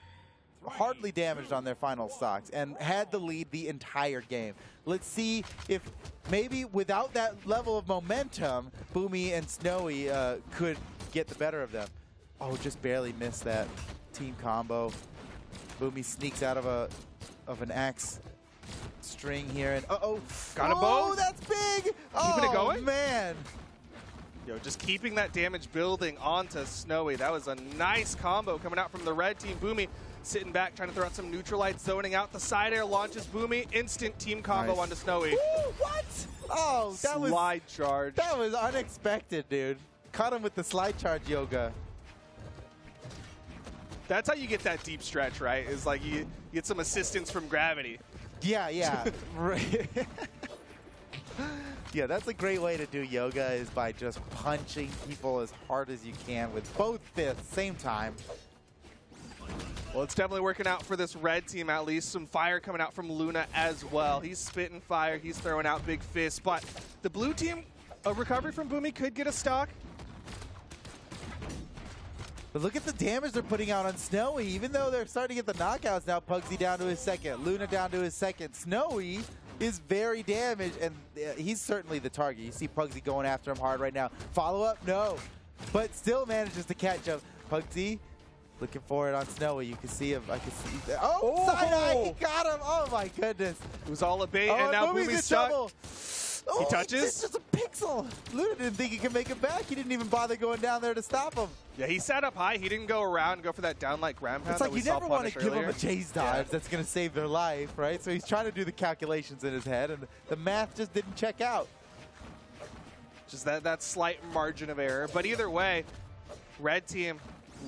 hardly damaged on their final stocks and had the lead the entire game. Let's see if maybe without that level of momentum, Boomy and Snowy could get the better of them. Oh, just barely missed that team combo. Boomy sneaks out of an axe string here, and got a oh, bow. that's big. Keeping it going? Man. Yo, just keeping that damage building onto Snowy. That was a nice combo coming out from the red team. Boomy sitting back, trying to throw out some neutralites, zoning out. The side air launches Boomy. Instant team combo Nice. onto Snowy. Ooh, what? Oh, that was Slide charge. that was unexpected, dude. Caught him with the slide charge yoga. That's how you get that deep stretch, right? Is like you get some assistance from gravity. Yeah. Right. Yeah, that's a great way to do yoga, is by just punching people as hard as you can with both fists same time. Well, it's definitely working out for this red team, at least. Some fire coming out from Luna as well. He's spitting fire. He's throwing out big fists. But the blue team, a recovery from Boomy could get a stock. But look at the damage they're putting out on Snowy. Even though they're starting to get the knockouts now, Pugsy down to his second, Luna down to his second. Snowy is very damaged, and he's certainly the target. You see Pugsy going after him hard right now. Follow up? No. But still manages to catch him. Pugsy looking for it on Snowy. You can see him. I can see. Oh, side eye. He got him. Oh, my goodness. It was all a bait, Oh, and now Boomy's in Boomy's stuck. trouble. Oh, He touches? It's just a pixel. Luna didn't think he could make it back. He didn't even bother going down there to stop him. Yeah, he sat up high. He didn't go around and go for that downlight ground pound. It's like that we you saw never want to punish give earlier. him a chase dodge that's going to save their life, right? So he's trying to do the calculations in his head, and the math just didn't check out. Just that slight margin of error. But either way, red team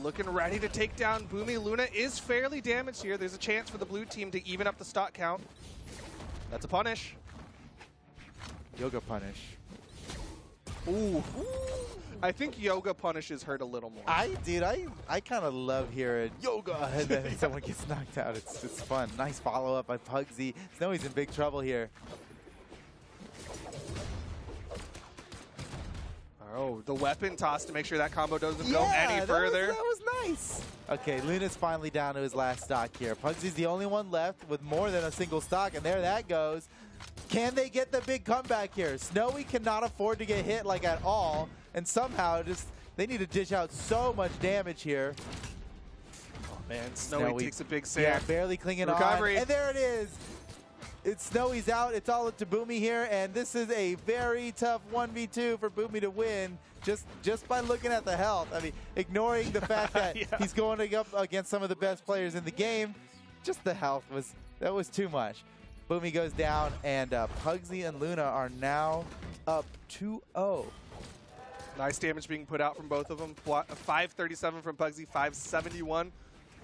looking ready to take down Boomy. Luna is fairly damaged here. There's a chance for the blue team to even up the stock count. That's a punish. Yoga punish. Ooh. I think yoga punishes hurt a little more. I kind of love hearing yoga, and then someone gets knocked out. It's fun. Nice follow-up by Pugsy. Snowy's in big trouble here. Oh, the weapon toss to make sure that combo doesn't go any further. That was nice. Okay, Luna's finally down to his last stock here. Pugsy's the only one left with more than a single stock, and there that goes. Can they get the big comeback here? Snowy cannot afford to get hit like at all, and somehow just they need to dish out so much damage here. Oh man, Snowy takes a big sand. Yeah, barely clinging on. And there it is. It's Snowy's out. It's all up to Boomy here, and this is a very tough 1v2 for Boomy to win just by looking at the health. I mean, ignoring the fact that he's going up against some of the best players in the game, just the health was too much. Boomy goes down, and Pugsy and Luna are now up 2-0. Nice damage being put out from both of them. 537 from Pugsy, 571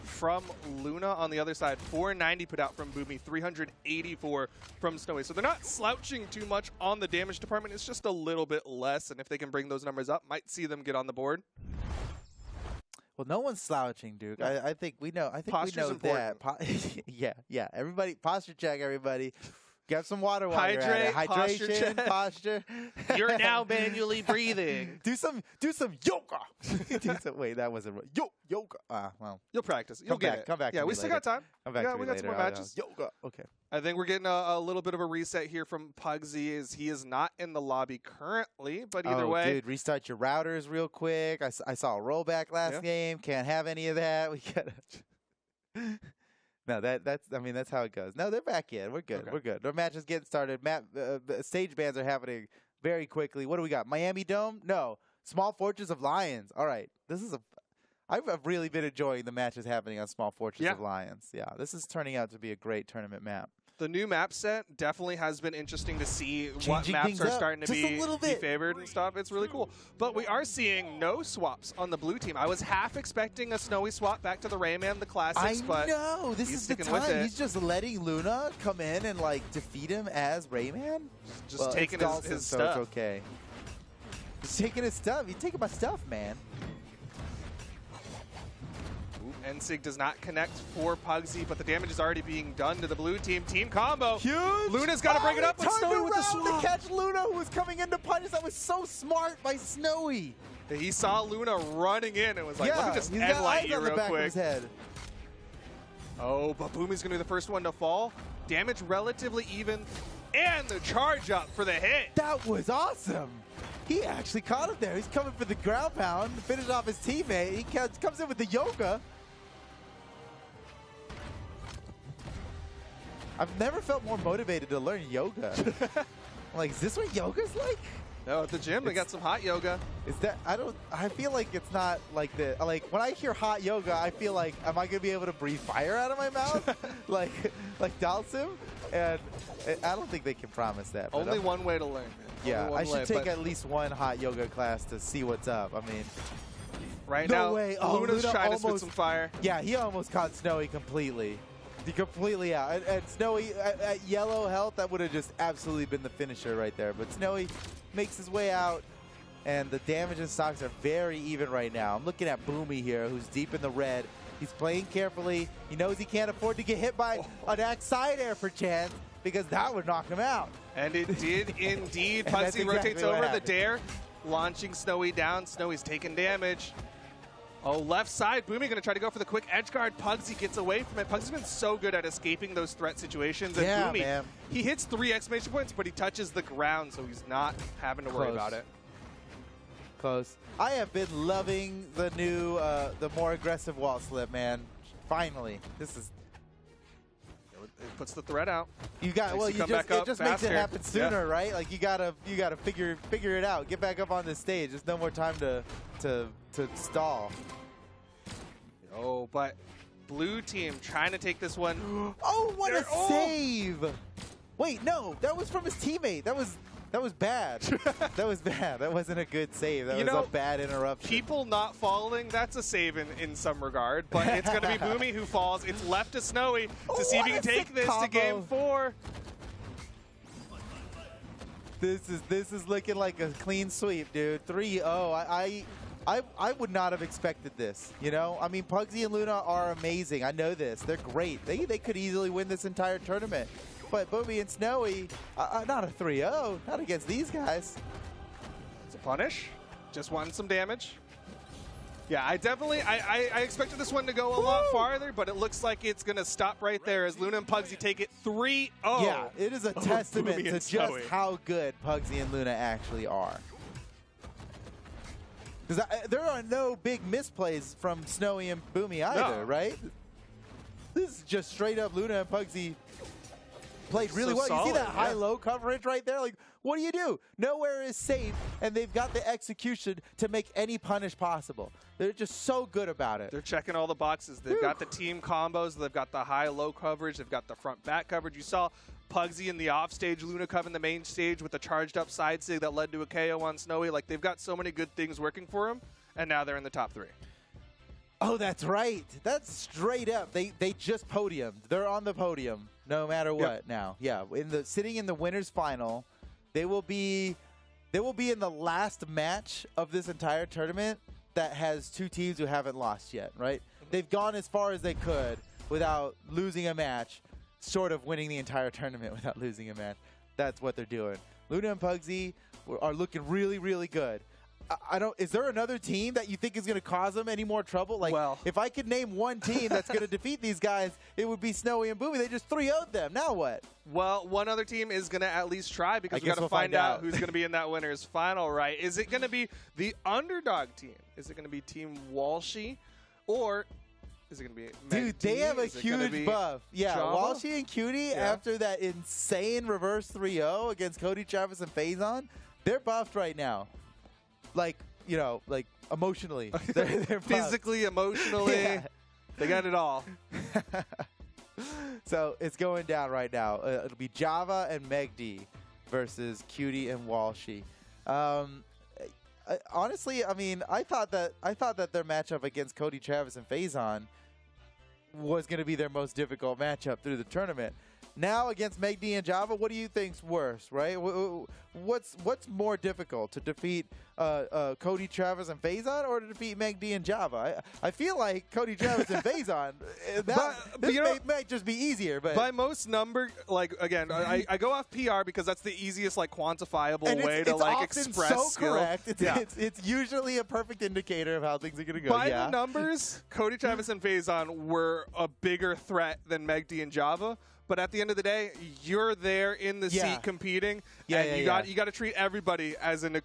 from Luna on the other side. 490 put out from Boomy, 384 from Snowy. So they're not slouching too much on the damage department. It's just a little bit less, and if they can bring those numbers up, might see them get on the board. Well, no one's slouching, Duke. I think we know. I think Posture's we know that. Yeah. Everybody, posture check. Everybody, get some water while you're at it. Hydration, posture. You're now manually breathing. Do some yoga. Wait, that wasn't right. Yoga. Well, you'll practice. You'll get it. Come back. Yeah, we still got time. Come back. We got some more matches. Yoga. Okay. I think we're getting a little bit of a reset here from Pugsy, as he is not in the lobby currently, but either way. Dude, restart your routers real quick. I saw a rollback last game. Can't have any of that. We gotta. No, that's how it goes. No, they're back in. We're good. Okay. We're good. Our match is getting started. Stage bans are happening very quickly. What do we got? Miami Dome? No. Small Fortress of Lions. All right. I've really been enjoying the matches happening on Small Fortress of Lions. Yeah, this is turning out to be a great tournament map. The new map set definitely has been interesting to see what maps are starting to be favored and stuff. It's really cool. But we are seeing no swaps on the blue team. I was half expecting a Snowy swap back to the Rayman, the classics, but know. This is the time. He's just letting Luna come in and like defeat him as Rayman. Just taking his stuff. So it's okay. He's taking his stuff. He's taking my stuff, man. Ensig does not connect for Pugsy, but the damage is already being done to the blue team. Team combo. Huge. Luna's got to bring it up with Snowy with the swap. To catch Luna, who was coming into punish. That was so smart by Snowy. He saw Luna running in and was like, let me just end light you real quick. Oh, but Boomy's going to be the first one to fall. Damage relatively even. And the charge up for the hit. That was awesome. He actually caught him there. He's coming for the ground pound to finish off his teammate. He comes in with the yoga. I've never felt more motivated to learn yoga. Like, is this what yoga's like? No, at the gym they got some hot yoga. Is that I feel like it's not like the when I hear hot yoga, I feel like, am I gonna be able to breathe fire out of my mouth? like Dalsim? And I don't think they can promise that. Only one way to learn, man. Yeah, I should take at least one hot yoga class to see what's up. I mean, right no now, way. Luna's trying to spit some fire. Yeah, he almost caught Snowy completely. Completely out. And Snowy at yellow health, that would have just absolutely been the finisher right there. But Snowy makes his way out, and the damage and stocks are very even right now. I'm looking at Boomy here, who's deep in the red. He's playing carefully. He knows he can't afford to get hit by an axe side air for chance, because that would knock him out. And it did indeed. Pugsy rotates over the dare, launching Snowy down. Snowy's taking damage. Oh, left side. Boomy going to try to go for the quick edge guard. Pugsy gets away from it. Pugsy's been so good at escaping those threat situations. And Boomy, he hits 3 exclamation points, but he touches the ground, so he's not having to worry about it. Close. I have been loving the new, the more aggressive wall slip, man. Finally. This is... It puts the threat out. You got it just makes it happen sooner, right? Like you gotta figure it out. Get back up on the stage. There's no more time to stall. Oh, but blue team trying to take this one. Oh, what a save! Wait, no, that was from his teammate. That was bad. That was bad. That wasn't a good save. That was a bad interruption. People not falling, that's a save in some regard. But it's going to be Boomy who falls. It's left to Snowy to see if he can take this to game 4. This is looking like a clean sweep, dude. 3-0. I would not have expected this, you know? I mean, Pugsy and Luna are amazing. I know this. They're great. They could easily win this entire tournament. But Boomy and Snowy, not a 3-0, not against these guys. It's a punish. Just wanting some damage. Yeah, I definitely, I expected this one to go a lot farther, but it looks like it's going to stop right there as Luna and Pugsy take it 3-0. Yeah, it is a testament Boomy to and just Snowy. how good Pugsy and Luna actually are. Because there are no big misplays from Snowy and Boomy either, No. right? This is just straight up Luna and Pugsy played really So well. You see solid, that yeah. high-low coverage right there? Like, what do? Nowhere is safe, and they've got the execution to make any punish possible. They're just so good about it. They're checking all the boxes. They've got the team combos. They've got the high-low coverage. They've got the front-back coverage. You saw Pugsy in the offstage, Luna covering the main stage with the charged-up side sig that led to a KO on Snowy. Like, they've got so many good things working for them, and now they're in the top 3. Oh, that's right. That's straight up. They just podiumed. They're on the podium no matter what now. Yeah, sitting in the winners final. They will be in the last match of this entire tournament that has 2 teams who haven't lost yet, right? They've gone as far as they could without losing a match, sort of winning the entire tournament without losing a match. That's what they're doing. Luna and Pugsy are looking really, really good. Is there another team that you think is going to cause them any more trouble? Like, if I could name one team that's going to defeat these guys, it would be Snowy and Boomy. They just 3-0'd them. Now what? Well, one other team is going to at least try because we got to we'll find find out out. who's going to be in that winners final, right? Is it going to be the underdog team? Is it going to be Team Walshy? Or is it going to be Dude, they have a Is it gonna huge be buff. Yeah, Java? Walshy and Cutie, after that insane reverse 3-0 against Cody Travis and Faison, they're buffed right now. Like, like emotionally. They're buffed. Physically, emotionally. Yeah. They got it all. So it's going down right now. It'll be Java and Meg D versus Cutie and Walshy. Honestly, I mean, I thought that their matchup against Cody Travis and Faison was going to be their most difficult matchup through the tournament. Now against Meg D and Java, what do you think's worse, right? What's more difficult, to defeat Cody Travis and Faison or to defeat Meg D and Java? I feel like Cody Travis and Faison, this might just be easier. But by most number, like, again, I go off PR because that's the easiest, like, quantifiable and way it's to, like, often express so skill. correct. It's usually a perfect indicator of how things are going to go. By the numbers, Cody Travis and Faison were a bigger threat than Meg D and Java. But at the end of the day, you're there in the seat competing, and you got to treat everybody as an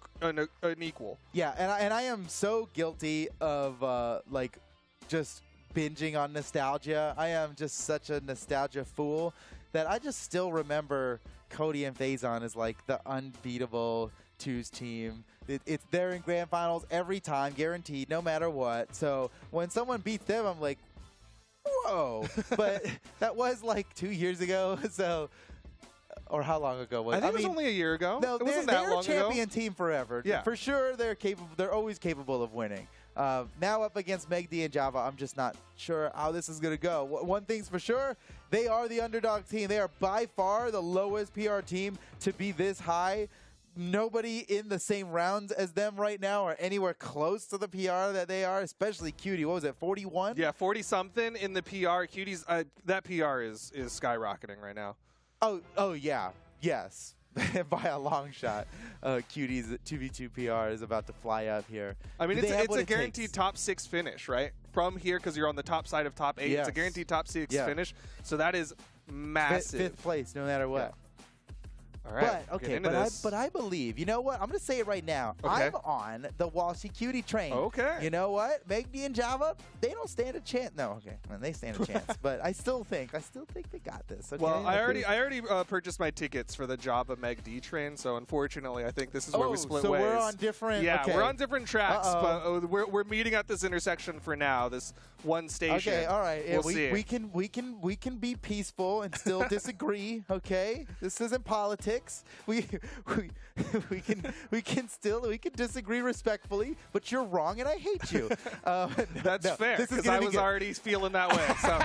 equal. Yeah, and I am so guilty of like just binging on nostalgia. I am just such a nostalgia fool that I just still remember Cody and Faison as like the unbeatable twos team. They're in grand finals every time, guaranteed, no matter what. So when someone beats them, I'm like, whoa. But that was like 2 years ago, so, or how long ago was it? I think it was only a year ago. No, it wasn't they're that long a champion ago. team forever. Yeah. For sure, they're capable. They're always capable of winning. Now up against Meg D and Java, I'm just not sure how this is going to go. One thing's for sure, they are the underdog team. They are by far the lowest PR team to be this high. Nobody in the same rounds as them right now are anywhere close to the PR that they are, especially Cutie. What was it, 41? Yeah, 40-something in the PR. Cutie's, that PR is skyrocketing right now. Oh yeah. Yes. By a long shot. Cutie's 2v2 PR is about to fly up here. I mean, Do they have it's what a it guaranteed takes? top 6 finish, right? From here, because you're on the top side of top 8. Yes. It's a guaranteed top 6 Yeah. finish. So that is massive. Fifth place, no matter what. All right. But get okay, into this. but I believe. You know what? I'm gonna say it right now. Okay. I'm on the Walshy Cutie train. Okay. You know what? Meg D and Java, they don't stand a chance. No, okay, well, they stand a chance. But I still think they got this. Okay? Well, I already purchased my tickets for the Java Meg D train, so unfortunately, I think this is where we split so ways. we're on different. Yeah, okay. we're on different tracks, but we're meeting at this intersection for now. This one station. Okay, all right. Yeah, We'll see. we can be peaceful and still disagree. Okay, this isn't politics. We can disagree respectfully, but you're wrong and I hate you. That's fair, this is because gonna I be was good. already feeling that way. So,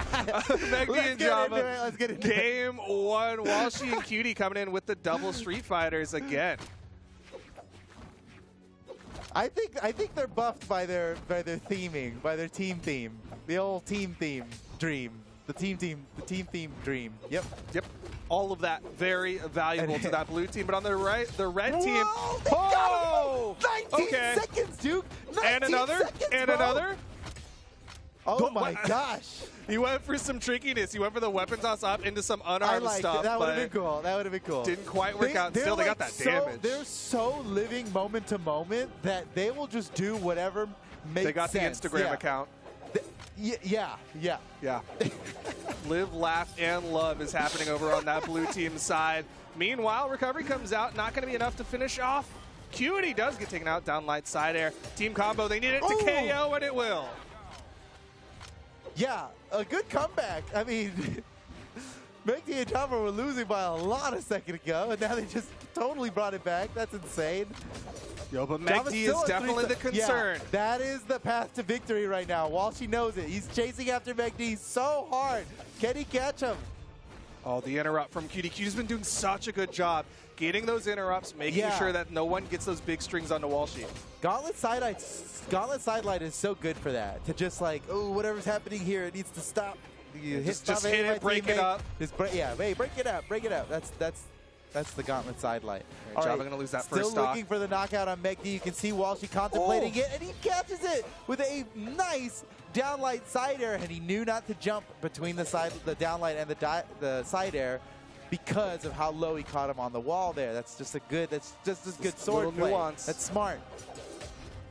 Meg D and Java, Let's get into it. game 1. Walshy and Cutie coming in with the double Street Fighters again. I think they're buffed by their theming, by their team theme, the old team theme dream, the team theme dream. Yep. All of that very valuable to that blue team. But on the red team, Whoa, they got him! 19 okay. seconds, Duke. 19 And another, seconds, and bro. another. Oh my gosh. He went for some trickiness. He went for the weapon toss up into some I unarmed liked stuff. it. That would have but been cool. That would have been cool. Didn't quite work out. Still, they got that damage. They're so living moment to moment that they will just do whatever makes sense. They got the Instagram Yeah. account. Yeah. Yeah. Live, laugh, and love is happening over on that blue team side. Meanwhile, recovery comes out. Not going to be enough to finish off. Cutie does get taken out. Down light side air. Team combo. They need it to KO, and it will. Yeah, a good comeback. I mean, Megdi and Java were losing by a lot a second ago, and now they just totally brought it back. That's insane. Yo, but Java's Megdi still is a definitely the 3-star. concern. Yeah, that is the path to victory right now. Walshy knows it. He's chasing after Megdi so hard. Can he catch him? Oh, the interrupt from Cutie. Cutie's been doing such a good job getting those interrupts, making sure that no one gets those big strings onto Walshy. Gauntlet Sidelight is so good for that. To just like, oh, whatever's happening here, it needs to stop. You Just stop hit it, break it up. Just break it up, break it up. That's the Gauntlet Sidelight. All right, Java gonna lose that first Still stock. looking for the knockout on Megdi. You can see Walshy contemplating it, and he catches it with a nice downlight side air, and he knew not to jump between the downlight and the side air because of how low he caught him on the wall there. That's just a good sword play. Nuance. That's smart.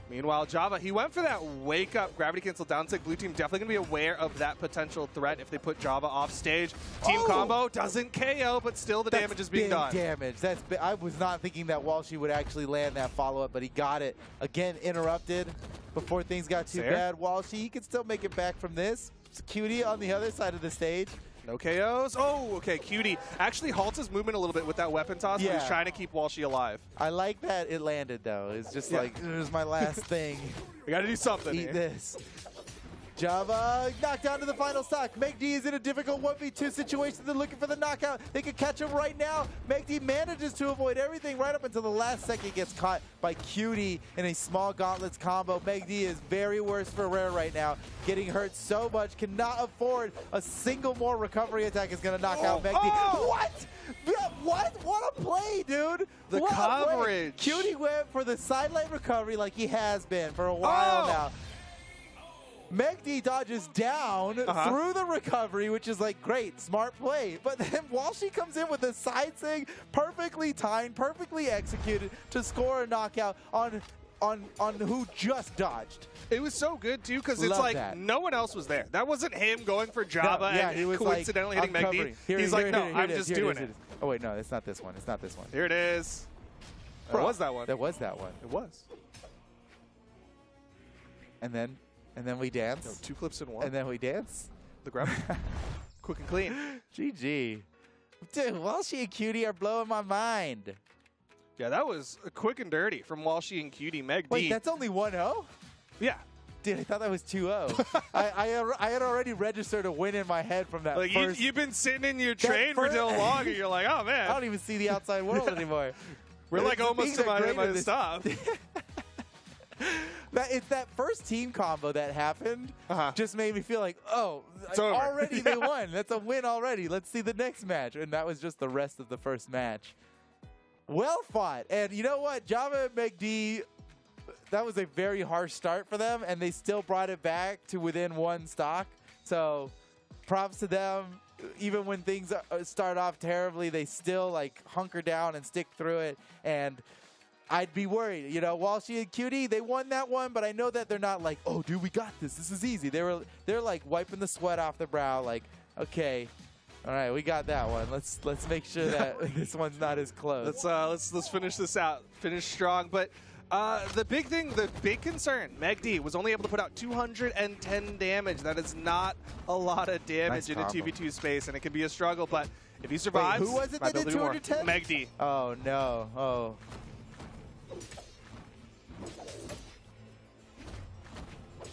Meanwhile, Java, he went for that wake-up gravity cancel down tick. Blue team definitely going to be aware of that potential threat if they put Java off stage. Team combo doesn't KO, but still the damage is being done. Damage. I was not thinking that Walshy would actually land that follow-up, but he got it. Again, interrupted before things got too bad. Walshy, he can still make it back from this. Cutie on the other side of the stage. No KOs. Oh, okay. Cutie actually halts his movement a little bit with that weapon toss. But he's trying to keep Walshy alive. I like that it landed, though. It's just like, here's my last thing. We got to do something. Eat this. Java knocked down to the final stock. Megdi is in a difficult 1v2 situation. They're looking for the knockout. They could catch him right now. Megdi manages to avoid everything right up until the last second. Gets caught by Cutie in a small gauntlets combo. Megdi is very worse for Rare right now. Getting hurt so much. Cannot afford a single more recovery attack is going to knock out Megdi. What? What a play, dude. The coverage. Cutie went for the sideline recovery like he has been for a while now. Megdi dodges down through the recovery, which is like great, smart play. But then Walshy comes in with a side swing, perfectly timed, perfectly executed to score a knockout on who just dodged. It was so good too because it's like no one else was there. That wasn't him going for Java and he was coincidentally like, hitting Megdi. He's like, no, I'm just doing it. Oh wait, no, it's not this one. It's not this one. Here it is. There was that one. There was that one. It was. And then we dance. No, 2 clips in one. And then we dance. The grab. Quick and clean. GG. Dude, Walshy and Cutie are blowing my mind. Yeah, that was quick and dirty from Walshy and Cutie. Megdi. Wait, that's only 1-0? Yeah. Dude, I thought that was 2-0. I had already registered a win in my head from that like first. You've been sitting in your train for so long, and you're like, oh, man. I don't even see the outside world anymore. We're like almost to my stop. It's that first team combo that happened just made me feel like, oh, it's over. already they won. That's a win already. Let's see the next match. And that was just the rest of the first match. Well fought. And you know what? Java and Megdi, that was a very harsh start for them, and they still brought it back to within 1 stock. So props to them. Even when things start off terribly, they still like hunker down and stick through it. And I'd be worried, you know, Walshy and Cutie, they won that one, but I know that they're not like, oh, dude, we got this. This is easy. They're like wiping the sweat off their brow, like, okay, all right, we got that one. Let's make sure that this one's not as close. Let's finish this out. Finish strong, but. The big concern, Megdi was only able to put out 210 damage. That is not a lot of damage in a 2v2 space, and it can be a struggle, but if he survives... Wait, who was it that did 210? Megdi. Oh, no. Oh.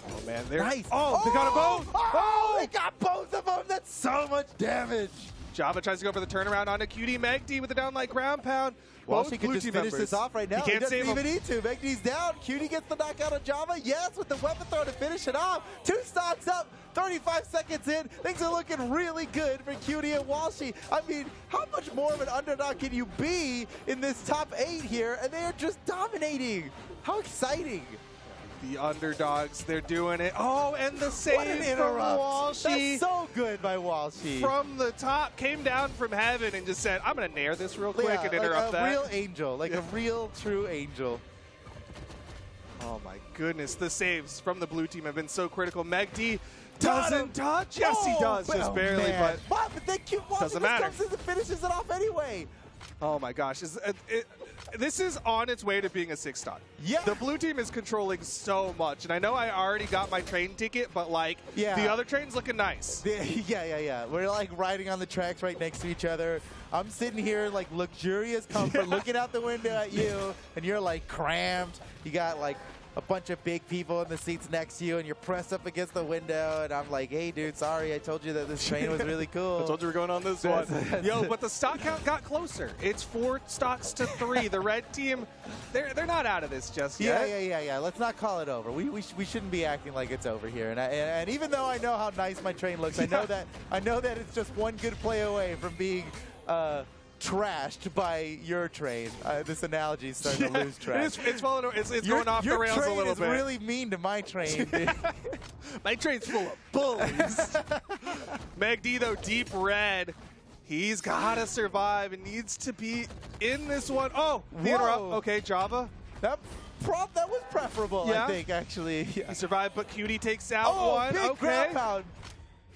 Oh, man. Nice. Oh, they got them both. Oh, they got both of them. That's so much damage. Java tries to go for the turnaround onto QD. Megd with the down like ground pound. Walshy Both could blue just team finish members. this off right now. He can't doesn't save even him. need to. Megd's down. QD gets the knockout of Java. Yes, with the weapon throw to finish it off. 2 stocks up. 35 seconds in. Things are looking really good for QD and Walshy. I mean, how much more of an underdog can you be in this top 8 here? And they are just dominating. How exciting. The underdogs, they're doing it. Oh, and the save What an from interrupt. Walshy. That's so good by Walshy. From the top, came down from heaven and just said, I'm going to nair this real quick and interrupt like a that. real angel. Like a real, true angel. Oh my goodness, the saves from the blue team have been so critical. Megd Got him. doesn't touch. Yes, he does, just barely, man. But then Walshy doesn't just matter. comes in and finishes it off anyway. Oh my gosh, this is on its way to being a 6 stock. Yeah. The blue team is controlling so much, and I know I already got my train ticket, but like, the other train's looking nice. Yeah. We're like riding on the tracks right next to each other. I'm sitting here like luxurious comfort, looking out the window at you, and you're like cramped. You got like a bunch of big people in the seats next to you, and you're pressed up against the window, and I'm like, hey, dude, sorry, I told you that this train was really cool. I told you we're going on this one. Yo, but the stock count got closer. It's 4 stocks to 3. The red team, they're not out of this just yet. Yeah. Let's not call it over. We shouldn't be acting like it's over here. And even though I know how nice my train looks, I know that it's just one good play away from being trashed by your train. This analogy is starting to lose track. It's going off the rails a little bit. Your train is really mean to my train, dude. My train's full of bullies. Megd, though, deep red. He's got to survive and needs to be in this one. Oh, the interrupt. Okay, Java. That was preferable, Yeah. I think, actually. He survived, but QD takes out one. Big Okay. ground pound.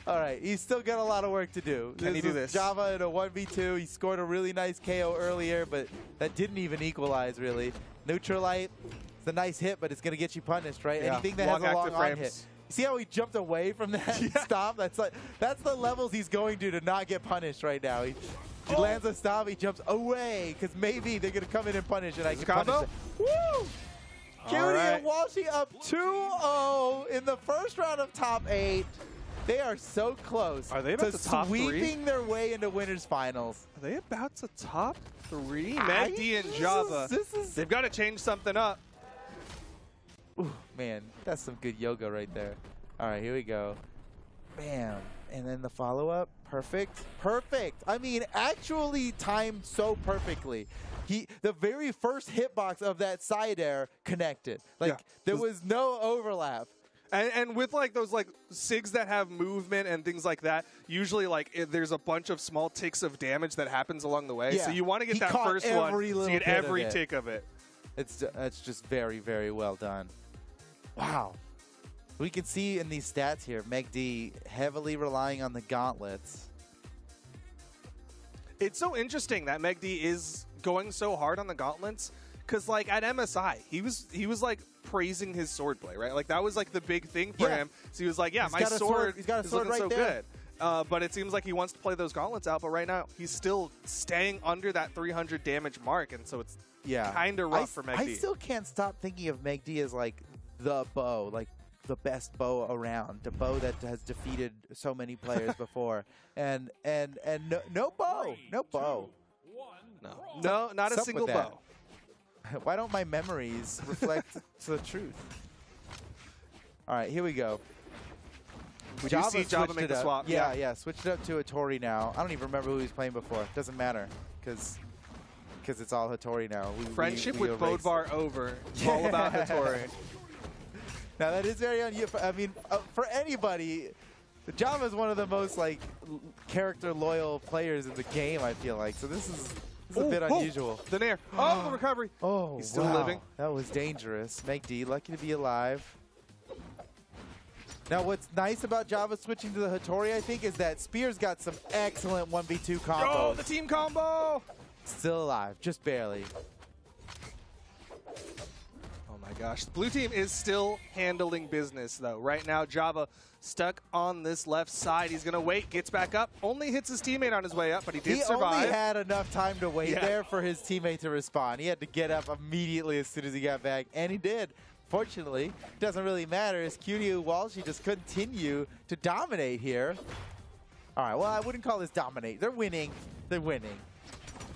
All right, he's still got a lot of work to do. Can he do is this? Java in a 1v2. He scored a really nice KO earlier, but that didn't even equalize, really. Neutralite, it's a nice hit, but it's going to get you punished, right? Yeah. Anything that Long has a long active on frames. hit. See how he jumped away from that stop? That's the levels he's going to not get punished right now. He lands a stop, he jumps away, because maybe they're going to come in and punish, and I can punish combo? it. Woo! QD right. and Walshy up 2-0 in the first round of top 8. They are so close Are they about to to top 3? sweeping their way into winners finals. Are they about to top 3? I- Megd and Java. this is- They've got to change something up. Ooh, man, that's some good yoga right there. All right, here we go. Bam. And then the follow-up. Perfect. Perfect. I mean, actually timed so perfectly. The very first hitbox of that side air connected. Like, there was no overlap. And with like those like SIGs that have movement and things like that, usually like there's a bunch of small ticks of damage that happens along the way. Yeah. So you want to get He that caught first every one to little get bit of every it. tick of it. It's just very, very well done. Wow. We can see in these stats here, Megd heavily relying on the gauntlets. It's so interesting that Megd is going so hard on the gauntlets because like at MSI, he was like praising his swordplay, right? Like that was like the big thing for him. So he was like, yeah, He's my got a sword he's got a is sword looking right so there. good. But it seems like he wants to play those gauntlets out, but right now he's still staying under that 300 damage mark, and so it's kind of rough for Megd. I still can't stop thinking of Megd as like the bow, like the best bow around, the bow that has defeated so many players before, and no bow, No, not a What's up single with that? bow. Why don't my memories reflect the truth? All right, here we go. We do see Java switched make it the up. swap. Yeah, switched it up to Hattori now. I don't even remember who he was playing before. Doesn't matter, because it's all Hattori now. Friendship we with erased- Bodvar over. It's all about Hattori. Now that is very unusual. I mean, for anybody, Java is one of the most like character loyal players in the game. I feel like so. This is a bit unusual. The nair. Oh, the recovery. Oh, he's still wow. living. That was dangerous. Megd, lucky to be alive. Now, what's nice about Java switching to the Hattori, I think, is that Spear's got some excellent 1v2 combos. Oh, the team combo. Still alive, just barely. Oh my gosh. The blue team is still handling business, though. Right now, Java stuck on this left side. He's going to wait, gets back up, only hits his teammate on his way up, but he did survive. He only had enough time to wait there for his teammate to respond. He had to get up immediately as soon as he got back, and he did. Fortunately, it doesn't really matter as QD Walshy just continue to dominate here. All right, well, I wouldn't call this dominate. They're winning. They're winning.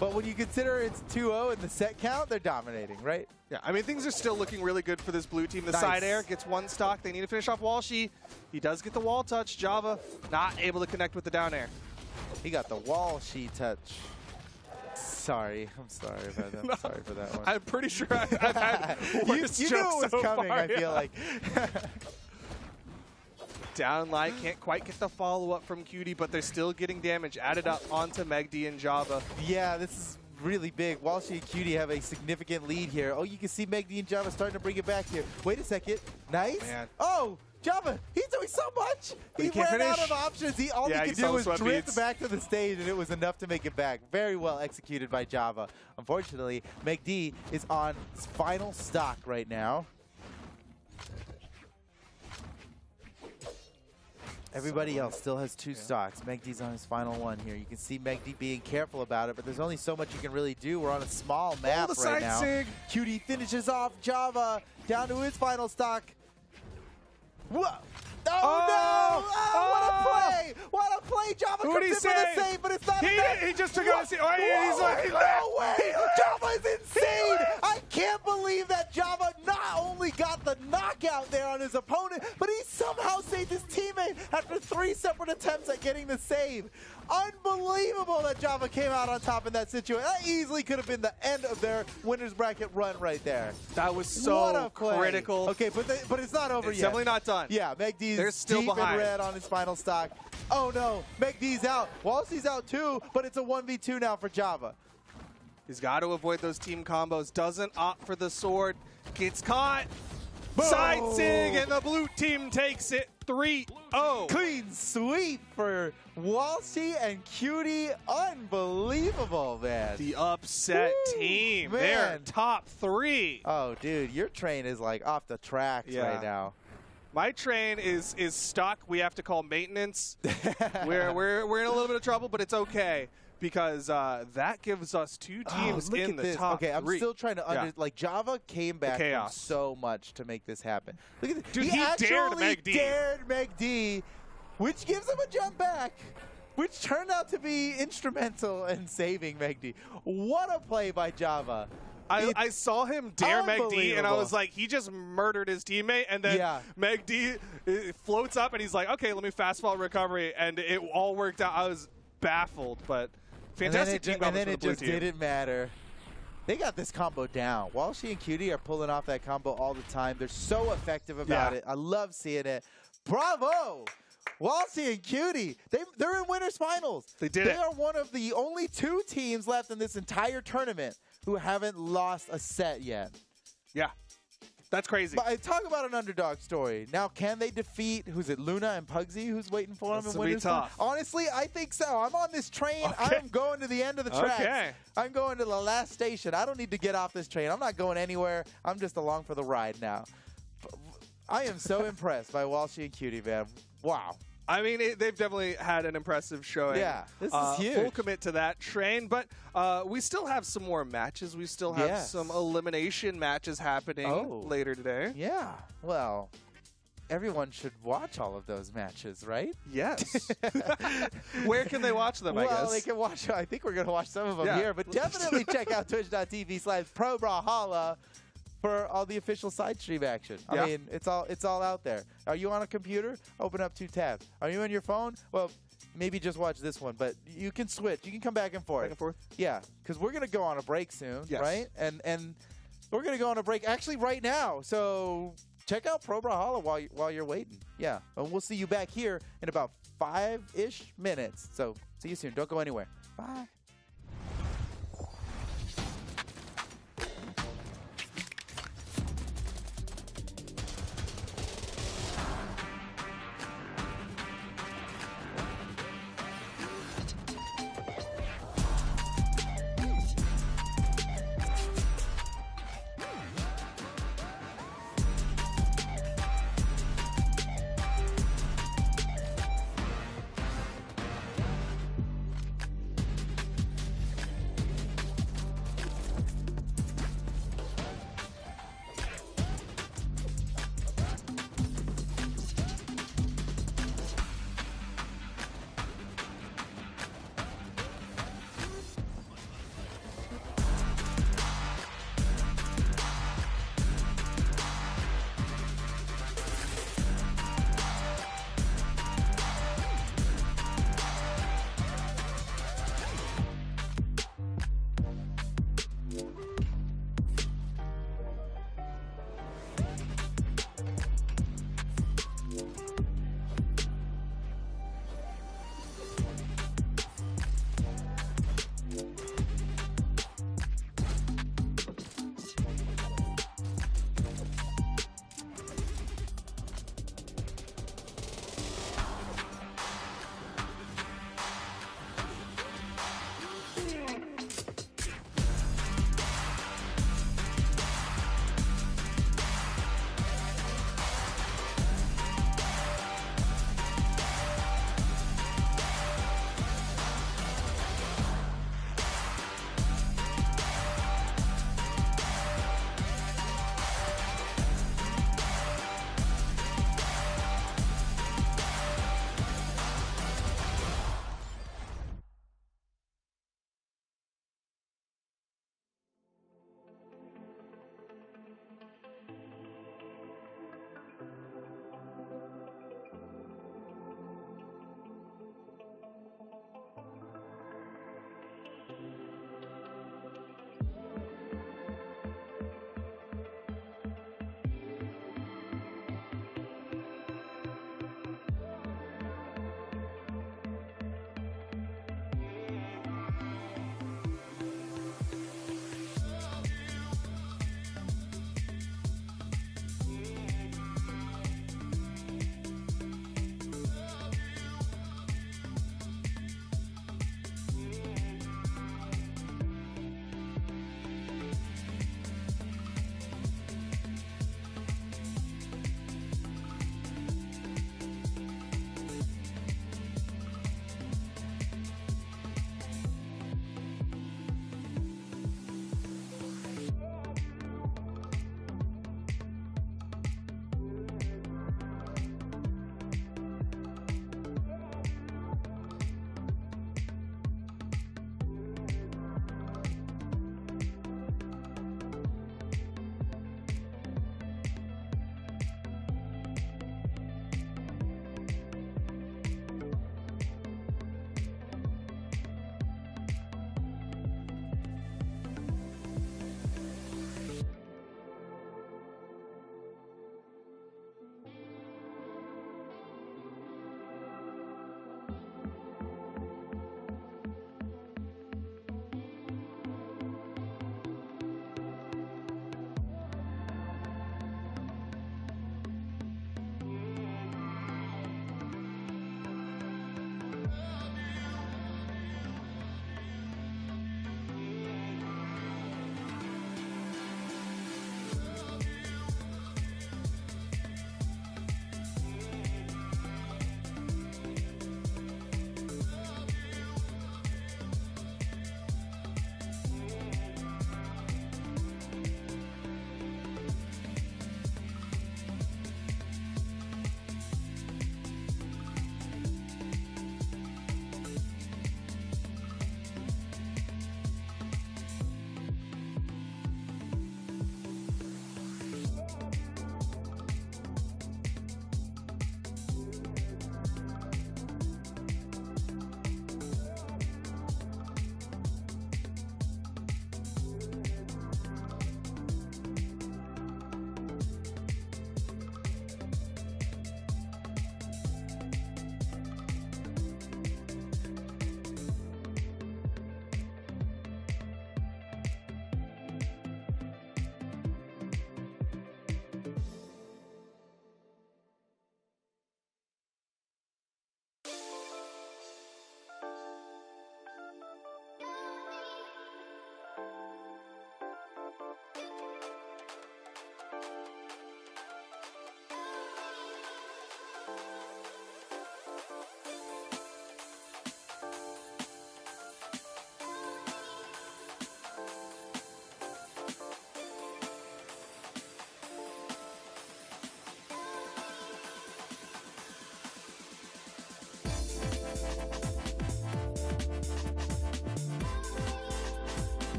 But when you consider it's 2-0 in the set count, they're dominating, right? Yeah, I mean, things are still looking really good for this blue team. The Nice. side air gets one stock. They need to finish off Walshy. He does get the wall touch. Java not able to connect with the down air. He got the wall sheet touch. Sorry. I'm sorry about that. I'm sorry for that one. I'm pretty sure I've had worse you knew jokes it was so coming, far, I feel yeah. like. Down light, can't quite get the follow-up from Cutie, but they're still getting damage added up onto Megd and Java. Yeah, this is really big. Walshy and Cutie have a significant lead here. Oh, you can see Megd and Java starting to bring it back here. Wait a second. Nice. Man. Oh, Java, he's doing so much. He can't ran out finish. of options. All Yeah, he you could saw do the was sweat drift beads. back to the stage, and it was enough to make it back. Very well executed by Java. Unfortunately, Megd is on his final stock right now. Everybody else still has 2 stocks. Megd's on his final one here. You can see Megd being careful about it, but there's only so much you can really do. We're on a small map the right side now. sig. Cutie finishes off Java down to his final stock. Whoa! Oh, no! Oh, what a play! What a play! Java Who'd comes he in for say? the save, but it's not He enough. he just took out. Oh, he's Whoa, like, no way! Java is insane! I can't believe that Java not only got the knockout there on his opponent, but he somehow saved his teammate after 3 separate attempts at getting the save. Unbelievable that Java came out on top in that situation. That easily could have been the end of their winner's bracket run right there. That was What so a play. critical. Okay, but it's not over It's yet. definitely not done. Yeah, Megd's They're still deep behind. in red on his final stock. Oh no, Megd's out. Walshy's out too, but it's a 1v2 now for Java. He's got to avoid those team combos. Doesn't opt for the sword. Gets caught. Boom. Side sig, and the blue team takes it 3-0. Clean sweep for Walshy and Cutie. Unbelievable, man. The upset Woo, team. man. They're top 3. Oh, dude, your train is like off the tracks Yeah. right now. My train is stuck. We have to call maintenance. we're in a little bit of trouble, but it's okay because that gives us 2 teams look in at the this. top Okay, I'm 3. still trying to like Java came back from chaos. so much to make this happen. Look at this. Dude, he dared actually Megd. dared Megd, which gives him a jump back, which turned out to be instrumental in saving Megd. What a play by Java. I saw him dare Megd, and I unbelievable. was like, he just murdered his teammate, and then Yeah. Megd floats up, and he's like, okay, let me fastball recovery, and it all worked out. I was baffled, but fantastic team And combos then for the it blue just team. didn't matter. They got this combo down. Walshy and Cutie are pulling off that combo all the time. They're so effective about Yeah. it. I love seeing it. Bravo! Walshy and Cutie, they're in winners finals. They did it. They are one of the only 2 teams left in this entire tournament who haven't lost a set yet. Yeah, that's crazy. But talk about an underdog story. Now, can they defeat, who's it, Luna and Pugsy, who's waiting for them That's in gonna be winners finals? tough. Honestly, I think so. I'm on this train. Okay. I'm going to the end of the tracks. Okay. I'm going to the last station. I don't need to get off this train. I'm not going anywhere. I'm just along for the ride now. I am so impressed by Walshy and Cutie, man. Wow. I mean, they've definitely had an impressive showing. Yeah, this is huge. Full commit to that train, but we still have some more matches. We still have Yes. some elimination matches happening later today. Yeah. Well, everyone should watch all of those matches, right? Yes. Where can they watch them, I Well, guess? they can watch. I think we're going to watch some of them Yeah. here, but definitely check out twitch.tv/ProBrawlhalla for all the official side stream action. Yeah. I mean, it's all out there. Are you on a computer? Open up 2 tabs. Are you on your phone? Well, maybe just watch this one, but you can switch. You can come back and forth. Back and forth? Yeah, because we're going to go on a break soon, Yes. right? And we're going to go on a break actually right now. So check out Pro Brawlhalla while you're waiting. Yeah, and we'll see you back here in about 5-ish minutes. So see you soon. Don't go anywhere. Bye.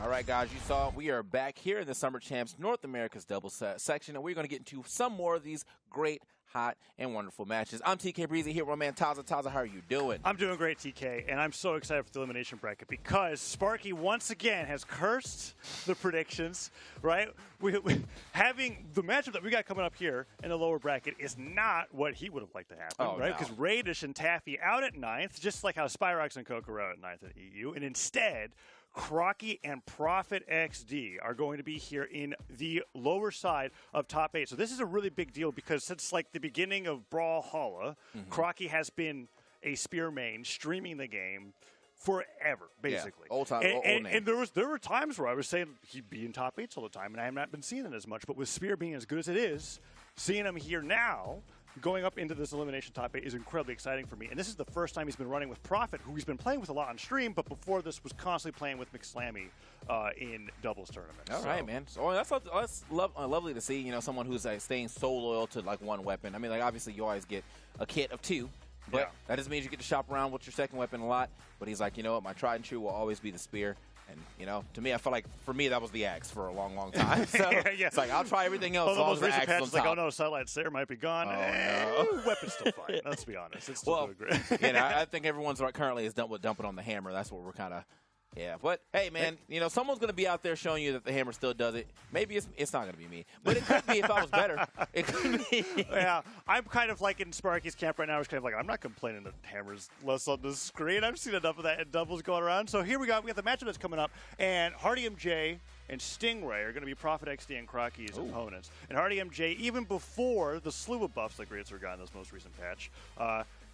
All right, guys, you saw we are back here in the Summer Champs North America's doubles section, and we're going to get into some more of these great, hot, and wonderful matches. I'm TK Breezy here with my man Taza. Taza, how are you doing? I'm doing great, TK, and I'm so excited for the elimination bracket because Sparky once again has cursed the predictions, right? Having the matchup that we got coming up here in the lower bracket is not what he would have liked to happen, right? Because Radish and Taffy out at 9th, just like how Spyrox and Coco are out at 9th at EU, and instead Crocky and Prophet XD are going to be here in the lower side of top 8. So this is a really big deal because since like the beginning of Brawlhalla, Crocky has been a spear main streaming the game forever, basically. Yeah, old time, and there were times where I was saying he'd be in top 8s all the time, and I have not been seeing it as much. But with Spear being as good as it is, seeing him here now, going up into this elimination top 8 is incredibly exciting for me. And this is the first time he's been running with Prophet, who he's been playing with a lot on stream, but before this was constantly playing with McSlammy in doubles tournaments. All right, man. So that's lovely to see, you know, someone who's staying so loyal to like one weapon. I mean, like obviously you always get a kit of 2, but that doesn't mean you get to shop around with your second weapon a lot. But he's like, you know what, my tried and true will always be the spear. And, you know, to me, I feel like, for me, that was the axe for a long, long time. So it's like, I'll try everything else as long as the axe is on top. Like, oh, no, Satellite Slayer might be gone. Oh, no. Weapon's still fine. Let's be honest. It's still doing great. You know, I think everyone's currently is done with dumping on the hammer. That's what we're kind of, But, hey, man, you know, someone's going to be out there showing you that the hammer still does it. Maybe it's not going to be me. But it could be if I was better. It could be. Yeah, I'm kind of like in Sparky's camp right now. It's kind of like, I'm not complaining that hammer's less on the screen. I've seen enough of that in doubles going around. So here we got the matchup that's coming up. And Hardy MJ and Stingray are going to be Prophet XD and Crocky's opponents. And Hardy MJ, even before the slew of buffs that Greatsword got in this most recent patch,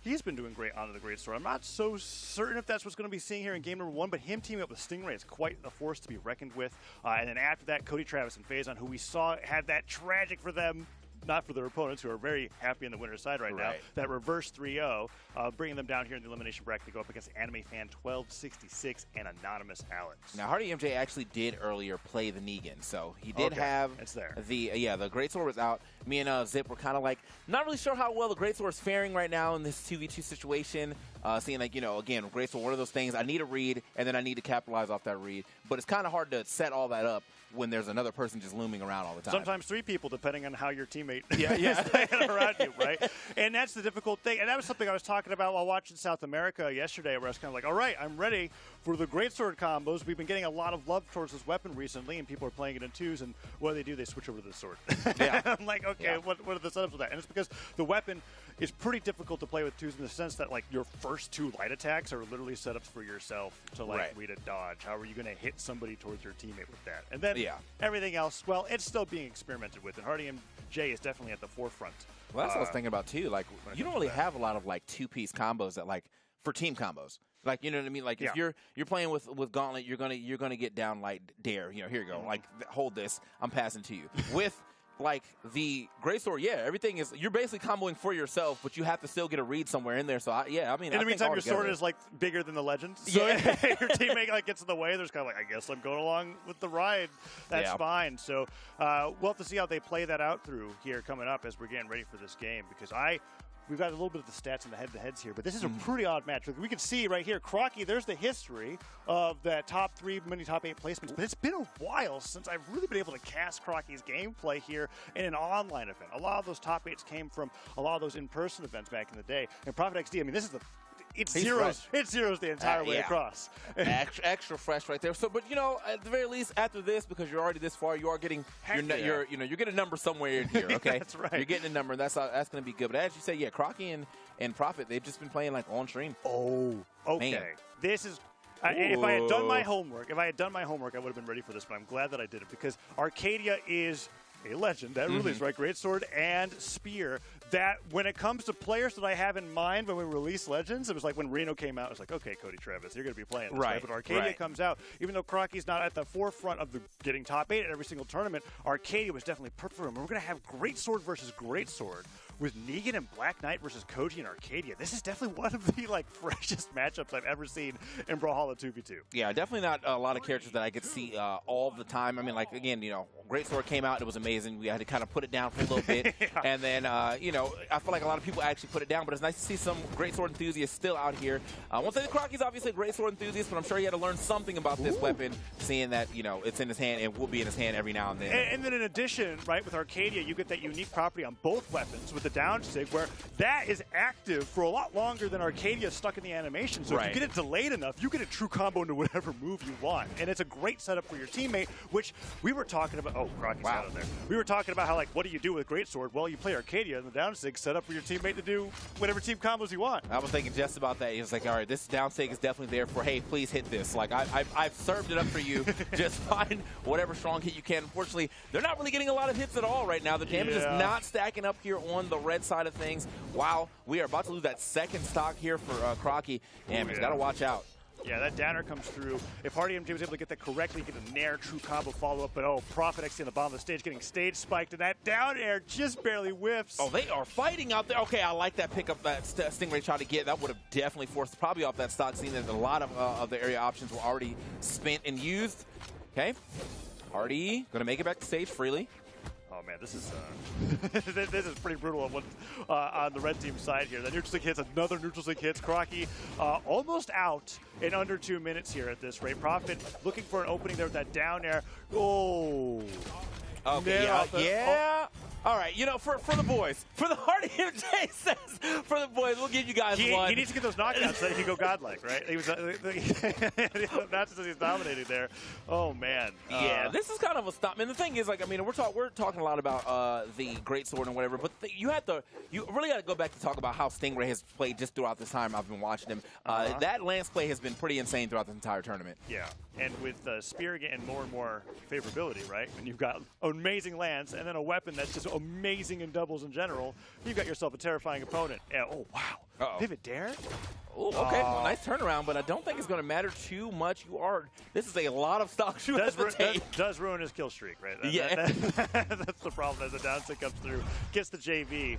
he's been doing great onto the Greatsword. I'm not so certain if that's what's going to be seeing here in game number 1, but him teaming up with Stingray is quite a force to be reckoned with. And then after that, Cody Travis and Phazon, who we saw had that tragic for them, not for their opponents, who are very happy in the winner's side right now, that reverse 3-0, bringing them down here in the elimination bracket to go up against Anime Fan 1266 and Anonymous Alex. Now, Hardy MJ actually did earlier play the Negan, so he did have the Greatsword was out. Me and Zip were kind of like not really sure how well the Greatsword is faring right now in this 2v2 situation. Seeing like, you know, again, Greatsword, one of those things, I need a read, and then I need to capitalize off that read. But it's kind of hard to set all that up when there's another person just looming around all the time. Sometimes 3 people, depending on how your teammate is playing around you, right? And that's the difficult thing. And that was something I was talking about while watching South America yesterday, where I was kind of like, all right, I'm ready for the Greatsword combos. We've been getting a lot of love towards this weapon recently, and people are playing it in 2s, and what do? They switch over to the sword. I'm like, okay, what are the setups with that? And it's because the weapon is pretty difficult to play with 2s in the sense that, like, your first 2 light attacks are literally setups for yourself to, like, read a dodge. How are you going to hit somebody towards your teammate with that? And then everything else, well, it's still being experimented with, and Hardy MJ is definitely at the forefront. Well, that's what I was thinking about, too. Like, you don't really have a lot of, like, 2-piece combos that, like, for team combos. Like, you know what I mean? Like, if you're playing with Gauntlet, you're gonna get down like dare. You know, here you go. Like, hold this. I'm passing to you. With like the Greatsword, everything is you're basically comboing for yourself, but you have to still get a read somewhere in there. So I mean, in the meantime, your sword is like bigger than the legend. So your teammate like gets in the way. There's kind of like, I guess I'm going along with the ride. That's fine. So we'll have to see how they play that out through here coming up as we're getting ready for this game, because we've got a little bit of the stats and the head-to-heads here, but this is a pretty odd match. We can see right here, Crocky, there's the history of that top 3, many top 8 placements, but it's been a while since I've really been able to cast Crocky's gameplay here in an online event. A lot of those top 8s came from a lot of those in-person events back in the day. And Prophet XD, I mean, this is it's zeros the entire way across. extra fresh right there. So, but you know, at the very least, after this, because you're already this far, you are getting you're getting a number somewhere in here. Okay, that's right. You're getting a number. That's going to be good. But as you say, Crocky and Prophet, they've just been playing like on stream. Oh, okay. Man. This is. If I had done my homework, I would have been ready for this. But I'm glad that I did it, because Arcadia is a legend. That really is right. Greatsword and Spear. That when it comes to players that I have in mind when we release Legends, it was like when Reno came out, it was like, okay, Cody Travis, you're going to be playing this, right? But Arcadia comes out, even though Crocky's not at the forefront of getting top 8 at every single tournament, Arcadia was definitely put for him. And we're going to have Greatsword versus Greatsword with Negan and Black Knight versus Koji and Arcadia. This is definitely one of the freshest matchups I've ever seen in Brawlhalla 2v2. Yeah, definitely not a lot of characters that I get to see all the time. I mean, like, again, Greatsword came out, it was amazing. We had to kind of put it down for a little bit. And then, I feel like a lot of people actually put it down, but it's nice to see some Greatsword enthusiasts still out here. I won't say that Crocky's obviously a Greatsword enthusiast, but I'm sure he had to learn something about this weapon seeing that, you know, it's in his hand and will be in his hand every now and then. And then in addition, right, with Arcadia, you get that unique property on both weapons with the down sig, where that is active for a lot longer than Arcadia stuck in the animation. So if you get it delayed enough, you get a true combo into whatever move you want. And it's a great setup for your teammate, which we were talking about. Oh, Crocky's out of there. We were talking about how, like, what do you do with Greatsword? Well, you play Arcadia and the down sig set up for your teammate to do whatever team combos you want. I was thinking just about that. He was like, all right, this down sig is definitely there for, hey, please hit this. Like, I've served it up for you. Just find whatever strong hit you can. Unfortunately, they're not really getting a lot of hits at all right now. The damage is not stacking up here on the red side of things. Wow, we are about to lose that second stock here for Crocky. Damn, he's got to watch out. Yeah, that downer comes through. If Hardy MJ was able to get that correctly, get a Nair true combo follow-up, but Prophet X in the bottom of the stage getting stage spiked, and that down air just barely whiffs. Oh, they are fighting out there. Okay, I like that pickup that Stingray tried to get. That would have definitely forced probably off that stock, seeing that a lot of the area options were already spent and used. Okay, Hardy going to make it back to stage freely. Oh man, this is this is pretty brutal on the red team side here. That neutral sync hits, another neutral sync hits. Crocky almost out in under 2 minutes here at this rate. Prophet looking for an opening there with that down air. Oh. Okay, yeah. All right, you know, for the boys, for the Hardy MJ says, for the boys, we'll give you guys one. He needs to get those knockouts so he can go godlike, right? He was not just he's dominating there. Oh man. Yeah, this is kind of a stop. And the thing is, like, I mean, we're talking a lot about the Greatsword and whatever, but you really got to go back to talk about how Stingray has played just throughout this time I've been watching him. That lance play has been pretty insane throughout the entire tournament. Yeah, and with Spear getting more and more favorability, right? And you've got amazing lance and then a weapon that's just amazing in doubles in general, you've got yourself a terrifying opponent. Yeah, oh, wow. Pivot Dare? Ooh, okay, well, nice turnaround, but I don't think it's going to matter too much. This is a lot of stocks you have to take. That does ruin his kill streak, right? That's the problem as the down stick comes through. Gets the JV.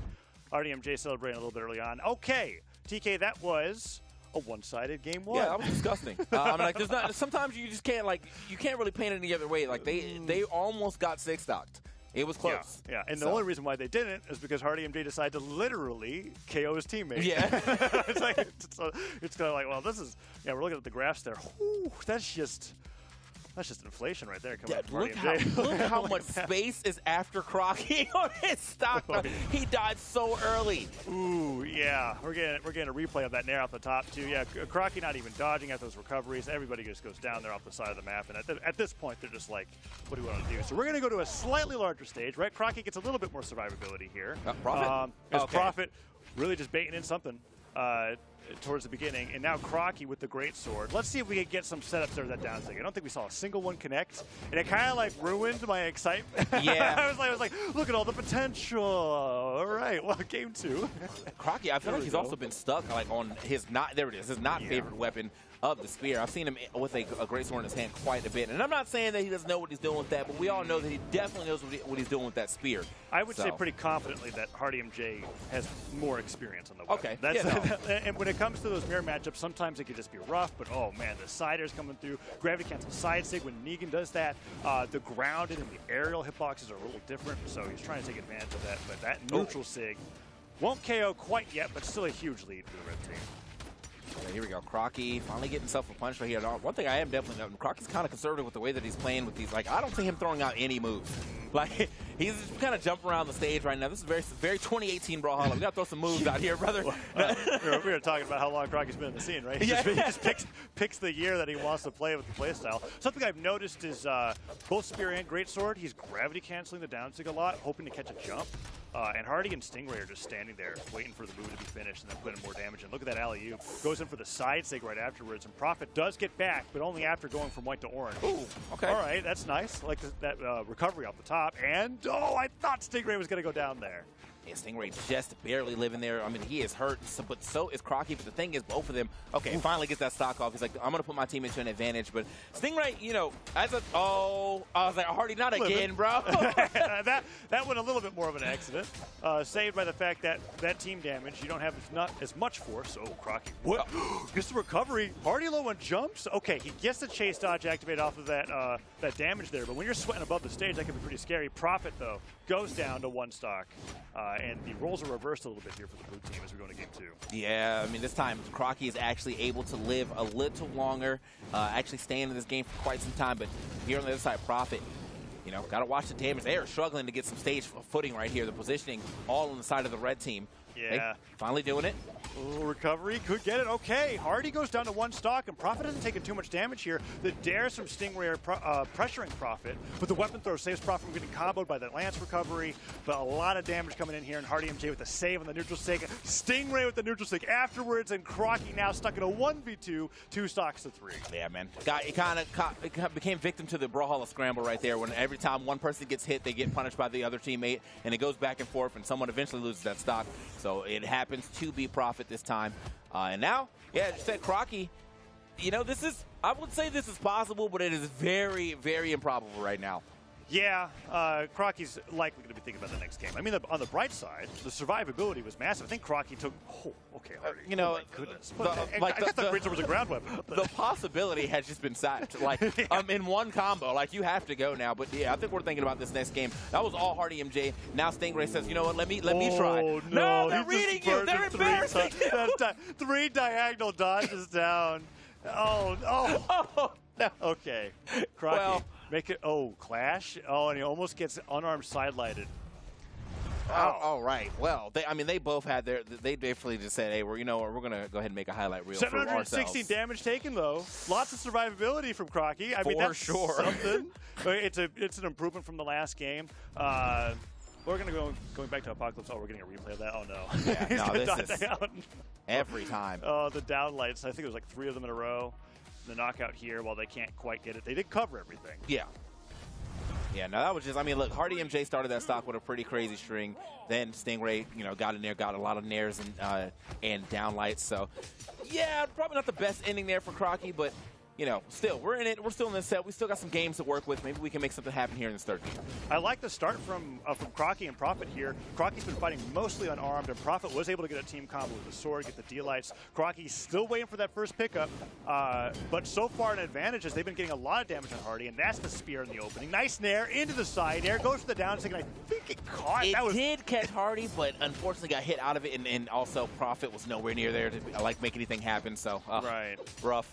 RDMJ celebrating a little bit early on. Okay, TK, that was a one-sided game one. Yeah, that was disgusting. I mean, like, there's not. Sometimes you just can't, like, you can't really paint it any other way. Like, they almost got 6-stocked. It was close. Yeah, and the only reason why they didn't is because Hardy MJ decided to literally KO his teammate. Yeah. It's kind of like, well, this is, we're looking at the graphs there. Whew, that's just inflation right there. Look how much space is after Crocky on his stock. He died so early. Ooh, yeah. We're getting a replay of that Nair off the top too. Yeah, Crocky not even dodging at those recoveries. Everybody just goes down there off the side of the map. And at this point, they're just like, what do we want to do? So we're going to go to a slightly larger stage, right? Crocky gets a little bit more survivability here. Prophet? Prophet really just baiting in something. Towards the beginning, and now Crocky with the Greatsword. Let's see if we can get some setups there with that down stick. I don't think we saw a single one connect, and it kind of like ruined my excitement. Yeah. I was like, look at all the potential. All right, well, game two. Crocky, I feel like he's also been stuck like on his his favorite weapon of the Spear. I've seen him with a Greatsword in his hand quite a bit, and I'm not saying that he doesn't know what he's doing with that, but we all know that he definitely knows what he's doing with that Spear. I would say pretty confidently that Hardy MJ has more experience on the weapon. Okay. And when it comes to those mirror matchups, sometimes it can just be rough, but oh man, the side air's coming through. Gravity cancel side sig when Negan does that. The grounded and the aerial hitboxes are a little different, so he's trying to take advantage of that. But that neutral sig won't KO quite yet, but still a huge lead for the red team. Yeah, here we go. Crocky finally getting himself a punch right here. One thing I am definitely noting, Crocky's kind of conservative with the way that he's playing with these. Like, I don't see him throwing out any moves. Like, he's just kind of jumping around the stage right now. This is very 2018 Brawlhalla. We got to throw some moves out here, brother. We were talking about how long Crocky's been in the scene, right? He just picks the year that he wants to play with the playstyle. Something I've noticed is both Spear and Greatsword, he's gravity canceling the down sig a lot, hoping to catch a jump. And Hardy and Stingray are just standing there waiting for the move to be finished and then putting more damage in. Look at that alley-oop. Goes in for the side sig right afterwards, and Prophet does get back, but only after going from white to orange. Ooh, okay. All right, that's nice. I like that recovery off the top. And, I thought Stingray was going to go down there. Yeah, Stingray just barely living there. I mean, he is hurt, but so is Crocky. But the thing is, both of them, finally gets that stock off. He's like, I'm going to put my team into an advantage. But Stingray, I was like, Hardy, not again, bro. that went a little bit more of an accident. Saved by the fact that team damage, you don't have not as much force. Oh, Crocky. What? Gets the recovery. Hardy low on jumps. Okay, he gets the chase dodge activated off of that damage there. But when you're sweating above the stage, that can be pretty scary. Prophet, though, goes down to one stock. and the roles are reversed a little bit here for the blue team as we go into game 2. Yeah, I mean, this time Crocky is actually able to live a little longer, actually staying in this game for quite some time. But here on the other side, Prophet, you know, got to watch the damage. They are struggling to get some stage footing right here. The positioning all on the side of the red team. Yeah. Hey, finally doing it. Ooh, recovery, could get it. Okay, Hardy goes down to 1 stock, and Prophet isn't taking too much damage here. The dares from Stingray are pressuring Prophet, but the weapon throw saves Prophet from getting comboed by that Lance recovery. But a lot of damage coming in here, and Hardy MJ with the save on the neutral stick. Stingray with the neutral stick afterwards, and Crocky now stuck in a 1v2, 2 stocks to 3. Yeah, man. It kind of became victim to the Brawlhalla scramble right there, when every time one person gets hit, they get punished by the other teammate, and it goes back and forth, and someone eventually loses that stock. So it happens to be Prophet this time. And now, yeah, just said Crocky, you know, I would say this is possible, but it is very, very improbable right now. Yeah, Crocky's likely going to be thinking about the next game. I mean, on the bright side, the survivability was massive. I think Crocky took. Oh, okay, Hardy. You know, oh my goodness. I thought Bridger was a ground weapon. The possibility has just been sapped. Like, in one combo, like, you have to go now. But yeah, I think we're thinking about this next game. That was all Hardy MJ. Now Stingray says, you know what? Let me try. No, they're reading you. They're embarrassing. 3 diagonal dodges down. Oh, no. Okay, Crocky. Well, make it. Oh, clash. Oh, and he almost gets unarmed sidelighted. Wow. All right. Well, they both had they definitely just said, hey, we're gonna go ahead and make a highlight reel for ourselves. 716 damage taken though. Lots of survivability from Crocky. I mean, for that's sure. Something. It's an improvement from the last game. We're going back to Apocalypse. Oh, we're getting a replay of that. Oh no. Yeah, no, this is every time. Oh, the downlights. I think it was like 3 of them in a row. The knockout here, while they can't quite get it, they did cover everything. Yeah. Yeah, no, that was just, I mean, look, Hardy MJ started that stock with a pretty crazy string. Then Stingray, you know, got in there, got a lot of nairs and downlights. So, yeah, probably not the best ending there for Crocky, but, you know, still, we're in it. We're still in this set. We still got some games to work with. Maybe we can make something happen here in this third game. I like the start from Crocky and Prophet here. Crocky's been fighting mostly unarmed, and Prophet was able to get a team combo with the sword, get the D-lights. Crocky's still waiting for that first pickup, but so far an advantage is they've been getting a lot of damage on Hardy, and that's the spear in the opening. Nice nair into the side air, goes for the down stick, and I think it caught. It did catch Hardy, but unfortunately got hit out of it, and also Prophet was nowhere near there to make anything happen. So right, rough.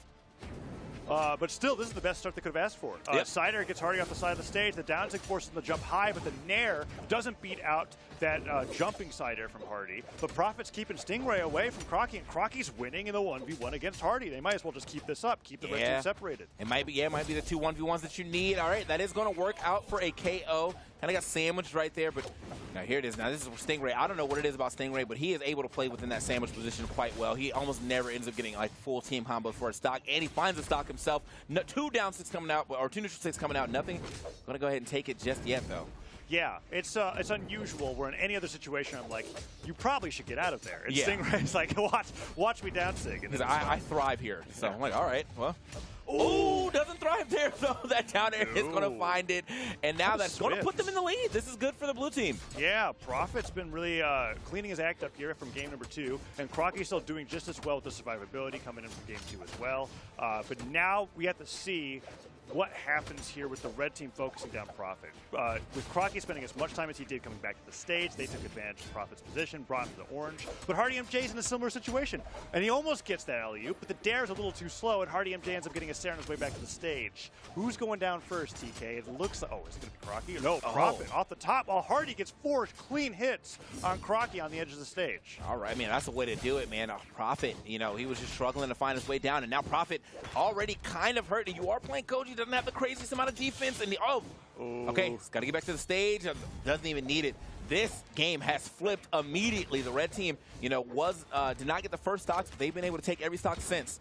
But still, this is the best start they could have asked for. Yep. Side air gets Hardy off the side of the stage. The down stick forces him to jump high, but the nair doesn't beat out that jumping side air from Hardy. But Prophet's keeping Stingray away from Crocky, and Crocky's winning in the 1v1 against Hardy. They might as well just keep this up, keep the red team separated. It might be the 2 1v1s that you need. All right, that is going to work out for a KO. Kind of got sandwiched right there, but now here it is. Now this is Stingray. I don't know what it is about Stingray, but he is able to play within that sandwich position quite well. He almost never ends up getting like full team combos for a stock, and he finds a stock himself. No, 2 down sticks coming out, or 2 neutral sticks coming out. Nothing. Going to go ahead and take it just yet, though. Yeah, it's unusual where in any other situation I'm like, you probably should get out of there. And Stingray's like, watch me down stick. And I thrive here. So I'm like, all right, well. Ooh, doesn't thrive there, though. That down air is going to find it. And now that's going to put them in the lead. This is good for the blue team. Yeah, Prophet's been really cleaning his act up here from game number 2. And Crocky's still doing just as well with the survivability coming in from game 2 as well. But now we have to see what happens here with the red team focusing down Prophet. With Crocky spending as much time as he did coming back to the stage, they took advantage of Prophet's position, brought him to the orange. But Hardy MJ's in a similar situation, and he almost gets that alley-oop, but the dare is a little too slow, and Hardy MJ ends up getting a stare on his way back to the stage. Who's going down first, TK? It looks like, is it going to be Crocky? No, Prophet off the top, while Hardy gets 4 clean hits on Crocky on the edge of the stage. All right, man, that's the way to do it, man. Prophet, you know, he was just struggling to find his way down, and now Prophet already kind of hurt. You are playing Koji, doesn't have the craziest amount of defense, and okay, he's got to get back to the stage. Doesn't even need it. This game has flipped immediately. The red team, you know, did not get the first stocks, but they've been able to take every stock since.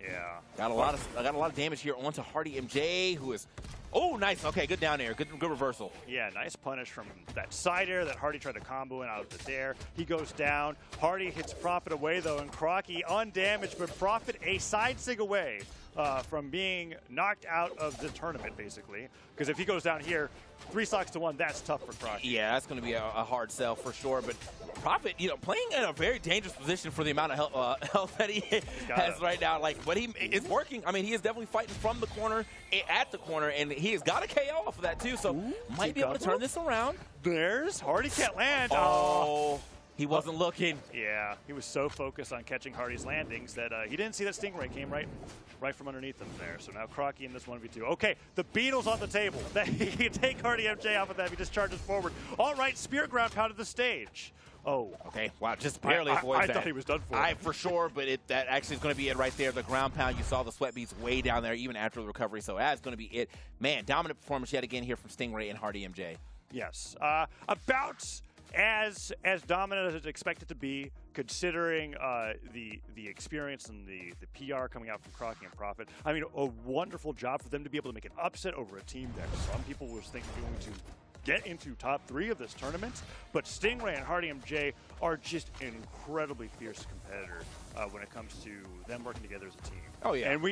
Yeah, got a lot of damage here onto Hardy MJ, who is. Oh, nice. Okay, good down air. Good reversal. Yeah, nice punish from that side air that Hardy tried to combo in out of the dare. He goes down. Hardy hits Prophet away, though, and Crocky undamaged, but Prophet a side sig away from being knocked out of the tournament, basically. Because if he goes down here, 3 stocks to 1, that's tough for Crocky. Yeah, that's going to be a hard sell for sure. But Prophet, playing in a very dangerous position for the amount of health that he has right now. But he is working. I mean, he is definitely fighting from the corner, at the corner, and he has got a KO off of that too. So might be able to turn this around. There's Hardy can't land. Oh. He wasn't looking. Yeah, he was so focused on catching Hardy's landings that he didn't see that Stingray came right from underneath him there. So now Crocky in this 1v2. Okay, the Beetle's on the table. He can take Hardy MJ off of that if he just charges forward. All right, Spirit Ground pounded the stage. Oh. Okay, wow, just barely avoids that. I thought he was done for. For sure, but that actually is going to be it right there. The ground pound, you saw the sweat beads way down there even after the recovery, so that's going to be it. Man, dominant performance yet again here from Stingray and Hardy MJ. Yes. About as dominant as it's expected to be, considering the experience and the PR coming out from Crocky and Prophet. I mean, a wonderful job for them to be able to make an upset over a team that some people was thinking going to get into top 3 of this tournament, but Stingray and Hardy MJ are just incredibly fierce competitors when it comes to them working together as a team. Oh yeah, and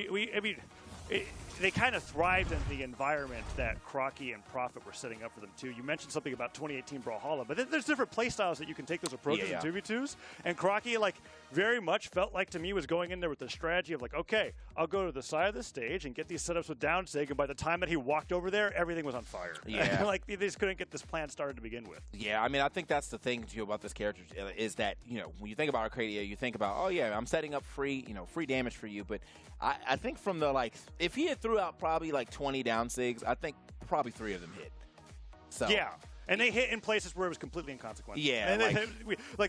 they kind of thrived in the environment that Crocky and Prophet were setting up for them too. You mentioned something about 2018 Brawlhalla, but there's different play styles that you can take those approaches in 2v2s. And Crocky, very much felt like to me was going in there with the strategy of okay, I'll go to the side of the stage and get these setups with down sig, and by the time that he walked over there, everything was on fire. Yeah. They just couldn't get this plan started to begin with. Yeah, I mean, I think that's the thing too about this character is that, when you think about Arcadia, you think about, oh yeah, I'm setting up free damage for you, but I think from the if he had threw out probably 20 down sigs, I think probably 3 of them hit. So yeah. And they hit in places where it was completely inconsequential. Yeah. And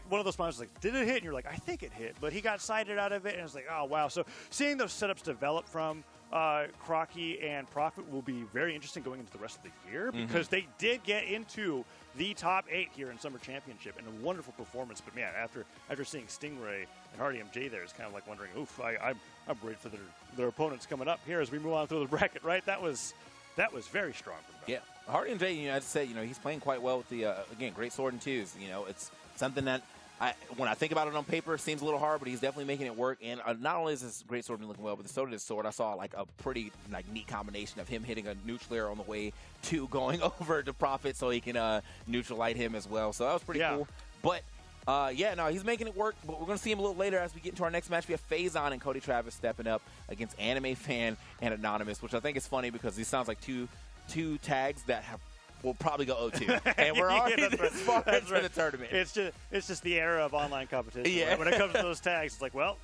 one of those moments was did it hit? And you're like, I think it hit. But he got sighted out of it, and it's like, oh, wow. So seeing those setups develop from Crocky and Prophet will be very interesting going into the rest of the year, because they did get into the top 8 here in Summer Championship, and a wonderful performance. But, man, after seeing Stingray and Hardy MJ there, it's kind of wondering, oof, I'm worried for their opponents coming up here as we move on through the bracket, right? That was very strong for them. Yeah. Hardy MJ, as I said, he's playing quite well with the, again, great sword and twos. It's something that, when I think about it on paper, it seems a little hard, but he's definitely making it work. And not only is this great sword looking well, but so did his sword. I saw a pretty neat combination of him hitting a neutral air on the way to going over to Prophet so he can neutralite him as well. So that was pretty cool. But he's making it work, but we're going to see him a little later as we get into our next match. We have Faison and Cody Travis stepping up against Anime Fan and Anonymous, which I think is funny because these sounds like two tags that will probably go 0-2. And we're already this far into the tournament. It's just the era of online competition. Yeah. Right? When it comes to those tags, it's well,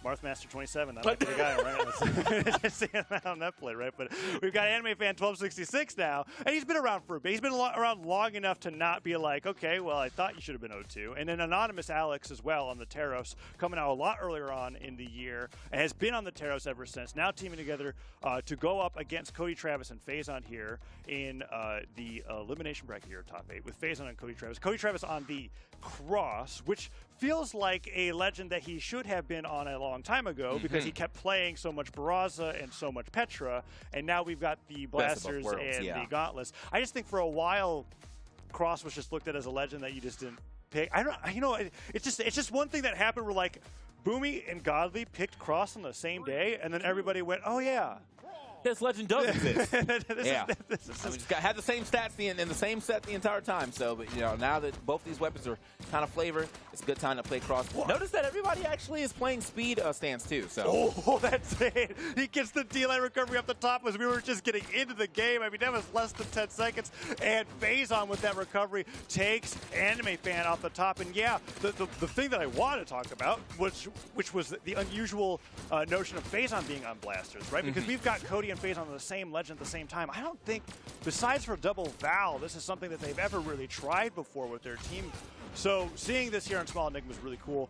Marthmaster 27, that might be the guy, right? Just seeing that on that play, right? But we've got Anime Fan 1266 now, and he's been around for a bit. He's been around long enough to not be okay, well, I thought you should have been 0-2. And then Anonymous Alex as well on the Teros, coming out a lot earlier on in the year, and has been on the Teros ever since. Now teaming together to go up against Cody Travis and Faison here in the elimination bracket here, top 8, with Faison and Cody Travis. Cody Travis on the Cross, which feels like a legend that he should have been on a long time ago, because he kept playing so much Barraza and so much Petra, and now we've got the Blasters and the Gauntlets. I just think for a while, Cross was just looked at as a legend that you just didn't pick. It's just one thing that happened where Boomy and Godly picked Cross on the same day, and then everybody went, oh yeah. This legend does exist. Had the same stats in the same set the entire time. So, but now that both these weapons are kind of flavor, it's a good time to play Cross. Notice that everybody actually is playing speed stance too. So, that's it. He gets the delay recovery up the top as we were just getting into the game. I mean, that was less than 10 seconds. And Faison with that recovery takes Anime Fan off the top. And yeah, the thing that I want to talk about, which was the unusual notion of Faison being on Blasters, right? Because we've got Cody and Faison on the same legend at the same time. I don't think, besides for Double Val, this is something that they've ever really tried before with their team. So seeing this here on Small Enigma is really cool.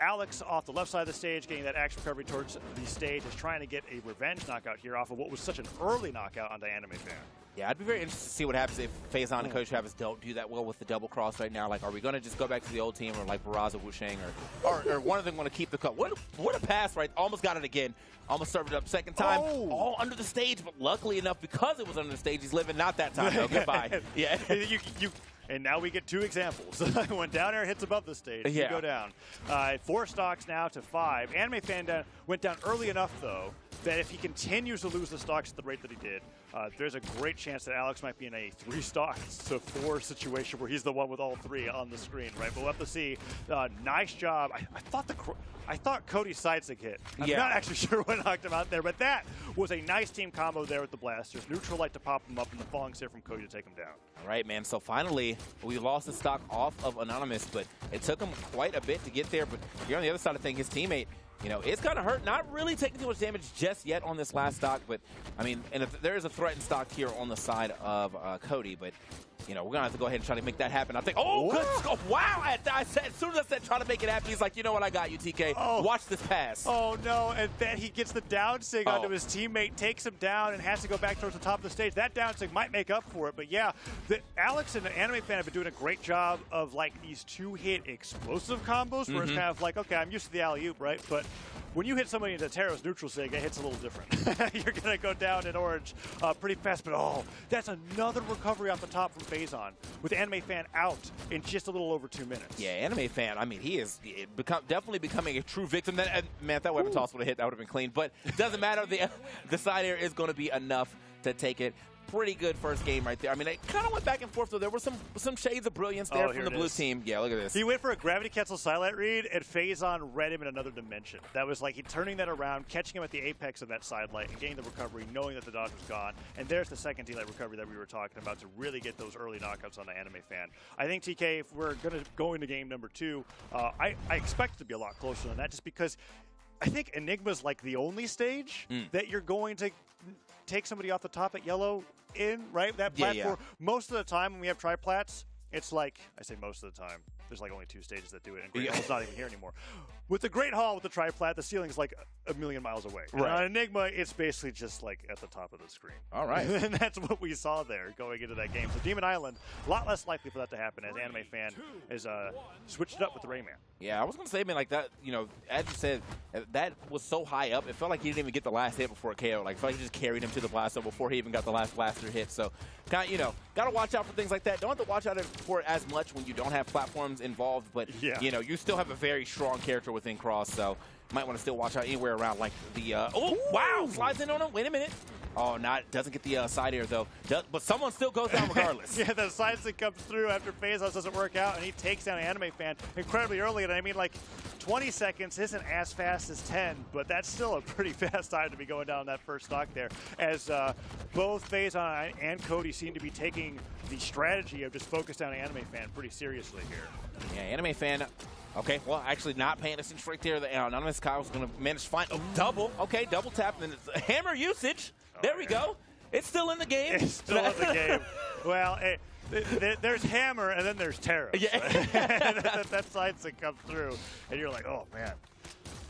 Alex off the left side of the stage, getting that action recovery towards the stage, is trying to get a revenge knockout here off of what was such an early knockout on the Anime Fan. Yeah, I'd be very interested to see what happens if Faison and Cody Travis don't do that well with the double cross right now. Are we going to just go back to the old team, or Barraza, Wusheng, or one of them going to keep the cup? What a pass, right? Almost got it again. Almost served it up second time. All under the stage, but luckily enough, because it was under the stage, he's living not that time, though. Goodbye. Yeah. And now we get 2 examples. When down air hits above the stage, you go down. 4 stocks now to 5. Anime Fan went down early enough, though, that if he continues to lose the stocks at the rate that he did, there's a great chance that Alex might be in a 3 stocks to 4 situation where he's the one with all 3 on the screen, right? But we'll have to see. Nice job. I thought Cody's side stick hit. I'm not actually sure what knocked him out there, but that was a nice team combo there with the blasters. Neutral light to pop him up, and the falling stare from Cody to take him down. All right, man. So finally, we lost the stock off of Anonymous, but it took him quite a bit to get there. But here on the other side of things, his teammate, you know, it's kind of hurt. Not really taking too much damage just yet on this last stock, but I mean, and there is a threatened stock here on the side of Cody, but you know, we're gonna have to go ahead and try to make that happen. I think. Oh, good scope! Wow! I said, as soon as I said try to make it happen, he's like, you know what? I got you, TK. Oh. Watch this pass. Oh no! And then he gets the down sig onto his teammate, takes him down, and has to go back towards the top of the stage. That down sig might make up for it, but yeah, Alex and the Anime Fan have been doing a great job of like these 2-hit explosive combos, where it's kind of like, okay, I'm used to the alley-oop, right? But when you hit somebody into Taros neutral sig, it hits a little different. You're going to go down in orange pretty fast, but that's another recovery off the top from Phazon with Anime Fan out in just a little over 2 minutes. Yeah, Anime Fan, I mean, he is definitely becoming a true victim. Man, if that weapon toss would have hit, that would have been clean. But it doesn't matter. The side air is going to be enough to take it. Pretty good first game right there. I mean, it kind of went back and forth, though. There were some shades of brilliance there from the blue team. Yeah, look at this. He went for a gravity cancel silent read, and Phazon read him in another dimension. That was like he turning that around, catching him at the apex of that side light, and getting the recovery, knowing that the dodge was gone. And there's the second D-light recovery that we were talking about to really get those early knockouts on the Anime Fan. I think, TK, if we're going to go into game number 2, I expect it to be a lot closer than that, just because I think Enigma's like the only stage that you're going to take somebody off the top at yellow in, right? That platform. Most of the time when we have triplats, it's like, I say most of the time, there's like only 2 stages that do it, and Great Hall's not even here anymore. With the Great Hall with the triplat, the ceiling's like a million miles away. Right. On Enigma, it's basically just like at the top of the screen. All right. And that's what we saw there going into that game. So Demon Island, a lot less likely for that to happen as Anime Fan is switched it up with the Rayman. Yeah, I was going to say, man, like that, you know, as you said, that was so high up, it felt like he didn't even get the last hit before it KO. Like, it felt like he just carried him to the blaster before he even got the last blaster hit. So, kind of, you know, got to watch out for things like that. Don't have to watch out for it as much when you don't have platforms involved, but, you know, you still have a very strong character within Cross, so might want to still watch out anywhere around, like the, wow, slides in on him. Wait a minute. Oh, doesn't get the side air, though. But someone still goes down regardless. Yeah, the side stick comes through after Phazon doesn't work out, and he takes down Anime Fan incredibly early. And I mean, like, 20 seconds isn't as fast as 10, but that's still a pretty fast time to be going down that first stock there, as both Phazon and Cody seem to be taking the strategy of just focus down Anime Fan pretty seriously here. Yeah, Anime Fan. Okay, well, actually not paying attention right there. The Anonymous Kyle was going to manage to find double. Okay, double tap, and it's hammer usage. There we go. It's still in the game. It's still in the game. Well, there's hammer, and then there's Taros. Yeah. that side stick comes through, and you're like, oh, man.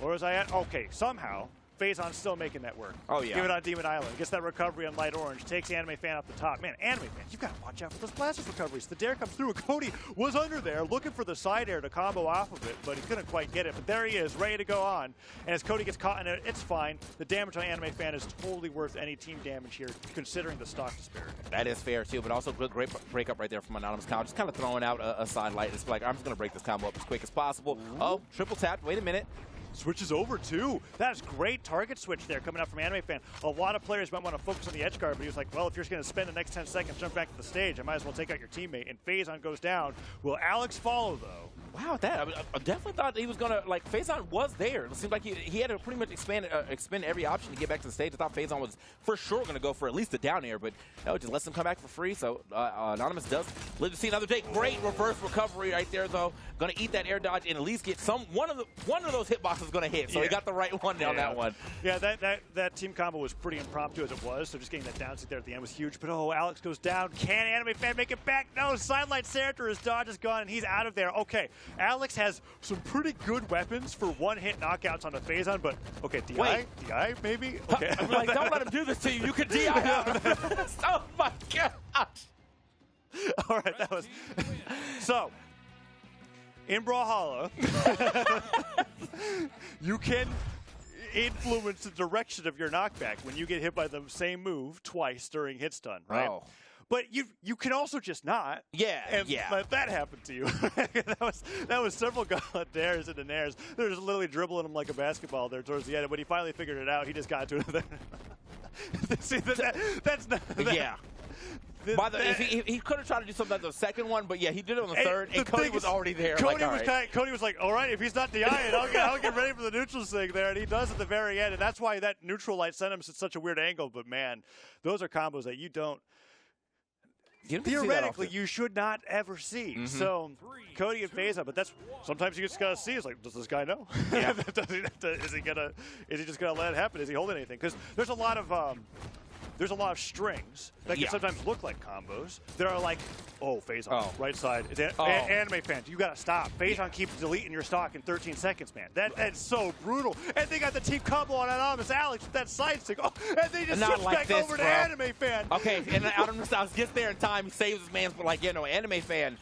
Where was I at? Okay, somehow Phazon's still making that work. Oh, yeah. Give it on Demon Island. Gets that recovery on Light Orange. Takes Anime Fan off the top. Man, Anime Fan, you've got to watch out for those blasters recoveries. The dare comes through, and Cody was under there looking for the side air to combo off of it, but he couldn't quite get it. But there he is, ready to go on. And as Cody gets caught in it, it's fine. The damage on Anime Fan is totally worth any team damage here, considering the stock disparity. That is fair, too, but also good, great breakup right there from Anonymous Kyle. Just kind of throwing out a side light. It's like, I'm just going to break this combo up as quick as possible. Oh, triple tap. Wait a minute. Switches over, too. That's great target switch there coming out from Anime Fan. A lot of players might want to focus on the edge guard, but he was like, well, if you're going to spend the next 10 seconds, jump back to the stage, I might as well take out your teammate. And Phazon goes down. Will Alex follow, though? Wow, I definitely thought he was going to, like, Phazon was there. It seemed like he had to pretty much expend every option to get back to the stage. I thought Phazon was for sure going to go for at least the down air, but no, just lets him come back for free. So Anonymous does live to see another day. Great reverse recovery right there, though. Going to eat that air dodge and at least get one of those hitboxes is going to hit. So he got the right one on that one. Yeah, that team combo was pretty impromptu as it was, so just getting that down stick there at the end was huge. But Alex goes down. Can Anime Fan make it back? No, sidelight Sartor, his dodge is gone, and he's out of there. Okay, Alex has some pretty good weapons for one-hit knockouts on the Phazon, but okay, DI? Wait. DI, maybe? Okay. I'm like, don't let him do this to you. You can DI out. Oh, my gosh. All right, that was... So... In Brawlhalla, you can influence the direction of your knockback when you get hit by the same move twice during hit stun, right? Oh. but you can also just not. Yeah, and yeah. let that happen to you. that was several gauntlet dares into nairs. They're just literally dribbling him like a basketball there towards the end. And when he finally figured it out, he just got to it. See, that's not. Yeah. He could have tried to do something on the second one, but yeah, he did it on the third, and Cody was already there. Cody was like, all right, if he's not DIing, I'll get ready for the neutral sig there, and he does at the very end, and that's why that neutral light sent him at such a weird angle. But man, those are combos that you don't. Theoretically, you should not ever see. Mm-hmm. So, Cody and Faison, but that's sometimes you just gotta see. It's like, does this guy know? Yeah. Is he just gonna let it happen? Is he holding anything? Because there's a lot of strings that can sometimes look like combos that are like, Faison, right side. Anime fans, you gotta stop. Faison keeps deleting your stock in 13 seconds, man. That's so brutal. And they got the team combo on Anonymous Alex with that side stick. And they just switch back over to Anime Fan. Okay, and Anonymous Alex gets there in time. He saves his man, but Anime Fan.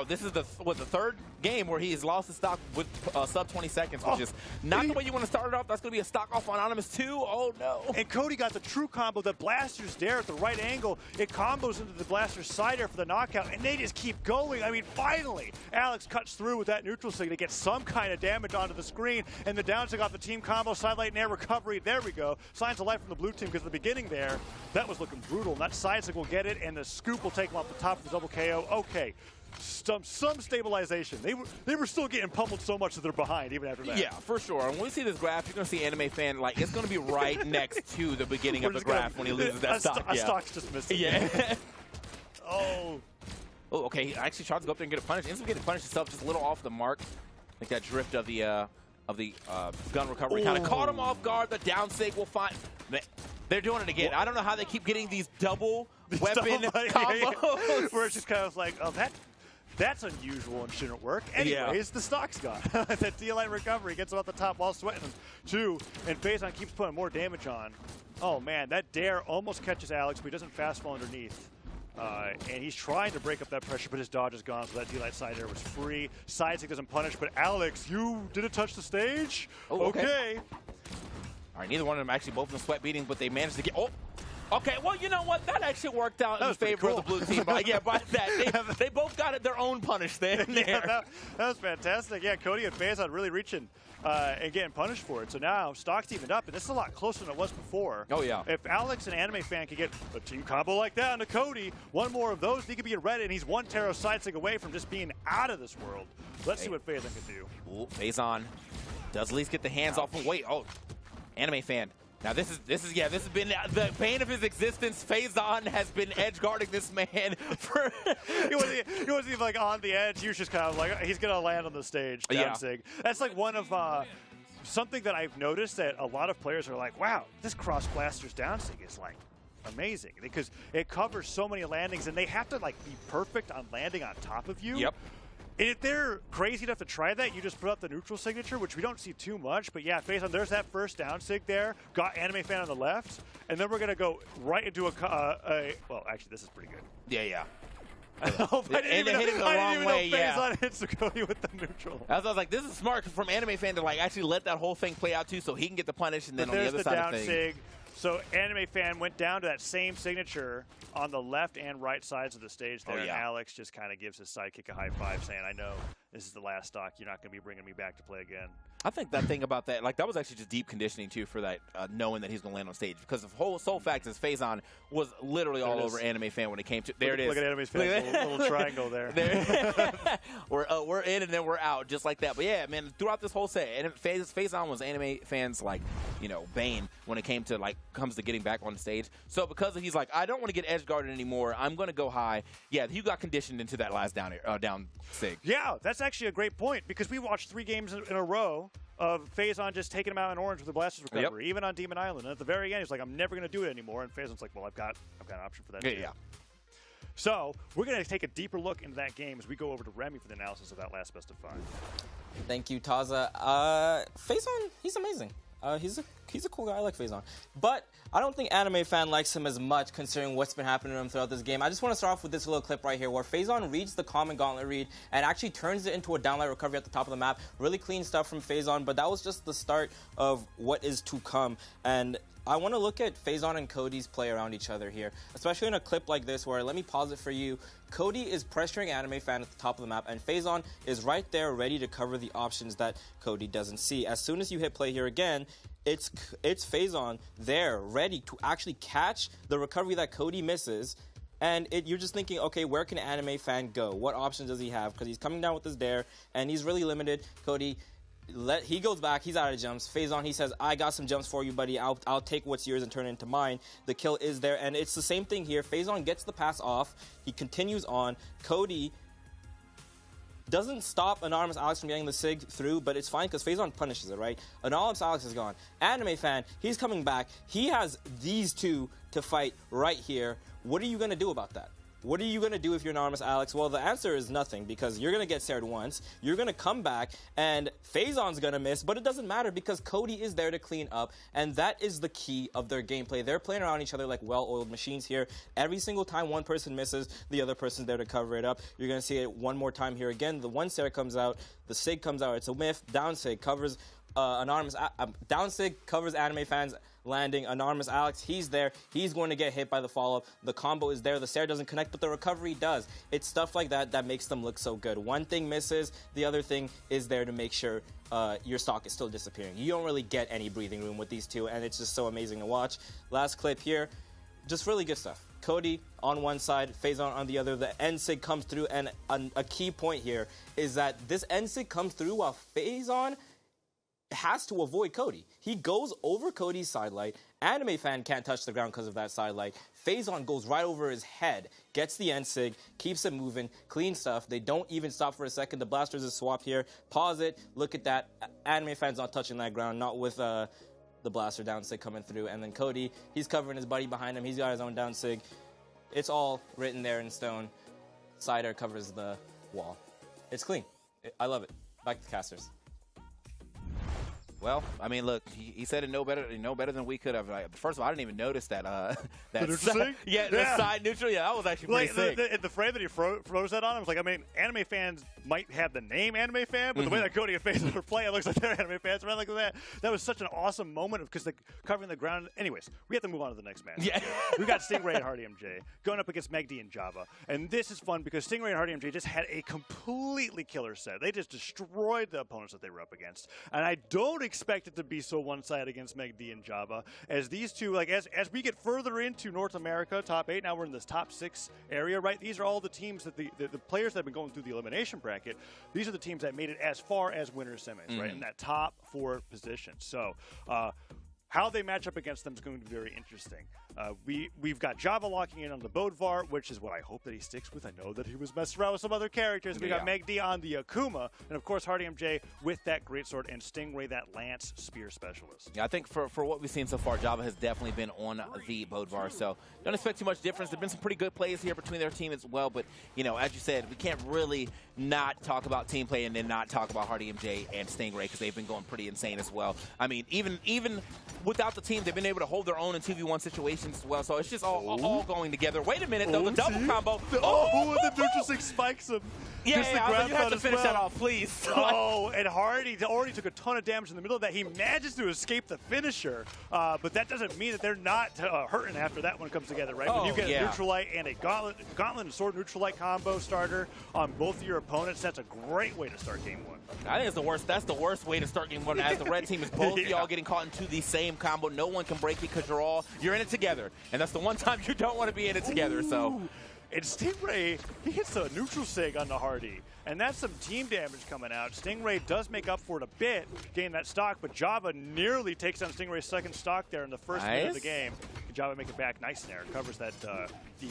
This is the third game where he has lost his stock with sub 20 seconds, which is not the way you want to start it off. That's going to be a stock off on Anonymous too. Oh, no. And Cody got the true combo, the Blaster's Dare at the right angle. It combos into the Blaster's side air for the knockout, and they just keep going. I mean, finally, Alex cuts through with that neutral sig to get some kind of damage onto the screen, and the down sig off the team combo, side light and air recovery. There we go. Signs of life from the blue team, because at the beginning there, that was looking brutal. And that side sig will get it, and the scoop will take him off the top of the double KO. Okay. Some stabilization. They were still getting pummeled so much that they're behind even after that. Yeah, for sure. And when we see this graph, you're going to see Anime Fan, it's going to be right next to the beginning of the graph when he loses that stock. Stock's just missing. Yeah. Oh, okay. He actually tries to go up there and get a punish. Ends up getting punished himself just a little off the mark. I think that drift of the gun recovery kind of caught him off guard. The down sig will find. They're doing it again. I don't know how they keep getting these double weapon combos. Where it's just kind of like, that's unusual and shouldn't work. Anyways, the stock's gone. That D-Light recovery gets him off the top while sweating him. 2, and Faison keeps putting more damage on. Oh, man, that dare almost catches Alex, but he doesn't fast fall underneath. And he's trying to break up that pressure, but his dodge is gone, so that D-Light side air was free. Side stick doesn't punish, but Alex, you didn't touch the stage? Okay. All right, neither one of them actually, both of them sweat beating, but they managed to get. Okay, well, you know what? That actually worked out in favor of the blue team. By that, they both got their own punish there. That was fantastic. Yeah, Cody and Faison really reaching and getting punished for it. So now stock's evened up, and this is a lot closer than it was before. Oh, yeah. If Alex and Anime Fan could get a team combo like that onto Cody, one more of those, he could be a red, and he's one Taro side stick away from just being out of this world. Let's see what Faison can do. Ooh, Faison does at least get the hands off him. Wait, Anime Fan. Now this has been the bane of his existence. Faison has been edge guarding this man for. he wasn't even like on the edge. He was just kind of like he's gonna land on the stage. Sig. That's like one of something that I've noticed that a lot of players are like, wow, this cross blasters down sig is like amazing because it covers so many landings and they have to like be perfect on landing on top of you. Yep. And if they're crazy enough to try that, you just put up the neutral signature, which we don't see too much. But yeah, Faison, there's that first down sig there. Got Anime Fan on the left. And then we're going to go right into well, actually, this is pretty good. Yeah. I didn't even know Faison hits Cody with the neutral. I was like, this is smart from Anime Fan to actually let that whole thing play out too so he can get the punish. And then on the other side of things. Sig. So Anime Fan went down to that same signature on the left and right sides of the stage there. And Alex just kind of gives his sidekick a high five saying, I know this is the last stock. You're not going to be bringing me back to play again. I think that thing about that, that was actually just deep conditioning too for that, knowing that he's going to land on stage. Because the whole sole fact is Faison was literally all over Anime Fan when it came to. There it is. Look at Anime Fan's little triangle there. We're in and then we're out, just like that. But yeah, man, throughout this whole set, and Faison was Anime Fan's bane when it came to comes to getting back on the stage. So because he's like, I don't want to get edge guarded anymore. I'm going to go high. Yeah, he got conditioned into that last down sig. Yeah, that's actually a great point because we watched 3 games in a row of Faison just taking him out in orange with the Blaster's recovery, even on Demon Island. And at the very end, he's like, I'm never going to do it anymore. And Faison's like, well, I've got an option for that. Yeah. So we're going to take a deeper look into that game as we go over to Remy for the analysis of that last best of 5. Thank you, Taza. Faison, he's amazing. He's a cool guy. I like Faison. But I don't think Anime Fan likes him as much considering what's been happening to him throughout this game. I just want to start off with this little clip right here where Faison reads the common gauntlet read and actually turns it into a downlight recovery at the top of the map. Really clean stuff from Faison, but that was just the start of what is to come. And I want to look at Faison and Cody's play around each other here, especially in a clip like this where, let me pause it for you, Cody is pressuring Anime Fan at the top of the map, and Faison is right there ready to cover the options that Cody doesn't see. As soon as you hit play here again, it's Faison there, ready to actually catch the recovery that Cody misses. And you're just thinking, okay, where can Anime Fan go? What options does he have? Because he's coming down with his dare, and he's really limited. Cody, he goes back. He's out of jumps. Faison, he says, I got some jumps for you, buddy. I'll take what's yours and turn it into mine. The kill is there, and it's the same thing here. Faison gets the pass off. He continues on. Cody doesn't stop Anonymous Alex from getting the sig through, but it's fine because Faison punishes it, right? Anonymous Alex is gone. Anime Fan, he's coming back. He has these two to fight right here. What are you going to do about that? What are you going to do if you're Anonymous Alex? Well, the answer is nothing, because you're going to get Sared once, you're going to come back, and Faison's going to miss, but it doesn't matter because Cody is there to clean up, and that is the key of their gameplay. They're playing around each other like well-oiled machines here. Every single time one person misses, the other person's there to cover it up. You're going to see it one more time here again. The one Sared comes out, the Sig comes out, it's a whiff, down Sig covers down Sig covers Anime Fan's landing. Anonymous Alex, he's there. He's going to get hit by the follow-up. The combo is there. The Sared doesn't connect, but the recovery does. It's stuff like that that makes them look so good. One thing misses, the other thing is there to make sure your stock is still disappearing. You don't really get any breathing room with these two, and it's just so amazing to watch. Last clip here, just really good stuff. Cody on one side, Faison on the other. The N-Sig comes through, and a key point here is that this N-Sig comes through while Faison has to avoid Cody. He goes over Cody's sidelight. Anime Fan can't touch the ground because of that sidelight. Faison goes right over his head, gets the N-Sig, keeps it moving, clean stuff. They don't even stop for a second. The blasters is swapped here. Pause it. Look at that. Anime Fan's not touching that ground, not with the blaster down sig coming through. And then Cody, he's covering his buddy behind him. He's got his own down sig. It's all written there in stone. Side air covers the wall. It's clean. I love it. Back to the casters. Well, I mean, look, he said it no better than we could have. Like, first of all, I didn't even notice that the side, the side neutral. Yeah, that was actually pretty sick. The frame that he froze that on, I was like, I mean, Anime Fans might have the name Anime Fan, but the way that Cody and Faison are playing, it looks like they're Anime Fans. Right, like that. That was such an awesome moment because they're covering the ground. Anyways, we have to move on to the next match. Yeah. We got Stingray and Hardy MJ going up against Meg D and Java, and this is fun because Stingray and Hardy MJ just had a completely killer set. They just destroyed the opponents that they were up against, and I don't expect it to be so one-sided against Meg D and Java, as these two, like as we get further into North America, top 8, now we're in this top 6 area, right? These are all the teams that the players that have been going through the elimination bracket, these are the teams that made it as far as winner semis, right? In that top 4 position. So, how they match up against them is going to be very interesting. We've got Java locking in on the Bodvar, which is what I hope that he sticks with. I know that he was messing around with some other characters. We got Meg D on the Akuma, and of course Hardy MJ with that greatsword, and Stingray that lance spear specialist. Yeah, I think for what we've seen so far, Java has definitely been on the Bodvar, so don't expect too much difference. There've been some pretty good plays here between their team as well, but you know, as you said, we can't really not talk about team play and then not talk about Hardy MJ and Stingray because they've been going pretty insane as well. I mean, even without the team, they've been able to hold their own in 2v1 situations as well, so it's just all going together. Wait a minute, though, the double combo. The neutral six spikes him. Yeah, you have to finish that off, please. And Hardy already took a ton of damage in the middle of that. He manages to escape the finisher, but that doesn't mean that they're not hurting after that one comes together, right? When you get a neutral light and a gauntlet and sword neutral light combo starter on both of your opponents, that's a great way to start game 1. I think it's the worst. That's the worst way to start game 1 as the red team is both of y'all getting caught into the same combo. No one can break it because you're in it together, and that's the one time you don't want to be in it together. So. And Stingray, he hits a neutral sig on the Hardy, and that's some team damage coming out. Stingray does make up for it a bit, gain that stock, but Java nearly takes down Stingray's second stock there in the first minute of the game. Can Java make it back? Nice snare. Covers that the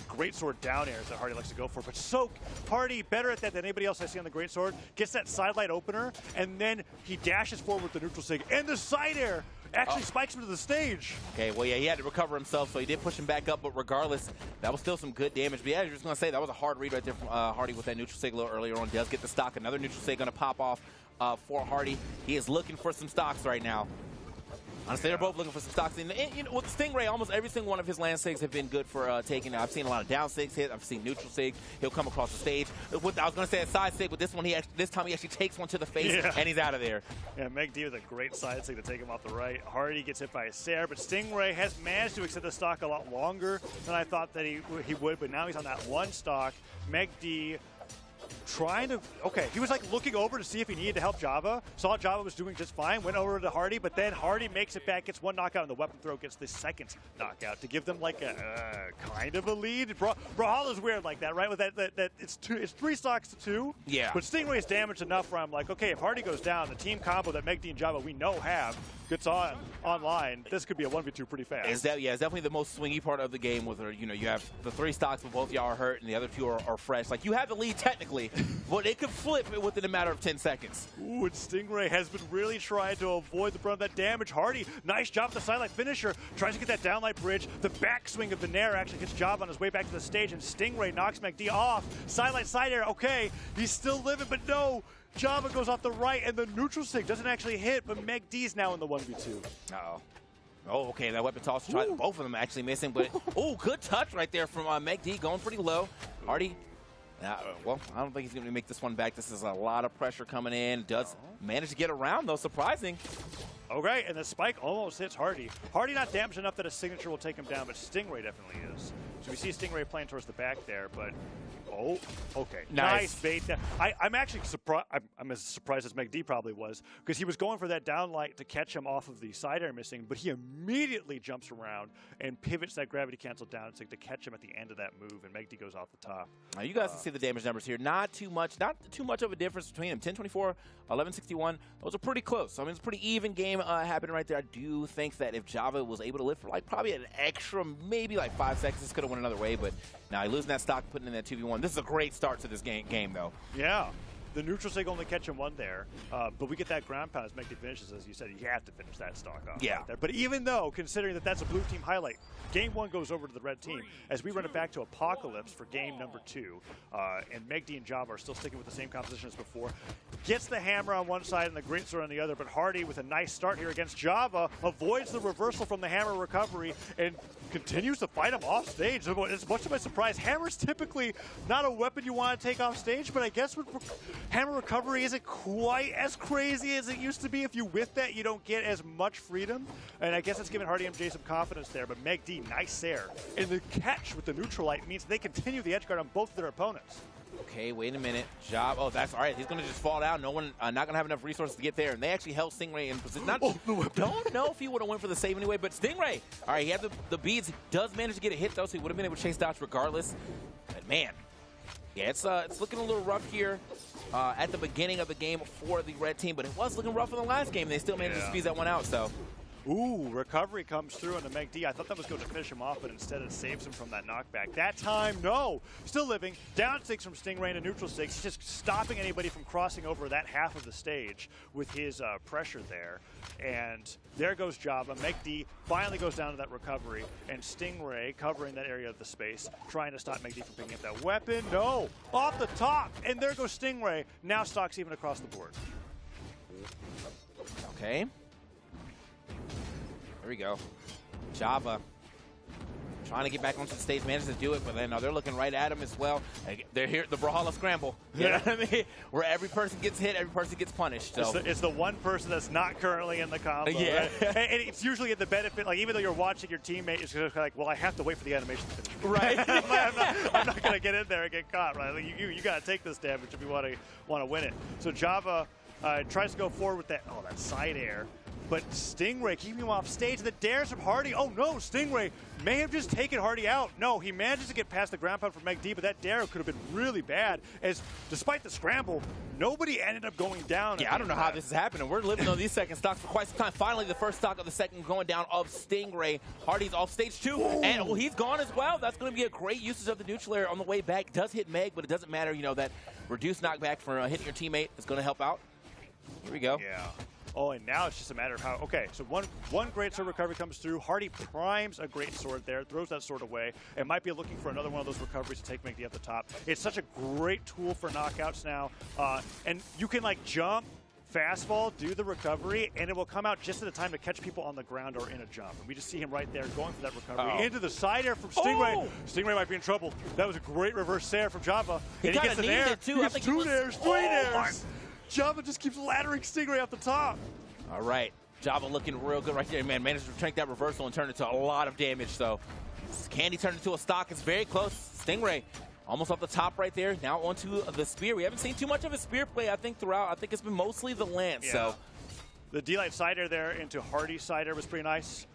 greatsword down airs that Hardy likes to go for. But so Hardy, better at that than anybody else I see on the greatsword, gets that sidelight opener, and then he dashes forward with the neutral sig, and the side air actually spikes him to the stage. Okay, well, yeah, he had to recover himself, so he did push him back up, but regardless, that was still some good damage. But yeah, I was just going to say, that was a hard read right there from Hardy with that neutral sig a little earlier on. Does get the stock. Another neutral sig going to pop off for Hardy. He is looking for some stocks right now. Honestly, they're both looking for some stocks. And you know, with Stingray, almost every single one of his land sigs have been good for taking. I've seen a lot of down sigs hit. I've seen neutral sigs. He'll come across the stage. I was going to say a side sig, but this time he actually takes one to the face, and he's out of there. Yeah, Meg D with a great side sig to take him off the right. Hardy gets hit by a Sair, but Stingray has managed to extend the stock a lot longer than I thought that he would, but now he's on that one stock. Meg D trying to, he was like looking over to see if he needed to help Java, saw Java was doing just fine, went over to Hardy, but then Hardy makes it back, gets one knockout, and the weapon throw gets the second knockout to give them like a kind of a lead. Brawlhalla's weird like that, right? With that it's 3 stocks to 2. Yeah. But Stingray's damaged enough where I'm like, okay, if Hardy goes down, the team combo that Meg D and Java we know have gets online. This could be a 1v2 pretty fast. It's definitely the most swingy part of the game. With you have the 3 stocks, but both y'all are hurt, and the other 2 are fresh. Like you have the lead technically, but it could flip it within a matter of 10 seconds. Ooh, and Stingray has been really trying to avoid the brunt of that damage. Hardy, nice job with the sidelight finisher, tries to get that downlight bridge. The backswing of the Nair actually hits Java on his way back to the stage, and Stingray knocks Meg D off. Sidelight side air, okay, he's still living, but no. Java goes off the right, and the neutral sig doesn't actually hit, but Meg D's now in the 1v2. Uh-oh. Oh, okay, that weapon toss tried. Both of them actually missing, but good touch right there from Meg D, going pretty low. Hardy, well, I don't think he's going to make this one back. This is a lot of pressure coming in. Does manage to get around, though, surprising. Okay, and the spike almost hits Hardy. Hardy not damaged enough that a signature will take him down, but Stingray definitely is. So we see Stingray playing towards the back there, but okay. Nice bait. I'm actually surprised. I'm as surprised as Meg D probably was, because he was going for that downlight to catch him off of the side air missing, but he immediately jumps around and pivots that gravity cancel down to catch him at the end of that move, and Meg D goes off the top. Now you guys can see the damage numbers here. Not too much of a difference between them. 1024, 1161. Those are pretty close. I mean, it's a pretty even game happening right there. I do think that if Java was able to live for like probably an extra maybe like 5 seconds, this could have went another way, but now he's losing that stock, putting in that 2v1. This is a great start to this game though. Yeah. The neutral sig only catching 1 there, but we get that ground pound as Meg D finishes. As you said, you have to finish that stock off. Yeah. Right there. But even though, considering that that's a blue team highlight, game 1 goes over to the red team as we run it back to Apocalypse for game number 2. And Meg D and Java are still sticking with the same composition as before. Gets the hammer on one side and the great sword on the other, but Hardy with a nice start here against Java avoids the reversal from the hammer recovery and continues to fight him off stage. It's much to my surprise. Hammer's typically not a weapon you want to take off stage, but I guess with hammer recovery isn't quite as crazy as it used to be. If you whiff that, you don't get as much freedom, and I guess it's giving Hardy MJ some confidence there, but Meg D, nice there. And the catch with the neutral light means they continue the edge guard on both of their opponents. Okay, wait a minute. Oh, that's all right. He's going to just fall down. No one, not going to have enough resources to get there. And they actually held Stingray in position. Don't know if he would have went for the save anyway, but Stingray, all right, he had the beads. He does manage to get a hit, though, so he would have been able to chase dodge regardless. But, man, yeah, it's looking a little rough here at the beginning of the game for the red team, but it was looking rough in the last game. They still managed to squeeze that one out, so. Ooh, recovery comes through on the Meg D. I thought that was going to finish him off, but instead it saves him from that knockback. That time, no. Still living. Down 6 from Stingray to neutral 6. He's just stopping anybody from crossing over that half of the stage with his pressure there. And there goes Java. Meg D finally goes down to that recovery, and Stingray covering that area of the space, trying to stop Meg D from picking up that weapon. No, off the top. And there goes Stingray. Now stocks even across the board. Okay. There we go. Java trying to get back onto the stage, managed to do it, but then they're looking right at him as well. They're here, the Brawlhalla scramble. You know what I mean? Where every person gets hit, every person gets punished. So. It's the one person that's not currently in the combo. Yeah. Right? And it's usually at the benefit, like even though you're watching your teammate, it's just like, well, I have to wait for the animation to finish. Right. I'm not going to get in there and get caught, right? Like, you got to take this damage if you want to win it. So Java tries to go forward with that side air. But Stingray keeping him off stage. The dares from Hardy. Oh no, Stingray may have just taken Hardy out. No, he manages to get past the ground pound from Meg D, but that dare could have been really bad, as despite the scramble, nobody ended up going down. Yeah, I don't know how this is happening. We're living on these second stocks for quite some time. Finally, the first stock of the second going down of Stingray. Hardy's off stage 2, and he's gone as well. That's going to be a great usage of the neutral air on the way back. Does hit Meg, but it doesn't matter. You know, that reduced knockback for hitting your teammate is going to help out. Here we go. Yeah. Oh, and now it's just a matter of how. Okay, so one great sword recovery comes through. Hardy primes a great sword there, throws that sword away, and might be looking for another one of those recoveries to take Meg D up the top. It's such a great tool for knockouts now, and you can like jump, fastball, do the recovery, and it will come out just at a time to catch people on the ground or in a jump. And we just see him right there going for that recovery. Into the side air from Stingray. Oh! Stingray might be in trouble. That was a great reverse air from Java. He and he kinda gets an needed air. it, too. He I gets think two he was- airs, three airs. Java just keeps laddering Stingray off the top. All right. Java looking real good right there, man. Managed to take that reversal and turn it into a lot of damage. So Candy turned into a stock. It's very close. Stingray almost off the top right there. Now onto the spear. We haven't seen too much of his spear play, I think, throughout. I think it's been mostly the lance. Yeah. So the D-Light side air there into Hardy side air was pretty nice.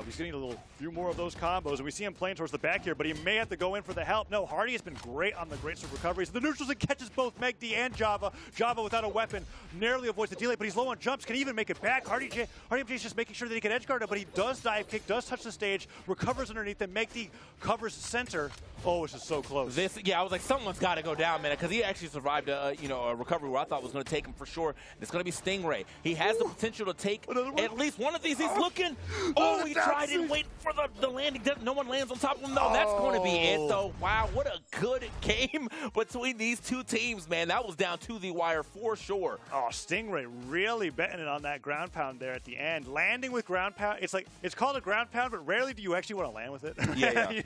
He's getting a few more of those combos, and we see him playing towards the back here, but he may have to go in for the help. No, Hardy has been great on the great sort of recoveries. The neutrals and catches both Meg D and Java. Java without a weapon narrowly avoids the delay, but he's low on jumps. Can he even make it back? Hardy MJ's just making sure that he can edge guard him, but he does dive kick, does touch the stage, recovers underneath him. Meg D covers center. Oh, this is so close. I was like, someone's got to go down, man, because he actually survived a recovery where I thought was going to take him for sure. And it's going to be Stingray. He has the potential to take at least one of these. He's looking. Oh, he tried and wait for the landing. No one lands on top of him. No, that's going to be it, though. Wow, what a good game between these two teams, man. That was down to the wire for sure. Oh, Stingray really betting it on that ground pound there at the end. Landing with ground pound. It's called a ground pound, but rarely do you actually want to land with it. Yeah.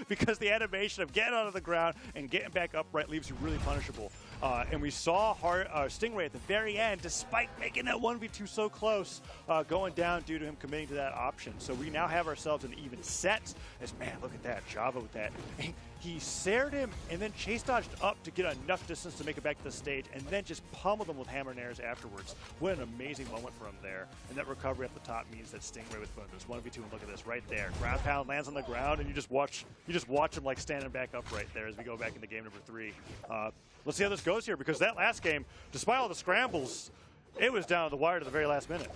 Because the animation of getting out of the ground and getting back upright leaves you really punishable. And we saw Stingray at the very end, despite making that 1v2 so close, going down due to him committing to that option. So we now have ourselves an even set. Man, look at that. Java with that. He sared him and then chase dodged up to get enough distance to make it back to the stage, and then just pummeled him with hammer and airs afterwards. What an amazing moment for him there. And that recovery at the top means that Stingray with this 1v2, and look at this right there. Ground pound lands on the ground, and you just watch him like standing back up right there as we go back into game number 3. Let's see how this goes here, because that last game, despite all the scrambles, it was down to the wire to the very last minute.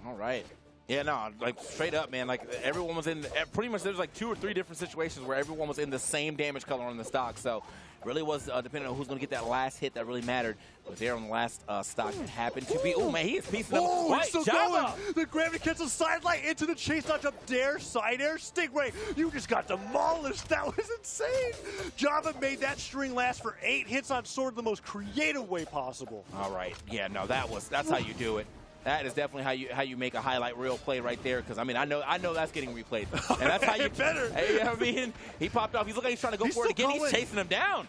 All right. Yeah, no, like straight up, man. Like everyone was in, pretty much there's like 2 or 3 different situations where everyone was in the same damage color on the stock. So really was depending on who's going to get that last hit that really mattered. But there on the last stock that happened to be, oh man, he is piecing up. Oh, Right, he's still Java. going. The gravity cancel sidelight into the chase dodge up dare, side air. Stingray, you just got demolished. That was insane. Java made that string last for 8 hits on sword the most creative way possible. All right. Yeah, no, that's how you do it. That is definitely how you make a highlight reel play right there. Because I mean, I know that's getting replayed, and that's how you better. Hey, I mean, he popped off. He's looking like he's trying to go for it again. He's chasing him down.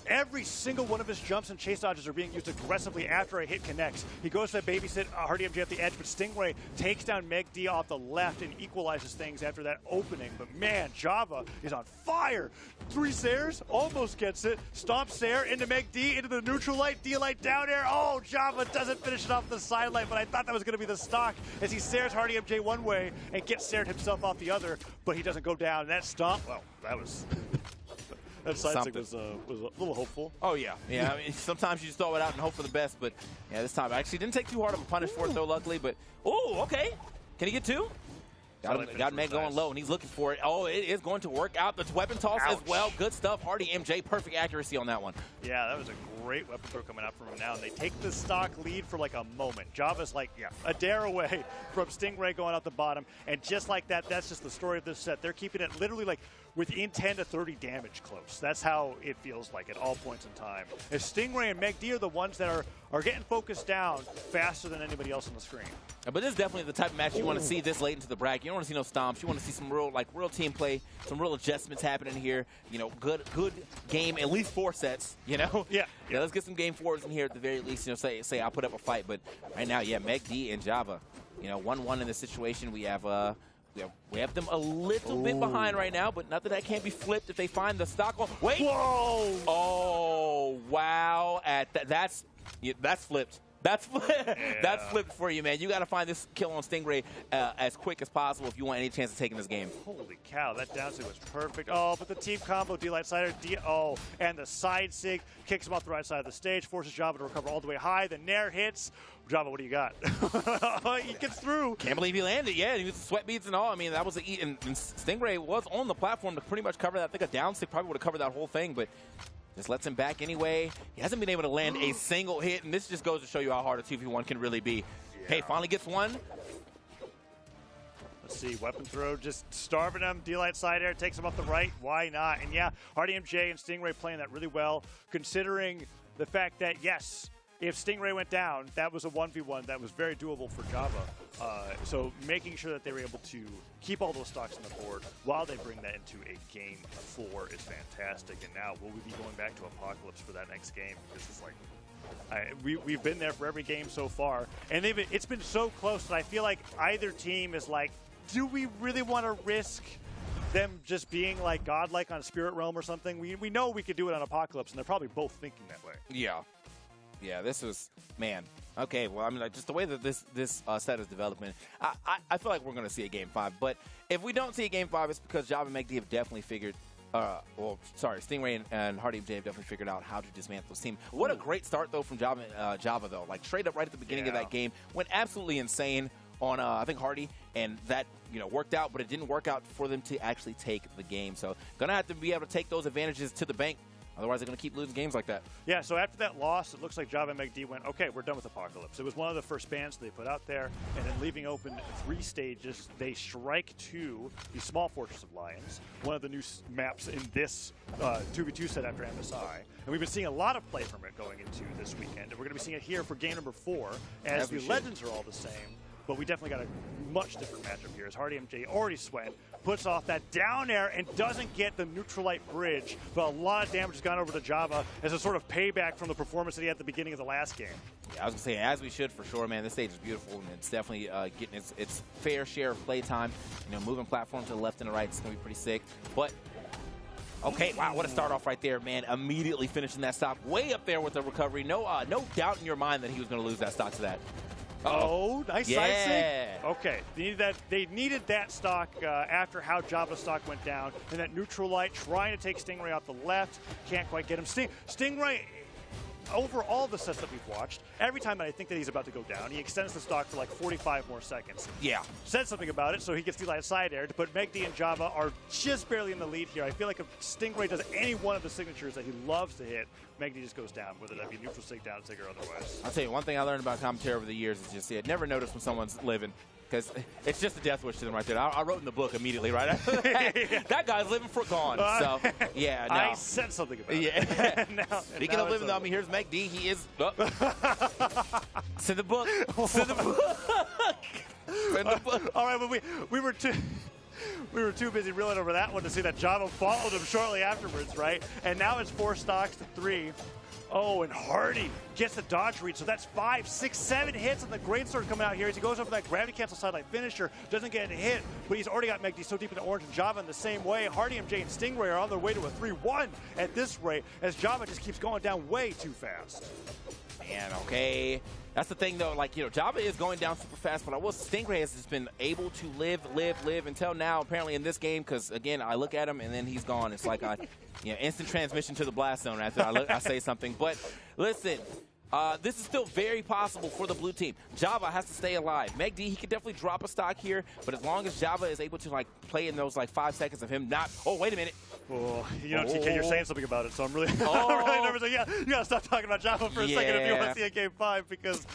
Every single one of his jumps and chase dodges are being used aggressively after a hit connects. He goes to that babysit Hardy MJ at the edge, but Stingray takes down Meg D off the left and equalizes things after that opening. But man, Java is on fire. 3 Sayers, almost gets it. Stomp Sayer into Meg D, into the neutral light, D-Light down air. Oh, Java doesn't finish it off the sideline, but I thought that was going to be the stock as he Sayers Hardy MJ one way and gets Sayered himself off the other, but he doesn't go down. And that stomp, well, that was... That side stick was a little hopeful. Oh, yeah. Yeah, I mean, sometimes you just throw it out and hope for the best, but yeah, this time actually didn't take too hard of a punish for it, though, luckily. But, oh, okay. Can he get 2? Got Meg going low, and he's looking for it. Oh, it is going to work out. The weapon toss as well. Good stuff. Hardy MJ, perfect accuracy on that one. Yeah, that was a great weapon throw coming out from him now. And they take the stock lead for like a moment. Java's like, a dare away from Stingray going out the bottom. And just like that, that's just the story of this set. They're keeping it literally like within 10 to 30 damage close. That's how it feels like at all points in time. As Stingray and Meg D are the ones that are getting focused down faster than anybody else on the screen. But this is definitely the type of match you want to see this late into the bracket. You don't want to see no stomps. You want to see some real team play, some real adjustments happening here. You know, good game, at least 4 sets. You know, yeah. Let's get some game 4s in here at the very least. You know, say I'll put up a fight. But right now, yeah, Meg D and Java. You know, 1-1 in this situation. We have them a little bit behind right now, but nothing that can't be flipped if they find the stock. Oh, wait! Whoa! Oh, wow! That's flipped. That's flipped for you, man. You got to find this kill on Stingray as quick as possible if you want any chance of taking this game. Holy cow, that down sig was perfect. Oh, but the team combo, D-Light Sider, and the side sig kicks him off the right side of the stage, forces Java to recover all the way high. The Nair hits. Java, what do you got? He gets through. Can't believe he landed. Yeah, he was sweat beads and all. I mean, that was and Stingray was on the platform to pretty much cover that. I think a down stick probably would have covered that whole thing, but just lets him back anyway. He hasn't been able to land a single hit, and this just goes to show you how hard a 2v1 can really be. Yeah. Hey, finally gets one. Let's see, weapon throw just starving him. D-Light side air takes him up the right. Why not? And yeah, Hardy MJ and Stingray playing that really well, considering the fact that, yes, if Stingray went down, that was a 1v1 that was very doable for Java. So making sure that they were able to keep all those stocks on the board while they bring that into a game 4 is fantastic. And now will we be going back to Apocalypse for that next game? Because it's like, we've been there for every game so far, and it's been so close that I feel like either team is like, do we really want to risk them just being like godlike on Spirit Realm or something? We know we could do it on Apocalypse, and they're probably both thinking that way. Yeah. Yeah, this was, man. Okay, well, I mean, like, just the way that this set is developing, I feel like we're going to see a Game 5. But if we don't see a Game 5, it's because Java and McD have definitely figured, Stingray and Hardy MJ have definitely figured out how to dismantle this team. What a great start, though, from Java, though. Like, straight up right at the beginning of that game, went absolutely insane on, I think, Hardy, and that, worked out, but it didn't work out for them to actually take the game. So, going to have to be able to take those advantages to the bank. Otherwise, they're going to keep losing games like that. Yeah, so after that loss, it looks like Java and McD went, okay, we're done with Apocalypse. It was one of the first bans they put out there, and then leaving open 3 stages, they strike 2, the Small Fortress of Lions, one of the new maps in this 2v2 set after MSI. And we've been seeing a lot of play from it going into this weekend, and we're going to be seeing it here for game number 4, as the legends are all the same. But we definitely got a much different matchup here as Hardy MJ already sweat, puts off that down air and doesn't get the Neutralite bridge, but a lot of damage has gone over to Java as a sort of payback from the performance that he had at the beginning of the last game. Yeah, I was going to say, as we should for sure, man. This stage is beautiful, and it's definitely getting its fair share of play time. Moving platform to the left and the right is going to be pretty sick. But okay, wow, what a start off right there, man. Immediately finishing that stock way up there with the recovery. No doubt in your mind that he was going to lose that stock to that. Oh, nice side sync. Okay, they needed that stock after how Java stock went down, and that Neutralite trying to take Stingray off the left. Can't quite get him. Stingray, over all the sets that we've watched, every time that I think that he's about to go down, he extends the stock for like 45 more seconds. Yeah. Said something about it, so he gets the light side air, but McD and Java are just barely in the lead here. I feel like if Stingray does any one of the signatures that he loves to hit, McD just goes down, whether that be neutral sig, down sig, or otherwise. I'll tell you, one thing I learned about commentary over the years is just, never notice when someone's living, because it's just a death wish to them right there. I wrote in the book immediately, right? That guy's living for gone. So, yeah, no. I said something about it. Yeah. Speaking of living, I mean, here's McD. He is. Send the book. Send the book. Send the book. All right, but we were too busy reeling over that one to see that Java followed him shortly afterwards, right? And now it's 4 stocks to 3. Oh, and Hardy gets the dodge read. So that's 5, 6, 7 hits on the Greatsword coming out here as he goes over that gravity cancel sideline finisher. Doesn't get a hit, but he's already got McD so deep into orange and Java in the same way. Hardy, MJ, and Stingray are on their way to a 3-1 at this rate as Java just keeps going down way too fast. Man, okay. That's the thing, though. Like, Java is going down super fast, but Stingray has just been able to live until now, apparently, in this game, because, again, I look at him, and then he's gone. It's like instant transmission to the blast zone after I say something. But, listen, this is still very possible for the blue team. Java has to stay alive. McD, he could definitely drop a stock here, but as long as Java is able to, play in those, 5 seconds of him not... Oh, wait a minute. Oh, TK, you're saying something about it, so I'm really, I'm really nervous. Yeah, you gotta stop talking about Java for a second if you want to see a game 5 because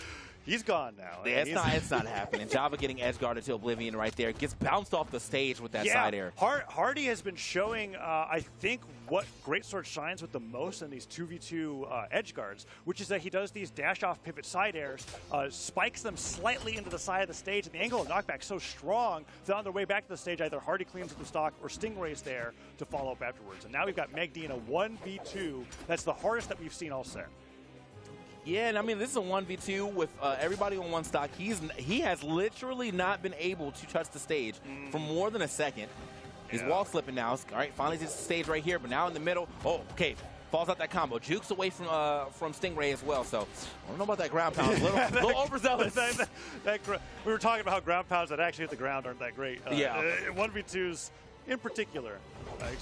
he's gone now. Yeah, it's not happening. Java getting edge guarded to oblivion right there. Gets bounced off the stage with that side air. Hardy has been showing, I think, what Greatsword shines with the most in these 2v2 edge guards, which is that he does these dash-off pivot side airs, spikes them slightly into the side of the stage, and the angle of knockback so strong that on their way back to the stage, either Hardy cleans up the stock or Stingray's there to follow up afterwards. And now we've got McD in a 1v2. That's the hardest that we've seen all set. Yeah, and I mean, this is a 1v2 with everybody on one stock. He has literally not been able to touch the stage for more than a second. He's wall slipping now. All right, finally gets the stage right here, but now in the middle. Oh, okay. Falls out that combo. Jukes away from Stingray as well. So I don't know about that ground pound. A little overzealous. We were talking about how ground pounds that actually hit the ground aren't that great. 1v2s in particular.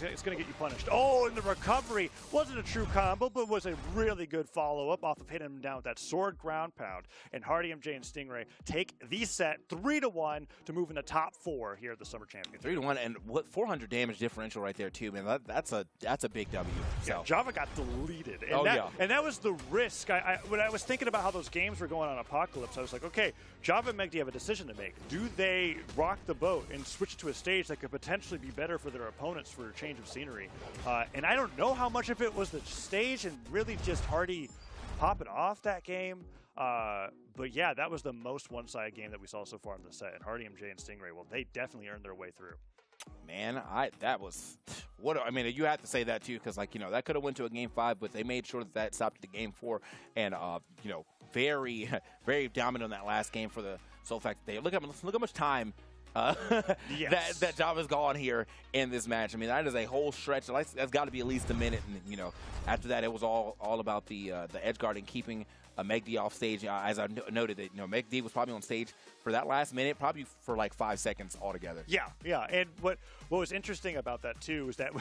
It's going to get you punished. Oh, and the recovery wasn't a true combo, but was a really good follow-up off of hitting him down with that sword ground pound. And Hardy, MJ, and Stingray take the set 3-1 to move in the top 4 here at the Summer Championship. 3-1, and what 400 damage differential right there too, man. That's a big W. So. Yeah, Java got deleted. And and that was the risk. When I was thinking about how those games were going on Apocalypse, I was like, okay, Java and McD have a decision to make. Do they rock the boat and switch to a stage that could potentially be better for their opponents for a change of scenery? And I don't know how much of it was the stage and really just Hardy popping off that game. But yeah, that was the most one-sided game that we saw so far in the set. And Hardy MJ and Stingray, well, they definitely earned their way through. Man, that was what I mean. You have to say that too, because like that could have went to a game 5, but they made sure that stopped at the game 4, and very very dominant on that last game for the sole fact that look how much time yes. that job is gone here in this match. I mean, that is a whole stretch. That's got to be at least a minute, and after that it was all about the edge guard and keeping Meg D off stage. As I noted, that Meg D was probably on stage for that last minute, probably for like 5 seconds altogether. Yeah. And what was interesting about that too is that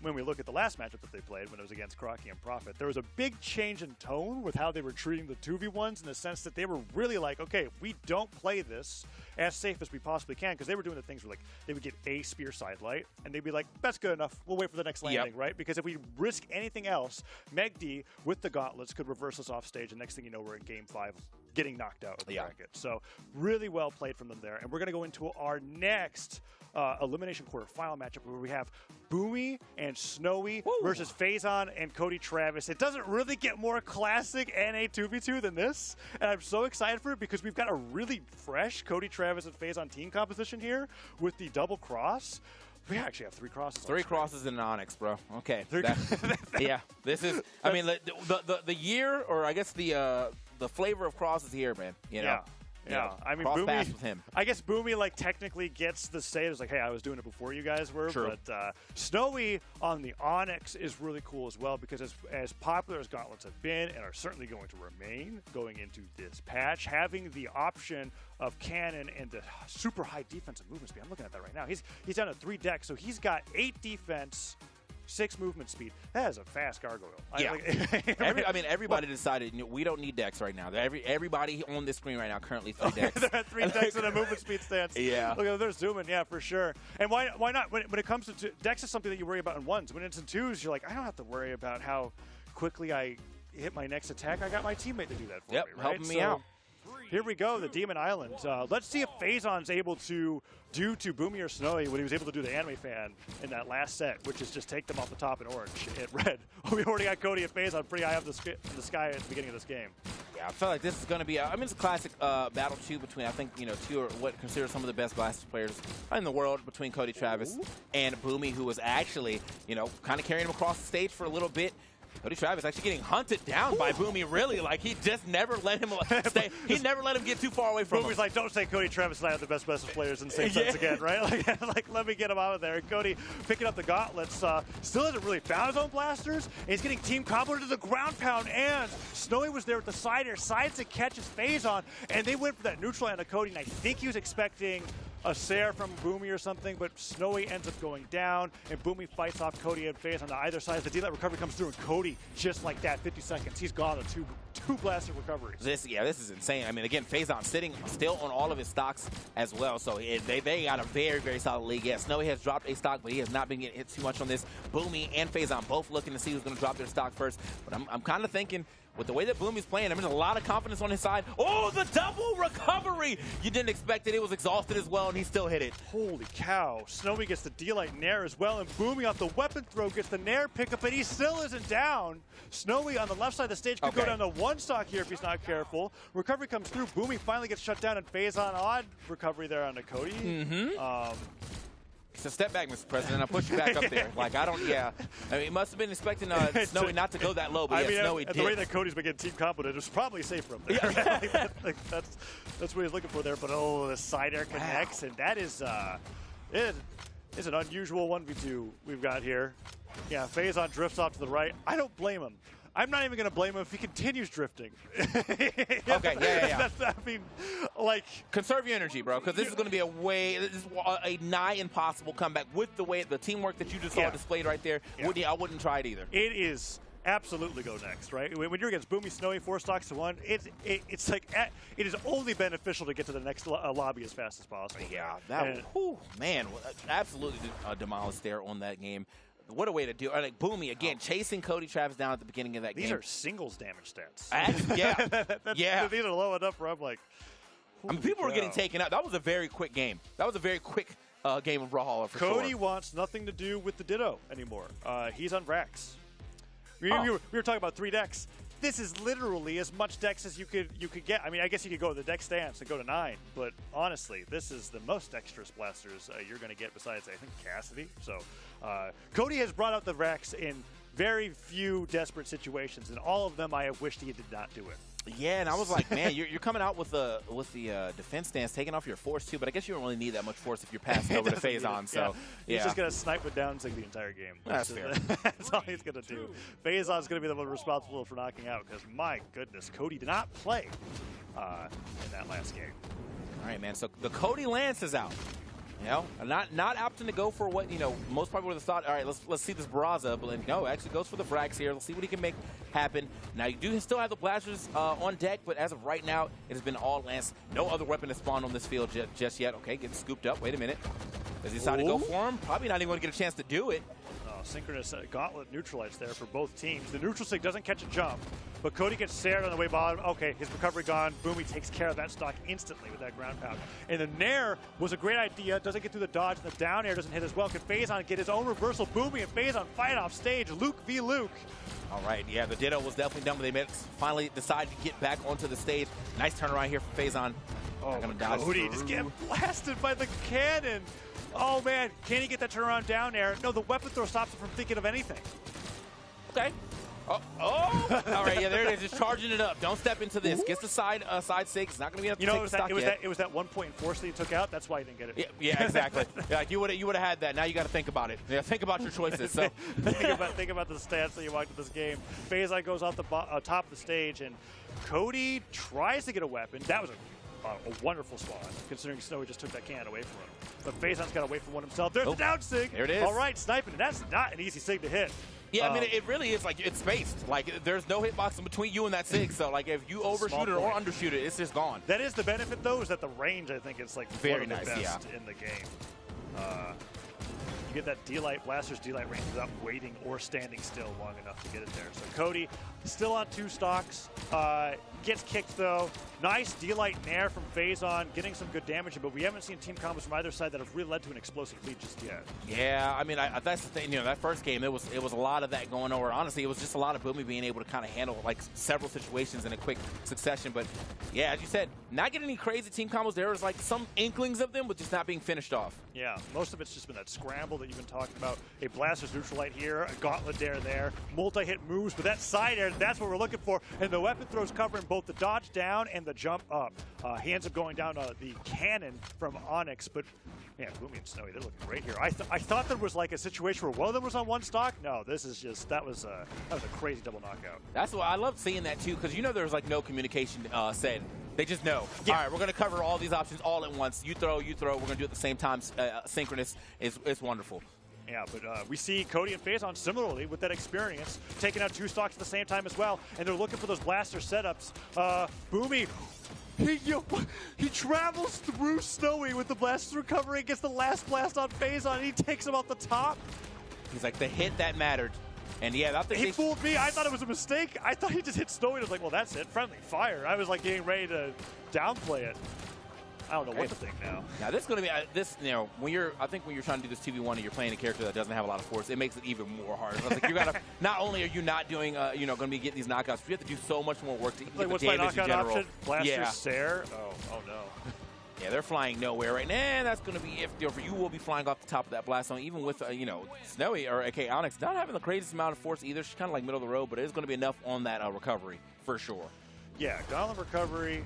when we look at the last matchup that they played, when it was against Crocky and Prophet, there was a big change in tone with how they were treating the 2v1s, in the sense that they were really like, okay, we don't play this as safe as we possibly can, because they were doing the things where like they would get a spear sidelight and they'd be like, that's good enough, we'll wait for the next landing, right? Because if we risk anything else, Meg D with the gauntlets could reverse us off stage, and next thing you know, we're in game 5 getting knocked out of the bracket. So really well played from them there. And we're going to go into our next elimination quarterfinal matchup, where we have Boomy and Snowy versus Faison and Cody Travis. It doesn't really get more classic NA 2v2 than this, and I'm so excited for it because we've got a really fresh Cody Travis and Faison team composition here with the double cross. We actually have 3 crosses. 3 crosses in an Onyx, bro. Okay. Yeah. This is. I mean, the year, or I guess the flavor of crosses here, man. Yeah. I mean, cross pass Boomy, with him. I guess Boomy like technically gets the say. It's like, hey, I was doing it before you guys were. True. But Snowy on the Onyx is really cool as well, because as popular as Gauntlets have been and are certainly going to remain going into this patch, having the option of cannon and the super high defensive movement speed. I'm looking at that right now. He's down to 3 decks, so he's got 8 defense, 6 movement speed. That is a fast gargoyle. Yeah. Everybody decided we don't need decks right now. Everybody on this screen right now currently 3 decks. They're at 3 decks in a movement speed stance. Yeah. Look, they're zooming, yeah, for sure. And why not? When it comes to decks, is something that you worry about in 1s. When it's in 2s, you're like, I don't have to worry about how quickly I hit my next attack. I got my teammate to do that for me, right? Helping me out. Here we go, the Demon Island. Let's see if Faison's able to do to Boomy or Snowy what he was able to do to Anime Fan in that last set, which is just take them off the top in orange at red. We already got Cody and Faison pretty high up in the sky at the beginning of this game. Yeah, I feel like this is going to be, it's a classic battle between, I think, 2 are what considered some of the best Blasters players in the world, between Cody Travis and Boomy, who was actually, kind of carrying him across the stage for a little bit. Cody Travis actually getting hunted down by Boomy, really. Like, he just never let him stay. He never let him get too far away from him. Boomy's like, don't say Cody Travis and I are the best players in the same sense again, right? Like, let me get him out of there. And Cody picking up the gauntlets. Still hasn't really found his own blasters. And he's getting team comboed to the ground pound. And Snowy was there with the side air. Sides to catch his Faison. And they went for that neutral land of Cody. And I think he was expecting a Sair from Boomy or something, but Snowy ends up going down, and Boomy fights off Cody and Faison on either side. The D-Light recovery comes through, and Cody, just like that, 50 seconds, he's gone to two blaster recoveries. This is insane. I mean, again, Faison sitting still on all of his stocks as well, so they got a very, very solid league. Yeah, Snowy has dropped a stock, but he has not been getting hit too much on this. Boomy and Faison both looking to see who's going to drop their stock first, but I'm kind of thinking, with the way that Boomy's playing, there's a lot of confidence on his side. Oh, the double recovery! You didn't expect it. It was exhausted as well, and he still hit it. Holy cow. Snowy gets the D-Light Nair as well, and Boomy off the weapon throw gets the Nair pickup, and he still isn't down. Snowy on the left side of the stage could go down to 1 stock here if he's not careful. Recovery comes through. Boomy finally gets shut down, and Faison odd recovery there on the Cody. It's a step back, Mr. President. I'll push you back up there. Like, I mean, he must have been expecting Snowy not to go that low, but Snowy did. The way that Cody's been getting team competent, it was probably safer up there. That's what he's looking for there. But, the side air connects, and that is it's an unusual 1v2 we've got here. Yeah, Faison drifts off to the right. I don't blame him. I'm not even going to blame him if he continues drifting. Okay, yeah. I mean, like... Conserve your energy, bro, because this is going to be a nigh impossible comeback with the way the teamwork that you just saw displayed right there. Yeah. I wouldn't try it either. It is absolutely go next, right? When you're against Boomy, Snowy, 4 stocks to 1, it's like it is only beneficial to get to the next lobby as fast as possible. Yeah, man, absolutely demolished there on that game. What a way to do it. Like, Boomy, again, chasing Cody Travis down at the beginning of that game. These are singles damage stats. Yeah. These are low enough where I'm like, I mean, people were getting taken out. That was a very quick game. That was a very quick game of Brawlhalla for Cody wants nothing to do with the Ditto anymore. He's on Vrax. We were talking about 3 decks. this is literally as much Dex as you could get. I mean, I guess you could go to the Dex stance and go to 9, but honestly, this is the most dexterous blasters you're going to get besides, I think, Cassidy. So Cody has brought out the Rex in very few desperate situations, and all of them I have wished he did not do it. Yeah, and I was like, man, you're coming out with the defense stance, taking off your force too, but I guess you don't really need that much force if you're passing over to Phazon. So he's just gonna snipe with Downzig the entire game. That's fair. That's all he's gonna do. Phazon's gonna be the one responsible for knocking out because my goodness, Cody did not play in that last game. All right, man. So the Cody Lance is out. You know, not opting to go for what most probably would have thought. All right, let's see this Barraza, but no, actually goes for the frags here. Let's see what he can make happen. Now you do still have the blasters on deck, but as of right now, it has been all Lance. No other weapon has spawned on this field just yet. Okay, getting scooped up. Wait a minute. Does he decide to go for him? Probably not even going to get a chance to do it. Synchronous gauntlet neutralized there for both teams. The neutral sig doesn't catch a jump, but Cody gets snared on the way bottom. Okay, his recovery gone. Boomy takes care of that stock instantly with that ground pound. And the Nair was a great idea. Doesn't get through the dodge, and the down air doesn't hit as well. Can Phazon get his own reversal? Boomy and Phazon fight off stage. Luke v. Luke. All right, yeah, the ditto was definitely done, but they finally decided to get back onto the stage. Nice turnaround here for Phazon. Cody just get blasted by the cannon. Oh, man. Can he get that turnaround down air? No, the weapon throw stops him from thinking of anything. Okay. Oh. All right, yeah, there it is. Just charging it up. Don't step into this. Gets the side 6. It's not going to be enough to take the stock yet. It was that 1 point in force that he took out. That's why he didn't get it. Yeah, exactly. You would have had that. Now you got to think about it. Yeah, think about your choices. So think about the stats that you walked into this game. Phazon goes off the top of the stage, and Cody tries to get a weapon. That was a wonderful spawn, considering Snowy just took that cannon away from him. But Phazon's got to wait for one himself. There's the down sig. There it is. All right, sniping. That's not an easy sig to hit. Yeah, I mean, it really is like it's spaced. Like there's no hitbox in between you and that sig. So like if you overshoot it or undershoot it, it's just gone. That is the benefit though, is that the range I think is like very one of the nice, best in the game. You get that D-Light, Blaster's D-Light range without waiting or standing still long enough to get it there. So Cody still on 2 stocks. Gets kicked though. Nice D-Light Nair from Phazon, getting some good damage, but we haven't seen team combos from either side that have really led to an explosive lead just yet. Yeah, I mean, that's the thing. That first game, it was a lot of that going over. Honestly, it was just a lot of Boomy being able to kind of handle like several situations in a quick succession. But yeah, as you said, not getting any crazy team combos. There was like some inklings of them, but just not being finished off. Yeah, most of it's just been that scramble that you've been talking about. A Blaster's neutral light here, a Gauntlet Dare there, multi-hit moves, but that side air, that's what we're looking for. And the weapon throws covering both the dodge down and the jump up. He ends up going down the cannon from Onyx, but yeah, Boomy and Snowy, they're looking great here. I thought there was like a situation where one of them was on 1 stock. No, this is just, that was a crazy double knockout. That's why I love seeing that too, because there's like no communication said. They just know. Yeah. All right, we're going to cover all these options all at once. You throw. We're going to do it at the same time. Synchronous. It's wonderful. Yeah, but we see Cody and Phazon similarly with that experience, taking out 2 stocks at the same time as well, and they're looking for those blaster setups. Boomy, he travels through Snowy with the blast recovery, gets the last blast on Phazon, and he takes him off the top. He's like, the hit that mattered. And yeah, I think he fooled me. I thought it was a mistake. I thought he just hit Snowy. I was like, well, that's it. Friendly fire. I was like getting ready to downplay it. I don't know what to think now. Now this is going to be when you're trying to do this 2v1 and you're playing a character that doesn't have a lot of force, it makes it even more hard. Like you gotta not only are you not doing going to be getting these knockouts, but you have to do so much more work to get what's the damage my knockout in general. Option? Blaster Sare? Oh no. Yeah, they're flying nowhere right now. And that's going to be if you will be flying off the top of that blast zone, even with Snowy or AK Onyx not having the craziest amount of force either. She's kind of like middle of the road, but it is going to be enough on that recovery for sure. Yeah, Gauntlet recovery.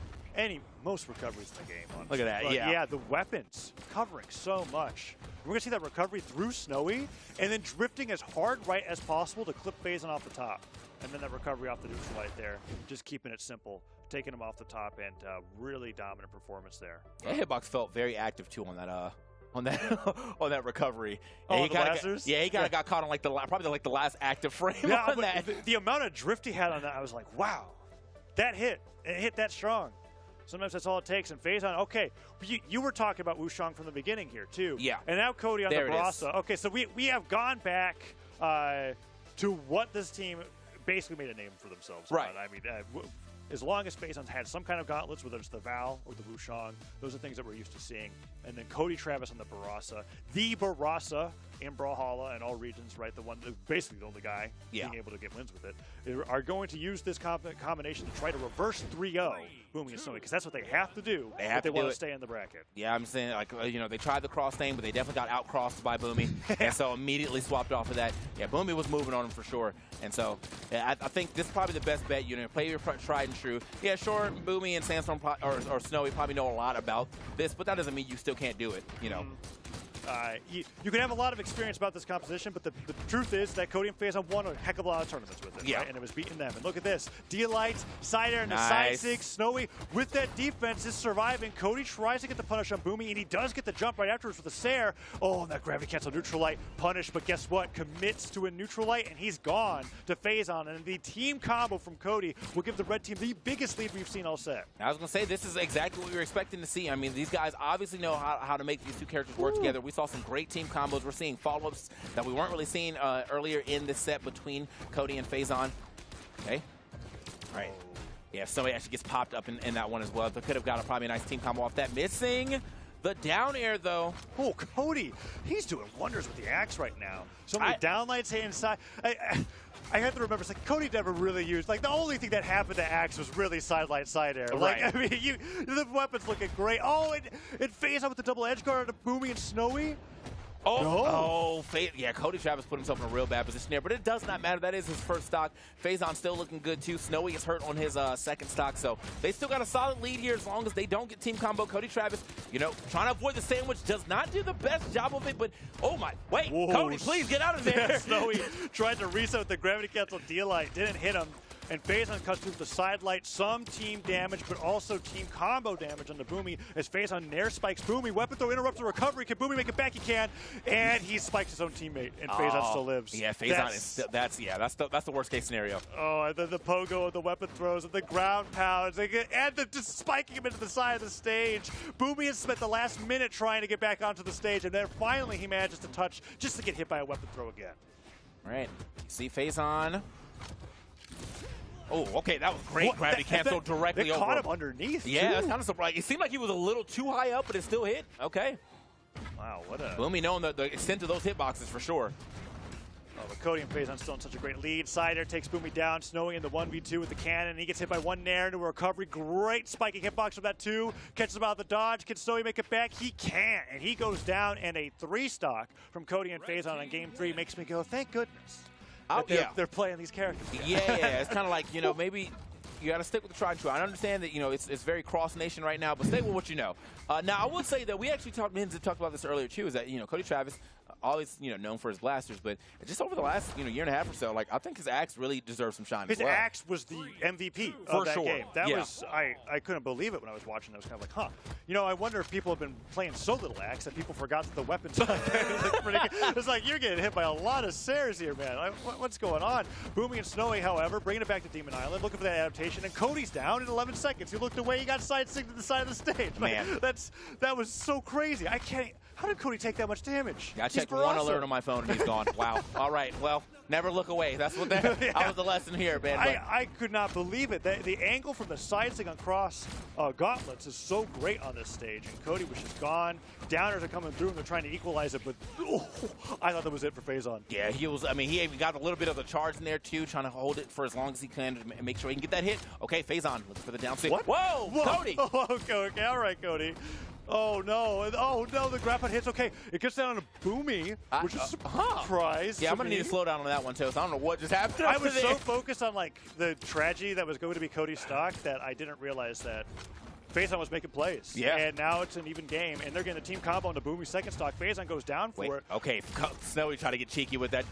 Most recoveries in the game. Honestly. Look at that, but yeah. The weapons covering so much. We're going to see that recovery through Snowy, and then drifting as hard right as possible to clip Phazon off the top. And then that recovery off the neutral light there, just keeping it simple, taking him off the top, and really dominant performance there. Yeah, Hitbox felt very active too on that on that recovery. Oh, he kind of got caught on like probably the last active frame on that. The amount of drift he had on that, I was like, wow, that hit. It hit that strong. Sometimes that's all it takes. And Phazon, okay, you were talking about Wushang from the beginning here, too. Yeah. And now Cody on the Barraza. Okay, so we have gone back to what this team basically made a name for themselves. Right. I mean, as long as Phazon's had some kind of gauntlets, whether it's the Val or the Wushang, those are things that we're used to seeing. And then Cody Travis on the Barraza. The Barraza in Brawlhalla and all regions, right? The one, basically the only guy being able to get wins with it, are going to use this combination to try to reverse 3-0 Boomy and Snowy, because that's what they have to do if they want to stay in the bracket. Yeah, I'm saying, like, they tried the cross thing, but they definitely got out-crossed by Boomy, and so immediately swapped off of that. Yeah, Boomy was moving on him for sure, and so I think this is probably the best bet. Play your tried and true. Yeah, sure, Boomy and Sandstorm or Snowy probably know a lot about this, but that doesn't mean you still can't do it, You can have a lot of experience about this composition, but the truth is that Cody and FaZe won a heck of a lot of tournaments with it, right? And it was beating them. And look at this. D-Light, side air into side 6. Snowy, with that defense, is surviving. Cody tries to get the punish on Boomy, and he does get the jump right afterwards with the Sair. Oh, and that gravity cancel neutral light punish, but guess what? Commits to a neutral light, and he's gone to Phazon. And the team combo from Cody will give the red team the biggest lead we've seen all set. I was going to say, this is exactly what we were expecting to see. I mean, these guys obviously know how to make these two characters work together. We saw some great team combos. We're seeing follow-ups that we weren't really seeing earlier in this set between Cody and FaZon. Okay. All right. Yeah, somebody actually gets popped up in that one as well. They could have got probably a nice team combo off that. Missing the down air, though. Oh, Cody, he's doing wonders with the axe right now. So many downlights inside. I have to remember, it's like Cody never really used, like the only thing that happened to Axe was really side air. Like, I mean, the weapon's looking great. Oh, it FaZon with the double edge guard on Boomy and Snowy. Yeah, Cody Travis put himself in a real bad position there, but it does not matter. That is his first stock. FaZon still looking good, too. Snowy is hurt on his second stock, so they still got a solid lead here as long as they don't get team combo. Cody Travis, trying to avoid the sandwich, does not do the best job of it, but wait, Cody, please get out of there. Snowy tried to reset with the gravity cancel D-Light, didn't hit him. And FaZon cuts through the side light, some team damage, but also team combo damage on the Boomy as FaZon nair spikes Boomy. Weapon throw interrupts the recovery. Can Boomy make it back? He can. And he spikes his own teammate, and FaZon still lives. Yeah, FaZon is still, that's the worst case scenario. Oh, and then the pogo, the weapon throws, and the ground pounds, and just spiking him into the side of the stage. Boomy has spent the last minute trying to get back onto the stage, and then finally he manages to touch just to get hit by a weapon throw again. All right, see FaZon. Oh, okay, that was great gravity cancel directly over. They caught him underneath, Yeah, that's kind of surprising. It seemed like he was a little too high up, but it still hit. Okay. Wow, what a... Boomy knowing the extent of those hitboxes for sure. Oh, but Cody and FaZon still in such a great lead. Sider takes Boomy down, Snowy in the 1v2 with the cannon. He gets hit by one nair into a recovery. Great spiking hitbox from that 2. Catches him out of the dodge. Can Snowy make it back? He can't, and he goes down. And a 3-stock from Cody and FaZon on game 3 makes me go, thank goodness. They're playing these characters. Yeah, it's kind of like, maybe you got to stick with the tried and true. I understand that, it's very cross-nation right now, but stay with what you know. Now, I would say that we actually talked about this earlier, too, is that, Cody Travis, always, known for his blasters, but just over the last, year and a half or so, I think his axe really deserves some shine His as well. axe was the MVP of that game. That was, I couldn't believe it when I was watching. I was kind of like, I wonder if people have been playing so little axe that people forgot that the weapons it's like, you're getting hit by a lot of Sairs here, man. What's going on? Boomy and Snowy, however, bringing it back to Demon Island, looking for that adaptation, and Cody's down in 11 seconds. He looked away, he got side-sticked to the side of the stage. Man. That was so crazy. I can't... How did Cody take that much damage? I checked one alert on my phone and he's gone. Wow. All right. Well, never look away. That's what that was the lesson here, man. I could not believe it. The angle from the side stick on cross gauntlets is so great on this stage. And Cody was just gone. Downers are coming through and they're trying to equalize it, but I thought that was it for FaZon. Yeah, he was. I mean, he even got a little bit of the charge in there too, trying to hold it for as long as he can to make sure he can get that hit. Okay, FaZon looking for the down stick. Whoa, Cody. Okay, all right, Cody. Oh no, the grapple hits. Okay, it gets down on a Boomy, which is a surprise. Yeah, I'm going to need to slow down on that one, too. So I don't know what just happened. I was so focused on, the tragedy that was going to be Cody's stock that I didn't realize that FaZon was making plays. Yeah. And now it's an even game, and they're getting a team combo on the Boomy second stock. FaZon goes down for it. Okay, Snowy trying to get cheeky with that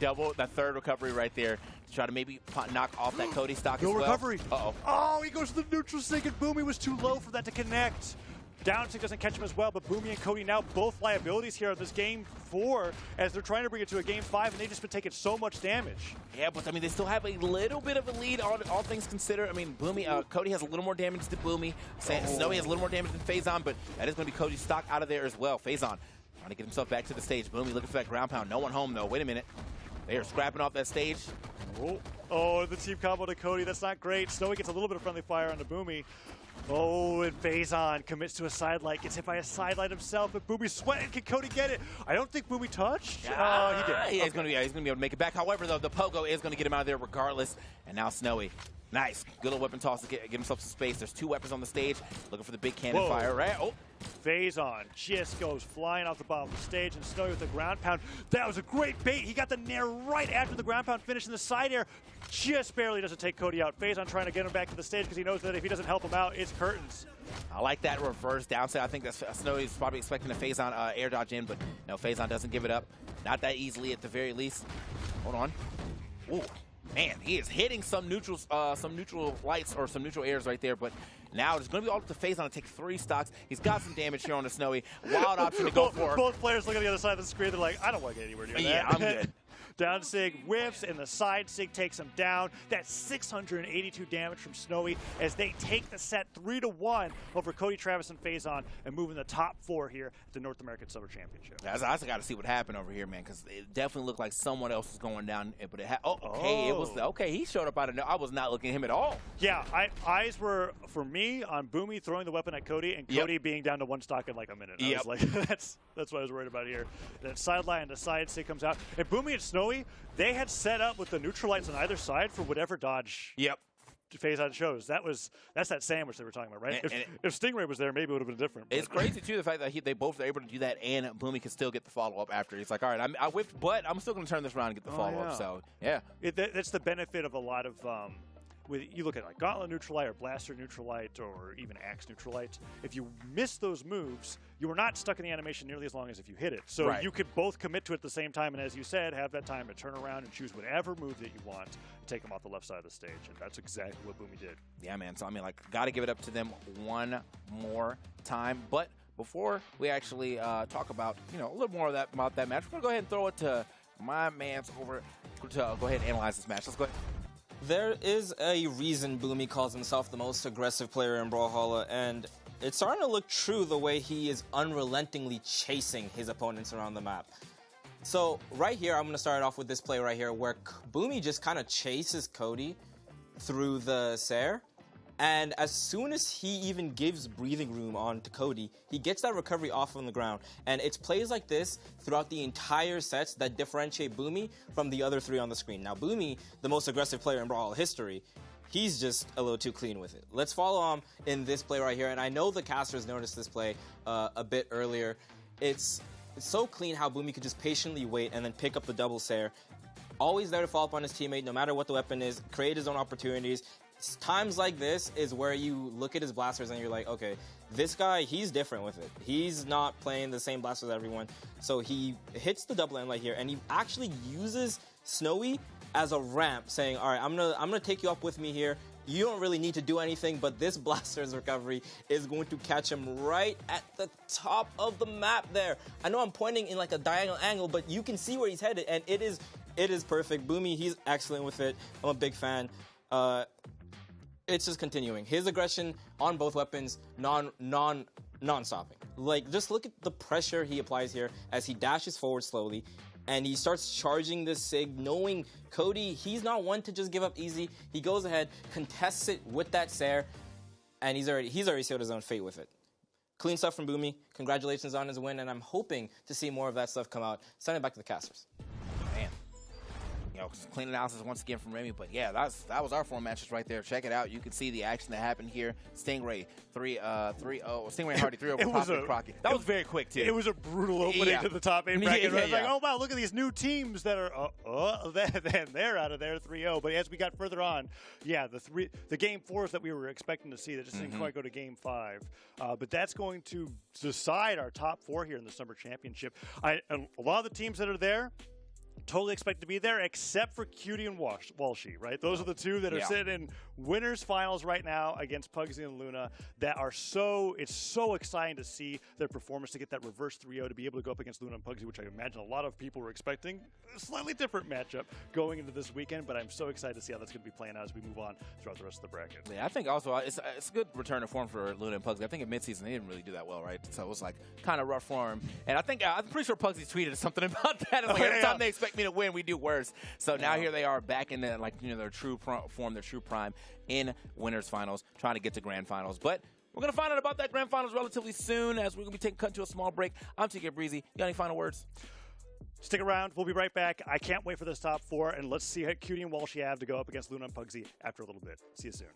third recovery right there to try to maybe knock off that Cody stock as well. No recovery. Uh-oh. Oh, he goes to the neutral stick, and Boomy was too low for that to connect. Down stick doesn't catch him as well, but Boomy and Cody now both liabilities here on this game 4 as they're trying to bring it to a game 5, and they've just been taking so much damage. Yeah, but I mean, they still have a little bit of a lead, all things considered. I mean, Cody has a little more damage than Boomy. Snowy has a little more damage than FaZon, but that is going to be Cody's stock out of there as well. FaZon trying to get himself back to the stage. Boomy looking for that ground pound. No one home, though. Wait a minute. They are scrapping off that stage. Oh, the team combo to Cody. That's not great. Snowy gets a little bit of friendly fire on the Boomy. Oh, and Faison commits to a side light, gets hit by a side light himself, but Boomy sweating. Can Cody get it? I don't think Boomy touched. He did. Yeah, he's going to be able to make it back. However, though, the Pogo is going to get him out of there regardless. And now Snowy. Nice. Good little weapon toss to get himself some space. There's 2 weapons on the stage. Looking for the big cannon fire, right? Oh. Faison just goes flying off the bottom of the stage, and Snowy with the ground pound. That was a great bait. He got the nair right after the ground pound, finishing the side air. Just barely doesn't take Cody out. Faison trying to get him back to the stage because he knows that if he doesn't help him out, it's curtains. I like that reverse downside. I think that Snowy's probably expecting a Faison air dodge in, but no, Faison doesn't give it up. Not that easily at the very least. Hold on. Ooh. Man, he is hitting some neutral lights or some neutral airs right there, but now it's going to be all up to Faison to take 3 stocks. He's got some damage here on the Snowy. Wild option to go for. Both players look at the other side of the screen. They're like, I don't want to get anywhere near that. Yeah, I'm good. Down Sig whiffs, and the side Sig takes him down. That's 682 damage from Snowy as they take the set 3-1 over Cody, Travis, and Faison and move in the top 4 here at the North American Summer Championship. I just got to see what happened over here, man, because it definitely looked like someone else was going down. But it was okay. He showed up out of nowhere. I was not looking at him at all. Yeah, eyes were for me on Boomy throwing the weapon at Cody and Cody being down to 1 stock in like a minute. I was like, that's what I was worried about here. Then sideline to side Sig comes out, and Boomy and Snowy, they had set up with the neutral lights on either side for whatever dodge. Faison shows. That's that sandwich they were talking about, right? If Stingray was there, maybe it would have been different. It's crazy too, the fact that they both are able to do that, and Boomy can still get the follow up after. He's like, all right, I whipped, but I'm still going to turn this around and get the follow up. So yeah, that's the benefit of a lot of. You look at like Gauntlet Neutral Light or Blaster Neutral Light or even Axe Neutral Light. If you miss those moves, you are not stuck in the animation nearly as long as if you hit it. So you could both commit to it at the same time, and as you said, have that time to turn around and choose whatever move that you want and take them off the left side of the stage. And that's exactly what Boomy did. Yeah, man. So I mean, like, got to give it up to them one more time. But before we actually talk about a little more of about that match, we're gonna go ahead and throw it to my man's over to go ahead and analyze this match. Let's go ahead. There is a reason Boomy calls himself the most aggressive player in Brawlhalla, and it's starting to look true the way he is unrelentingly chasing his opponents around the map. So right here, I'm going to start off with this play right here where Boomy just kind of chases Cody through the Sair. And as soon as he even gives breathing room on to Cody, he gets that recovery off on the ground. And it's plays like this throughout the entire sets that differentiate Boomy from the other 3 on the screen. Now, Boomy, the most aggressive player in Brawlhalla history, he's just a little too clean with it. Let's follow him in this play right here. And I know the casters noticed this play a bit earlier. It's so clean how Boomy could just patiently wait and then pick up the double Sair. Always there to follow up on his teammate, no matter what the weapon is, create his own opportunities. Times like this is where you look at his blasters and you're like, okay, this guy, he's different with it. He's not playing the same blasters as everyone. So he hits the double end light here, and he actually uses Snowy as a ramp, saying, all right, I'm gonna take you up with me here. You don't really need to do anything, but this blaster's recovery is going to catch him right at the top of the map there. I know I'm pointing in like a diagonal angle, but you can see where he's headed, and it is perfect. Boomy, he's excellent with it. I'm a big fan. It's just continuing. His aggression on both weapons, non-stopping. Like, just look at the pressure he applies here as he dashes forward slowly, and he starts charging this Sig, knowing Cody, he's not one to just give up easy. He goes ahead, contests it with that Sair, and he's already sealed his own fate with it. Clean stuff from Boomy. Congratulations on his win, and I'm hoping to see more of that stuff come out. Send it back to the casters. Man. Clean analysis once again from Remy, but yeah, that was our 4 matches right there. Check it out. You can see the action that happened here. Stingray 3-0. Stingray and Hardy 3 over Poppy Crockett. That was very quick too. It was a brutal opening to the top 8 bracket. I was like, oh wow, look at these new teams that are then they're out of there 3-0. But as we got further on, yeah, the game 4s that we were expecting to see that just didn't quite go to game 5. But that's going to decide our top 4 here in the Summer Championship. A lot of the teams that are there, totally expect to be there, except for Cutie and Walshy, right? Those are the 2 that are sitting in winners finals right now against Pugsy and Luna that are it's so exciting to see their performance, to get that reverse 3-0, to be able to go up against Luna and Pugsy, which I imagine a lot of people were expecting. A slightly different matchup going into this weekend, but I'm so excited to see how that's going to be playing out as we move on throughout the rest of the bracket. Yeah, I think also it's a good return to form for Luna and Pugsy. I think in midseason they didn't really do that well, right? So it was like kind of rough for him. And I'm pretty sure Pugsy tweeted something about that. It's like every time they expect expect me to win, we do worse. So now here they are back in the, their true form, their true prime in winners finals, trying to get to grand finals. But we're going to find out about that grand finals relatively soon as we're going to be cut to a small break. I'm TK Breezy. You got any final words? Stick around. We'll be right back. I can't wait for this top 4, and let's see how Cutie and Walshy have to go up against Luna and Pugsy after a little bit. See you soon.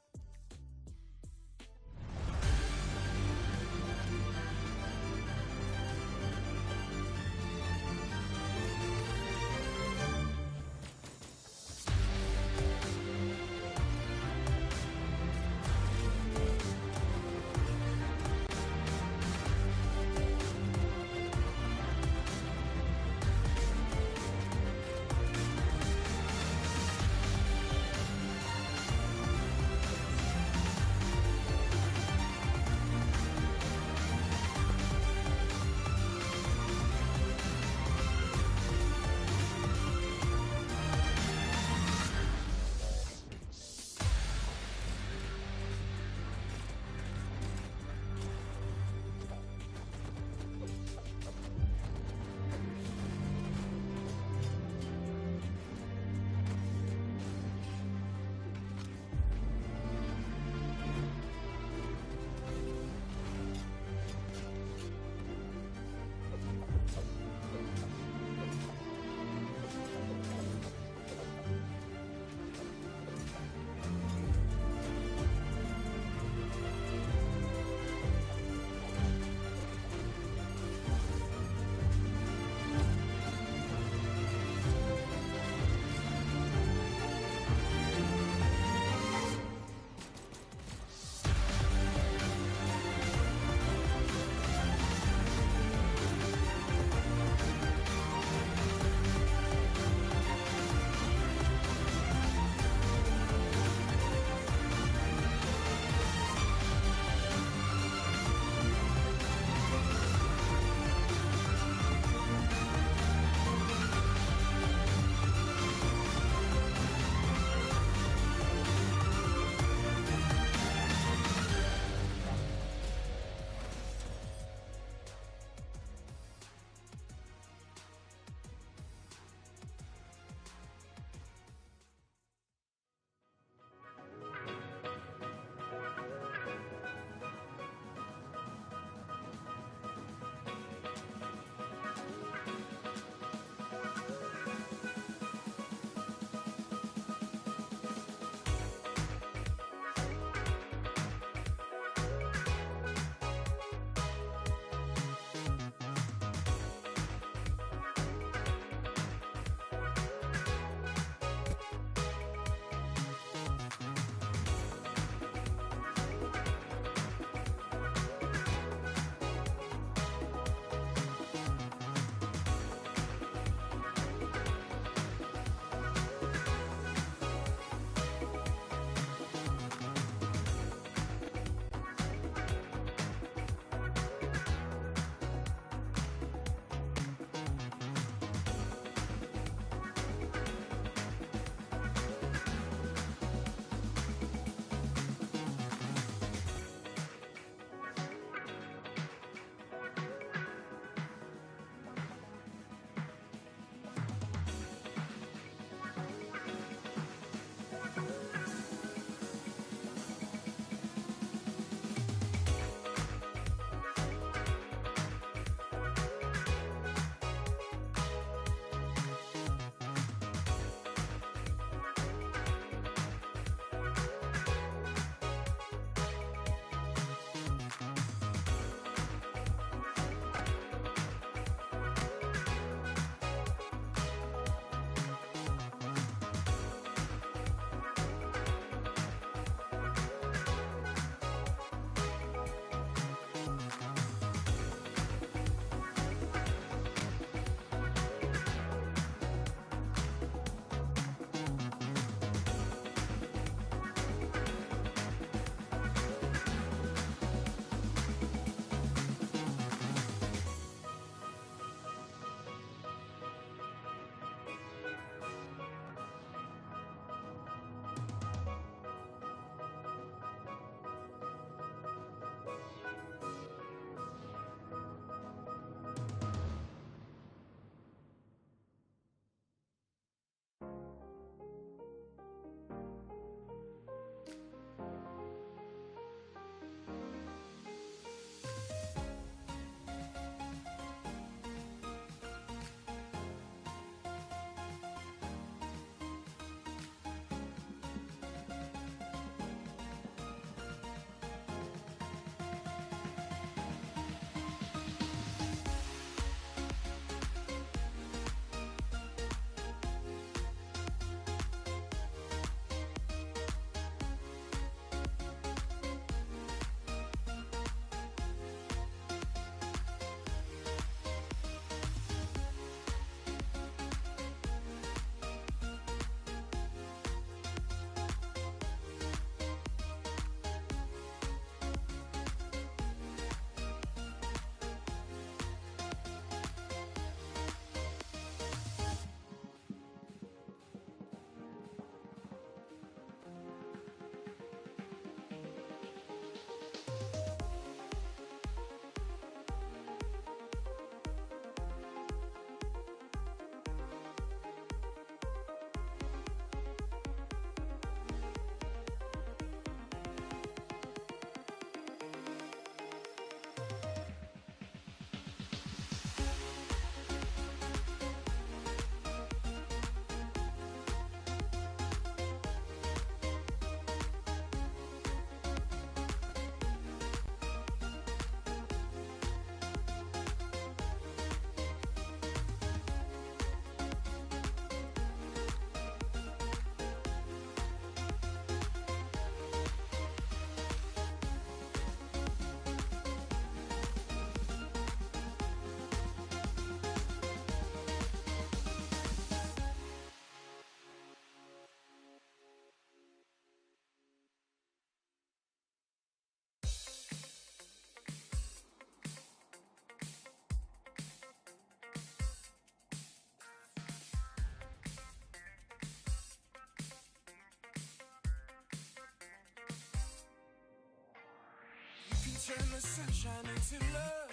turn the sunshine into love,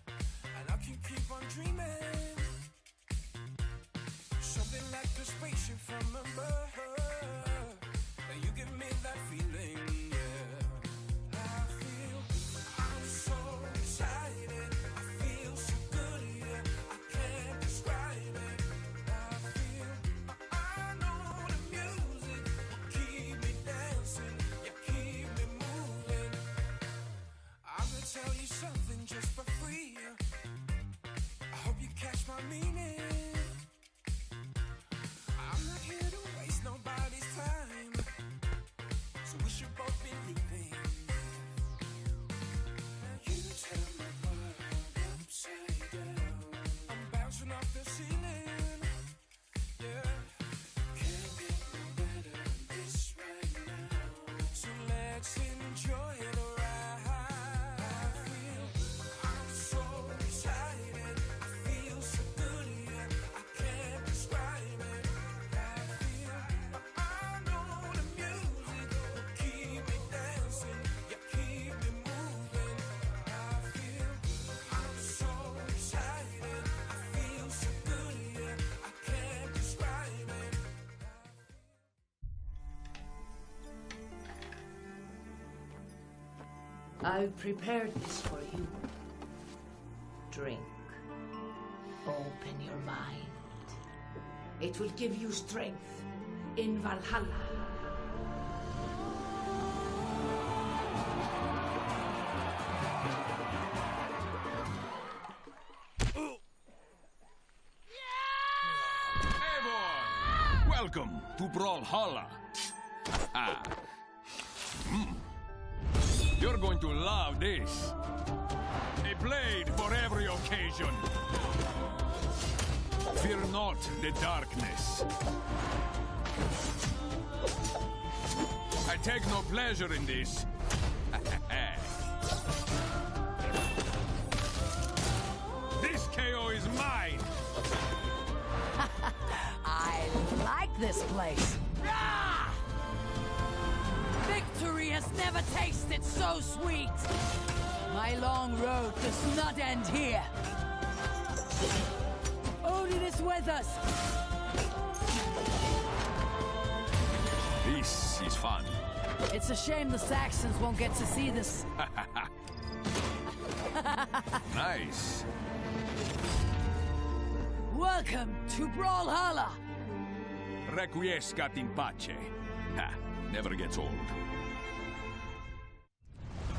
and I can keep on dreaming. Something like a spaceship from above, and you give me that feeling, yeah. I feel I'm so excited. I feel so good, yeah. I can't describe it. I know the music will keep me dancing, yeah, keep me moving. I'm gonna tell you something just for free. I hope you catch my meaning. I'm not here to waste nobody's time, so we should both be leaving. Now you turn my world upside down. I'm bouncing off the ceiling, yeah. Can't get no better than this right now, so let's enjoy the ride. I feel I'm so excited. I feel so good, yeah. I can't describe it. I know the music will keep me dancing, yeah, keep me moving. I feel I'm so excited. I feel so good, yeah. I can't describe it. I've prepared this for you. Drink. Open your mind. It will give you strength in Valhalla. Welcome to Brawlhalla. You're going to love this. A blade for every occasion. Fear not the darkness. I take no pleasure in this. This KO is mine. I like this place. Ah! Victory has never tasted so sweet. My long road does not end here. Odin is with us. This is fun. It's a shame the Saxons won't get to see this. Nice. Welcome to Brawlhalla. Requiescat in pace. Ha, never gets old.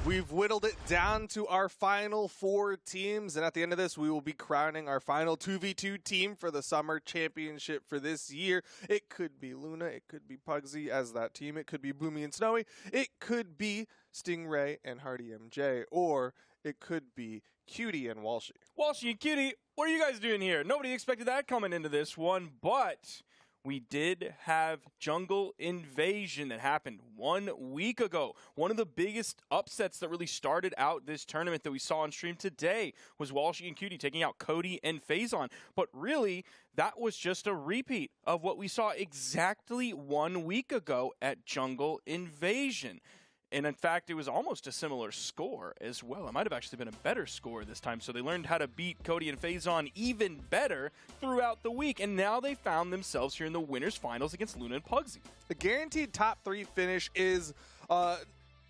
We've whittled it down to our final 4 teams, and at the end of this, we will be crowning our final 2v2 team for the Summer Championship for this year. It could be Luna, it could be Pugsy as that team, it could be Boomy and Snowy, it could be Stingray and Hardy MJ, or it could be Cutie and Walshy. Walshy and Cutie, what are you guys doing here? Nobody expected that coming into this one, but we did have Jungle Invasion that happened 1 week ago. One of the biggest upsets that really started out this tournament that we saw on stream today was Walshy and Cutie taking out Cody and Phazon. But really, that was just a repeat of what we saw exactly 1 week ago at Jungle Invasion. And in fact, it was almost a similar score as well. It might have actually been a better score this time. So they learned how to beat Cody and Phazon even better throughout the week. And now they found themselves here in the winners finals against Luna and Pugsy. The guaranteed top 3 finish is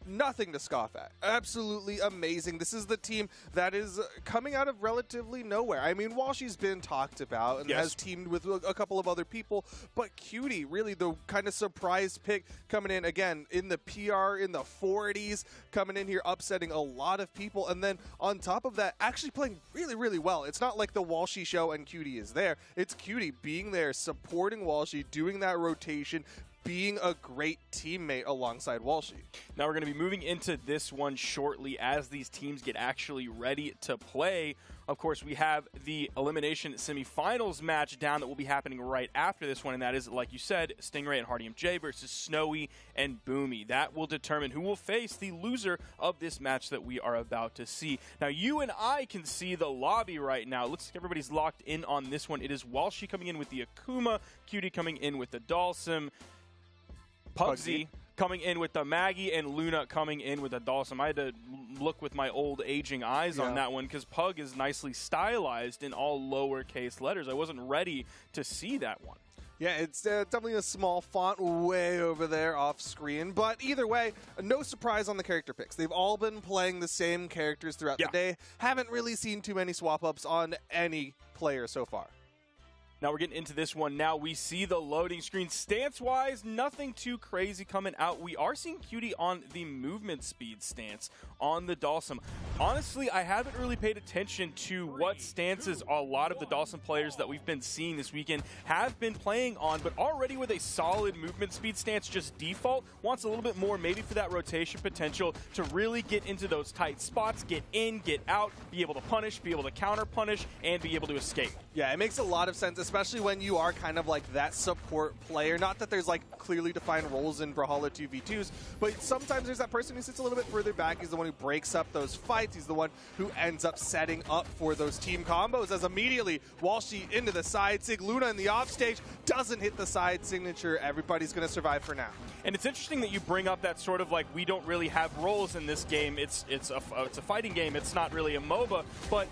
nothing to scoff at. Absolutely amazing. This is the team that is coming out of relatively nowhere. I mean, Walshy's been talked about and has teamed with a couple of other people, but Cutie, really the kind of surprise pick coming in, again, in the PR, in the 40s, coming in here, upsetting a lot of people, and then on top of that, actually playing really, really well. It's not like the Walshy show and Cutie is there. It's Cutie being there, supporting Walshy, doing that rotation, being a great teammate alongside Walshy. Now we're going to be moving into this one shortly as these teams get actually ready to play. Of course, we have the elimination semifinals match down that will be happening right after this one, and that is, like you said, Stingray and Hardy MJ versus Snowy and Boomy. That will determine who will face the loser of this match that we are about to see. Now, you and I can see the lobby right now. It looks like everybody's locked in on this one. It is Walshy coming in with the Akuma, Cutie coming in with the Dhalsim, Pugsy coming in with the Maggie and Luna coming in with the Dhalsim. I had to look with my old aging eyes on that one because Pug is nicely stylized in all lowercase letters. I wasn't ready to see that one. Yeah, it's definitely a small font way over there off screen. But either way, no surprise on the character picks. They've all been playing the same characters throughout the day. Haven't really seen too many swap-ups on any player so far. Now we're getting into this one now. We see the loading screen. Stance-wise, nothing too crazy coming out. We are seeing Cutie on the movement speed stance on the Dhalsim. Honestly, I haven't really paid attention to what stances a lot of the Dhalsim players that we've been seeing this weekend have been playing on, but already with a solid movement speed stance, just default, wants a little bit more maybe for that rotation potential to really get into those tight spots, get in, get out, be able to punish, be able to counter punish, and be able to escape. Yeah, it makes a lot of sense, especially when you are kind of like that support player. Not that there's like clearly defined roles in Brawlhalla 2v2s, but sometimes there's that person who sits a little bit further back. He's the one who breaks up those fights. He's the one who ends up setting up for those team combos, as immediately Walshy into the side sig. Luna in the offstage doesn't hit the side signature. Everybody's going to survive for now. And it's interesting that you bring up that sort of like, we don't really have roles in this game. It's a fighting game. It's not really a MOBA, but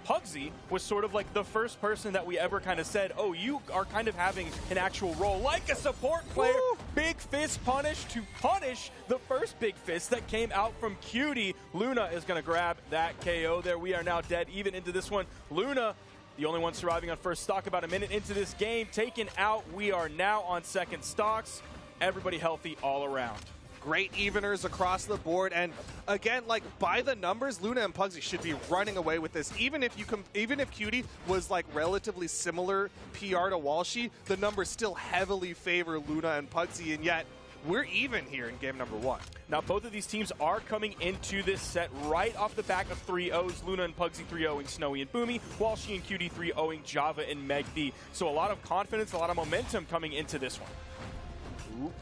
Pugsy was sort of like the first person that we ever kind of said, oh, you are kind of having an actual role like a support player. Woo! Big fist punish to punish the first big fist that came out from Cutie. Luna is going to grab that KO there. We are now dead even into this one. Luna, the only one surviving on first stock, about a minute into this game, taken out. We are now on second stocks. Everybody healthy all around. Great eveners across the board, and again, like by the numbers, Luna and Pugsy should be running away with this. Even if Cutie was like relatively similar PR to Walshy, the numbers still heavily favor Luna and Pugsy, and yet we're even here in game number 1. Now, both of these teams are coming into this set right off the back of 3-0s. Luna and Pugsy 3-0ing Snowy and Boomy, Walshy and Cutie 3-0ing Java and Meg D. So a lot of confidence, a lot of momentum coming into this one.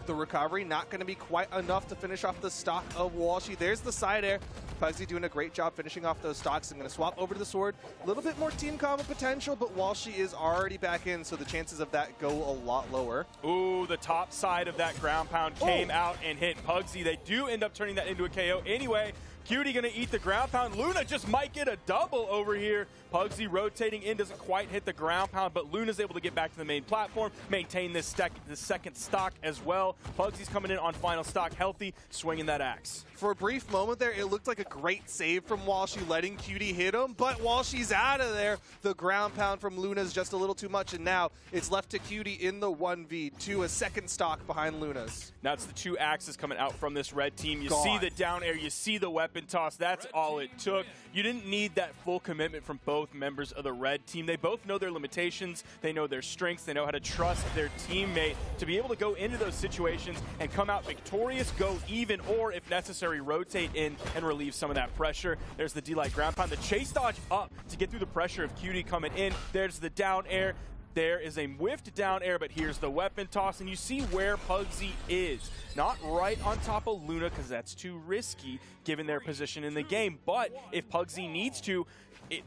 The recovery not going to be quite enough to finish off the stock of Walshy. There's the side air. Pugsy doing a great job finishing off those stocks. I'm going to swap over to the sword. A little bit more team combo potential, but Walshy is already back in, so the chances of that go a lot lower. Ooh, the top side of that ground pound came out and hit Pugsy. They do end up turning that into a KO anyway. Cutie going to eat the ground pound. Luna just might get a double over here. Pugsy rotating in, doesn't quite hit the ground pound, but Luna's able to get back to the main platform, maintain this second stock as well. Pugsy's coming in on final stock, healthy, swinging that axe. For a brief moment there, it looked like a great save from Walshy, letting Cutie hit him, but Walshy's out of there. The ground pound from Luna's just a little too much, and now it's left to Cutie in the 1v2, a second stock behind Luna's. Now it's the 2 axes coming out from this red team. You see the down air, you see the weapon toss. That's all it took. You didn't need that full commitment from both members of the red team. They both know their limitations. They know their strengths. They know how to trust their teammate to be able to go into those situations and come out victorious, go even, or if necessary, rotate in and relieve some of that pressure. There's the D-Light ground pound. The chase dodge up to get through the pressure of Cutie coming in. There's the down air. There is a whiffed down air, but here's the weapon toss, and you see where Pugsy is. Not right on top of Luna, because that's too risky given their position in the game, but if Pugsy needs to,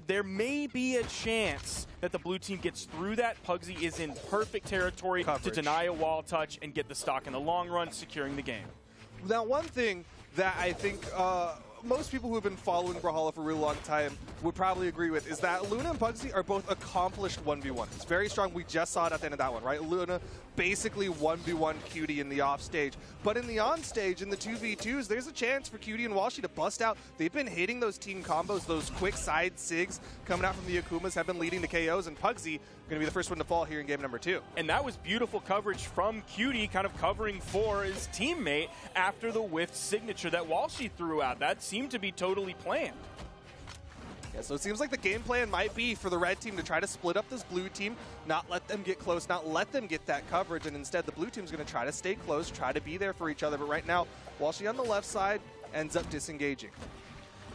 there may be a chance that the blue team gets through that. Pugsy is in perfect territory to deny a wall touch and get the stock in the long run, securing the game. Now, one thing that I think most people who have been following Brawlhalla for a real long time would probably agree with is that Luna and Pugsy are both accomplished 1v1. It's very strong. We just saw it at the end of that one, right? Luna basically 1v1 Cutie in the off stage. But in the on stage, in the 2v2s, there's a chance for Cutie and Walshy to bust out. They've been hitting those team combos, those quick side sigs coming out from the Akumas have been leading to KOs, and Pugsy going to be the first one to fall here in game number 2. And that was beautiful coverage from Cutie, kind of covering for his teammate after the whiffed signature that Walshy threw out. That seemed to be totally planned. Yeah, so it seems like the game plan might be for the red team to try to split up this blue team, not let them get close, not let them get that coverage, and instead the blue team's going to try to stay close, try to be there for each other. But right now, Walshy on the left side ends up disengaging.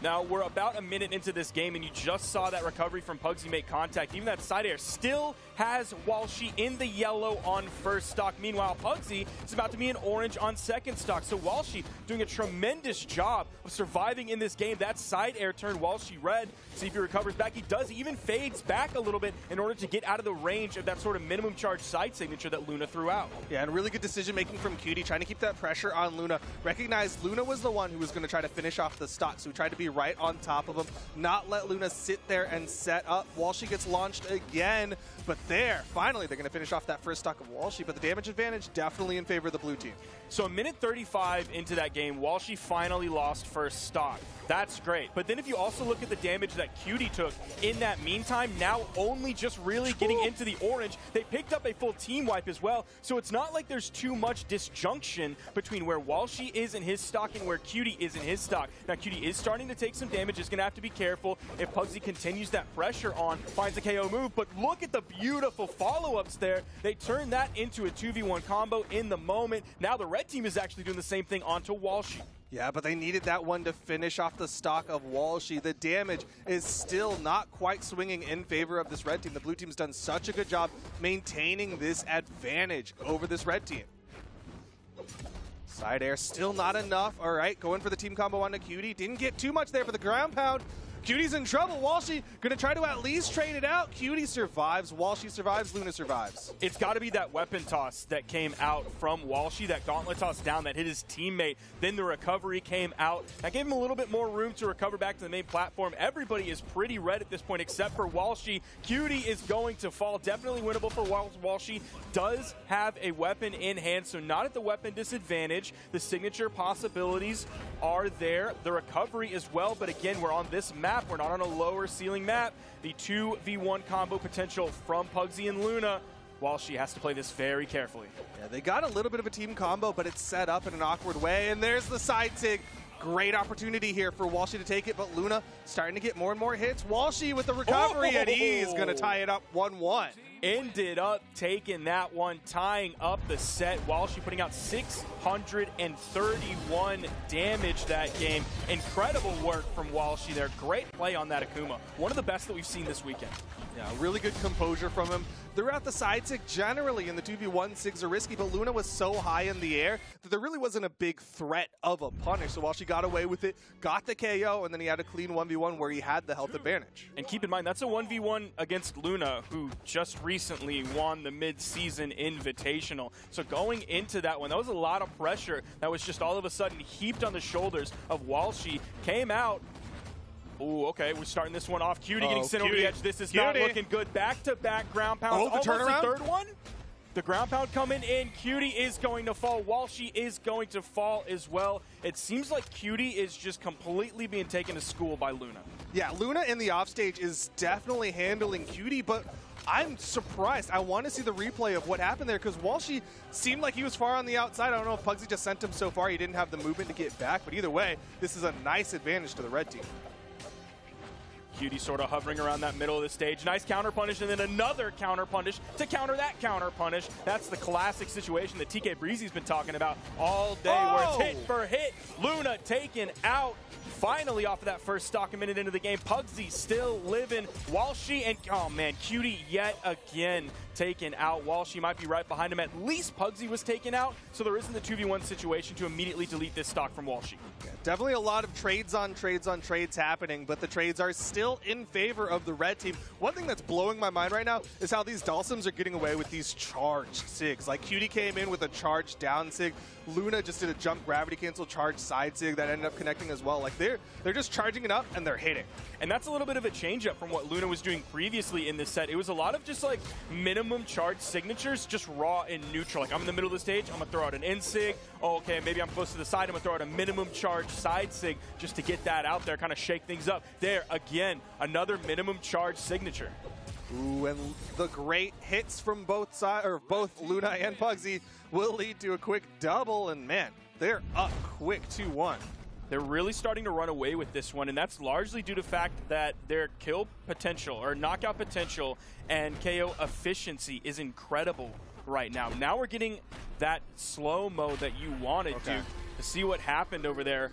Now, we're about a minute into this game, and you just saw that recovery from Pugsy make contact. Even that side air still has Walshy in the yellow on first stock. Meanwhile, Pugsy is about to be in orange on second stock. So Walshy doing a tremendous job of surviving in this game. That side air turned Walshy red. See if he recovers back. He does. He even fades back a little bit in order to get out of the range of that sort of minimum charge side signature that Luna threw out. Yeah, and really good decision making from Cutie, trying to keep that pressure on Luna. Recognized Luna was the one who was going to try to finish off the stock, so he tried to be right on top of him, not let Luna sit there and set up. Walshy gets launched again, but there, finally, they're going to finish off that first stock of Walshy, but the damage advantage definitely in favor of the blue team. So a minute 35 into that game, Walshy finally lost first stock. That's great. But then if you also look at the damage that Cutie took in that meantime, now only just really getting into the orange, they picked up a full team wipe as well. So it's not like there's too much disjunction between where Walshy is in his stock and where Cutie is in his stock. Now Cutie is starting to take some damage, is going to have to be careful if Pugsy continues that pressure on, finds a KO move. But look at the beautiful follow-ups there. They turn that into a 2v1 combo in the moment. Now the red team is actually doing the same thing onto Walshy. Yeah, but they needed that one to finish off the stock of Walshy. The damage is still not quite swinging in favor of this red team. The blue team's done such a good job maintaining this advantage over this red team. Side air still not enough. All right, going for the team combo onto Cutie. Didn't get too much there for the ground pound. Cutie's in trouble. Walshy going to try to at least trade it out. Cutie survives. Walshy survives. Luna survives. It's got to be that weapon toss that came out from Walshy, that gauntlet toss down that hit his teammate. Then the recovery came out. That gave him a little bit more room to recover back to the main platform. Everybody is pretty red at this point except for Walshy. Cutie is going to fall. Definitely winnable for Walshy. Does have a weapon in hand, so not at the weapon disadvantage. The signature possibilities are there. The recovery as well, but again, we're on this map. We're not on a lower ceiling map. The 2v1 combo potential from Pugsy and Luna. Walshy has to play this very carefully. Yeah, they got a little bit of a team combo, but it's set up in an awkward way. And there's the side sig. Great opportunity here for Walshy to take it, but Luna starting to get more and more hits. Walshy with the recovery, and he's going to tie it up 1-1. Ended up taking that one, tying up the set. Walshy putting out 631 damage that game. Incredible work from Walshy there. Great play on that Akuma. One of the best that we've seen this weekend. Yeah, really good composure from him. Throughout the side sig, generally in the 2v1, sigs are risky, but Luna was so high in the air that there really wasn't a big threat of a punish. So Walshy got away with it, got the KO, and then he had a clean 1v1 where he had the health advantage. And keep in mind, that's a 1v1 against Luna, who just recently won the mid-season invitational. So going into that one, that was a lot of pressure that was just all of a sudden heaped on the shoulders of Walshy. Came out. Ooh, okay, we're starting this one off. Cutie getting sent over the edge. This is not looking good. Back-to-back ground pounds. Oh, the turnaround? The third one. The ground pound coming in. Cutie is going to fall. Walshy is going to fall as well. It seems like Cutie is just completely being taken to school by Luna. Yeah, Luna in the offstage is definitely handling Cutie, but I'm surprised. I want to see the replay of what happened there because Walshy seemed like he was far on the outside. I don't know if Pugsy just sent him so far he didn't have the movement to get back, but either way, this is a nice advantage to the red team. Cutie sort of hovering around that middle of the stage. Nice counter punish, and then another counter punish to counter that counter punish. That's the classic situation that TK Breezy's been talking about all day, where it's hit for hit. Luna taken out. Finally off of that first stock a minute into the game. Pugsy still living. Walshy and, oh man, Cutie yet again taken out. Walshy might be right behind him. At least Pugsy was taken out, so there isn't the 2v1 situation to immediately delete this stock from Walshy. Yeah, definitely a lot of trades on trades happening, but the trades are still in favor of the red team. One thing that's blowing my mind right now is how these Dhalsims are getting away with these charged sigs. Like Cutie came in with a charged down sig. Luna just did a jump gravity cancel charged side sig that ended up connecting as well. Like they're just charging it up and they're hitting. And that's a little bit of a change up from what Luna was doing previously in this set. It was a lot of just like minimum charge signatures, just raw and neutral. Like I'm in the middle of the stage, I'm gonna throw out an in sig. Oh, okay, maybe I'm close to the side, I'm gonna throw out a minimum charge side sig just to get that out there, kind of shake things up. There, again, another minimum charge signature. Ooh, and the great hits from both sides, or both Luna and Pugsy, will lead to a quick double, and man, they're up quick 2-1. They're really starting to run away with this one, and that's largely due to the fact that their kill potential, or knockout potential, and KO efficiency is incredible right now. Now we're getting that slow-mo that you wanted to see what happened over there.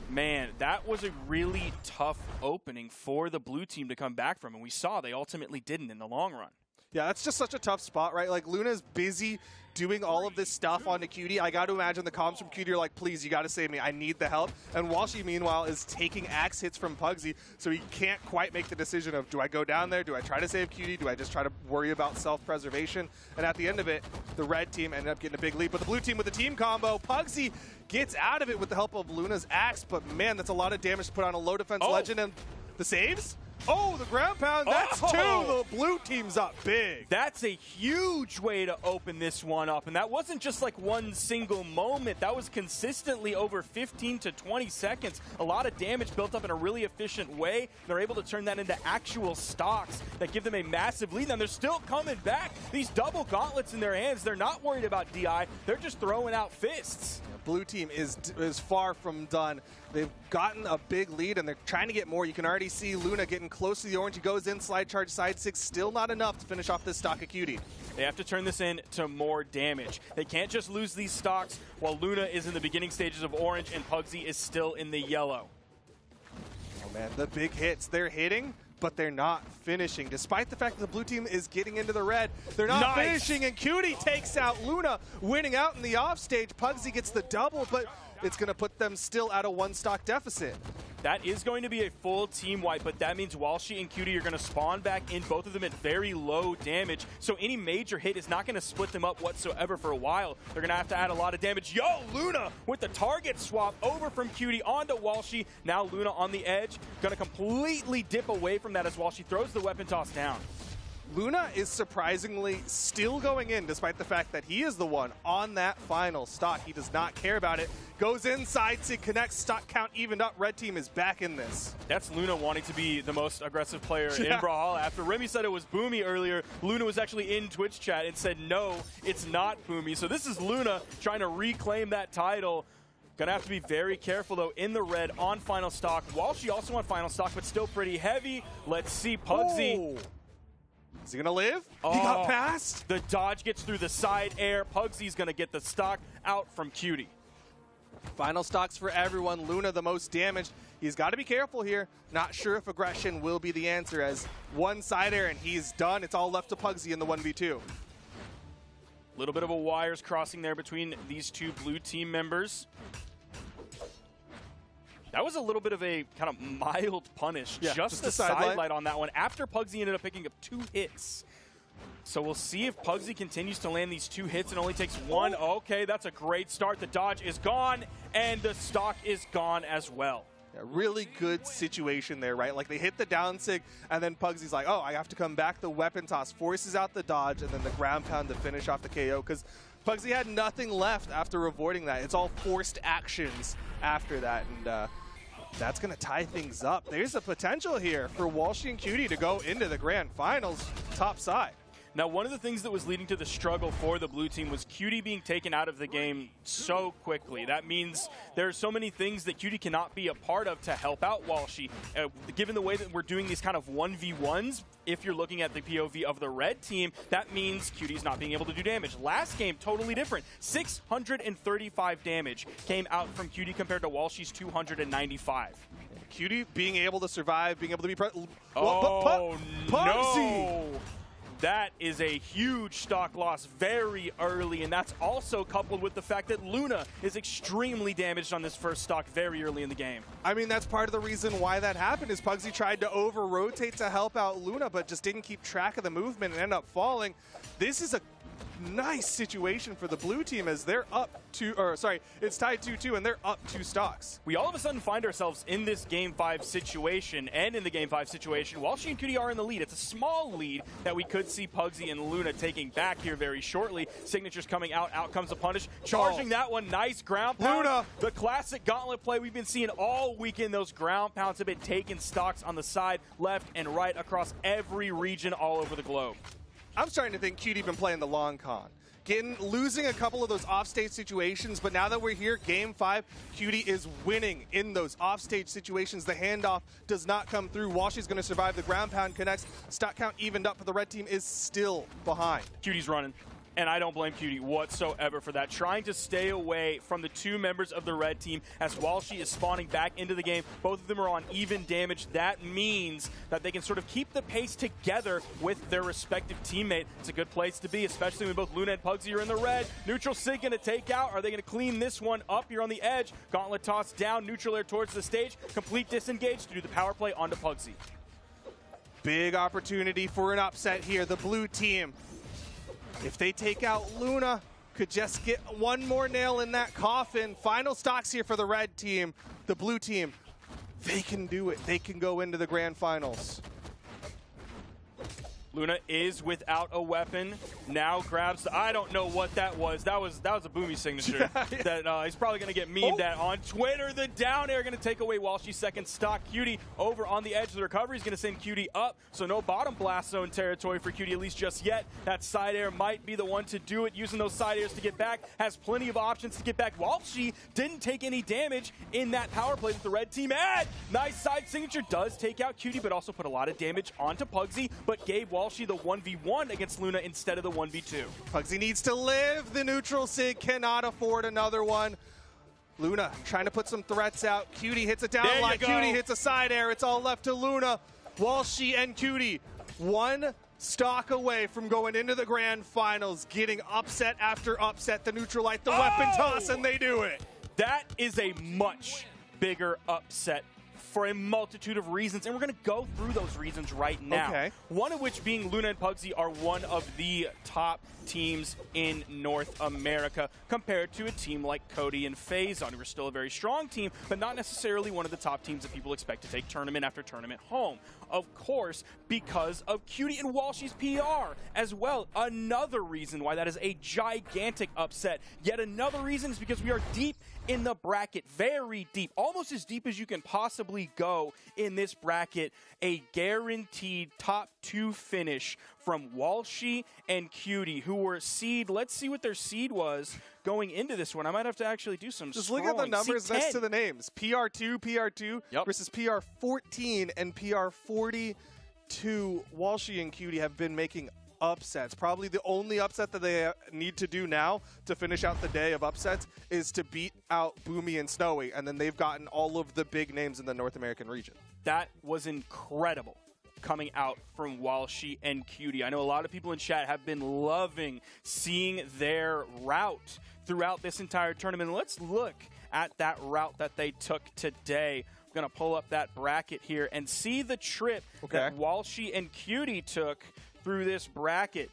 Man, that was a really tough opening for the blue team to come back from, and we saw they ultimately didn't in the long run. Yeah, that's just such a tough spot, right? Like, Luna's busy doing all of this stuff onto Cutie. I got to imagine the comms from Cutie are like, please, you got to save me. I need the help. And Walshy, meanwhile, is taking axe hits from Pugsy, so he can't quite make the decision of, do I go down there? Do I try to save Cutie? Do I just try to worry about self-preservation? And at the end of it, the red team ended up getting a big lead. But the blue team with the team combo, Pugsy gets out of it with the help of Luna's axe. But, man, that's a lot of damage to put on a low defense legend. And the saves? Oh, the ground pound, that's two. The blue team's up big. That's a huge way to open this one up. And that wasn't just like one single moment. That was consistently over 15 to 20 seconds. A lot of damage built up in a really efficient way. They're able to turn that into actual stocks that give them a massive lead. And they're still coming back. These double gauntlets in their hands, they're not worried about DI. They're just throwing out fists. Blue team is far from done. They've gotten a big lead, and they're trying to get more. You can already see Luna getting close to the orange. He goes in, slide charge, side 6. Still not enough to finish off this stock of Cutie. They have to turn this into more damage. They can't just lose these stocks while Luna is in the beginning stages of orange and Pugsy is still in the yellow. Oh, man, the big hits. They're hitting, but they're not finishing. Despite the fact that the blue team is getting into the red, they're not finishing, and Cutie takes out Luna, winning out in the offstage. Pugsy gets the double, but it's going to put them still at a one-stock deficit. That is going to be a full team wipe, but that means Walshy and Cutie are going to spawn back in, both of them at very low damage. So any major hit is not going to split them up whatsoever for a while. They're going to have to add a lot of damage. Yo, Luna with the target swap over from Cutie onto Walshy. Now Luna on the edge, going to completely dip away from that as Walshy throws the weapon toss down. Luna is surprisingly still going in, despite the fact that he is the one on that final stock. He does not care about it. Goes inside to connect, stock count evened up. Red team is back in this. That's Luna wanting to be the most aggressive player in Brawlhalla. After Remy said it was Boomy earlier, Luna was actually in Twitch chat and said, no, it's not Boomy. So this is Luna trying to reclaim that title. Gonna have to be very careful, though, in the red on final stock. Walshy also on final stock, but still pretty heavy. Let's see Pugsy. Oh. Is he gonna live? He got past? The dodge gets through the side air. Pugsy's gonna get the stock out from Cutie. Final stocks for everyone. Luna the most damaged. He's got to be careful here. Not sure if aggression will be the answer, as one side air and he's done. It's all left to Pugsy in the 1v2. Little bit of a wires crossing there between these two blue team members. That was a little bit of a kind of mild punish. Yeah, just a sidelight on that one after Pugsy ended up picking up 2 hits. So we'll see if Pugsy continues to land these 2 hits and only takes 1. Okay, that's a great start. The dodge is gone, and the stock is gone as well. Yeah, really good situation there, right? Like, they hit the down sig, and then Pugsy's like, oh, I have to come back. The weapon toss forces out the dodge, and then the ground pound to finish off the KO, because Pugsy had nothing left after avoiding that. It's all forced actions after that, and that's going to tie things up. There's a potential here for Walshy and Cutie to go into the grand finals top side. Now, one of the things that was leading to the struggle for the blue team was Cutie being taken out of the game so quickly. That means there are so many things that Cutie cannot be a part of to help out Walshy. Given the way that we're doing these kind of 1v1s, if you're looking at the POV of the red team, that means Cutie's not being able to do damage. Last game, totally different. 635 damage came out from Cutie compared to Walshy's 295. Cutie being able to survive, being able to be Pugsy. No! That is a huge stock loss very early, and that's also coupled with the fact that Luna is extremely damaged on this first stock very early in the game. I mean, that's part of the reason why that happened, is Pugsy tried to over-rotate to help out Luna, but just didn't keep track of the movement and ended up falling. This is a nice situation for the blue team, as they're up it's tied 2-2 and they're up 2 stocks. We all of a sudden find ourselves in this Game 5 situation, and in the Game 5 situation, Walshy and Cutie are in the lead. It's a small lead that we could see Pugsy and Luna taking back here very shortly. Signatures coming out comes the punish. Charging that one, nice ground pound. Luna! The classic gauntlet play we've been seeing all weekend. Those ground pounds have been taking stocks on the side, left, and right across every region all over the globe. I'm starting to think Cutie been playing the long con. Losing a couple of those offstage situations, but now that we're here, Game 5, Cutie is winning in those offstage situations. The handoff does not come through. Walshy's going to survive. The ground pound connects. Stock count evened up, but the red team is still behind. Cutie's running. And I don't blame Cutie whatsoever for that. Trying to stay away from the two members of the red team as Walshy is spawning back into the game. Both of them are on even damage. That means that they can sort of keep the pace together with their respective teammate. It's a good place to be, especially when both Luna and Pugsy are in the red. Neutral Sig going to take out. Are they going to clean this one up here on the edge? Gauntlet toss down. Neutral air towards the stage. Complete disengage to do the power play onto Pugsy. Big opportunity for an upset here. The blue team, if they take out Luna, could just get one more nail in that coffin. Final stocks here for the red team. The blue team, they can do it. They can go into the grand finals. Luna is without a weapon. Now grabs the, I don't know what that was. That was a Boomy signature. That he's probably going to get memed at on Twitter. The down air going to take away Walshy's second stock. Cutie over on the edge of the recovery is going to send Cutie up. So no bottom blast zone territory for Cutie, at least just yet. That side air might be the one to do it. Using those side airs to get back. Has plenty of options to get back. Walshy didn't take any damage in that power play that the red team had. Nice side signature. Does take out Cutie, but also put a lot of damage onto Pugsy. But gave Walshy the 1v1 against Luna instead of the 1v2. Pugsy needs to live. The neutral Sig cannot afford another one. Luna trying to put some threats out. Cutie hits a down line. Cutie hits a side air. It's all left to Luna. Walshy and Cutie, one stock away from going into the grand finals, getting upset after upset. The neutral light, the weapon toss, and they do it. That is a much bigger upset for a multitude of reasons, and we're going to go through those reasons right now. Okay. One of which being Luna and Pugsy are one of the top teams in North America compared to a team like Cody and Phazon, who are still a very strong team, but not necessarily one of the top teams that people expect to take tournament after tournament home. Of course, because of Cutie and Walshy's PR as well. Another reason why that is a gigantic upset. Yet another reason is because we are deep in the bracket, very deep, almost as deep as you can possibly go in this bracket. A guaranteed top 2 finish from Walshy and Cutie, who were seed, let's see what their seed was going into this one. I might have to actually do some Just look at the numbers next to the names. PR2 yep. versus PR14 and PR42. Walshy and Cutie have been making upsets. Probably the only upset that they need to do now to finish out the day of upsets is to beat out Boomy and Snowy, and then they've gotten all of the big names in the North American region. That was incredible coming out from Walshy and Cutie. I know a lot of people in chat have been loving seeing their route throughout this entire tournament. Let's look at that route that they took today. I'm going to pull up that bracket here and see the trip that Walshy and Cutie took through this bracket.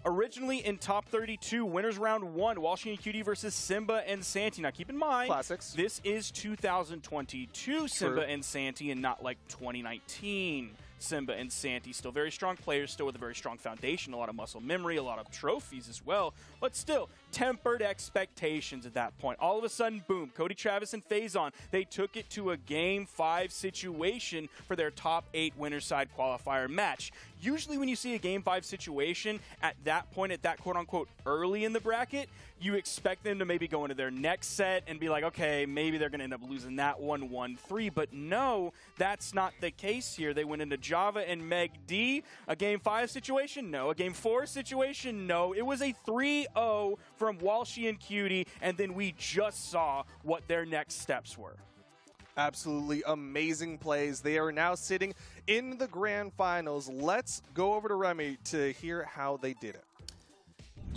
Originally in top 32, winners round 1, Walshy and Cutie versus Simba and Santi. Now keep in mind, classics. This is 2022 Simba and Santi and not like 2019 Simba and Santi. Still very strong players, still with a very strong foundation, a lot of muscle memory, a lot of trophies as well, but still tempered expectations at that point. All of a sudden, boom, Cody Travis and Phazon, they took it to a Game 5 situation for their top 8 winner side qualifier match. Usually when you see a Game 5 situation at that point, at that quote-unquote early in the bracket, you expect them to maybe go into their next set and be like, okay, maybe they're going to end up losing that one 1-3, but no, that's not the case here. They went into Java and Meg D. A Game 5 situation? No. A Game 4 situation? No. It was a 3-0 from Walshy and Cutie, and then we just saw what their next steps were. Absolutely amazing plays. They are now sitting in the grand finals. Let's go over to Remy to hear how they did it.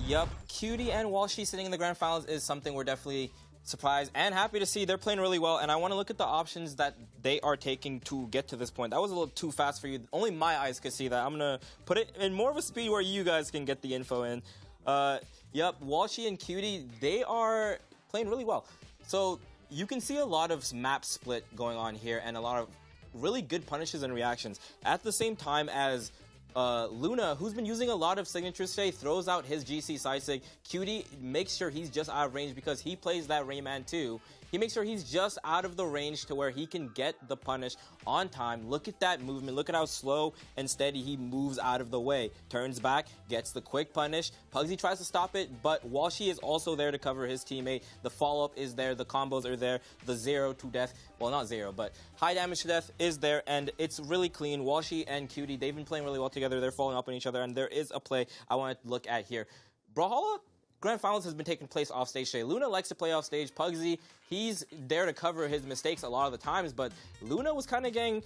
Yep, Cutie and Walshy sitting in the grand finals is something we're definitely surprised and happy to see. They're playing really well, and I want to look at the options that they are taking to get to this point. That was a little too fast for you. Only my eyes could see that. I'm going to put it in more of a speed where you guys can get the info in. Yep, Walshy and Cutie, they are playing really well. So you can see a lot of map split going on here and a lot of really good punishes and reactions. At the same time as Luna, who's been using a lot of signatures today, throws out his GC side sig. Cutie makes sure he's just out of range because he plays that Rayman too. He makes sure he's just out of the range to where he can get the punish on time. Look at that movement. Look at how slow and steady he moves out of the way. Turns back, gets the quick punish. Pugsy tries to stop it, but Walshy is also there to cover his teammate. The follow-up is there. The combos are there. The 0 to death, well, not 0, but high damage to death is there, and it's really clean. Walshy and Cutie, they've been playing really well together. They're following up on each other, and there is a play I want to look at here. Brawlhalla Grand Finals has been taking place off stage today. Luna likes to play off stage. Pugsy, he's there to cover his mistakes a lot of the times, but Luna was kind of getting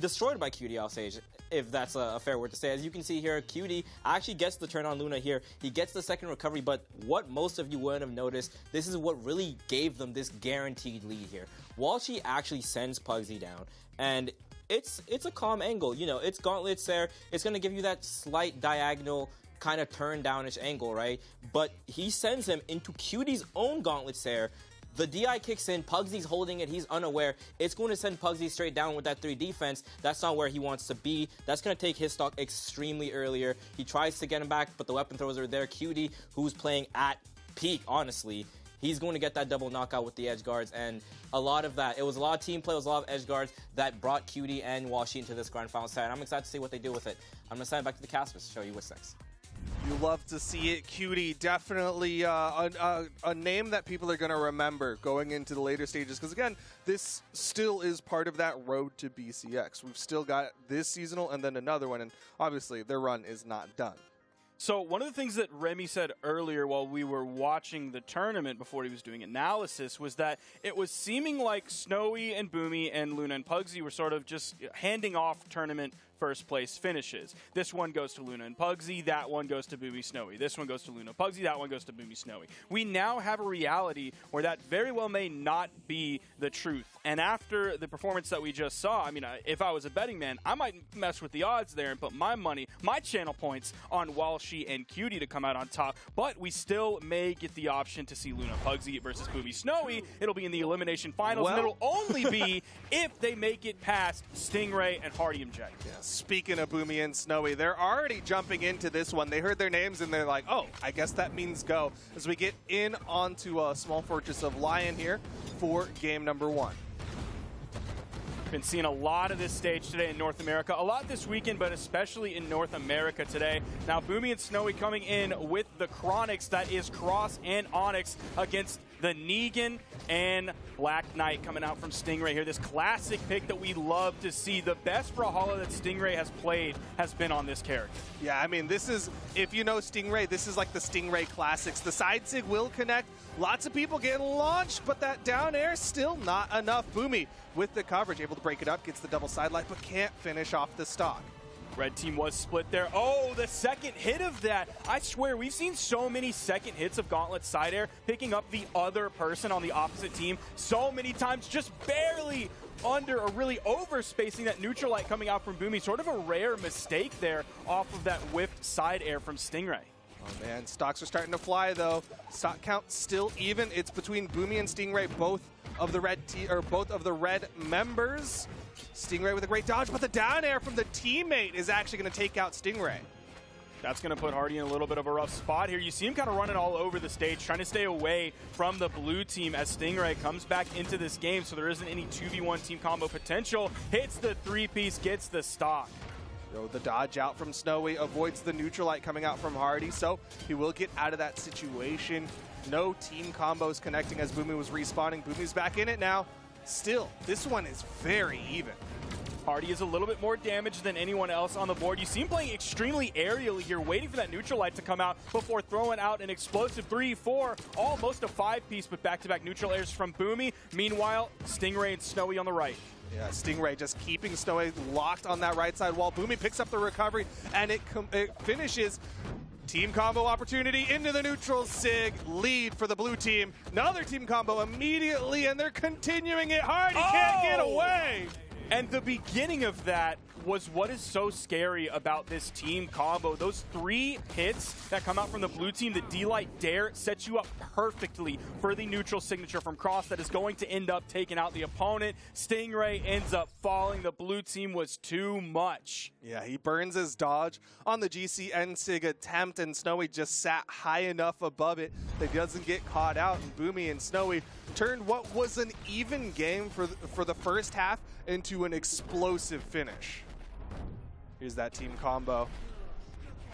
destroyed by Cutie off stage, if that's a fair word to say. As you can see here, Cutie actually gets the turn on Luna here. He gets the second recovery, but what most of you wouldn't have noticed, this is what really gave them this guaranteed lead here. Walshy actually sends Pugsy down, and it's a calm angle. You know, it's gauntlets there. It's going to give you that slight diagonal kind of turn downish angle, right? But he sends him into Cutie's own gauntlets there. The DI kicks in, Pugsy's holding it, he's unaware. It's going to send Pugsy straight down with that 3 defense. That's not where he wants to be. That's going to take his stock extremely earlier. He tries to get him back, but the weapon throws are there. Cutie, who's playing at peak, honestly, he's going to get that double knockout with the edge guards, and a lot of that. It was a lot of team play, it was a lot of edge guards that brought Cutie and Walshy into this Grand Final set. I'm excited to see what they do with it. I'm going to send it back to the casters to show you what's next. You love to see it. Cutie, definitely a name that people are going to remember going into the later stages. Because, again, this still is part of that road to BCX. We've still got this seasonal and then another one. And, obviously, their run is not done. So one of the things that Remy said earlier while we were watching the tournament before he was doing analysis was that it was seeming like Snowy and Boomy and Luna and Pugsy were sort of just handing off tournament first place finishes. This one goes to Luna and Pugsy, that one goes to Boomy Snowy. This one goes to Luna Pugsy, that one goes to Boomy Snowy. We now have a reality where that very well may not be the truth. And after the performance that we just saw, I mean, if I was a betting man, I might mess with the odds there and put my money, my channel points on Walshy and Cutie to come out on top. But we still may get the option to see Luna Pugsy versus Boomy Snowy. It'll be in the elimination finals, and it'll only be if they make it past Stingray and Hardy MJ. Yes. Speaking of Boomy and Snowy, they're already jumping into this one. They heard their names and they're like, oh, I guess that means go. As we get in onto a small fortress of Lion here for game number 1. Been seeing a lot of this stage today in North America, a lot this weekend, but especially in North America today. Now, Boomy and Snowy coming in with the Chronics, that is Cross and Onyx, against the Negan and Black Knight coming out from Stingray here. This classic pick that we love to see. The best Brawlhalla that Stingray has played has been on this character. Yeah, I mean, this is, if you know Stingray, this is like the Stingray classics. The side sig will connect. Lots of people getting launched, but that down air still not enough. Boomy with the coverage, able to break it up, gets the double side light, but can't finish off the stock. Red team was split there. Oh, the second hit of that. I swear, we've seen so many second hits of Gauntlet side air, picking up the other person on the opposite team so many times, just barely under or really over spacing that neutral light coming out from Boomy. Sort of a rare mistake there off of that whiffed side air from Stingray. Oh man, stocks are starting to fly though. Stock count still even. It's between Boomy and Stingray, both of the red members. Stingray with a great dodge, but the down air from the teammate is actually going to take out Stingray. That's going to put Hardy in a little bit of a rough spot here. You see him kind of running all over the stage, trying to stay away from the blue team as Stingray comes back into this game, so there isn't any 2v1 team combo potential. Hits the 3-piece, gets the stock. Throw the dodge out from Snowy, avoids the neutral light coming out from Hardy, so he will get out of that situation. No team combos connecting as Boomy was respawning. Boomy's back in it now. Still, this one is very even. Hardy is a little bit more damaged than anyone else on the board. You see him playing extremely aerially here, waiting for that neutral light to come out before throwing out an explosive 3-4, almost a 5-piece, but back-to-back neutral airs from Boomy. Meanwhile, Stingray and Snowy on the right. Yeah, Stingray just keeping Snowy locked on that right side wall. Boomy picks up the recovery, and it finishes. Team combo opportunity into the neutral sig. Lead for the blue team. Another team combo immediately, and they're continuing it. Hardy can't get away. And the beginning of that was what is so scary about this team combo. Those 3 hits that come out from the blue team, the D-Light Dare sets you up perfectly for the neutral signature from Cross that is going to end up taking out the opponent. Stingray ends up falling. The blue team was too much. Yeah, he burns his dodge on the GCN Sig attempt, and Snowy just sat high enough above it that he doesn't get caught out. And Boomy and Snowy turned what was an even game for the first half into an explosive finish. Here's that team combo.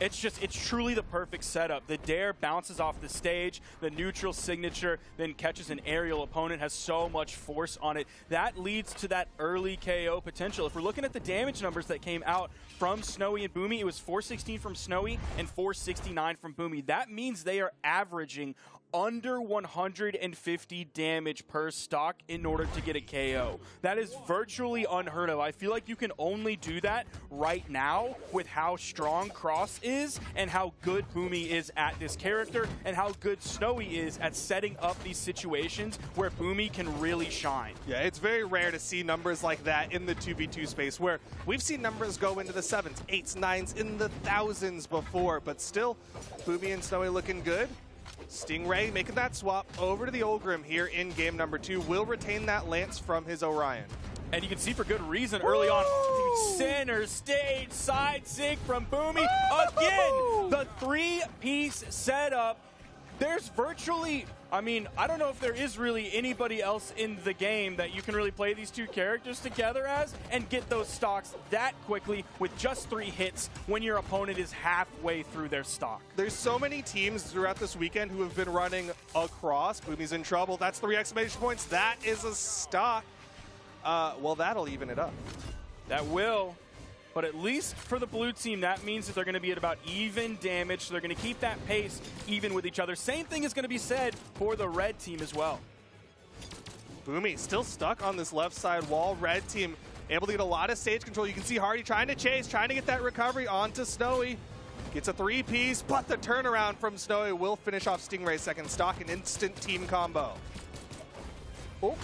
It's truly the perfect setup. The dare bounces off the stage, the neutral signature, then catches an aerial opponent, has so much force on it. That leads to that early KO potential. If we're looking at the damage numbers that came out from Snowy and Boomy, it was 416 from Snowy and 469 from Boomy. That means they are averaging under 150 damage per stock in order to get a KO. That is virtually unheard of. I feel like you can only do that right now with how strong Cross is and how good Boomy is at this character and how good Snowy is at setting up these situations where Boomy can really shine. Yeah, it's very rare to see numbers like that in the 2v2 space, where we've seen numbers go into the 7s, 8s, 9s, in the thousands before, but still, Boomy and Snowy looking good. Stingray making that swap over to the Olgrim here in game number 2. Will retain that Lance from his Orion. And you can see for good reason early on, center stage, side sig from Boomy. Again, the 3-piece setup. There's virtually, I mean, I don't know if there is really anybody else in the game that you can really play these two characters together as and get those stocks that quickly with just 3 hits when your opponent is halfway through their stock. There's so many teams throughout this weekend who have been running across. Boomy's in trouble. That's 3 exclamation points. That is a stock. Well, that'll even it up. That will. But at least for the blue team, that means that they're going to be at about even damage, so they're going to keep that pace even with each other. Same thing is going to be said for the red team as well. Boomy still stuck on this left side wall. Red team able to get a lot of stage control. You can see Hardy trying to chase, trying to get that recovery onto Snowy. Gets a 3-piece, but the turnaround from Snowy will finish off Stingray's second stock, an instant team combo. Oh,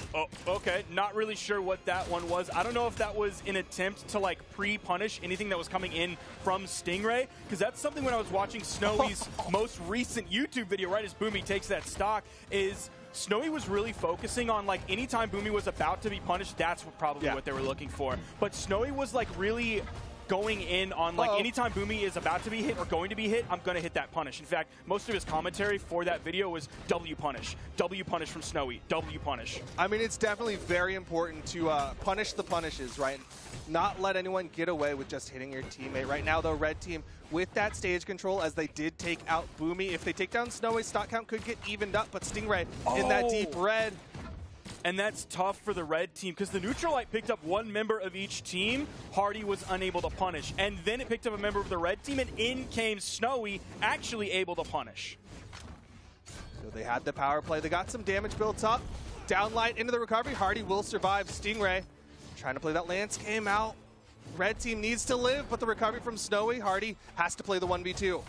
okay. Not really sure what that one was. I don't know if that was an attempt to like pre-punish anything that was coming in from Stingray, because that's something when I was watching Snowy's most recent YouTube video, right as Boomy takes that stock, is Snowy was really focusing on like anytime Boomy was about to be punished, that's probably what they were looking for. But Snowy was like really going in on like anytime Boomy is about to be hit or going to be hit, I'm going to hit that punish. In fact, most of his commentary for that video was W punish from Snowy, W punish. I mean, it's definitely very important to punish the punishes, right? Not let anyone get away with just hitting your teammate. Right now, though, red team with that stage control, as they did take out Boomy. If they take down Snowy, stock count could get evened up, but Stingray in that deep red. And that's tough for the red team because the Neutralite picked up one member of each team. Hardy was unable to punish. And then it picked up a member of the red team, and in came Snowy, actually able to punish. So they had the power play. They got some damage built up. Downlight into the recovery. Hardy will survive. Stingray trying to play that Lance game out. Red team needs to live, but the recovery from Snowy, Hardy has to play the 1v2.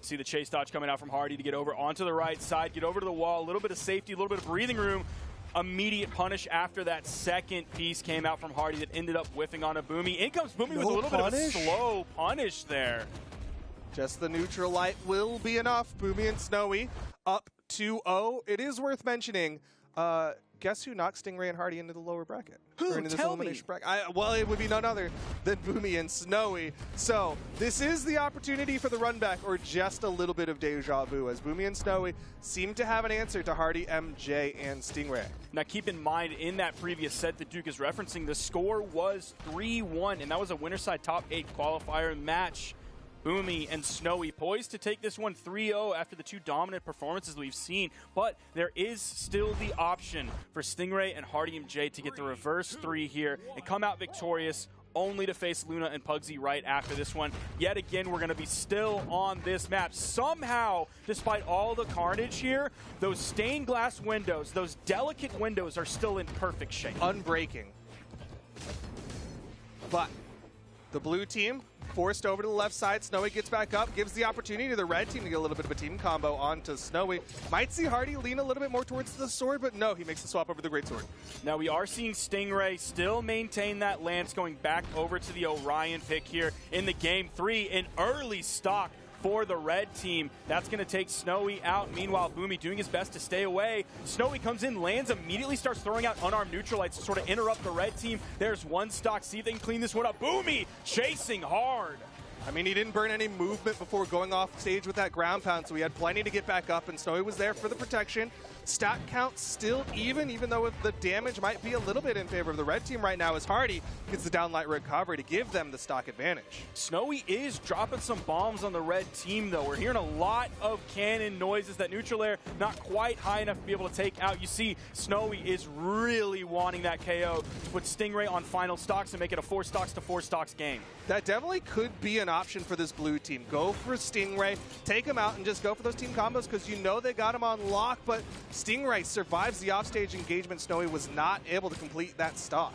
See the chase dodge coming out from Hardy to get over onto the right side, get over to the wall, a little bit of safety, a little bit of breathing room. Immediate punish after that second piece came out from Hardy that ended up whiffing on a Boomy. In comes Boomy with a little bit of a slow punish there. Just the neutral light will be enough. Boomy and Snowy up 2-0. It is worth mentioning, guess who knocked Stingray and Hardy into the lower bracket? Who? Into this Tell elimination me. bracket. Well, it would be none other than Boomy and Snowy. So this is the opportunity for the run back, or just a little bit of deja vu, as Boomy and Snowy seem to have an answer to Hardy, MJ, and Stingray. Now keep in mind, in that previous set that Duke is referencing, the score was 3-1, and that was a Winterside Top 8 qualifier match. Boomy and Snowy poised to take this one 3-0 after the 2 dominant performances we've seen, but there is still the option for Stingray and Hardy MJ to get the reverse 3 here and come out victorious, only to face Luna and Pugsy right after this one. Yet again, we're going to be still on this map. Somehow, despite all the carnage here, those stained glass windows, those delicate windows are still in perfect shape. Unbreaking. But the blue team forced over to the left side. Snowy gets back up, gives the opportunity to the red team to get a little bit of a team combo onto Snowy. Might see Hardy lean a little bit more towards the sword, but no, he makes the swap over the great sword. Now we are seeing Stingray still maintain that Lance, going back over to the Orion pick here in the game 3. An early stock for the red team. That's going to take Snowy out. Meanwhile, Boomy doing his best to stay away. Snowy comes in, lands, immediately starts throwing out unarmed neutralites to sort of interrupt the red team. There's one stock. See if they can clean this one up. Boomy chasing hard. I mean, he didn't burn any movement before going off stage with that ground pound, so he had plenty to get back up, and Snowy was there for the protection. Stat count still even though the damage might be a little bit in favor of the red team right now as Hardy gets the downlight recovery to give them the stock advantage. Snowy is dropping some bombs on the red team, though. We're hearing a lot of cannon noises. That neutral air not quite high enough to be able to take out. You see, Snowy is really wanting that KO to put Stingray on final stocks and make it a 4 stocks to 4 stocks game. That definitely could be an option for this blue team. Go for Stingray, take him out, and just go for those team combos because you know they got him on lock, but Stingray survives the offstage engagement. Snowy was not able to complete that stock.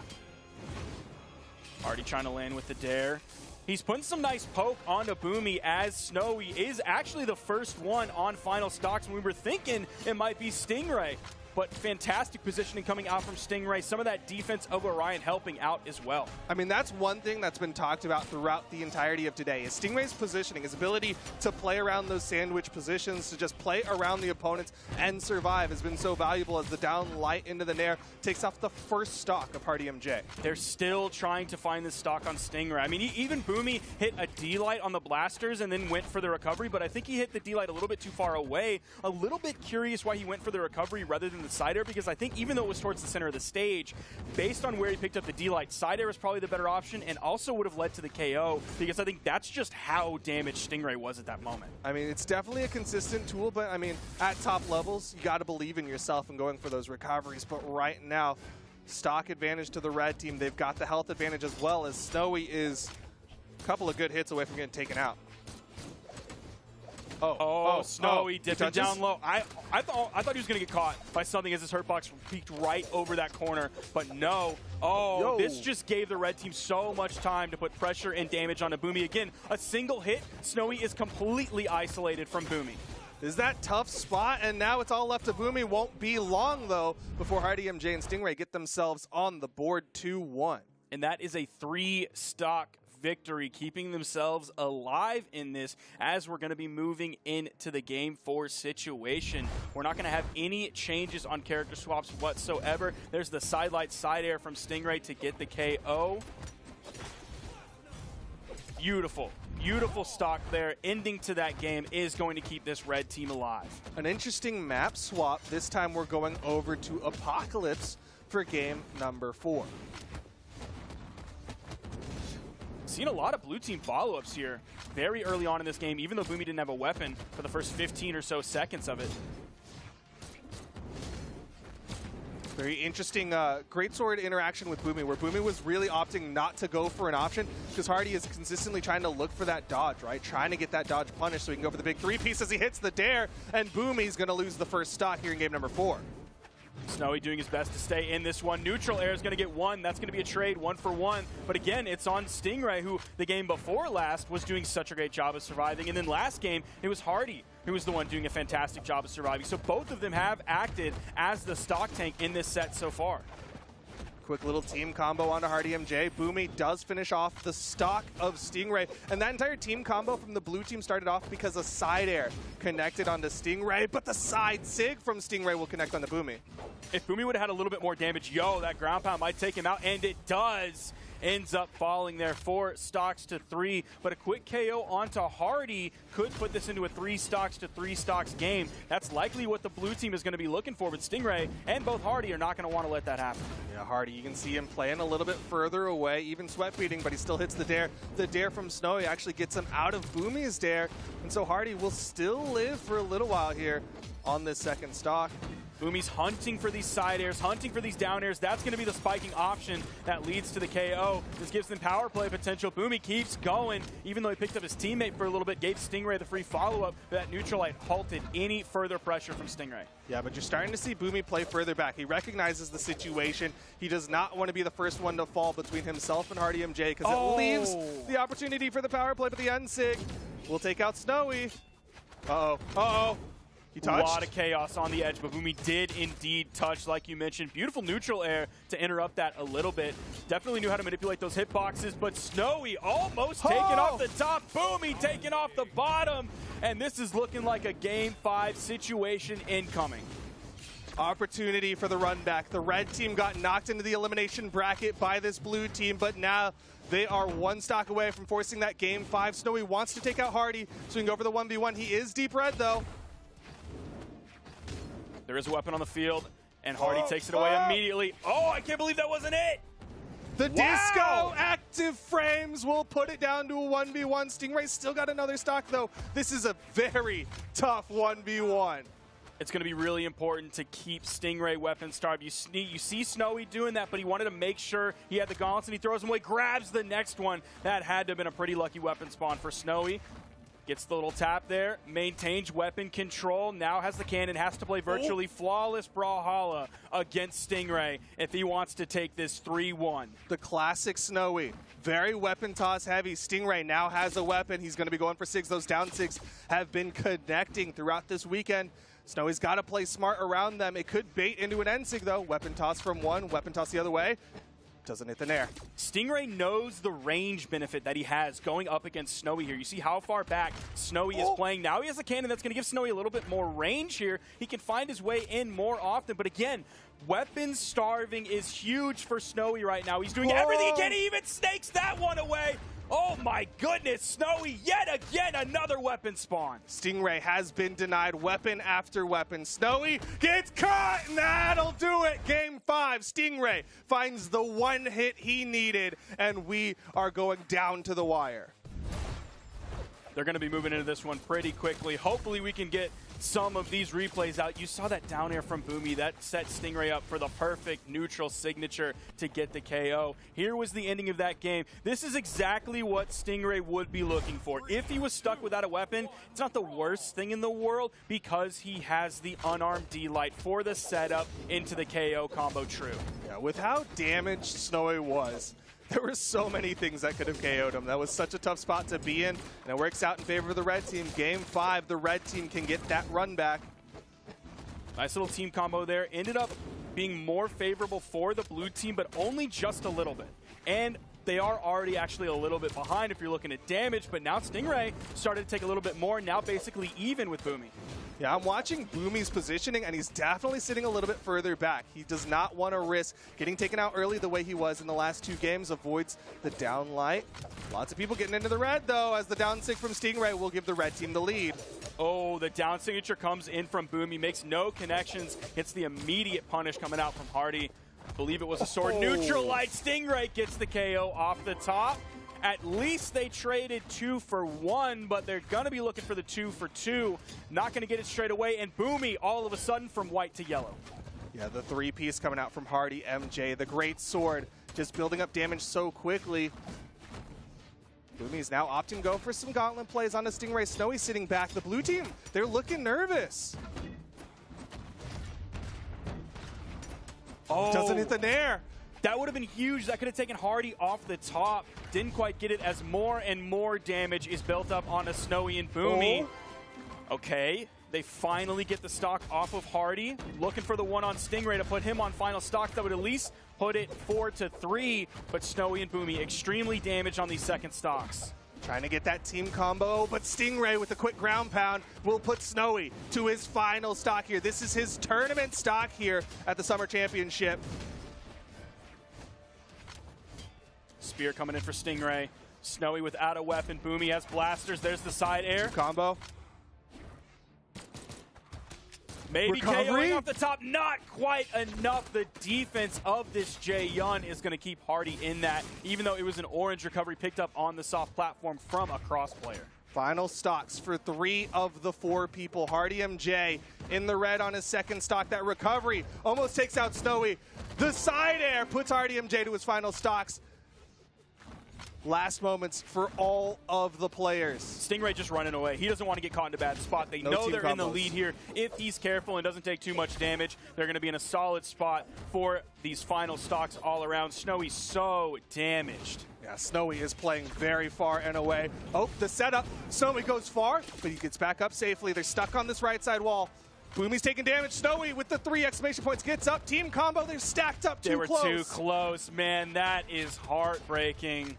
Already trying to land with the dare. He's putting some nice poke onto Boomy as Snowy is actually the first one on final stocks. We were thinking it might be Stingray, but fantastic positioning coming out from Stingray. Some of that defense of Orion helping out as well. I mean, that's one thing that's been talked about throughout the entirety of today is Stingray's positioning, his ability to play around those sandwich positions, to just play around the opponents and survive has been so valuable as the down light into the Nair takes off the first stock of Hardy MJ. They're still trying to find the stock on Stingray. I mean, even Boomy hit a D-light on the blasters and then went for the recovery, but I think he hit the D-light a little bit too far away. A little bit curious why he went for the recovery rather than the side air, because I think even though it was towards the center of the stage, based on where he picked up the D-light, side air was probably the better option and also would have led to the KO, because I think that's just how damaged Stingray was at that moment. I mean, it's definitely a consistent tool, but I mean, at top levels, you got to believe in yourself and going for those recoveries. But right now, stock advantage to the red team. They've got the health advantage as well, as Snowy is a couple of good hits away from getting taken out. Snowy dipping down low. I thought he was going to get caught by something as his hurt box peeked right over that corner, but no. This just gave the red team so much time to put pressure and damage onto Boomy. Again, a single hit, Snowy is completely isolated from Boomy. Is that tough spot, and now it's all left to Boomy. Won't be long, though, before Hardy MJ and Stingray get themselves on the board 2-1. And that is a 3-stock victory, keeping themselves alive in this as we're going to be moving into the Game 4 situation. We're not going to have any changes on character swaps whatsoever. There's the sidelight side air from Stingray to get the KO. Beautiful. Beautiful stock there. Ending to that game is going to keep this red team alive. An interesting map swap. This time we're going over to Apocalypse for game number 4. Seen a lot of blue team follow-ups here very early on in this game, even though Boomy didn't have a weapon for the first 15 or so seconds of it. Very interesting greatsword interaction with Boomy, where Boomy was really opting not to go for an option because Hardy is consistently trying to look for that dodge, right? Trying to get that dodge punished so he can go for the big 3-piece as he hits the dare, and Boomy's going to lose the first stock here in game number 4. Snowy doing his best to stay in this one. Neutral air is going to get one. That's going to be a trade, 1-for-1. But again, it's on Stingray, who the game before last was doing such a great job of surviving. And then last game, it was Hardy who was the one doing a fantastic job of surviving. So both of them have acted as the stock tank in this set so far. Quick little team combo onto Hardy MJ. Boomy does finish off the stock of Stingray. And that entire team combo from the blue team started off because a side air connected onto Stingray, but the side sig from Stingray will connect onto Boomy. If Boomy would have had a little bit more damage, that ground pound might take him out, and it does. Ends up falling there 4 stocks to 3, but a quick KO onto Hardy could put this into a 3 stocks to 3 stocks game. That's likely what the blue team is going to be looking for, but Stingray and both Hardy are not going to want to let that happen. Yeah, Hardy, you can see him playing a little bit further away, even sweat beating, but he still hits the dare. The dare from Snowy actually gets him out of Boomy's dare, and so Hardy will still live for a little while here on this second stock. Boomy's hunting for these side airs, hunting for these down airs. That's going to be the spiking option that leads to the KO. This gives them power play potential. Boomy keeps going, even though he picked up his teammate for a little bit, gave Stingray the free follow-up, but that neutral light halted any further pressure from Stingray. Yeah, but you're starting to see Boomy play further back. He recognizes the situation. He does not want to be the first one to fall between himself and Hardy MJ because it leaves the opportunity for the power play, but the N-Sig will take out Snowy. Uh-oh. He touched. A lot of chaos on the edge, but Boomy did indeed touch, like you mentioned. Beautiful neutral air to interrupt that a little bit. Definitely knew how to manipulate those hitboxes, but Snowy almost taking off the top. Boomy taking off the bottom. And this is looking like a Game 5 situation incoming. Opportunity for the run back. The red team got knocked into the elimination bracket by this blue team, but now they are 1 stock away from forcing that Game 5. Snowy wants to take out Hardy, so he can go for the 1v1. He is deep red, though. There is a weapon on the field, and Hardy takes it away immediately. Oh, I can't believe that wasn't it! The disco Wow! active frames will put it down to a 1v1. Stingray still got another stock, though. This is a very tough 1v1. It's going to be really important to keep Stingray weapon starved. You see Snowy doing that, but he wanted to make sure he had the gauntlets, and he throws them away, grabs the next one. That had to have been a pretty lucky weapon spawn for Snowy. Gets the little tap there, maintains weapon control, now has the cannon, has to play virtually flawless Brawlhalla against Stingray if he wants to take this 3-1. The classic Snowy, very weapon toss heavy. Stingray now has a weapon. He's going to be going for SIGs. Those down SIGs have been connecting throughout this weekend. Snowy's got to play smart around them. It could bait into an end SIG, though. Weapon toss from one, weapon toss the other way. Doesn't hit the nair. Stingray knows the range benefit that he has going up against Snowy here. You see how far back Snowy is playing. Now he has a cannon that's going to give Snowy a little bit more range here. He can find his way in more often. But again, weapon starving is huge for Snowy right now. He's doing everything he can. He even snakes that one away. Oh my goodness, Snowy yet again another weapon spawn. Stingray has been denied weapon after weapon. Snowy gets caught, and that'll do it. Game 5, Stingray finds the one hit he needed, and we are going down to the wire. They're going to be moving into this one pretty quickly. Hopefully we can get some of these replays out. You saw that down air from Boomy. That set Stingray up for the perfect neutral signature to get the KO. Here was the ending of that game. This is exactly what Stingray would be looking for. If he was stuck without a weapon, it's not the worst thing in the world because he has the unarmed D-Light for the setup into the KO combo true. Yeah, with how damaged Snowy was, there were so many things that could have KO'd him. That was such a tough spot to be in, and it works out in favor of the red team. Game 5, the red team can get that run back. Nice little team combo there. Ended up being more favorable for the blue team, but only just a little bit. And they are already actually a little bit behind if you're looking at damage, but now Stingray started to take a little bit more, now basically even with Boomy. Yeah, I'm watching Boomy's positioning, and he's definitely sitting a little bit further back. He does not want to risk getting taken out early the way he was in the last 2 games, avoids the down light. Lots of people getting into the red, though, as the down sig from Stingray will give the red team the lead. Oh, the down signature comes in from Boomy, makes no connections, hits the immediate punish coming out from Hardy. I believe it was a sword. Neutral light, Stingray gets the KO off the top. At least they traded 2 for 1, but they're going to be looking for the 2 for 2. Not going to get it straight away, and Boomy all of a sudden from white to yellow. Yeah, the 3-piece coming out from Hardy MJ. The great sword just building up damage so quickly. Boomy's now opting to go for some gauntlet plays on a Stingray. Snowy sitting back. The blue team, they're looking nervous. Oh, doesn't hit the nair. That would have been huge. That could have taken Hardy off the top. Didn't quite get it as more and more damage is built up on a Snowy and Boomy. Okay, they finally get the stock off of Hardy. Looking for the one on Stingray to put him on final stock. That would at least put it 4-3. But Snowy and Boomy extremely damaged on these second stocks. Trying to get that team combo, but Stingray with a quick ground pound will put Snowy to his final stock here. This is his tournament stock here at the Summer Championship. Spear coming in for Stingray. Snowy without a weapon. Boomy has blasters. There's the side air. Combo. Maybe Recovery? KOing off the top. Not quite enough. The defense of this Jae-Yun is going to keep Hardy in that, even though it was an orange recovery picked up on the soft platform from a cross player. Final stocks for 3 of the 4 people. Hardy MJ in the red on his second stock. That recovery almost takes out Snowy. The side air puts Hardy MJ to his final stocks. Last moments for all of the players. Stingray just running away. He doesn't want to get caught in a bad spot. They know they're in the lead here. If he's careful and doesn't take too much damage, they're going to be in a solid spot for these final stocks all around. Snowy's so damaged. Yeah, Snowy is playing very far and away. Oh, the setup. Snowy goes far, but he gets back up safely. They're stuck on this right side wall. Boomy's taking damage. Snowy with the 3 exclamation points gets up. Team combo, they're stacked up too close. They were too close. Man, that is heartbreaking.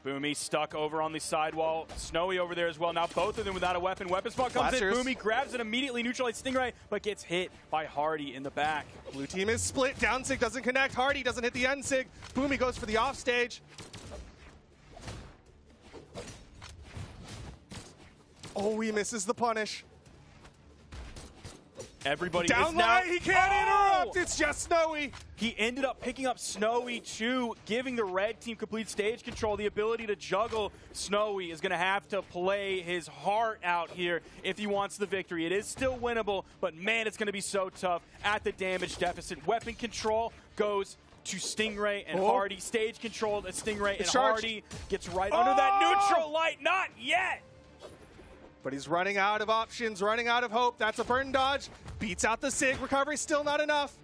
Boomy stuck over on the sidewall. Snowy over there as well. Now both of them without a weapon. Weapon spot comes in. Boomy grabs it immediately, neutralizes Stingray, but gets hit by Hardy in the back. Blue team is split. Down sig doesn't connect. Hardy doesn't hit the end sig. Boomy goes for the off stage. Oh, he misses the punish. Everybody Down is now. line, he can't interrupt. It's just Snowy. He ended up picking up Snowy too, giving the red team complete stage control, the ability to juggle. Snowy is going to have to play his heart out here if he wants the victory. It is still winnable, but man, it's going to be so tough at the damage deficit. Weapon control goes to Stingray and Hardy. Stage control at Stingray and Hardy gets right under that neutral light. Not yet. But he's running out of options, running out of hope. That's a burn dodge. Beats out the Sig. Recovery still not enough.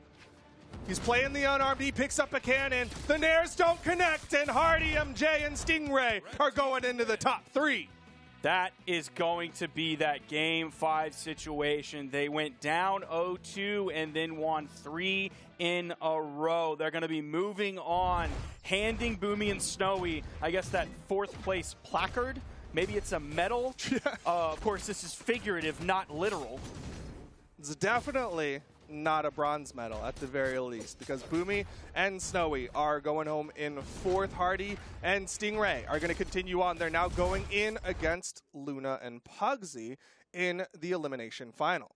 He's playing the unarmed. He picks up a cannon. The Nairs don't connect, and Hardy, MJ, and Stingray are going into the top 3. That is going to be that Game 5 situation. They went down 0-2 and then won 3 in a row. They're going to be moving on, handing Boomy and Snowy, I guess, that 4th place placard. Maybe it's a medal. Of course, this is figurative, not literal. It's definitely not a bronze medal at the very least, because Boomy and Snowy are going home in 4th. Hardy and Stingray are going to continue on. They're now going in against Luna and Pugsy in the elimination final.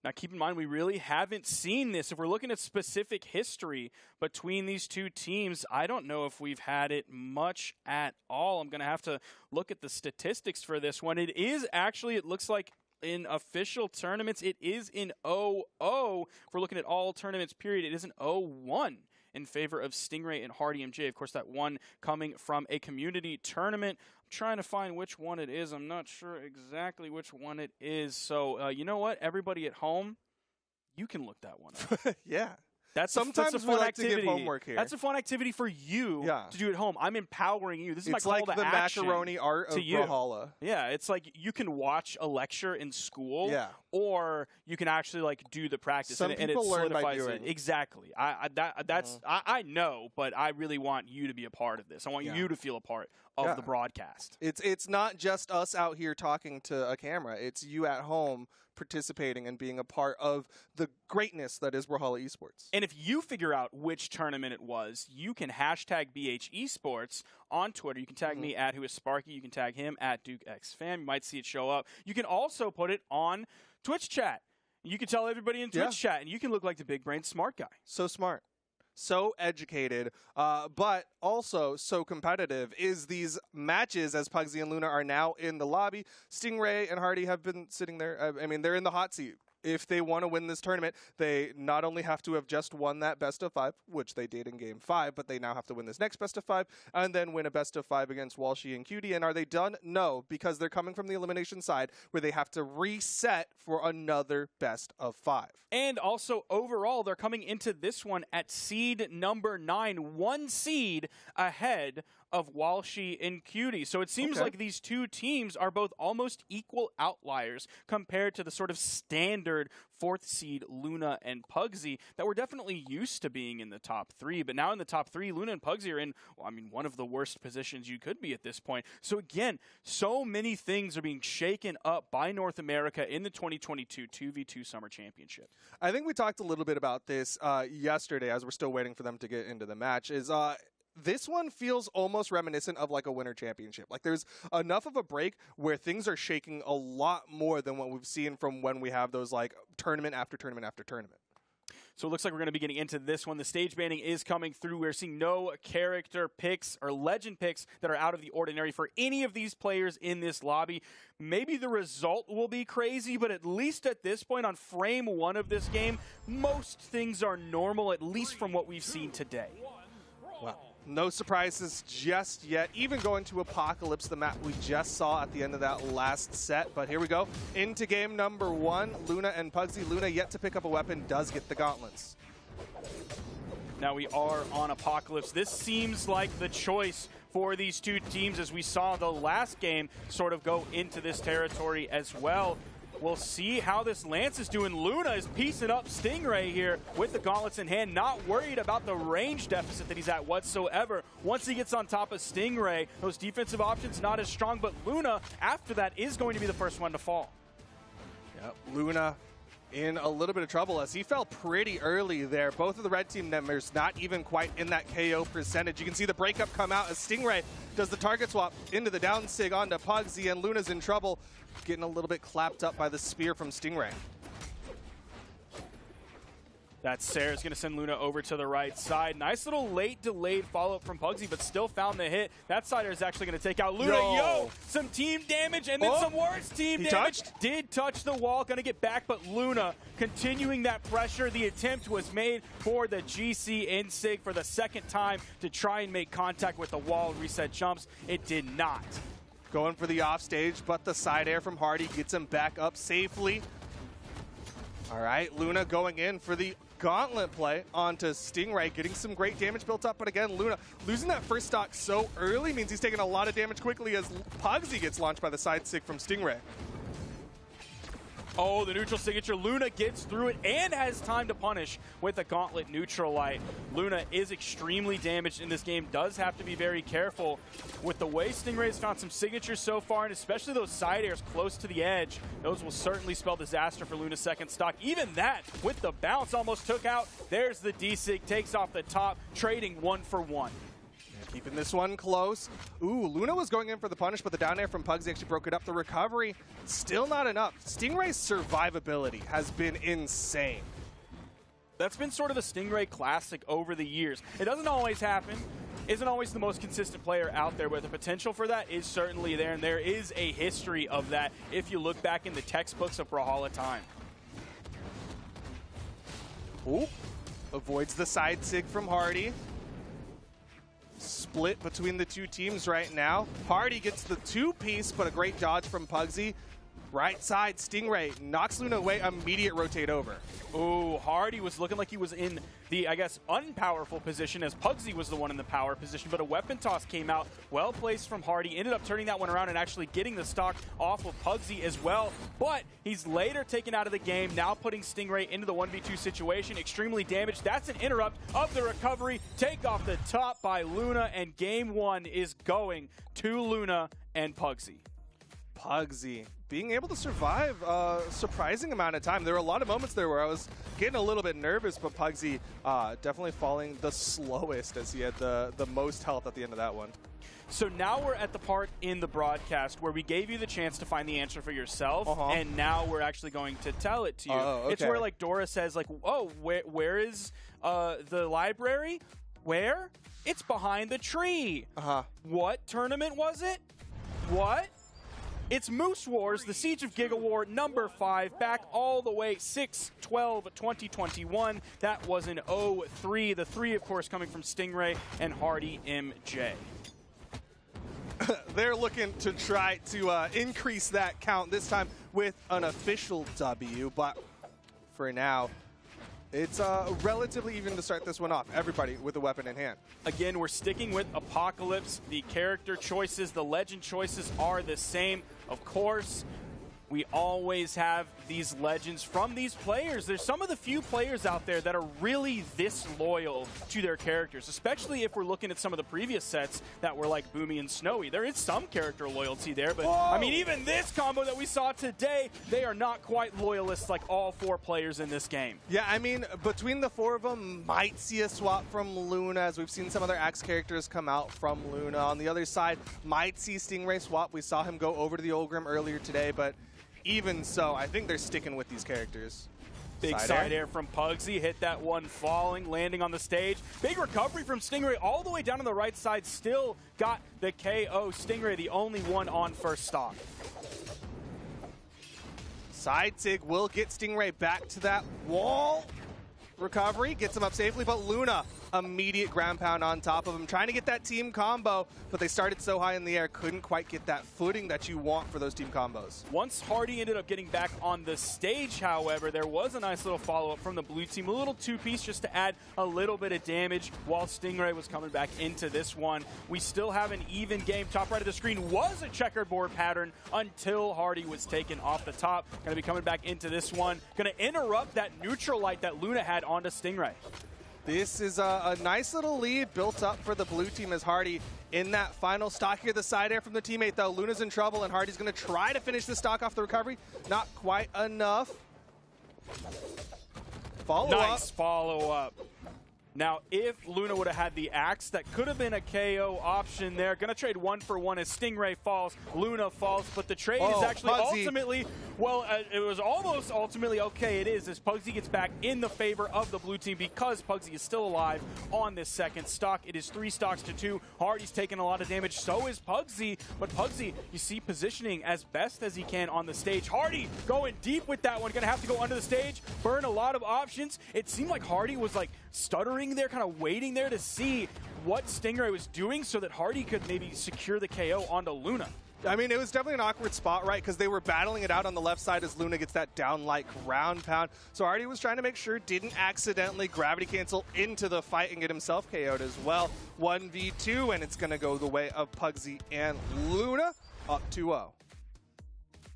Now, keep in mind, we really haven't seen this. If we're looking at specific history between these two teams, I don't know if we've had it much at all. I'm going to have to look at the statistics for this one. It is actually, it looks like in official tournaments, it is in 0-0. If we're looking at all tournaments, period, it is an 0-1 in favor of Stingray and Hardy MJ. Of course, that one coming from a community tournament. Trying to find which one it is. I'm not sure exactly which one it is. So, you know what? Everybody at home, you can look that one up. Yeah. Sometimes a fun activity. To give homework here. That's a fun activity for you to do at home. I'm empowering you. This is it's my call like to the action macaroni art of Brawlhalla. Yeah, it's like you can watch a lecture in school, or you can actually like do the practice. Some and people it learn by solidifies doing. it. Exactly. I know, but I really want you to be a part of this. I want you to feel a part of the broadcast. It's not just us out here talking to a camera. It's you at home participating and being a part of the greatness that is Brawlhalla Esports. And if you figure out which tournament it was, you can hashtag BH Esports on Twitter. You can tag me at WhoIsSparky. You can tag him at DukeXFam. You might see it show up. You can also put it on Twitch chat. You can tell everybody in Twitch chat, and you can look like the big brain smart guy. So smart. So educated, but also so competitive is these matches as Pugsy and Luna are now in the lobby. Stingray and Hardy have been sitting there. I mean, they're in the hot seat. If they want to win this tournament, they not only have to have just won that best of 5, which they did in Game 5, but they now have to win this next best of 5 and then win a best of 5 against Walshy and Cutie. And are they done? No, because they're coming from the elimination side where they have to reset for another best of 5. And also, overall, they're coming into this one at seed number 9, 1 seed ahead of Walshy and Cutie. So it seems like these two teams are both almost equal outliers compared to the sort of standard 4th seed Luna and Pugsy that we're definitely used to being in the top 3. But now in the top 3, Luna and Pugsy are in, well, I mean, one of the worst positions you could be at this point. So again, so many things are being shaken up by North America in the 2022 2v2 Summer Championship. I think we talked a little bit about this yesterday as we're still waiting for them to get into the match. This one feels almost reminiscent of like a winter championship. Like there's enough of a break where things are shaking a lot more than what we've seen from when we have those like tournament after tournament after tournament. So it looks like we're going to be getting into this one. The stage banning is coming through. We're seeing no character picks or legend picks that are out of the ordinary for any of these players in this lobby. Maybe the result will be crazy, but at least at this point on frame 1 of this game, most things are normal, at least from what we've seen today. Wow. No surprises just yet, even going to Apocalypse, the map we just saw at the end of that last set. But here we go, into game number 1, Luna and Pugsy. Luna yet to pick up a weapon, does get the gauntlets. Now we are on Apocalypse. This seems like the choice for these two teams as we saw the last game sort of go into this territory as well. We'll see how this Lance is doing. Luna is piecing up Stingray here with the gauntlets in hand, not worried about the range deficit that he's at whatsoever. Once he gets on top of Stingray, those defensive options not as strong, but Luna, after that, is going to be the first one to fall. Yep, Luna in a little bit of trouble as he fell pretty early there. Both of the red team members not even quite in that KO percentage. You can see the breakup come out as Stingray does the target swap into the down sig onto Pugsy, and Luna's in trouble, getting a little bit clapped up by the spear from Stingray. That Sarah's going to send Luna over to the right side. Nice little late delayed follow-up from Pugsy, but still found the hit. That Sider is actually going to take out Luna. Yo! Some team damage and then some worse team damage. Did touch the wall, going to get back, but Luna continuing that pressure. The attempt was made for the GC Insig for the second time to try and make contact with the wall. Reset jumps. It did not. Going for the offstage, but the side air from Hardy gets him back up safely. All right, Luna going in for the gauntlet play onto Stingray, getting some great damage built up. But again, Luna losing that first stock so early means he's taking a lot of damage quickly as Pugsy gets launched by the side sig from Stingray. Oh, the neutral signature. Luna gets through it and has time to punish with a gauntlet neutral light. Luna is extremely damaged in this game. Does have to be very careful with the way Stingray has found some signatures so far, and especially those side airs close to the edge. Those will certainly spell disaster for Luna's second stock. Even that, with the bounce, almost took out. There's the D-Sig, takes off the top, trading 1-for-1. Keeping this one close. Ooh, Luna was going in for the punish, but the down air from Pugsy actually broke it up. The recovery, still not enough. Stingray's survivability has been insane. That's been sort of a Stingray classic over the years. It doesn't always happen. Isn't always the most consistent player out there, but the potential for that is certainly there, and there is a history of that if you look back in the textbooks of Brawlhalla time. Ooh, avoids the side sig from Hardy. Split between the two teams right now. Hardy gets the two-piece, but a great dodge from Pugsy. Right side, Stingray knocks Luna away, immediate rotate over. Ooh, Hardy was looking like he was in the, I guess, unpowerful position as Pugsy was the one in the power position, but a weapon toss came out, well placed from Hardy, ended up turning that one around and actually getting the stock off of Pugsy as well, but he's later taken out of the game, now putting Stingray into the 1v2 situation, extremely damaged. That's an interrupt of the recovery, take off the top by Luna, and game one is going to Luna and Pugsy. Pugsy being able to survive a surprising amount of time. There were a lot of moments there where I was getting a little bit nervous, but Pugsy definitely falling the slowest as he had the most health at the end of that one. So now we're at the part in the broadcast where we gave you the chance to find the answer for yourself, and now we're actually going to tell it to you. Okay. It's where, like, Dora says, like, oh, where is the library? Where? It's behind the tree. What tournament was it? What? It's Moose Wars, the Siege of Giga War number 5, back all the way 6/12/2021. That was in 03. The 3, of course, coming from Stingray and Hardy MJ. They're looking to try to increase that count this time with an official W, but for now, it's relatively even to start this one off. Everybody with a weapon in hand. Again, we're sticking with Apocalypse. The character choices, the legend choices are the same. Of course, we always have these legends from these players. There's some of the few players out there that are really this loyal to their characters, especially if we're looking at some of the previous sets that were like Boomy and Snowy. There is some character loyalty there, but I mean, even this combo that we saw today, they are not quite loyalists like all 4 players in this game. Yeah, I mean, between the 4 of them, might see a swap from Luna, as we've seen some other Axe characters come out from Luna. On the other side, might see Stingray swap. We saw him go over to the Olgrim earlier today, but even so, I think they're sticking with these characters. Big side air from Pugsy, hit that one falling, landing on the stage. Big recovery from Stingray all the way down on the right side, still got the KO. Stingray the only one on first stock. Side sig will get Stingray back to that wall. Recovery gets him up safely, but Luna, immediate ground pound on top of him, trying to get that team combo, but they started so high in the air, couldn't quite get that footing that you want for those team combos. Once Hardy ended up getting back on the stage, however, there was a nice little follow-up from the blue team, a little two-piece just to add a little bit of damage while Stingray was coming back into this one. We still have an even game. Top right of the screen was a checkerboard pattern until Hardy was taken off the top. Going to be coming back into this one. Going to interrupt that neutral light that Luna had onto Stingray. This is a nice little lead built up for the blue team as Hardy in that final stock here. The side air from the teammate, though. Luna's in trouble, and Hardy's going to try to finish the stock off the recovery. Not quite enough. Nice follow-up. Now, if Luna would have had the axe, that could have been a KO option there. Going to trade 1-for-1 as Stingray falls, Luna falls, but the trade is actually ultimately, well, it was almost ultimately okay. It is, as Pugsy gets back in the favor of the blue team because Pugsy is still alive on this second stock. It is 3 stocks to 2. Hardy's taking a lot of damage, so is Pugsy, but Pugsy, you see, positioning as best as he can on the stage. Hardy going deep with that one, going to have to go under the stage, burn a lot of options. It seemed like Hardy was like stuttering there, kind of waiting there to see what Stingray was doing so that Hardy could maybe secure the KO onto Luna. I mean, it was definitely an awkward spot, right? Because they were battling it out on the left side as Luna gets that down-like ground pound. So Hardy was trying to make sure didn't accidentally gravity cancel into the fight and get himself KO'd as well. 1v2, and it's going to go the way of Pugsy and Luna, up 2-0. Now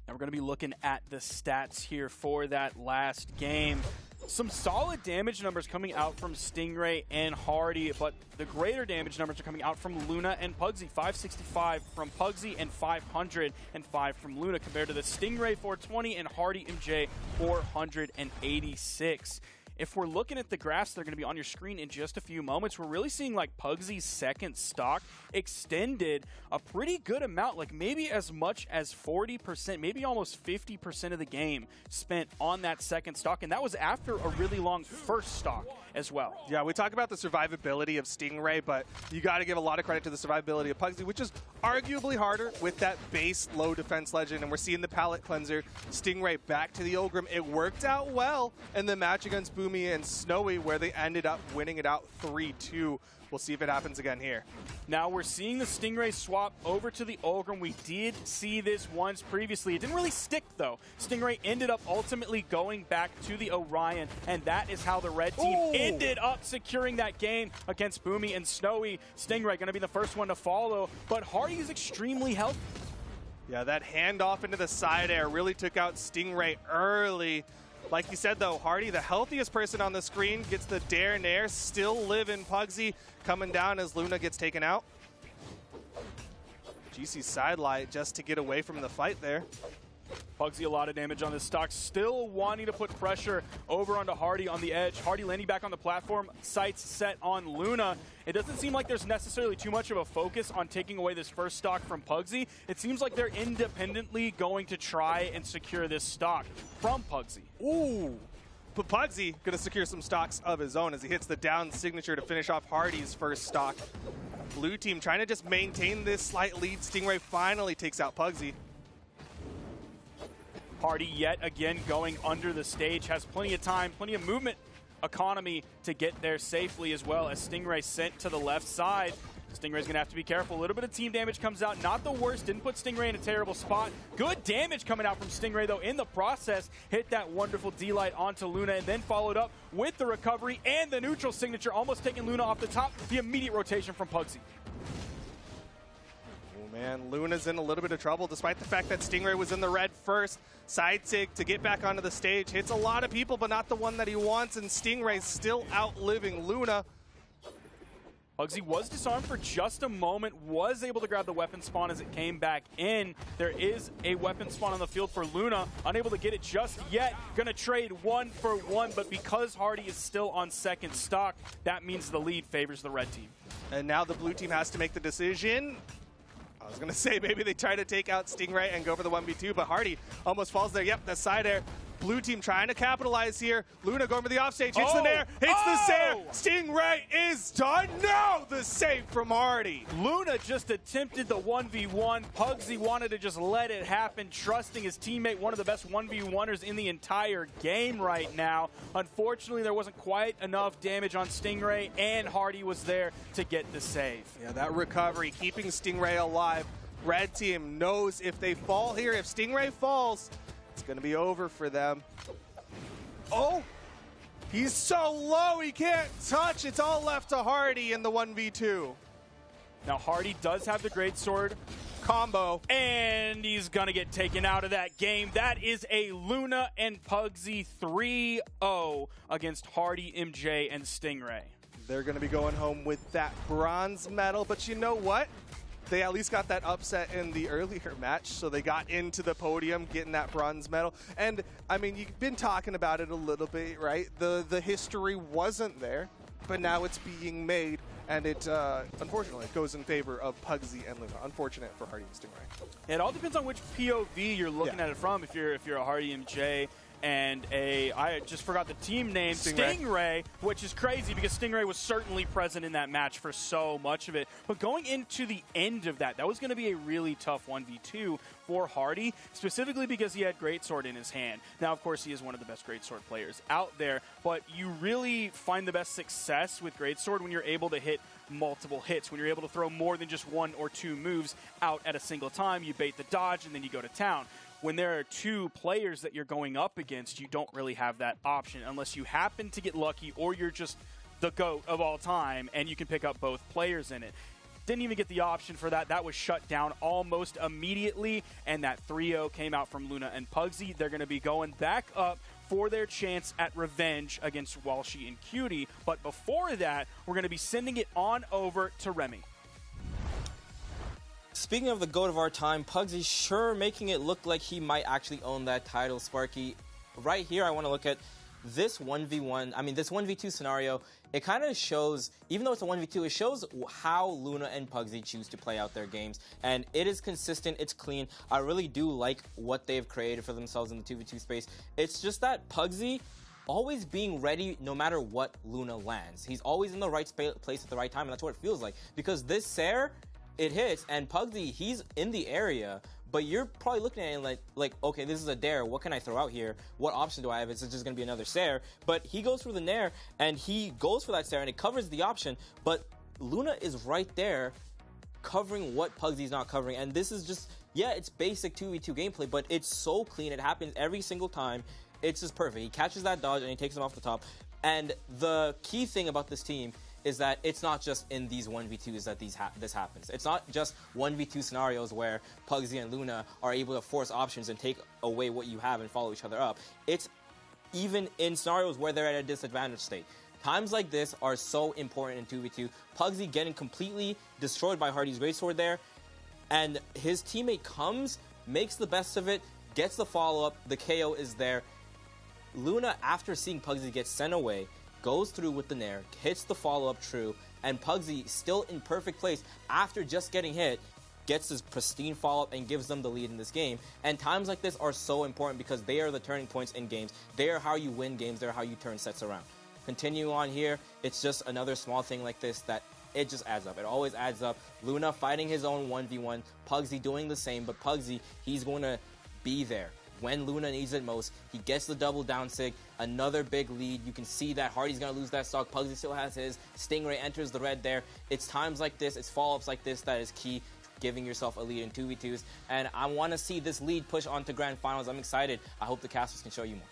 we're going to be looking at the stats here for that last game. Some solid damage numbers coming out from Stingray and Hardy, but the greater damage numbers are coming out from Luna and Pugsy. 565 from Pugsy and 505 from Luna compared to the Stingray 420 and Hardy MJ 486. If we're looking at the graphs that are going to be on your screen in just a few moments, we're really seeing like Pugsy's second stock extended a pretty good amount, like maybe as much as 40%, maybe almost 50% of the game spent on that second stock, and that was after a really long first stock as well. Yeah, we talk about the survivability of Stingray, but you got to give a lot of credit to the survivability of Pugsy, which is arguably harder with that base low defense legend, and we're seeing the palette cleanser. Stingray back to the Ulgrim. It worked out well in the match against Boomy and Snowy, where they ended up winning it out 3-2. We'll see if it happens again here. Now we're seeing the Stingray swap over to the Ulgrim. We did see this once previously. It didn't really stick, though. Stingray ended up ultimately going back to the Orion, and that is how the red team ended up securing that game against Boomy and Snowy. Stingray going to be the first one to follow, but Hardy is extremely healthy. Yeah, that handoff into the side air really took out Stingray early. Like you said, though, Hardy, the healthiest person on the screen, gets the Dare Nair, still living. Pugsy coming down as Luna gets taken out. GC sidelight just to get away from the fight there. Pugsy a lot of damage on this stock, still wanting to put pressure over onto Hardy on the edge. Hardy landing back on the platform, sights set on Luna. It doesn't seem like there's necessarily too much of a focus on taking away this first stock from Pugsy. It seems like they're independently going to try and secure this stock from Pugsy. Ooh. But Pugsy going to secure some stocks of his own as he hits the down signature to finish off Hardy's first stock. Blue team trying to just maintain this slight lead. Stingray finally takes out Pugsy. Hardy yet again going under the stage, has plenty of time, plenty of movement economy to get there safely, as well as Stingray sent to the left side. Stingray's going to have to be careful. A little bit of team damage comes out. Not the worst. Didn't put Stingray in a terrible spot. Good damage coming out from Stingray, though, in the process. Hit that wonderful D-Light onto Luna and then followed up with the recovery and the neutral signature, almost taking Luna off the top. The immediate rotation from Pugsy. Man, Luna's in a little bit of trouble despite the fact that Stingray was in the red first. Side sig to get back onto the stage. Hits a lot of people, but not the one that he wants, and Stingray's still outliving Luna. Pugsy was disarmed for just a moment, was able to grab the weapon spawn as it came back in. There is a weapon spawn on the field for Luna, unable to get it just yet. Gonna trade 1-for-1, but because Hardy is still on second stock, that means the lead favors the red team. And now the blue team has to make the decision. I was going to say maybe they try to take out Stingray and go for the 1v2, but Hardy almost falls there. Yep, the side air. Blue team trying to capitalize here. Luna going for the offstage, hits the nair, hits the sair. Stingray is done. No, the save from Hardy. Luna just attempted the 1v1. Pugsy wanted to just let it happen, trusting his teammate, one of the best 1v1ers in the entire game right now. Unfortunately, there wasn't quite enough damage on Stingray, and Hardy was there to get the save. Yeah, that recovery, keeping Stingray alive. Red team knows if they fall here, if Stingray falls, it's going to be over for them. Oh, he's so low he can't touch. It's all left to Hardy in the 1v2. Now Hardy does have the greatsword combo, and he's going to get taken out of that game. That is a Luna and Pugsy 3-0 against Hardy, MJ, and Stingray. They're going to be going home with that bronze medal, but you know what? They at least got that upset in the earlier match, so they got into the podium, getting that bronze medal. And, I mean, you've been talking about it a little bit, right? The history wasn't there. but now it's being made, and it unfortunately goes in favor of Pugsy and Luna. Unfortunate for Hardy and Stingray. It all depends on which POV you're looking at it from. If you're a Hardy MJ and I just forgot the team name, Stingray, which is crazy because Stingray was certainly present in that match for so much of it. But going into the end of that was going to be a really tough 1v2 for Hardy, specifically because he had Greatsword in his hand. Now, of course, he is one of the best Greatsword players out there, but you really find the best success with Greatsword when you're able to hit multiple hits, when you're able to throw more than just 1 or 2 moves out at a single time. You bait the dodge, and then you go to town. When there are 2 players that you're going up against, you don't really have that option unless you happen to get lucky or you're just the GOAT of all time and you can pick up both players in it. Didn't even get the option for that. That was shut down almost immediately, and that 3-0 came out from Luna and Pugsy. They're going to be going back up for their chance at revenge against Walshy and Cutie. But before that, we're going to be sending it on over to Remy. Speaking of the GOAT of our time, Pugsy sure making it look like he might actually own that title, Sparky. Right here, I want to look at this 1v1, this 1v2 scenario. It kind of shows, even though it's a 1v2, it shows how Luna and Pugsy choose to play out their games. And it is consistent, it's clean. I really do like what they've created for themselves in the 2v2 space. It's just that Pugsy always being ready no matter what Luna lands. He's always in the right place at the right time, and that's what it feels like. Because this Sair, it hits, and Pugsy, he's in the area, but you're probably looking at it like, okay, this is a dare. What can I throw out here? What option do I have? Is it just going to be another Sair? But he goes for the Nair, and he goes for that Sair, and it covers the option, but Luna is right there covering what Pugsy's not covering, and this is just, yeah, it's basic 2v2 gameplay, but it's so clean. It happens every single time. It's just perfect. He catches that dodge, and he takes him off the top, and the key thing about this team is that it's not just in these 1v2s that this happens. It's not just 1v2 scenarios where Pugsy and Luna are able to force options and take away what you have and follow each other up. It's even in scenarios where they're at a disadvantaged state. Times like this are so important in 2v2. Pugsy getting completely destroyed by Hardy's Greatsword there, and his teammate comes, makes the best of it, gets the follow-up, the KO is there. Luna, after seeing Pugsy get sent away, goes through with the Nair, hits the follow-up true, and Pugsy, still in perfect place after just getting hit, gets his pristine follow-up and gives them the lead in this game. And times like this are so important because they are the turning points in games. They are how you win games. They're how you turn sets around. Continue on here, it's just another small thing like this that it just adds up. It always adds up. Luna fighting his own 1v1, Pugsy doing the same, but Pugsy, he's going to be there when Luna needs it most. He gets the double down sig, another big lead. You can see that Hardy's going to lose that stock. Pugsy still has his. Stingray enters the red there. It's times like this, it's follow-ups like this that is key, giving yourself a lead in 2v2s. And I want to see this lead push on to Grand Finals. I'm excited. I hope the casters can show you more.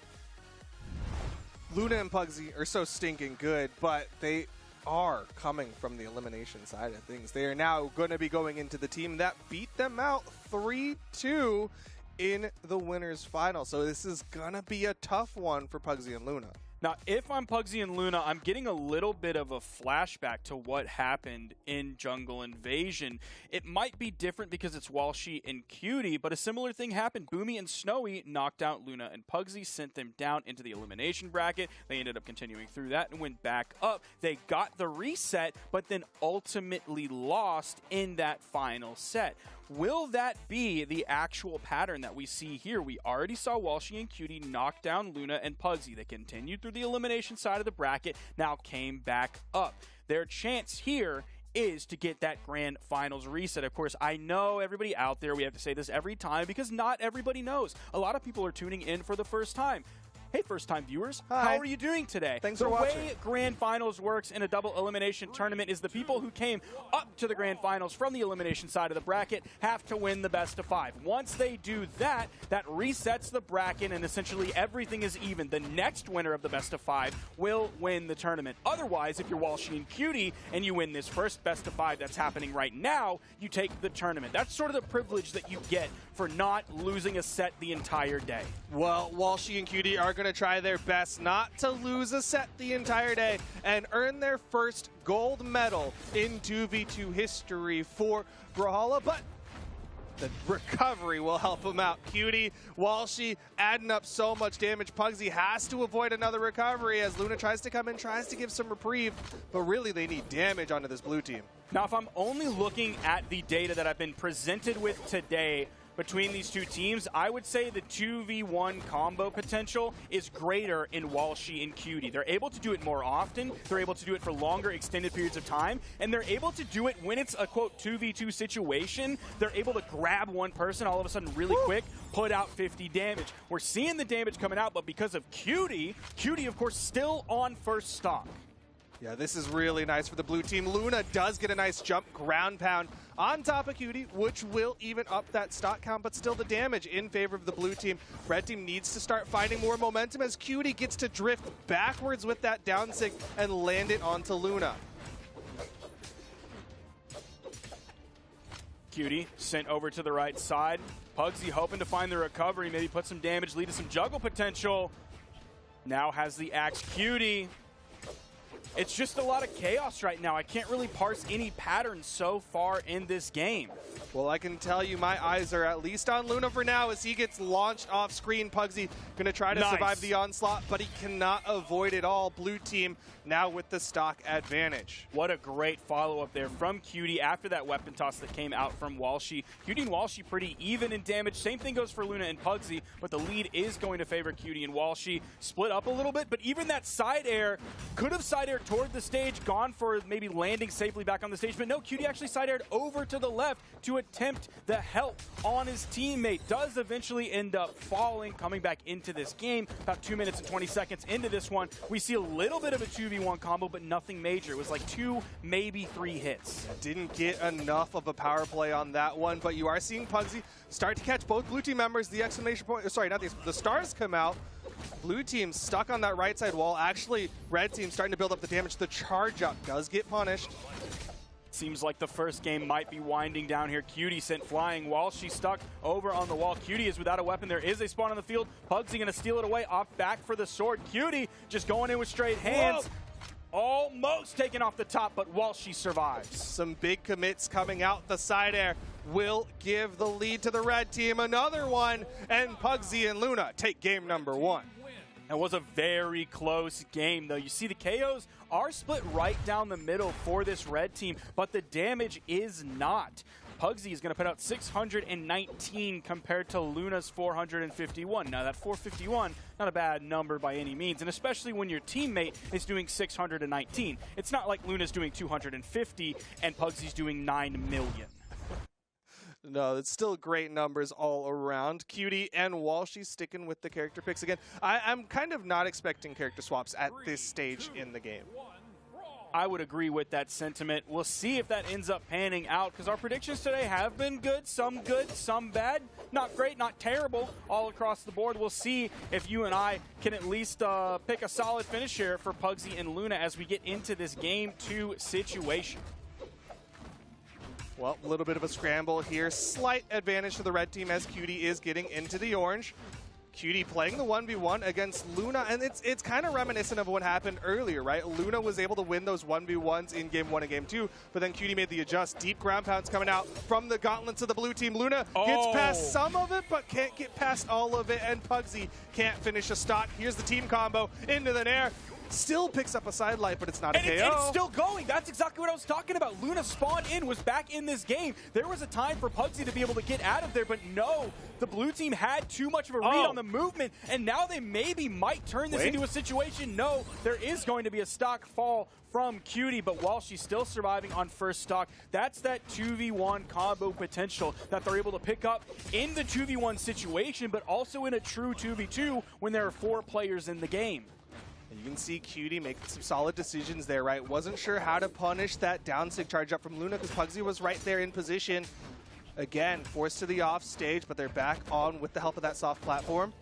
Luna and Pugsy are so stinking good, but they are coming from the elimination side of things. They are now going to be going into the team that beat them out 3-2 in the winners final. So this is gonna be a tough one for Pugsy and Luna. Now, if I'm Pugsy and Luna, I'm getting a little bit of a flashback to what happened in Jungle Invasion. It might be different because it's Walshy and Cutie, but a similar thing happened. Boomy and Snowy knocked out Luna and Pugsy, sent them down into the elimination bracket. They ended up continuing through that and went back up. They got the reset, but then ultimately lost in that final set. Will that be the actual pattern that we see here? We already saw Walshy and Cutie knock down Luna and Pugsy. They continued through the elimination side of the bracket, now came back up. Their chance here is to get that grand finals reset. Of course, I know everybody out there, we have to say this every time because not everybody knows. A lot of people are tuning in for the first time. Hey, first-time viewers, how are you doing today? Thanks for watching. The way Grand Finals works in a double elimination tournament is the people who came up to the Grand Finals from the elimination side of the bracket have to win the best of 5. Once they do that, that resets the bracket and essentially everything is even. The next winner of the best of 5 will win the tournament. Otherwise, if you're Walshy and Cutie and you win this first best of 5 that's happening right now, you take the tournament. That's sort of the privilege that you get for not losing a set the entire day. Well, Walshy and Cutie are going to try their best not to lose a set the entire day and earn their first gold medal in 2v2 history for Brawlhalla, but The recovery will help him out. Cutie, Walshy adding up so much damage. Pugsy has to avoid another recovery as Luna tries to come in, tries to give some reprieve, but really they need damage onto this blue team. Now, if I'm only looking at the data that I've been presented with today between these two teams, I would say the 2v1 combo potential is greater in Walshy and Cutie. They're able to do it more often, they're able to do it for longer extended periods of time, and they're able to do it when it's a, quote, 2v2 situation. They're able to grab one person all of a sudden really quick, put out 50 damage. We're seeing the damage coming out, but because of Cutie, of course, still on first stock. Yeah, this is really nice for the blue team. Luna does get a nice jump, ground pound on top of Cutie, which will even up that stock count, but still the damage in favor of the blue team. Red team needs to start finding more momentum as Cutie gets to drift backwards with that down sig and land it onto Luna. Cutie sent over to the right side. Pugsy hoping to find the recovery, maybe put some damage, lead to some juggle potential. Now has the axe. Cutie. It's just a lot of chaos right now. I can't really parse any patterns so far in this game. Well, I can tell you my eyes are at least on Luna for now as he gets launched off screen. Pugsy going to try to survive the onslaught, but he cannot avoid it all. Blue team now with the stock advantage. What a great follow-up there from Cutie after that weapon toss that came out from Walshy. Cutie and Walshy pretty even in damage. Same thing goes for Luna and Pugsy, but the lead is going to favor Cutie and Walshy. Split up a little bit, but even that side air could have side aired toward the stage, gone for maybe landing safely back on the stage, but no, Cutie actually side aired over to the left to attempt the help on his teammate. Does eventually end up falling, coming back into this game. About 2 minutes and 20 seconds into this one, we see a little bit of a 2v1 combo, but nothing major. It was like 2, maybe 3 hits. Didn't get enough of a power play on that one, but you are seeing Pugsy start to catch both blue team members. The exclamation point, sorry, not the stars come out. Blue team stuck on that right side wall. Actually, red team starting to build up the damage. The charge up does get punished. Seems like the first game might be winding down here. Cutie sent flying while she's stuck over on the wall. Cutie is without a weapon. There is a spawn on the field. Pugsy going to steal it away. Off back for the sword. Cutie just going in with straight hands. Whoa. Almost taken off the top, but Walshy survives. Some big commits coming out. The side air will give the lead to the red team. Another one, and Pugsy and Luna take game number 1. It was a very close game, though. You see the KOs are split right down the middle for this red team, but the damage is not. Pugsy is going to put out 619 compared to Luna's 451. Now, that 451, not a bad number by any means, and especially when your teammate is doing 619. It's not like Luna's doing 250 and Pugsy's doing 9 million. No, it's still great numbers all around. Cutie and Walshy sticking with the character picks again. I'm kind of not expecting character swaps at this stage in the game. I would agree with that sentiment. We'll see if that ends up panning out, because our predictions today have been good, some bad. Not great, not terrible, all across the board. We'll see if you and I can at least pick a solid finish here for Pugsy and Luna as we get into this Game 2 situation. Well, a little bit of a scramble here. Slight advantage to the red team as Cutie is getting into the orange. Cutie playing the 1v1 against Luna, and it's kind of reminiscent of what happened earlier, right? Luna was able to win those 1v1s in Game 1 and Game 2, but then Cutie made the adjust. Deep ground pounds coming out from the gauntlets of the blue team. Luna gets past some of it, but can't get past all of it, and Pugsy can't finish a stock. Here's the team combo into the nair. Still picks up a side light, but it's not a KO. It's still going. That's exactly what I was talking about. Luna spawned in, was back in this game. There was a time for Pugsy to be able to get out of there, but no. The blue team had too much of a read on the movement, and now they might turn this into a situation. No, there is going to be a stock fall from Cutie, but while she's still surviving on first stock, that's that 2v1 combo potential that they're able to pick up in the 2v1 situation, but also in a true 2v2 when there are 4 players in the game. And you can see Cutie making some solid decisions there, right? Wasn't sure how to punish that down sig charge up from Luna because Pugsy was right there in position. Again, forced to the off stage, but they're back on with the help of that soft platform.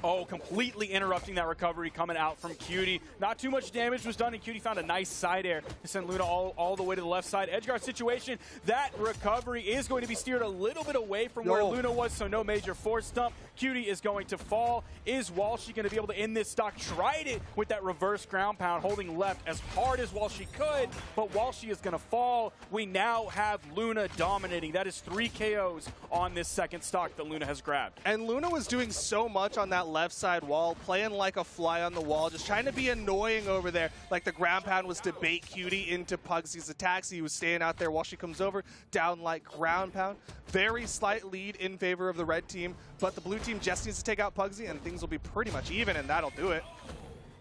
Oh, completely interrupting that recovery coming out from Cutie. Not too much damage was done, and Cutie found a nice side air to send Luna all the way to the left side. Edgeguard situation, that recovery is going to be steered a little bit away from where Luna was, so no major force dump. Cutie is going to fall. Is Walshy going to be able to end this stock? Tried it with that reverse ground pound, holding left as hard as Walshy could, but Walshy is going to fall. We now have Luna dominating. That is 3 KOs on this second stock that Luna has grabbed. And Luna was doing so much on that left side wall, playing like a fly on the wall, just trying to be annoying over there. Like the ground pound was to bait Cutie into Pugsy's attacks. He was staying out there while she comes over, down like ground pound. Very slight lead in favor of the red team, but the blue team just needs to take out Pugsy and things will be pretty much even, and that'll do it.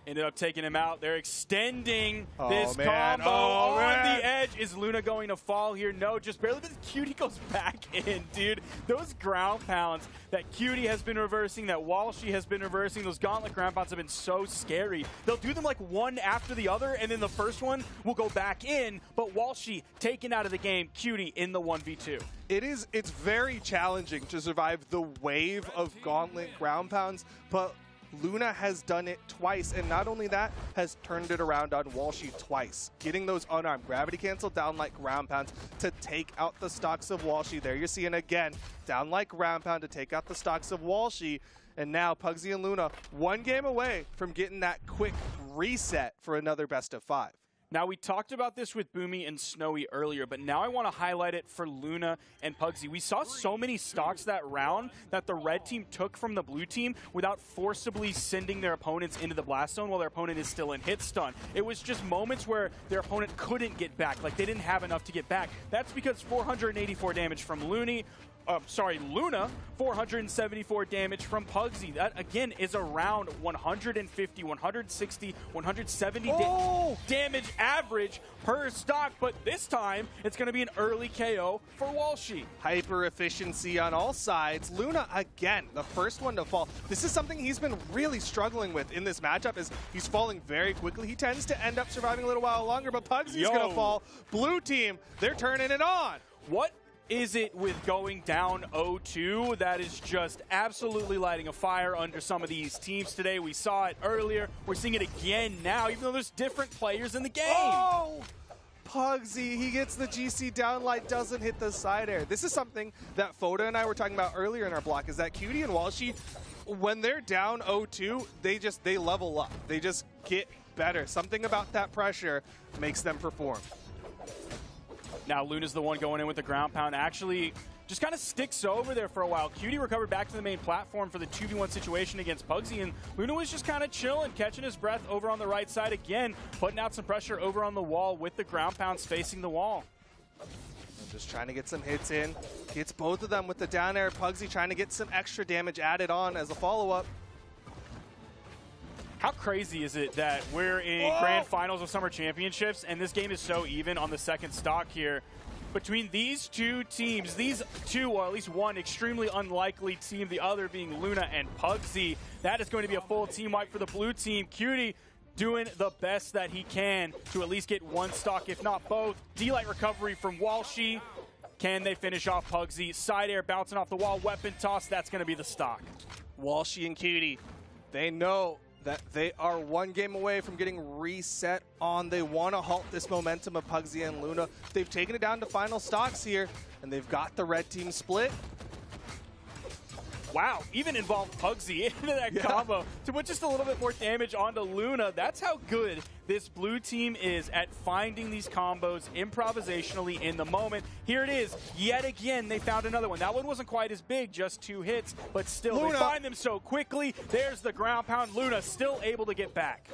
Ended up taking him out. They're extending this combo on the edge. Is Luna going to fall here? No, just barely, but Cutie goes back in, dude. Those ground pounds that Cutie has been reversing, that Walshy has been reversing, those gauntlet ground pounds have been so scary. They'll do them like one after the other, and then the first one will go back in, but Walshy taken out of the game, Cutie in the 1v2. It's very challenging to survive the wave of gauntlet ground pounds, but Luna has done it twice, and not only that, has turned it around on Walshy twice, getting those unarmed gravity cancel down like ground pounds to take out the stocks of Walshy. There you're seeing again, down like ground pound to take out the stocks of Walshy, and now Pugsy and Luna 1 game away from getting that quick reset for another best of 5. Now, we talked about this with Boomy and Snowy earlier, but now I want to highlight it for Luna and Pugsy. We saw so many stocks that round that the red team took from the blue team without forcibly sending their opponents into the blast zone while their opponent is still in hit stun. It was just moments where their opponent couldn't get back, like they didn't have enough to get back. That's because 484 damage from Luna, 474 damage from Pugsy. That, again, is around 150, 160, 170 damage average per stock, but this time it's going to be an early KO for Walshy. Hyper efficiency on all sides. Luna, again, the first one to fall. This is something he's been really struggling with in this matchup, is he's falling very quickly. He tends to end up surviving a little while longer, but Pugsy's going to fall. Blue team, they're turning it on. What is it with going down 0-2 that is just absolutely lighting a fire under some of these teams today? We saw it earlier. We're seeing it again now, even though there's different players in the game. Oh! Pugsy, he gets the GC downlight, doesn't hit the side air. This is something that Foda and I were talking about earlier in our block, is that Cutie and Walshy, when they're down 0-2, they level up. They just get better. Something about that pressure makes them perform. Now Luna's the one going in with the ground pound. Actually, just kind of sticks over there for a while. Cutie recovered back to the main platform for the 2v1 situation against Pugsy, and Luna was just kind of chilling, catching his breath over on the right side again, putting out some pressure over on the wall with the ground pounds facing the wall. Just trying to get some hits in. Gets both of them with the down air. Pugsy trying to get some extra damage added on as a follow-up. How crazy is it that we're in grand finals of summer championships and this game is so even on the second stock here? Between these two teams, these two, or at least one extremely unlikely team, the other being Luna and Pugsy, that is going to be a full team wipe for the blue team. Cutie doing the best that he can to at least get one stock, if not both. D-Light recovery from Walshy. Can they finish off Pugsy? Side air bouncing off the wall, weapon toss, that's going to be the stock. Walshy and Cutie, they know that they are 1 game away from getting reset on. They want to halt this momentum of Pugsy and Luna. They've taken it down to final stocks here, and they've got the red team split. Wow, even involved Pugsy into that combo to put just a little bit more damage onto Luna. That's how good this blue team is at finding these combos improvisationally in the moment. Here it is. Yet again, they found another one. That one wasn't quite as big, just 2 hits, but still, they find them so quickly. There's the ground pound. Luna still able to get back.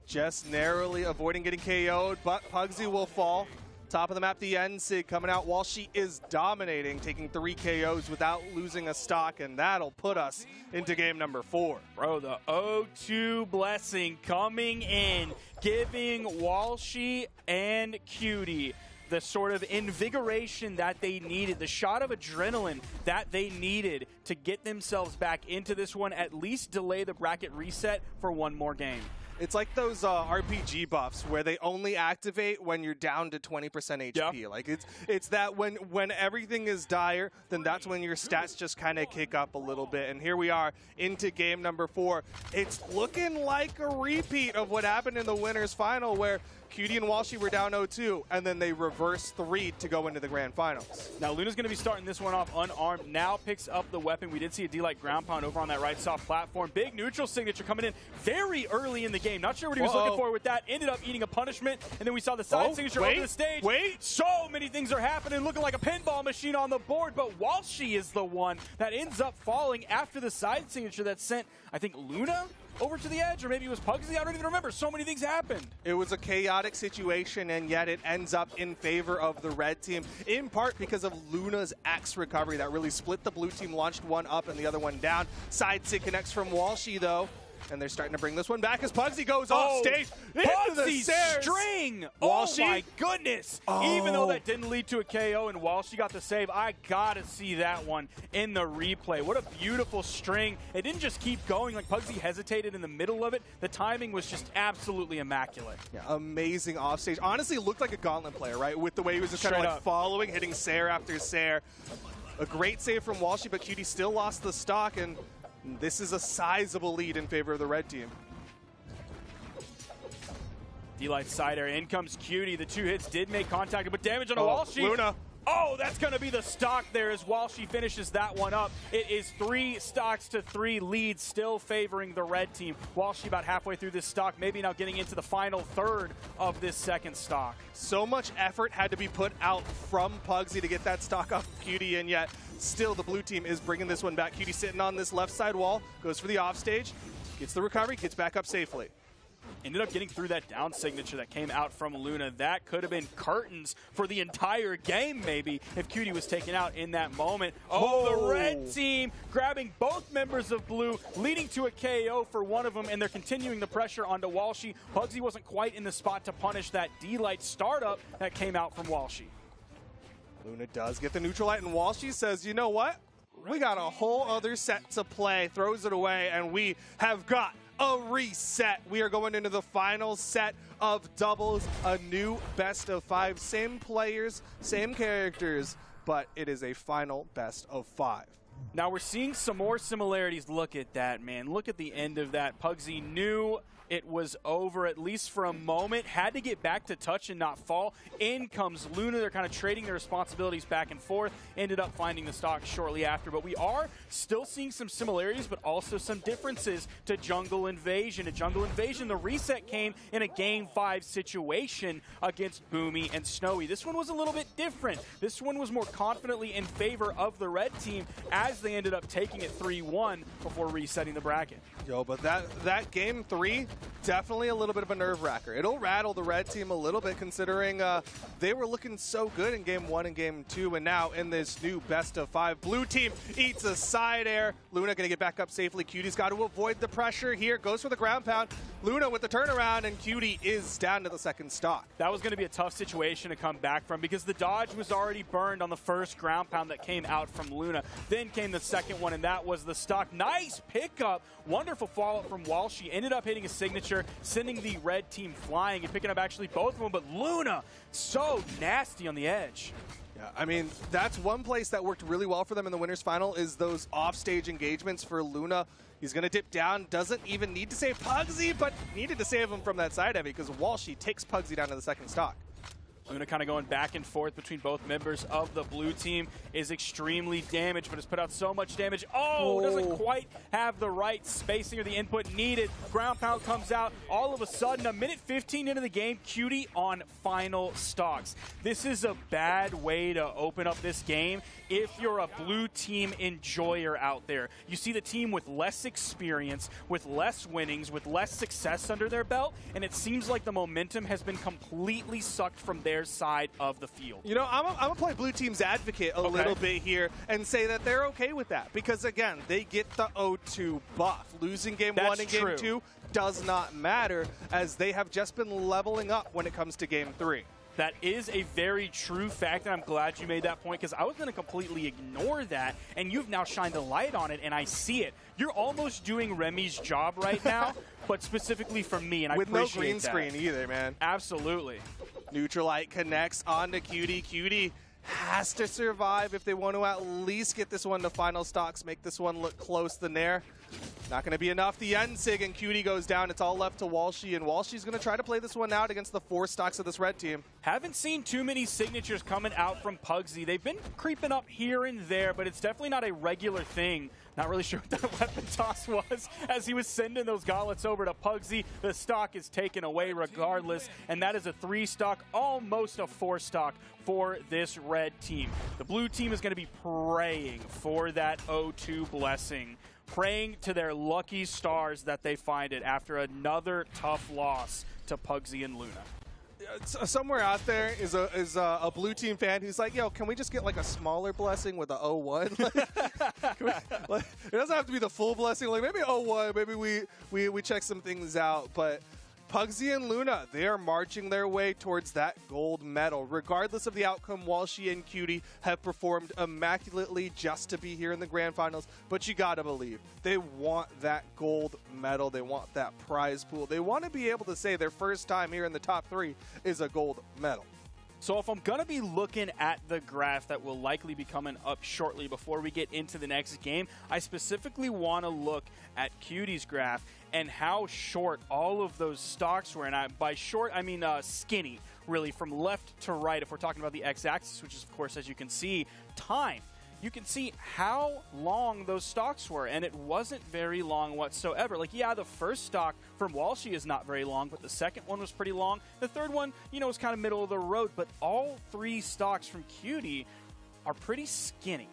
Just narrowly avoiding getting KO'd, but Pugsy will fall. Top of the map, the N-Sig coming out. Walshy is dominating, taking 3 KOs without losing a stock, and that'll put us into game number 4. Bro, the 0-2 blessing coming in, giving Walshy and Cutie the sort of invigoration that they needed, the shot of adrenaline that they needed to get themselves back into this one, at least delay the bracket reset for 1 more game. It's like those RPG buffs where they only activate when you're down to 20% HP. Like it's that when everything is dire, then that's when your stats just kind of kick up a little bit. And here we are into game number 4. It's looking like a repeat of what happened in the winners final, where Cutie and Walshy were down 0-2, and then they reversed 3 to go into the grand finals. Now, Luna's going to be starting this one off unarmed. Now picks up the weapon. We did see a D-Light ground pound over on that right soft platform. Big neutral signature coming in very early in the game. Not sure what he was looking for with that. Ended up eating a punishment, and then we saw the side signature over the stage. So many things are happening, looking like a pinball machine on the board, but Walshy is the one that ends up falling after the side signature that sent, I think, Luna over to the edge, or maybe it was Pugsy. I don't even remember. So many things happened. It was a chaotic situation, and yet it ends up in favor of the red team, in part because of Luna's Axe recovery that really split the blue team, launched one up and the other one down. Side sig connects from Walshy, though, and they're starting to bring this one back as Pugsy goes off stage into the stairs. String! Walshy. Oh my goodness! Even though that didn't lead to a KO and Walshy got the save, I gotta see that one in the replay. What a beautiful string. It didn't just keep going, like Pugsy hesitated in the middle of it. The timing was just absolutely immaculate. Yeah, amazing offstage. Honestly, looked like a Gauntlet player, right? With the way he was just kind of like following, hitting Sair after Sair. A great save from Walshy, but Cutie still lost the stock, and this is a sizable lead in favor of the red team. D-Light side air. In comes Cutie. The 2 hits did make contact, but damage on a Walshy. Luna. Oh, that's going to be the stock there as Walshy finishes that one up. It is 3 stocks to 3 leads, still favoring the red team. Walshy about halfway through this stock, maybe now getting into the final third of this second stock. So much effort had to be put out from Pugsy to get that stock off Cutie, and yet still the blue team is bringing this one back. Cutie sitting on this left side wall, goes for the offstage, gets the recovery, gets back up safely. Ended up getting through that down signature that came out from Luna. That could have been curtains for the entire game, maybe, if Cutie was taken out in that moment. Oh, the red team grabbing both members of blue, leading to a KO for one of them, and they're continuing the pressure onto Walshy. Pugsy wasn't quite in the spot to punish that D-Light startup that came out from Walshy. Luna does get the neutral light, and Walshy says, you know what? We got a whole other set to play, throws it away, and we have got a reset. We are going into the final set of doubles, a new best of 5. Same players, same characters, but it is a final best of 5. Now we're seeing some more similarities. Look at that, man. Look at the end of that. Pugsy knew it was over, at least for a moment. Had to get back to touch and not fall. In comes Luna. They're kind of trading their responsibilities back and forth. Ended up finding the stock shortly after. But we are still seeing some similarities, but also some differences to Jungle Invasion. At Jungle Invasion, the reset came in a Game 5 situation against Boomy and Snowy. This one was a little bit different. This one was more confidently in favor of the red team as they ended up taking it 3-1 before resetting the bracket. Yo, but that Game 3, definitely a little bit of a nerve-wracker. It'll rattle the red team a little bit, considering they were looking so good in Game 1 and Game 2, and now in this new best of 5, blue team eats a side air. Luna gonna get back up safely. Cutie's got to avoid the pressure here. Goes for the ground pound. Luna with the turnaround, and Cutie is down to the second stock. That was going to be a tough situation to come back from because the dodge was already burned on the first ground pound that came out from Luna. Then came the second one, and that was the stock. Nice pickup. Wonderful follow-up from Walshy. Ended up hitting a signature, sending the red team flying and picking up actually both of them. But Luna, so nasty on the edge. Yeah, I mean, that's one place that worked really well for them in the winners final is those offstage engagements for Luna. He's going to dip down, doesn't even need to save Pugsy, but needed to save him from that side heavy because Walshy takes Pugsy down to the second stock. Luna kind of going back and forth between both members of the blue team, is extremely damaged, but has put out so much damage. Oh, doesn't quite have the right spacing or the input needed. Ground pound comes out. All of a sudden, a minute 15 into the game, Cutie on final stocks. This is a bad way to open up this game if you're a blue team enjoyer out there. You see the team with less experience, with less winnings, with less success under their belt, and it seems like the momentum has been completely sucked from their side of the field. You know, I'm gonna play blue team's advocate a little bit here and say that they're okay with that because, again, they get the 0-2 buff. Losing Game 1 and Game 2 does not matter as they have just been leveling up when it comes to Game 3. That is a very true fact, and I'm glad you made that point because I was going to completely ignore that, and you've now shined a light on it, and I see it. You're almost doing Remy's job right now, but specifically for me, and with I appreciate no green that. screen either, man. Absolutely. Neutralite connects onto Cutie. Cutie has to survive if they want to at least get this one to final stocks, make this one look close than there. Not going to be enough. The Ensig and Cutie goes down. It's all left to Walshy, and Walshy's going to try to play this one out against the 4 stocks of this red team. Haven't seen too many signatures coming out from Pugsy. They've been creeping up here and there, but it's definitely not a regular thing. Not really sure what that weapon toss was as he was sending those gauntlets over to Pugsy. The stock is taken away regardless, and that is a 3 stock, almost a 4 stock for this red team. The blue team is going to be praying for that O2 blessing, praying to their lucky stars that they find it after another tough loss to Pugsy and Luna. Somewhere out there is a blue team fan who's like, yo, can we just get like a smaller blessing with a 0-1? Like, it doesn't have to be the full blessing. Like maybe 0-1, maybe we check some things out. But Pugsy and Luna, they are marching their way towards that gold medal. Regardless of the outcome, Walshy and Cutie have performed immaculately just to be here in the grand finals. But you gotta believe, they want that gold medal. They want that prize pool. They want to be able to say their first time here in the top 3 is a gold medal. So if I'm going to be looking at the graph that will likely be coming up shortly before we get into the next game, I specifically want to look at Cutie's graph and how short all of those stocks were. And by short, I mean skinny, really, from left to right, if we're talking about the x-axis, which is, of course, as you can see, time. You can see how long those stocks were, and it wasn't very long whatsoever. Like, yeah, the first stock from Walshy is not very long, but the second one was pretty long. The third one, you know, was kind of middle of the road, but all 3 stocks from Cutie are pretty skinny.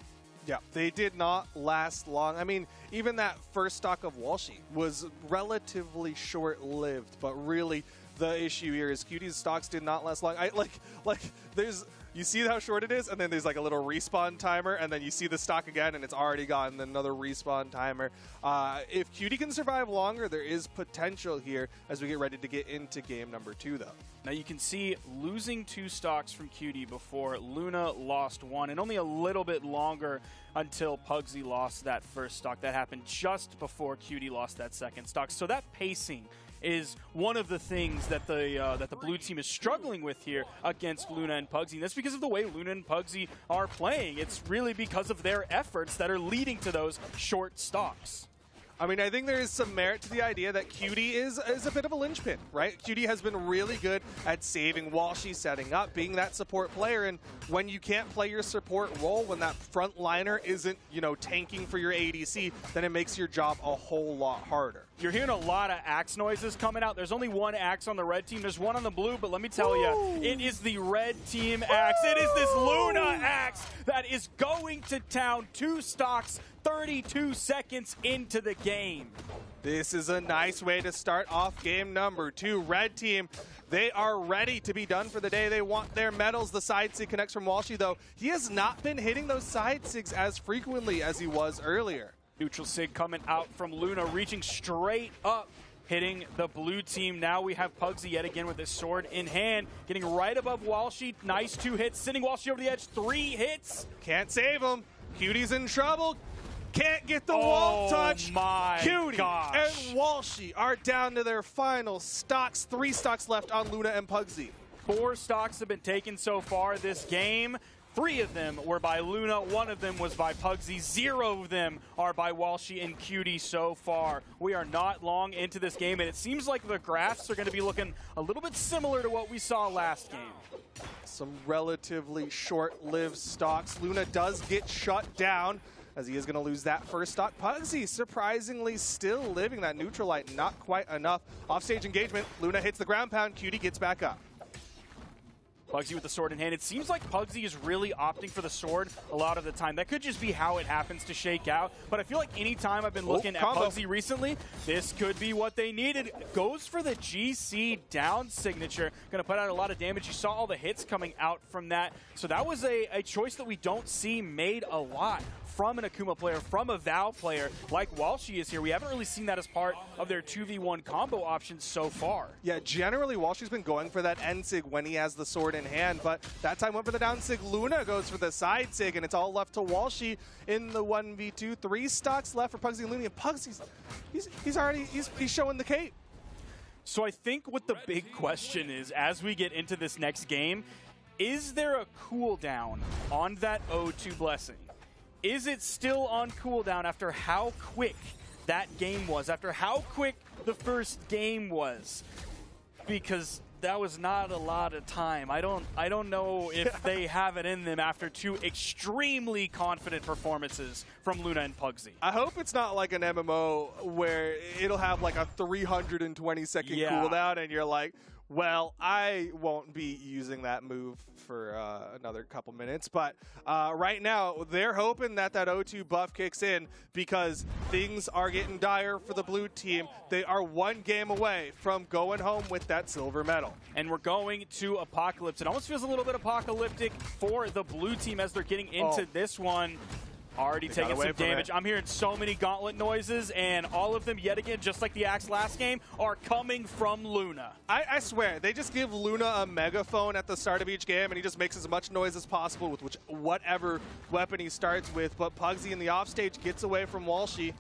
Yeah, they did not last long. I mean, even that first stock of Walshy was relatively short-lived, but really the issue here is Cutie's stocks did not last long. You see how short it is, and then there's like a little respawn timer, and then you see the stock again, and it's already gone, and then another respawn timer. If Cutie can survive longer, there is potential here as we get ready to get into game number 2, though. Now you can see losing 2 stocks from Cutie before Luna lost 1, and only a little bit longer until Pugsy lost that first stock. That happened just before Cutie lost that second stock. So that pacing is one of the things that the blue team is struggling with here against Luna and Pugsy. And that's because of the way Luna and Pugsy are playing. It's really because of their efforts that are leading to those short stocks. I mean, I think there is some merit to the idea that Cutie is a bit of a linchpin, right? Cutie has been really good at saving Walshy, setting up, being that support player, and when you can't play your support role, when that front liner isn't, you know, tanking for your ADC, then it makes your job a whole lot harder. You're hearing a lot of axe noises coming out. There's only 1 axe on the red team. There's 1 on the blue, but let me tell you, it is the red team axe. It is this Luna axe that is going to town. 2 stocks, 32 seconds into the game. This is a nice way to start off game number 2. Red team, they are ready to be done for the day. They want their medals. The side sig connects from Walshy, though. He has not been hitting those side sigs as frequently as he was earlier. Neutral sig coming out from Luna, reaching straight up, hitting the blue team. Now we have Pugsy yet again with his sword in hand, getting right above Walshy. Nice 2 hits, sending Walshy over the edge. 3 hits. Can't save him. Cutie's in trouble. Can't get the wall touch. My Cutie gosh. and Walshy are down to their final stocks. 3 stocks left on Luna and Pugsy. 4 stocks have been taken so far this game. 3 of them were by Luna, 1 of them was by Pugsy, 0 of them are by Walshy and Cutie so far. We are not long into this game, and it seems like the graphs are going to be looking a little bit similar to what we saw last game. Some relatively short-lived stocks. Luna does get shut down, as he is going to lose that first stock. Pugsy surprisingly still living that Neutralite, not quite enough. Offstage engagement, Luna hits the ground pound, Cutie gets back up. Pugsy with the sword in hand. It seems like Pugsy is really opting for the sword a lot of the time. That could just be how it happens to shake out. But I feel like any time I've been looking at Pugsy recently, this could be what they needed. Goes for the GC down signature. Going to put out a lot of damage. You saw all the hits coming out from that. So that was a choice that we don't see made a lot from an Akuma player, from a Val player like Walshy is here. We haven't really seen that as part of their 2v1 combo options so far. Yeah, generally Walshy's been going for that Ensig when he has the sword in hand, but that time went for the down sig. Luna goes for the side sig, and it's all left to Walshy in the 1v2. 3 stocks left for Pugsy and Looney, and Pugsy's he's showing the cape. So I think what the big question is, as we get into this next game, is there a cooldown on that O2 Blessing? Is it still on cooldown after how quick that game was, after how quick the first game was? Because that was not a lot of time. I don't know if they have it in them after 2 extremely confident performances from Luna and Pugsy. I hope it's not like an MMO where it'll have like a 320-second cooldown, and you're like, well, I won't be using that move for another couple minutes. But right now, they're hoping that O2 buff kicks in because things are getting dire for the blue team. They are 1 game away from going home with that silver medal. And we're going to Apocalypse. It almost feels a little bit apocalyptic for the blue team as they're getting into this one. Already taking some damage. I'm hearing so many gauntlet noises, and all of them, yet again, just like the Axe last game, are coming from Luna. I swear, they just give Luna a megaphone at the start of each game, and he just makes as much noise as possible with whatever weapon he starts with. But Pugsy in the offstage gets away from Walshy.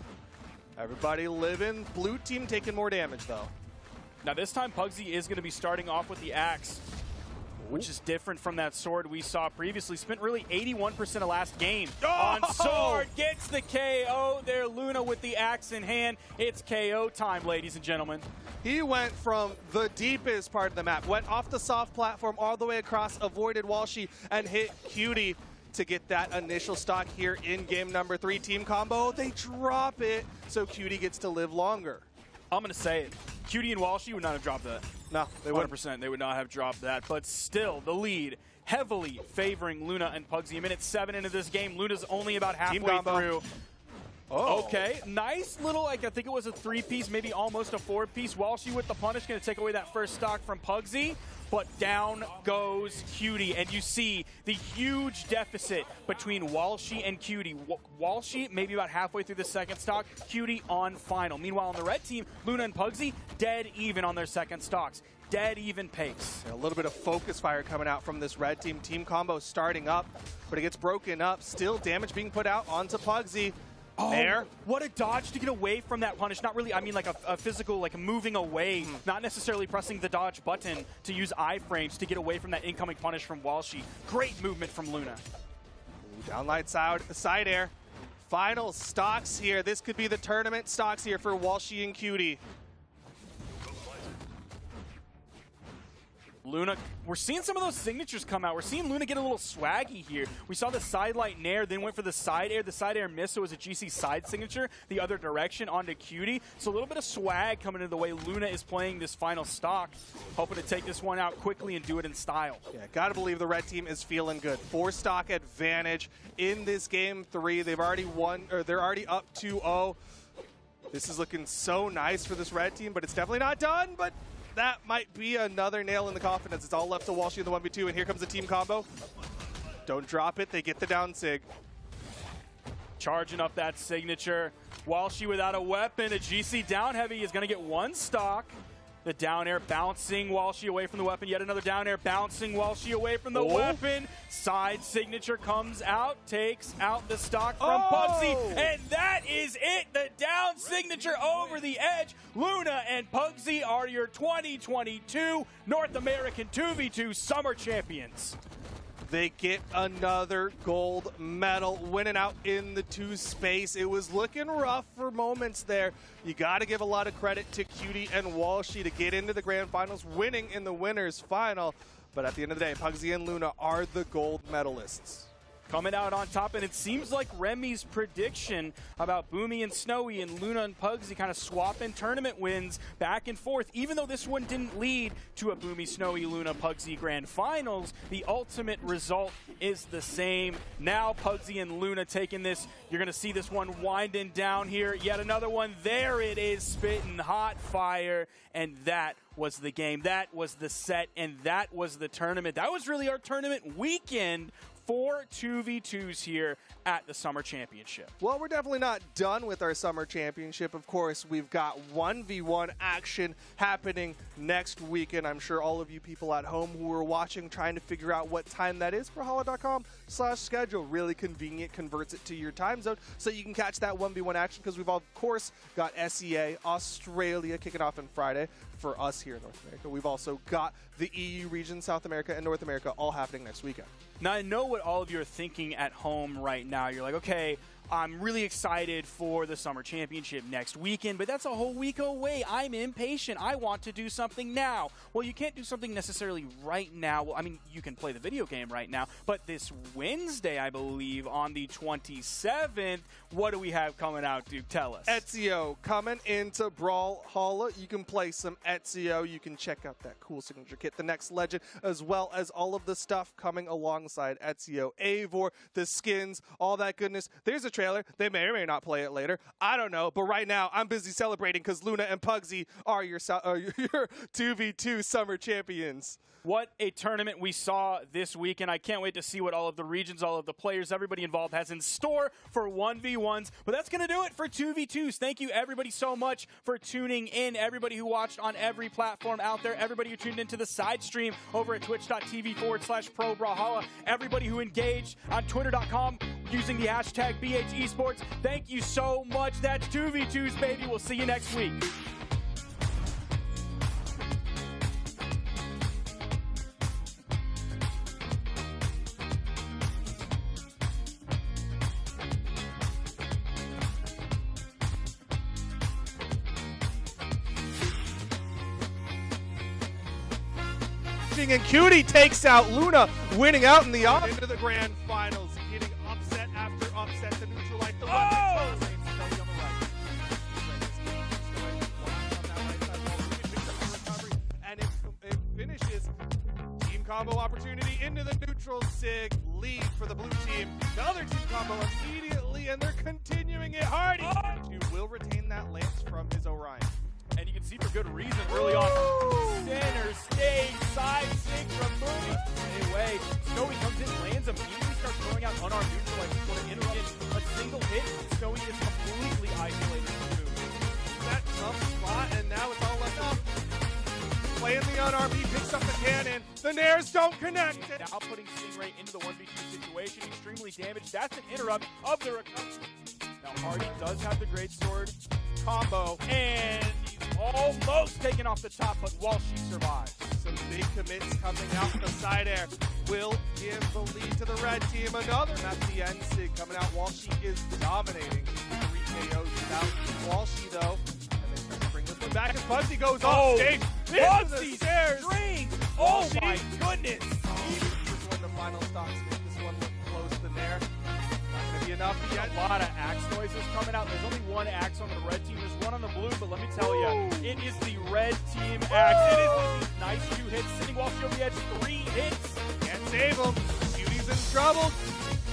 Everybody living. Blue team taking more damage, though. Now, this time, Pugsy is going to be starting off with the Axe, which is different from that sword we saw previously. Spent really 81% of last game on sword. Gets the KO there. Luna with the Axe in hand. It's KO time, ladies and gentlemen. He went from the deepest part of the map, went off the soft platform all the way across, avoided Walshy, and hit Cutie to get that initial stock here in game number 3. Team combo, they drop it, so Cutie gets to live longer. I'm going to say it. Cutie and Walshy would not have dropped that. No, they wouldn't. 100%. They would not have dropped that. But still, the lead heavily favoring Luna and Pugsy. A minute 7 into this game. Luna's only about halfway through. Oh. Okay, nice little, like I think it was a 3-piece, maybe almost a 4-piece. Walshy with the punish, going to take away that first stock from Pugsy. But down goes Cutie, and you see the huge deficit between Walshy and Cutie. Walshy maybe about halfway through the second stock, Cutie on final. Meanwhile, on the red team, Luna and Pugsy dead even on their second stocks. Dead even pace. A little bit of focus fire coming out from this red team. Team combo starting up, but it gets broken up. Still damage being put out onto Pugsy. Oh, there. What a dodge to get away from that punish. Not really, I mean like a physical, like moving away, not necessarily pressing the dodge button to use iframes to get away from that incoming punish from Walshy. Great movement from Luna. Downlight side air. Final stocks here. This could be the tournament stocks here for Walshy and Cutie. Luna, we're seeing some of those signatures come out. We're seeing Luna get a little swaggy here. We saw the side light nair, then went for the side air. The side air missed, so it was a GC side signature the other direction onto Cutie. So a little bit of swag coming into the way Luna is playing this final stock. Hoping to take this one out quickly and do it in style. Yeah, gotta believe the red team is feeling good. 4 stock advantage in this game 3. They've already won, or they're already up 2-0. This is looking so nice for this red team, but it's definitely not done. But that might be another nail in the coffin as it's all left to Walshy in the 1v2, and here comes the team combo. Don't drop it, they get the down sig. Charging up that signature. Walshy without a weapon, a GC down heavy is gonna get 1 stock. The down air bouncing Walshy away from the weapon. Yet another down air bouncing Walshy away from the weapon. Side signature comes out, takes out the stock from Pugsy. And that is it. The down signature over the edge. Luna and Pugsy are your 2022 North American 2v2 Summer Champions. They get another gold medal, winning out in the 2 space. It was looking rough for moments there. You got to give a lot of credit to Cutie and Walshy to get into the grand finals, winning in the winners final. But at the end of the day, Pugsy and Luna are the gold medalists. Coming out on top, and it seems like Remy's prediction about Boomy and Snowy and Luna and Pugsy kind of swapping tournament wins back and forth. Even though this one didn't lead to a Boomy, Snowy, Luna, Pugsy grand finals, the ultimate result is the same. Now Pugsy and Luna taking this. You're going to see this one winding down here. Yet another one. There it is, spitting hot fire, and that was the game. That was the set, and that was the tournament. That was really our tournament weekend for 2v2s here at the Summer Championship. Well, we're definitely not done with our Summer Championship. Of course, we've got 1v1 action happening next weekend. I'm sure all of you people at home who are watching trying to figure out what time that is for holla.com/schedule. Really convenient, converts it to your time zone so you can catch that 1v1 action because we've, of course, got SEA Australia kicking off on Friday for us here in North America. We've also got the EU region, South America, and North America all happening next weekend. Now, I know what all of you are thinking at home right now. You're like, okay, I'm really excited for the Summer Championship next weekend, but that's a whole week away. I'm impatient. I want to do something now. Well, you can't do something necessarily right now. Well, I mean, you can play the video game right now, but this Wednesday, I believe, on the 27th, what do we have coming out, Duke? Tell us. Ezio coming into Brawlhalla. You can play some Ezio. You can check out that cool signature kit, the Next Legend, as well as all of the stuff coming alongside Ezio, Eivor, the skins, all that goodness. There's a trailer. They may or may not play it later. I don't know. But right now, I'm busy celebrating because Luna and Pugsy are your 2v2 Summer Champions. What a tournament we saw this weekend. I can't wait to see what all of the regions, all of the players, everybody involved has in store for 1v1s. But that's going to do it for 2v2s. Thank you, everybody, so much for tuning in. Everybody who watched on every platform out there. Everybody who tuned into the side stream over at twitch.tv/ProBrawlhalla. Everybody who engaged on twitter.com using the hashtag BHEsports. Thank you so much. That's 2v2s, baby. We'll see you next week. And Cutie takes out Luna, winning out in the into the grand finals, getting upset after upset to neutralize the one. And it finishes team combo opportunity into the neutral sig lead for the blue team. The other team combo immediately, and they're continuing it hard. Who will retain that lance from his Orion. And you can see for good reason early on. Center stage, side six from Mooney. Anyway, Snowy comes in, lands immediately, starts throwing out unarmed neutralizers. Going to interrupt a single hit. Snowy is completely isolated from Mooney. That tough spot, and now it's all left up. Playing the unarmed, he picks up the cannon. The Nairs don't connect. Now putting Stingray into the 1v2 situation. Extremely damaged. That's an interrupt of the recovery. Now Hardy does have the great sword combo, and he's almost taken off the top, but Walshy survives. Some big commits coming out the side air will give the lead to the red team. Another at the end, Sig coming out. Walshy is dominating. 3 KOs without Walshy, though. And they start to bring this one back as Pugsy goes off stage. Pugsy stairs. String. Oh my goodness. This is when the final stocks hit. This one looked close to there. Enough yet. A lot of axe noises coming out. There's only one axe on the red team. There's one on the blue, but let me tell you, it is the red team axe. It is these nice 2 hits. Sitting Walshy over the edge, 3 hits. Can't save him. Cuties in trouble.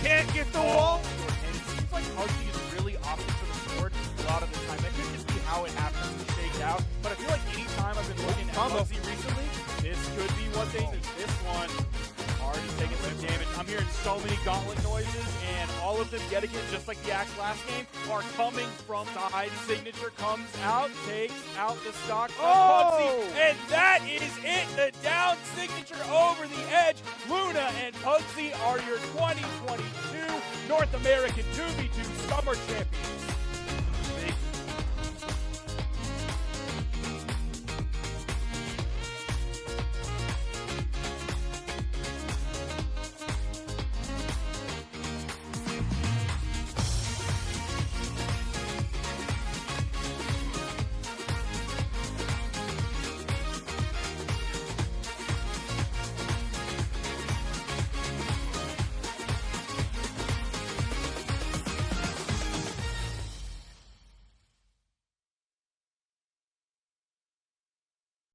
Can't get the wall. And it seems like Pugsy is really opting for the sword a lot of the time. That could just be how it happens to shake out. But I feel like any time I've been looking at Pugsy recently, this could be what they do. This one already taking some damage. I'm hearing so many gauntlet noises, and all of them yet again, just like the axe last game, are coming from side. Signature comes out, takes out the stock from Pugsy, and that is it. The down signature over the edge. Luna and Pugsy are your 2022 North American 2v2 Summer Champions.